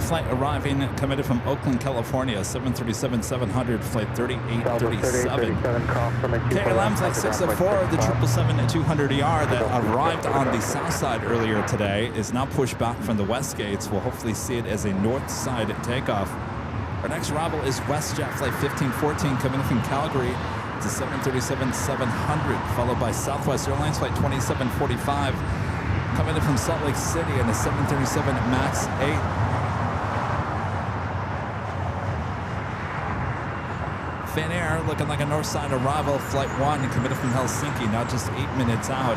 A: Flight arriving, committed from Oakland, California, 737-700, flight 3837. KLM flight 604, the 777-200ER that arrived on the south side earlier today is now pushed back from the west gates. We'll hopefully see it as a north side takeoff. Our next arrival is WestJet flight 1514, coming from Calgary to 737-700, followed by Southwest Airlines flight 2745, coming in from Salt Lake City in a 737 MAX 8. Finnair looking like a north side arrival, flight 1 committed from Helsinki, now just 8 minutes out.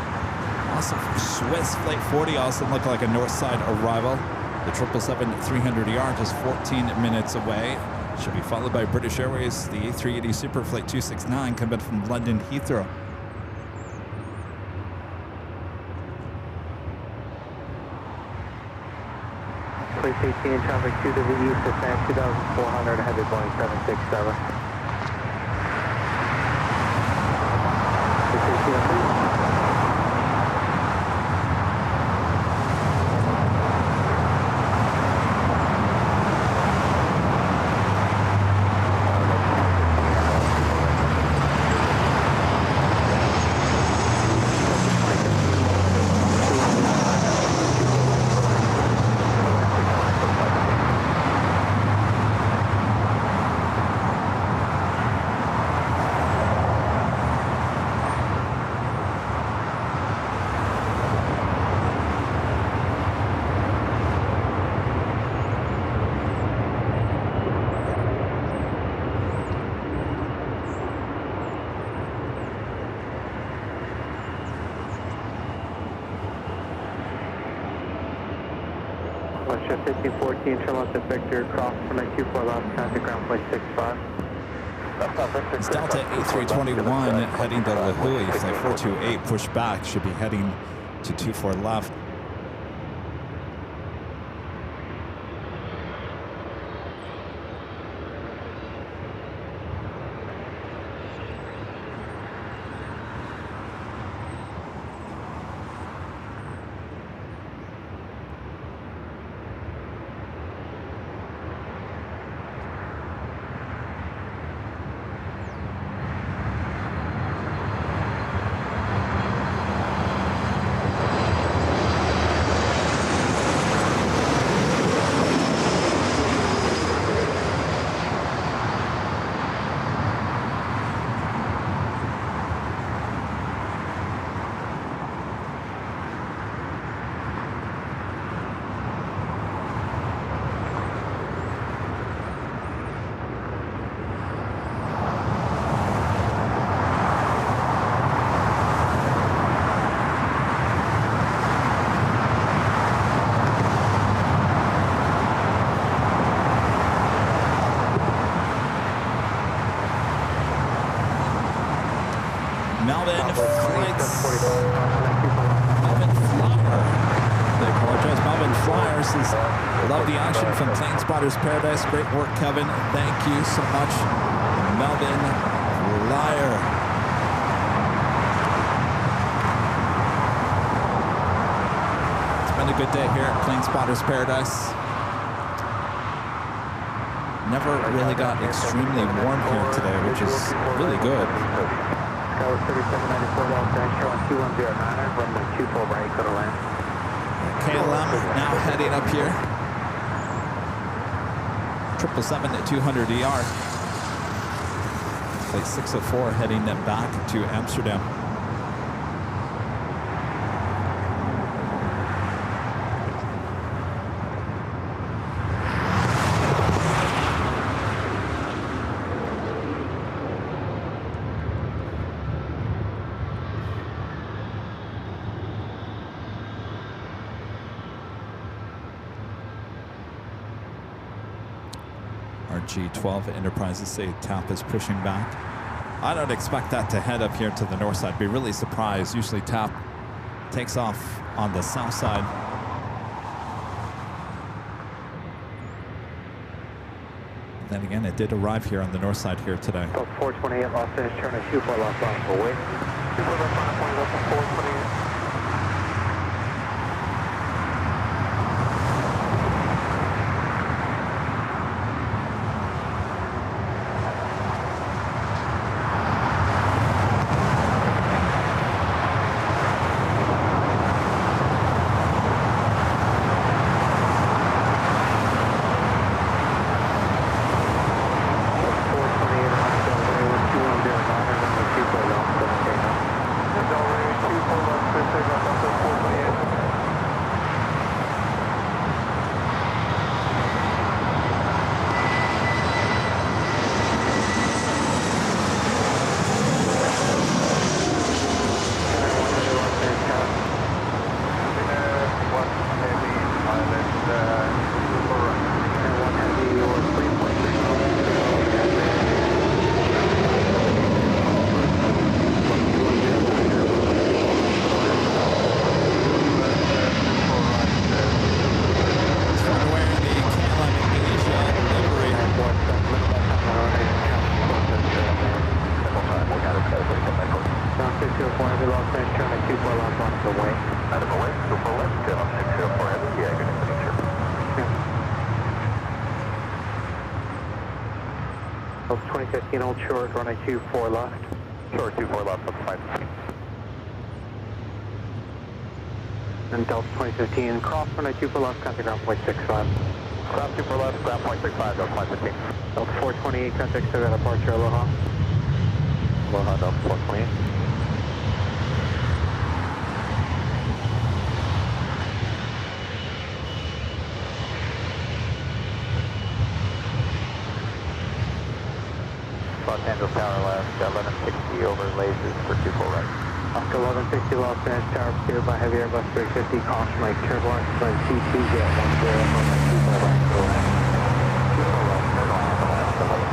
A: Also from Swiss, flight 40 also look like a north side arrival. The 777-300ER just 14 minutes away. Should be followed by British Airways, the A380 Super flight 269 committed from London Heathrow.
B: Place 18 traffic to the east, descent 2,400, headed Boeing 767. WestJet 1514, Charlotte Victor, cross from 24 left, contact ground flight 65.
A: It's Delta A321 heading to La Hui, flight 428 pushed back, should be heading to 24 left. versus Love the Action from Plane Spotters Paradise. Great work, Kevin. Thank you so much. Melvin Liar. It's been a good day here at Plane Spotters Paradise. Never really got extremely warm here today, which is really good.
E: Skywards 3794 Los Angeles, 2109, runway 24 right, go to land.
A: KLM now heading up here. 777 at 200 ER. Flight 604 heading back to Amsterdam. G12 Enterprises say TAP is pushing back. I don't expect that to head up here to the north side. Be really surprised. Usually TAP takes off on the south side. Then again, it did arrive here on the north side here today.
E: 428 Los Angeles, turn at 24 Los Angeles, away. 24 Los Angeles, 428. Delta 2015, hold short, runway 24 left.
B: Short 24 left, that's fine.
E: And Delta 2015, cross runway 24 left, contact ground point 65.
B: Ground 24 left, ground point 65, Delta 515.
E: Delta 428, contact Savannah departure, Aloha.
B: Aloha, Delta 428.
E: Los Angeles Tower left, 1160 over lasers for 24 right. Oscar 1160 Los Angeles Tower, pursued by heavy Airbus 350, caution like turbulence, flight C2 jet 10 from the 24 right to the left. 24 left, turbulence,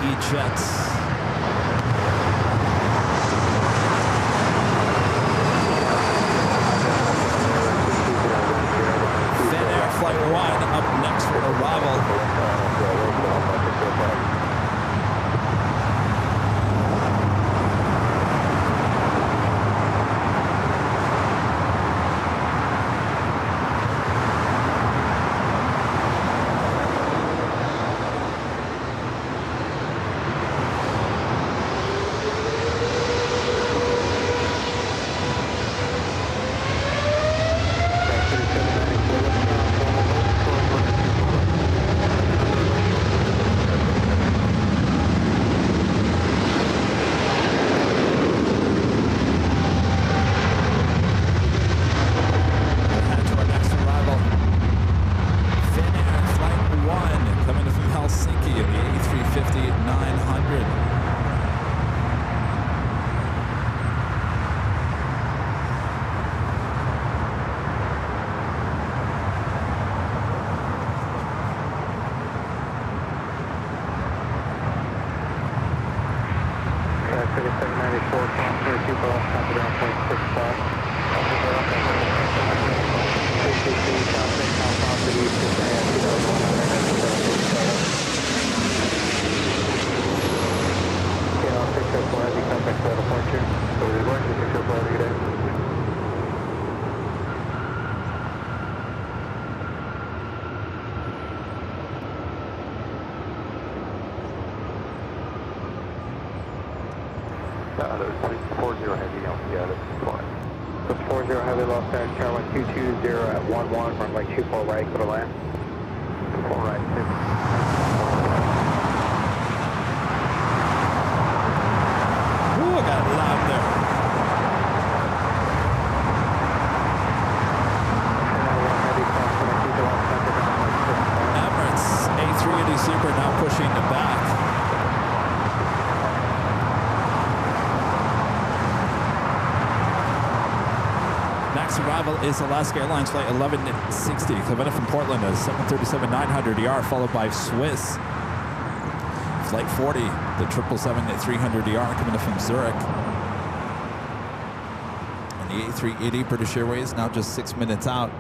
A: E-jets. Thin Air Flight 1 up next for arrival.
C: there's 40 heavy on the other flight.
E: So 40 heavy Los Angeles, Tower 120 at 11, runway 24 right, go to land.
C: 24 right,
A: Ooh, I got it loud there. Emirates A380 Super now pushing the back. Next arrival is Alaska Airlines flight 1160 coming in from Portland at 737-900ER, followed by Swiss flight 40, the 777-300ER coming in from Zurich. And the A380 British Airways now just 6 minutes out.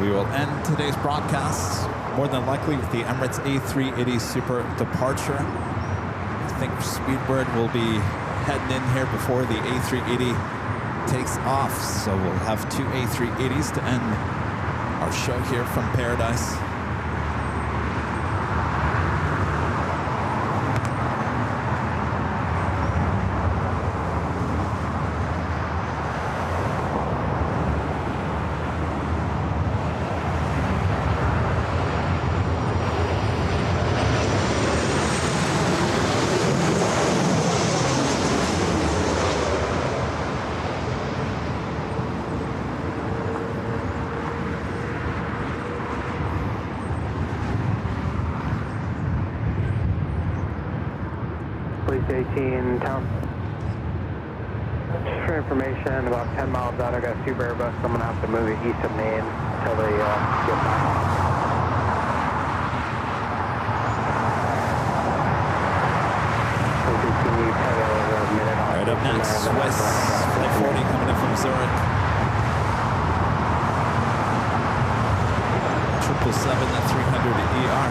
A: We will end today's broadcast more than likely with the Emirates A380 Super departure. I think Speedbird will be heading in here before the A380 takes off. So we'll have two A380s to end our show here from Paradise.
E: Just for information, about 10 miles out, I got a Super Airbus. I'm going to have to move it east of Maine until they get back.
A: Right up next, Swiss flight 40 coming in from Zurich. 777-300ER.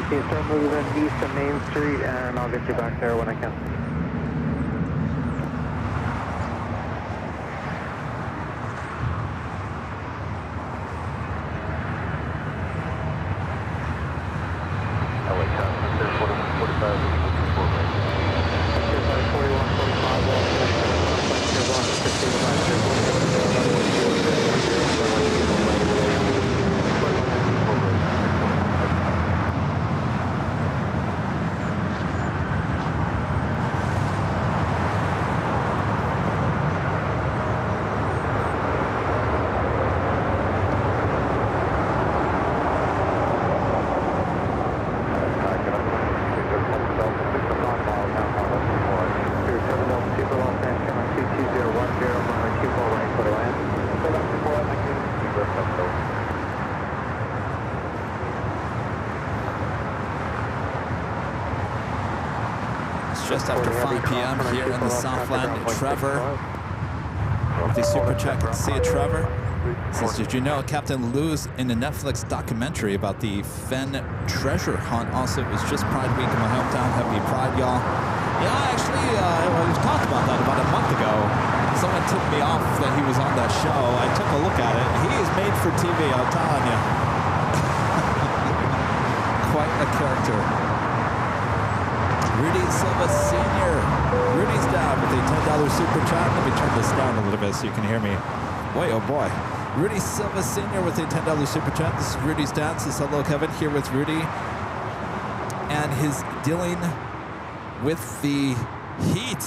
E: Start moving east of Main Street, and I'll get you back there when I can. Just after 5 p.m. here in the Southland. Trevor, the super check. See it, Trevor? Says, did you know Captain Lou's in the Netflix documentary about the Fen treasure hunt? Also, it was just Pride Week in my hometown. Happy Pride, y'all. Yeah, actually, we talked about that about a month ago. Someone tipped me off that he was on that show. I took a look at it. He is made for TV, I'm telling you. Quite a character. Rudy Silva Sr. Rudy's down with a $10 super chat. Let me turn this down a little bit so you can hear me. Boy, oh boy. Rudy Silva Sr. with a $10 super chat. This is Rudy's dad. Says hello, Kevin. Here with Rudy and his dealing with the heat.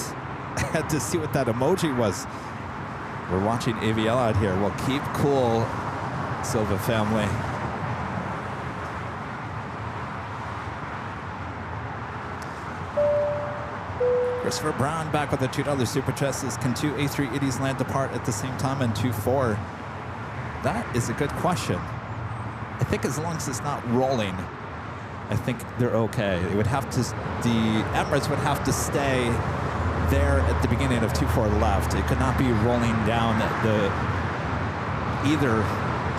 E: I had to see what that emoji was. We're watching AVL out here. Well, keep cool, Silva family.
A: Christopher Brown back with the $2 super chat says, can two A380s land depart at the same time in 2-4? That is a good question. I think as long as it's not rolling, I think they're okay. It would have to, the Emirates would have to stay there at the beginning of 2-4 left. It could not be rolling down the either.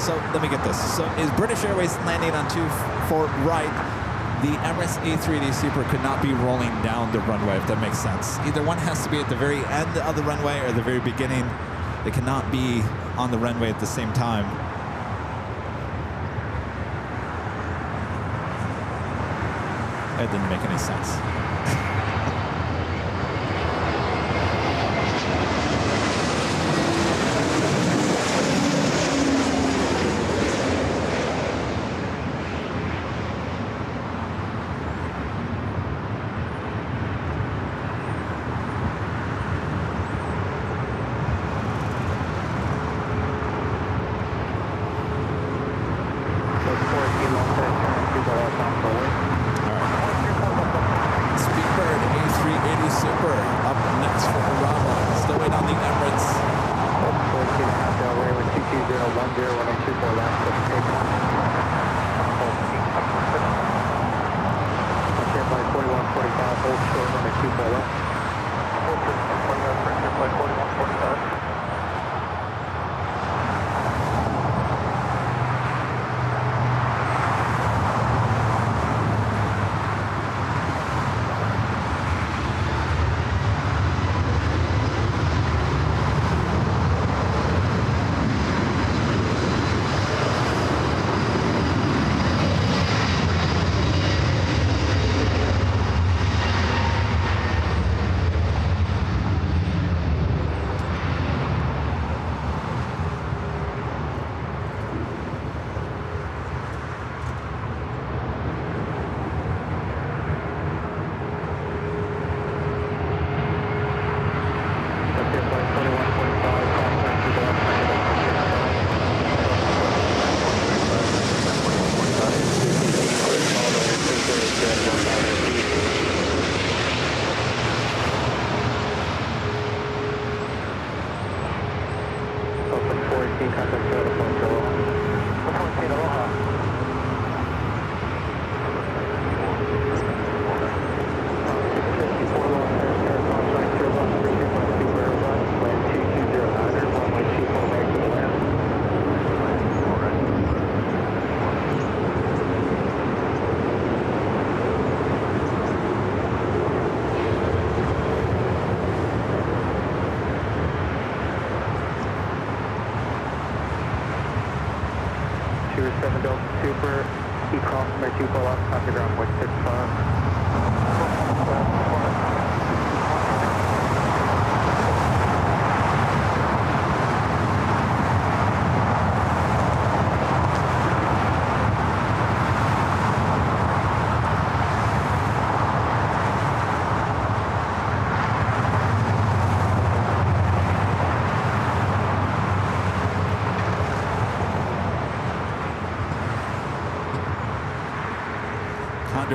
A: So let me get this. So is British Airways landing on 2-4 right? The Emirates A380 Super could not be rolling down the runway, if that makes sense. Either one has to be at the very end of the runway or the very beginning. They cannot be on the runway at the same time. That didn't make any sense.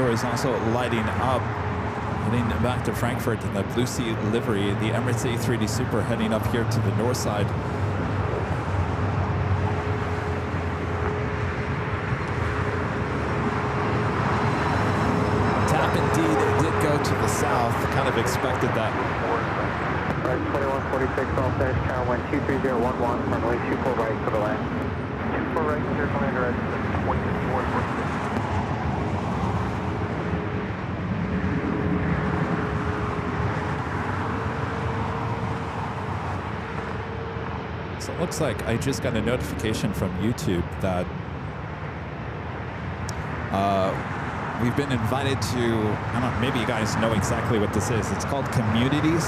A: Is also lighting up, heading back to Frankfurt in the Blue Sea livery. The Emirates A380 Super heading up here to the north side. Tap indeed did go to the south. Kind of expected that.
E: Right, 2146 all finish, count 123.011, runway 24 right for the land. 24 right, clear commander at 2446.
A: So it looks like I just got a notification from YouTube that we've been invited to, I don't know, maybe you guys know exactly what this is. It's called Communities.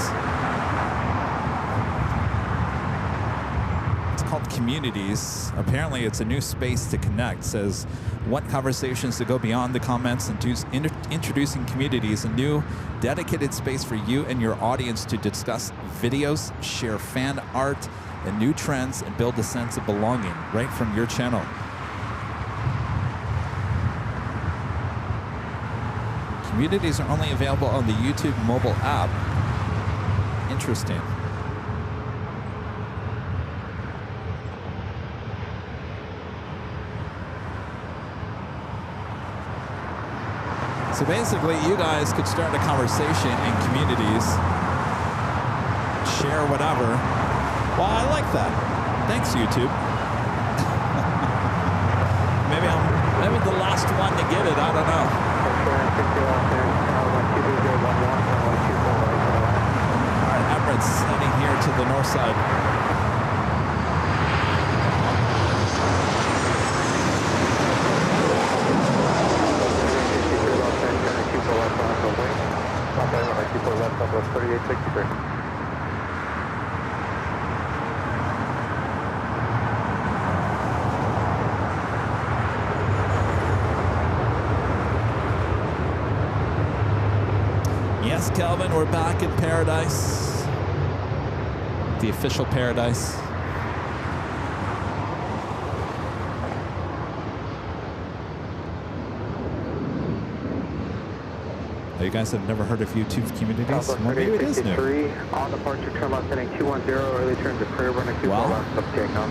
A: It's called Communities. Apparently it's a new space to connect. It says, want conversations to go beyond the comments and introducing Communities, a new dedicated space for you and your audience to discuss videos, share fan art, and new trends, and build a sense of belonging right from your channel. Communities are only available on the YouTube mobile app. Interesting. So basically, you guys could start a conversation in communities, share whatever. Well, I like that. Thanks, YouTube. maybe the last one to get it. I don't know. All right, Emirates heading here to the north side. Yes, Kelvin, we're back in paradise. The official paradise. You guys have never heard of YouTube communities? Well, maybe it is new.
E: On departure, turn left heading 210, early turn to prayer, running 24 left, up takeoff.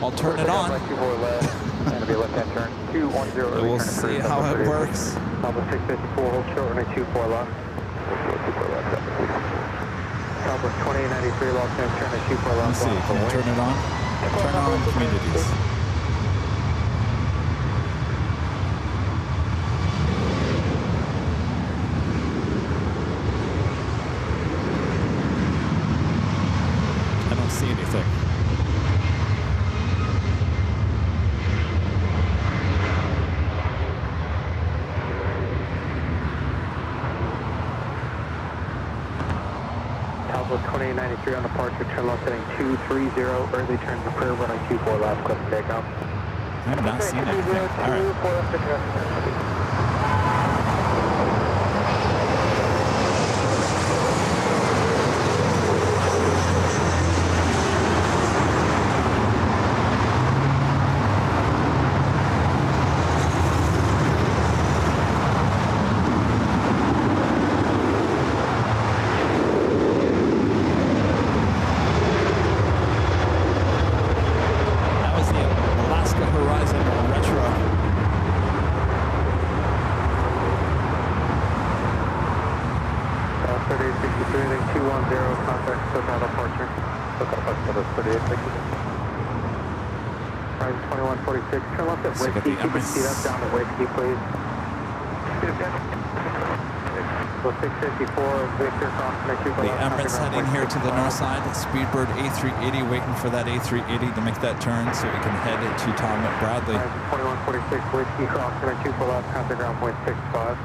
A: I'll turn it on.
E: 24 left, and it'll be left-hand turn, 210, early
A: We'll
E: turn to
A: see
E: prayer,
A: how it works.
E: Alpha 654, hold short, running 24 left. Alpha 2893, left-hand turn to 24 left.
A: Let's see, can I turn it on? Turn on communities. See anything.
E: Alpha 2893 on departure, turn left heading 230, early turn to prayer, running 24 left, clip takeoff.
A: I have not seen anything. All right.
E: Down to Whiskey, please. 654, Victor,
A: the Emirates heading here to the north side. Speedbird A380 waiting for that A380 to make that turn so we can head to Tom Bradley.
E: 2146, Whiskey, cross connect 2 for left, contact ground point 65.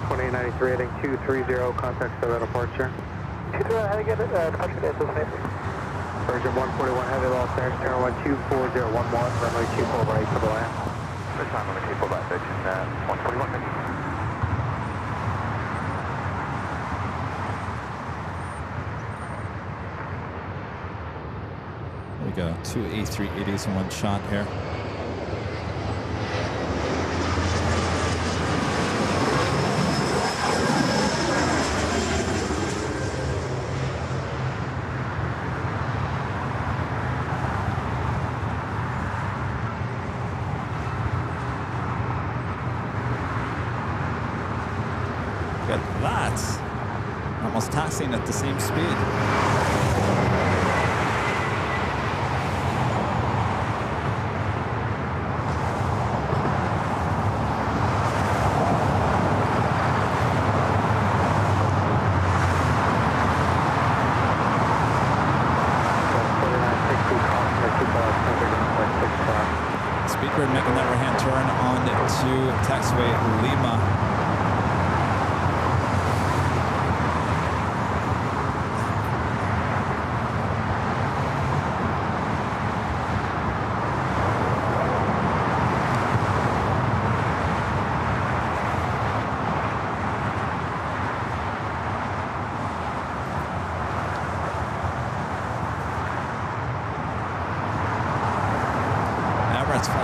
E: 2893 heading 230, contact Sarah departure. 230, how do you get it? Departure to Virgin 141 heavy loss there, turn 124011, runway 24 right for the land. This time on the 24 right, Virgin 141.
A: There we go, 2 A380s in one shot here. Almost taxiing at the same speed. Speedbird making that right-hand turn on to taxiway Lima.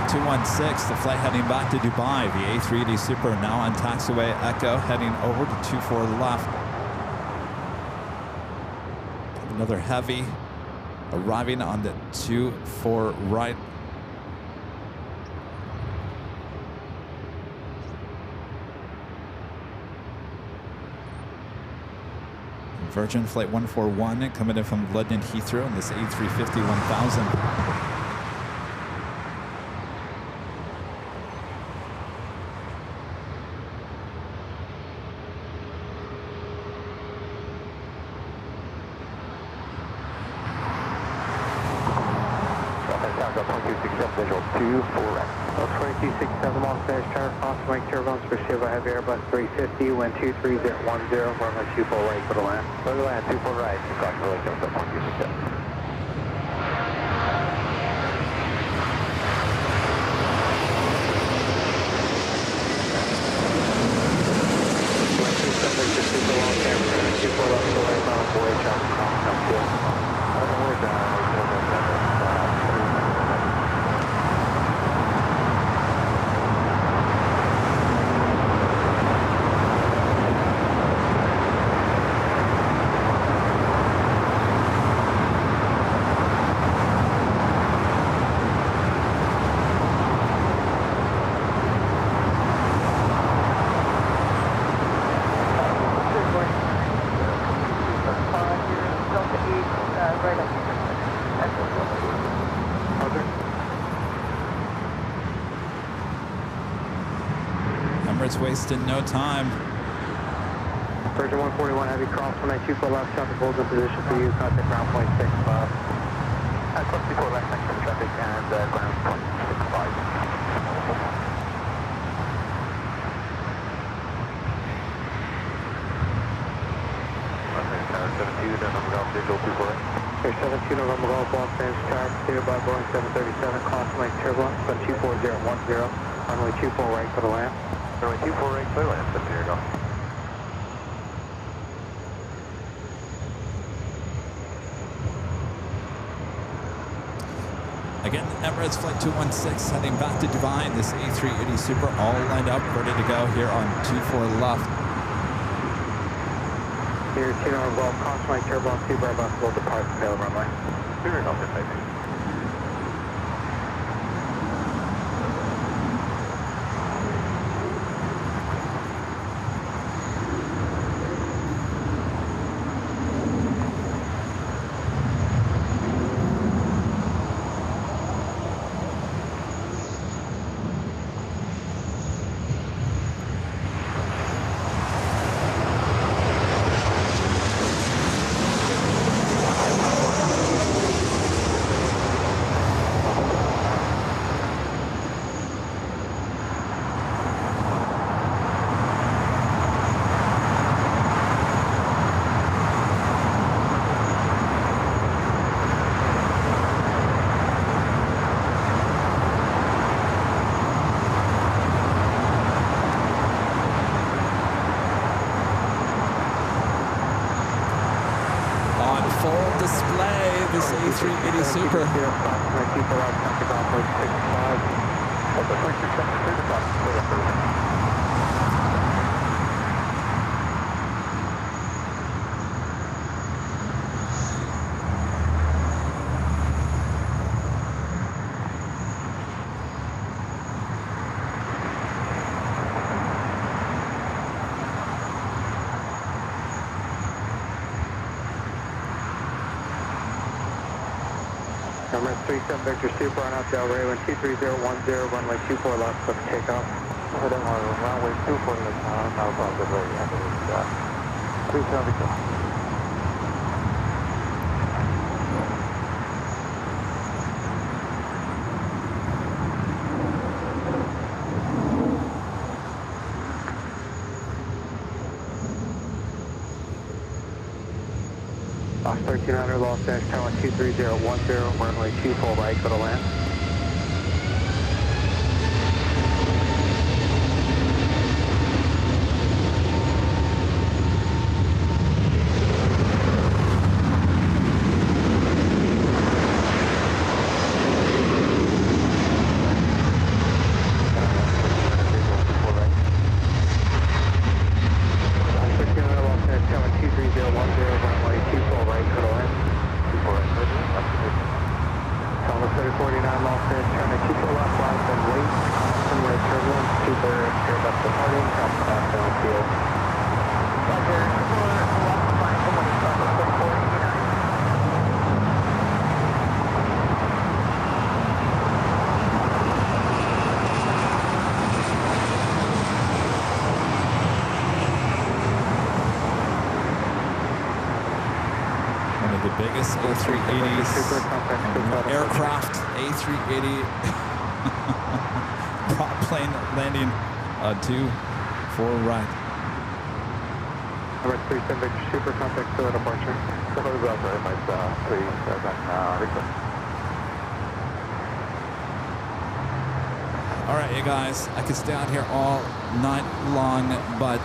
A: Flight 216, the flight heading back to Dubai. The A380 Super now on taxiway Echo, heading over to 24 left. Another heavy arriving on the 24 right. Virgin Flight 141 coming in from London Heathrow in this A350 1000.
B: Visual 24 right.
E: 2267 Los Angeles Tower, cross Mike turbulence, pursued by heavy Airbus 350, wind 23010, runway 24 right, for the land.
B: For the land, 24 right, cross the lake, 2267.
A: Emirates wasting no time.
E: Virgin 141 heavy cross, 124 left, traffic holds in position for you, contact ground point 65.
B: Cross 24 left, thanks for the traffic, and ground point 65. Visual 24 right.
E: 72 November Golf, Los Angeles Tower, pursued by Boeing 737, cross Mike turbulence, wind 24010, runway 24 right for the land.
B: Runway 24 right, clear land, that's here you go.
A: Again, Emirates Flight 216 heading back to Dubai. This A380 Super all lined up, ready to go here on 24 left.
E: Here, 2 November Golf, cross Mike turbulence, 2 bar bus will depart the tail runway.
B: Clear enough for typing.
A: A380 Super.
E: Emirates 37 Victor Super on out Del Rey, wind 23010, runway 24 left, click takeoff.
B: Runway 24 left, now from the very end of the 37 Victor.
E: Box 1300 Los Angeles Tower 23010, runway 24 right for the land.
A: the biggest A380s aircraft, A380 prop plane landing 2-4 right.
E: Number 37 Victor Super contact to departure.
A: All right, you guys, I could stay out here all night long, but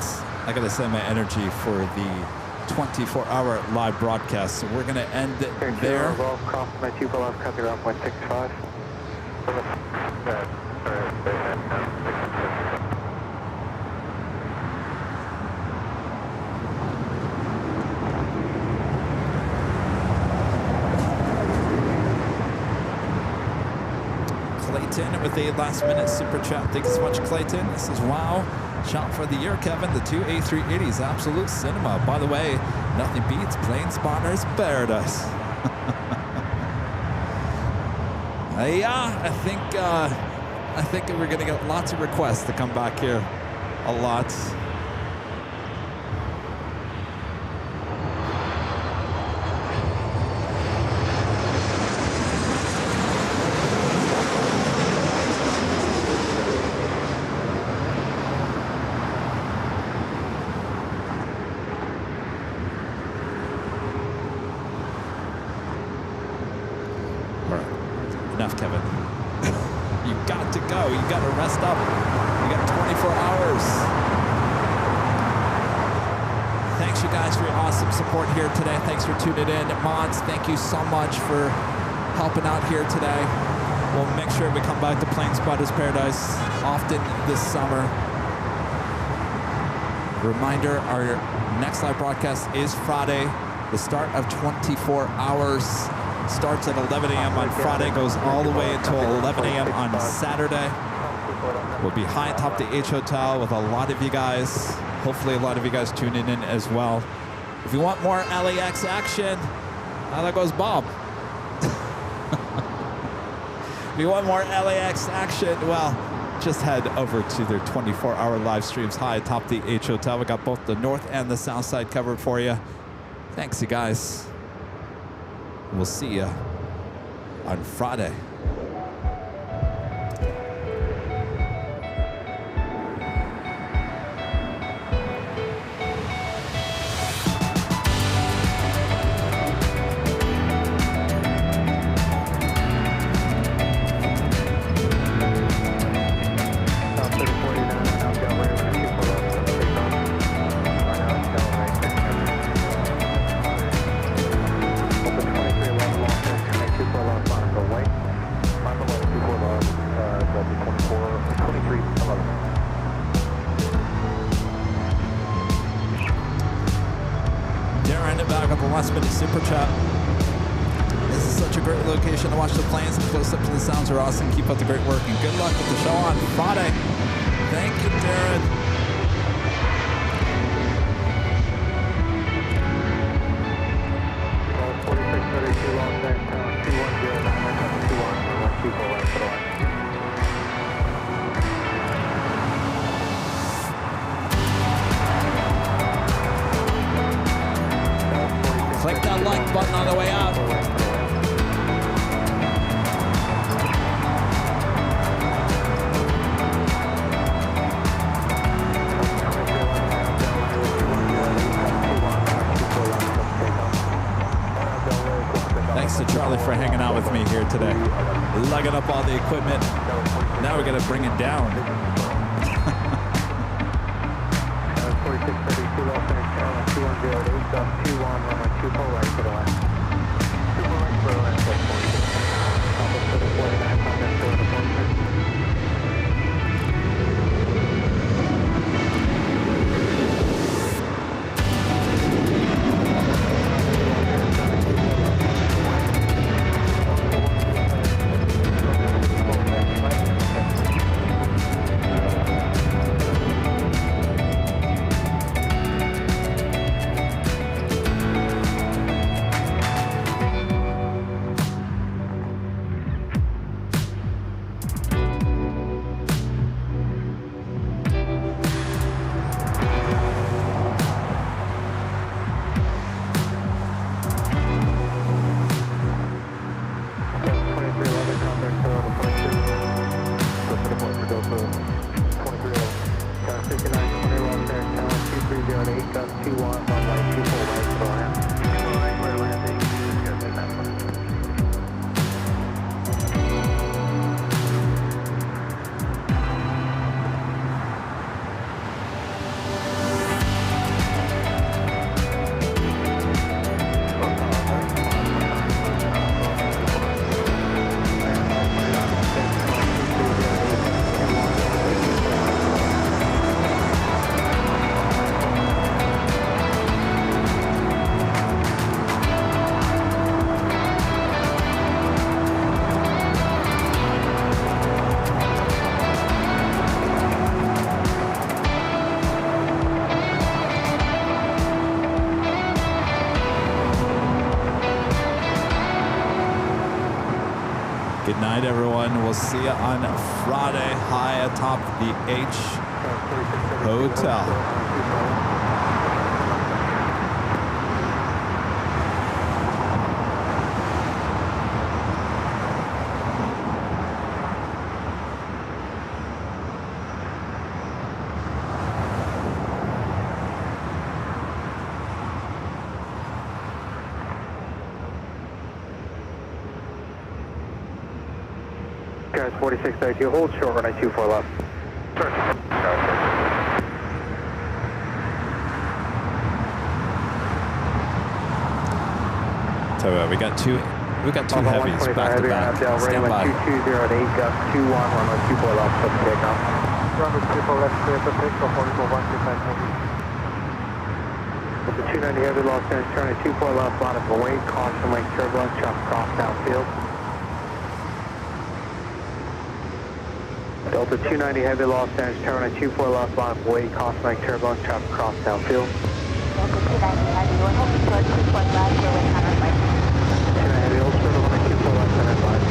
A: I gotta send my energy for the 24-hour live broadcast. So we're gonna end it there.
E: Cross my 2 below, copy around 165.
A: Clayton with a last-minute super chat. Thanks so much, Clayton. This is wow. Shot for the year, Kevin. The 2 A380s, absolute cinema. By the way, nothing beats Plane Spotter's Paradise. Yeah, I think we're gonna get lots of requests to come back here. A lot. Enough, Kevin. You got to go. You got to rest up. You got 24 hours. Thanks, you guys, for your awesome support here today. Thanks for tuning in. Mods, thank you so much for helping out here today. We'll make sure we come back to Plane Spotter's Paradise often this summer. Reminder, our next live broadcast is Friday. The start of 24 hours. Starts at 11 a.m. on Friday, goes all the way until 11 a.m. on Saturday. We'll be high atop the H Hotel with a lot of you guys. Hopefully a lot of you guys tuning in as well. If you want more LAX action, there goes Bob. If you want more LAX action, well, just head over to their 24-hour live streams high atop the H Hotel. We got both the north and the south side covered for you. Thanks, you guys. We'll see you on Friday. Super chat. This is such a great location to watch the planes. The close-ups and the sounds are awesome. Keep up the great work and good luck with the show on Friday. Thank you, Darren. Click that like button on the way out. Thanks to Charlie for hanging out with me here today. Lugging up all the equipment. Now we're gonna bring it down.
E: 4632 Lufthansa Airline 2108.21 runway 24 right for the left. 24 right for the left, 46. Qantas for the 49, contact to the 46.
A: night, everyone. We'll see you on Friday high atop the H Hotel.
E: Guys, 4632, hold short runway 24 left.
A: So we got two heavies back to back. Stand by.
E: 2208, gust 21, runway 24 left, clip takeoff. Runway 24 left, clear for takeoff, 44125 heavy. With the 290 heavy, Los Angeles, turning 24 left, line up away, caution, link turbulence, chop cross downfield. Delta 290 heavy, Los Angeles, turning 24 left, line up away, caution, link turbulence, chop cross downfield.
D: Delta 290 heavy, we're holding short 24 left, here with counter flight.
E: 290 heavy, hold short, runway 24 left, and advise.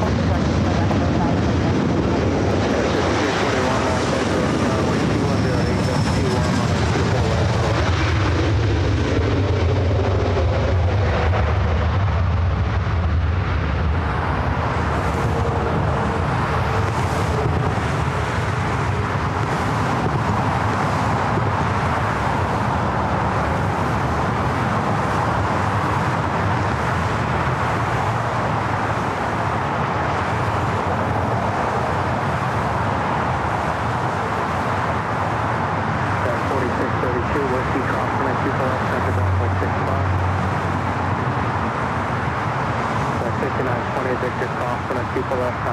D: Hold short 24 left, no side,
E: 321, Los Angeles, runway 2108, gust 21, runway 24 left,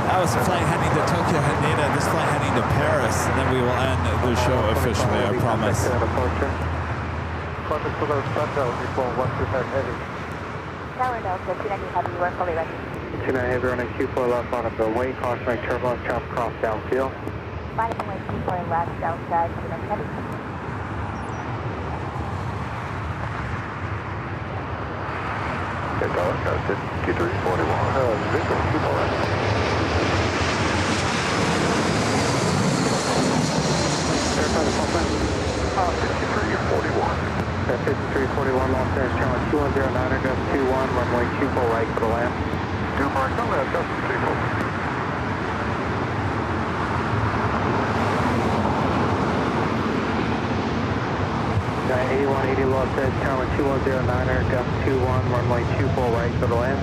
A: That was a flight heading to Tokyo, Haneda. This flight heading to Paris, and then we will end the show officially, I promise.
D: Tower Delta 290 heavy, we're fully ready.
E: 290 heavy, running 24 left, line up the way, caution, link turbulence, chop cross downfield.
D: Flying runway 24 left, outside, 290 heavy.
C: Got 5341, visual, keep on right.
E: Verify the full plan.
C: 5341.
E: 5341, Los Angeles, challenge 2109, gust 21, runway 24 right for the land.
C: 24, come left, gust 24.
E: 8180 Los Angeles, challenge 2109, gust 21, runway 24 right for the land.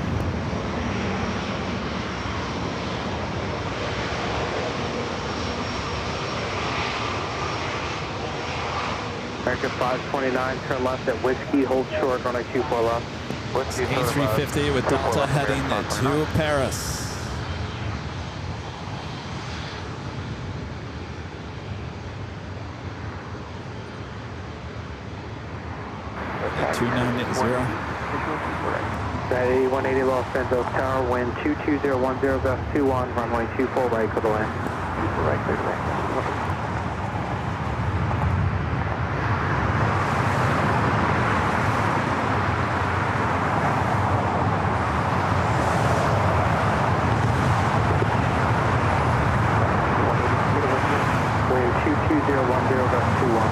E: American 529, turn left at Whiskey, hold short, runway 24 left.
C: Whiskey,
A: A350 with Delta heading to Paris. At 290.
E: 8180 Los Angeles Tower, wind 22010, gust 21, runway 24 right for the land. 24 right, clear to land. Wind 22010, gust 21.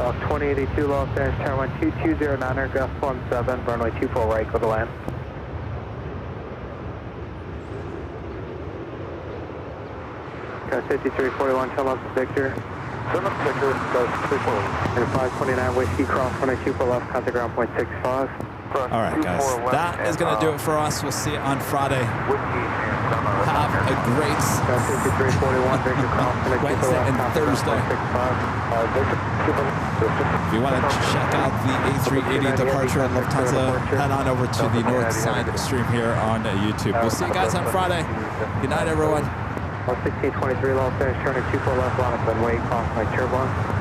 E: Los 2082 Los Angeles, Tower 2209, gust 17, runway 24 right for the land. Gust 5341, turn left to Victor.
C: Turn left to Victor, gust 341.
E: And 529 Whiskey, cross runway 24 left, contact ground point 65.
A: All right, guys. That is going to do it for us. We'll see you on Friday. Have a great Wednesday and Thursday. If you want to check out the A380 departure on Lufthansa, head on over to the North Side stream here on YouTube. We'll see you guys on Friday. Good night, everyone.
E: 1623 Los Angeles, turning 24 left, line up runway, cross my turbulence.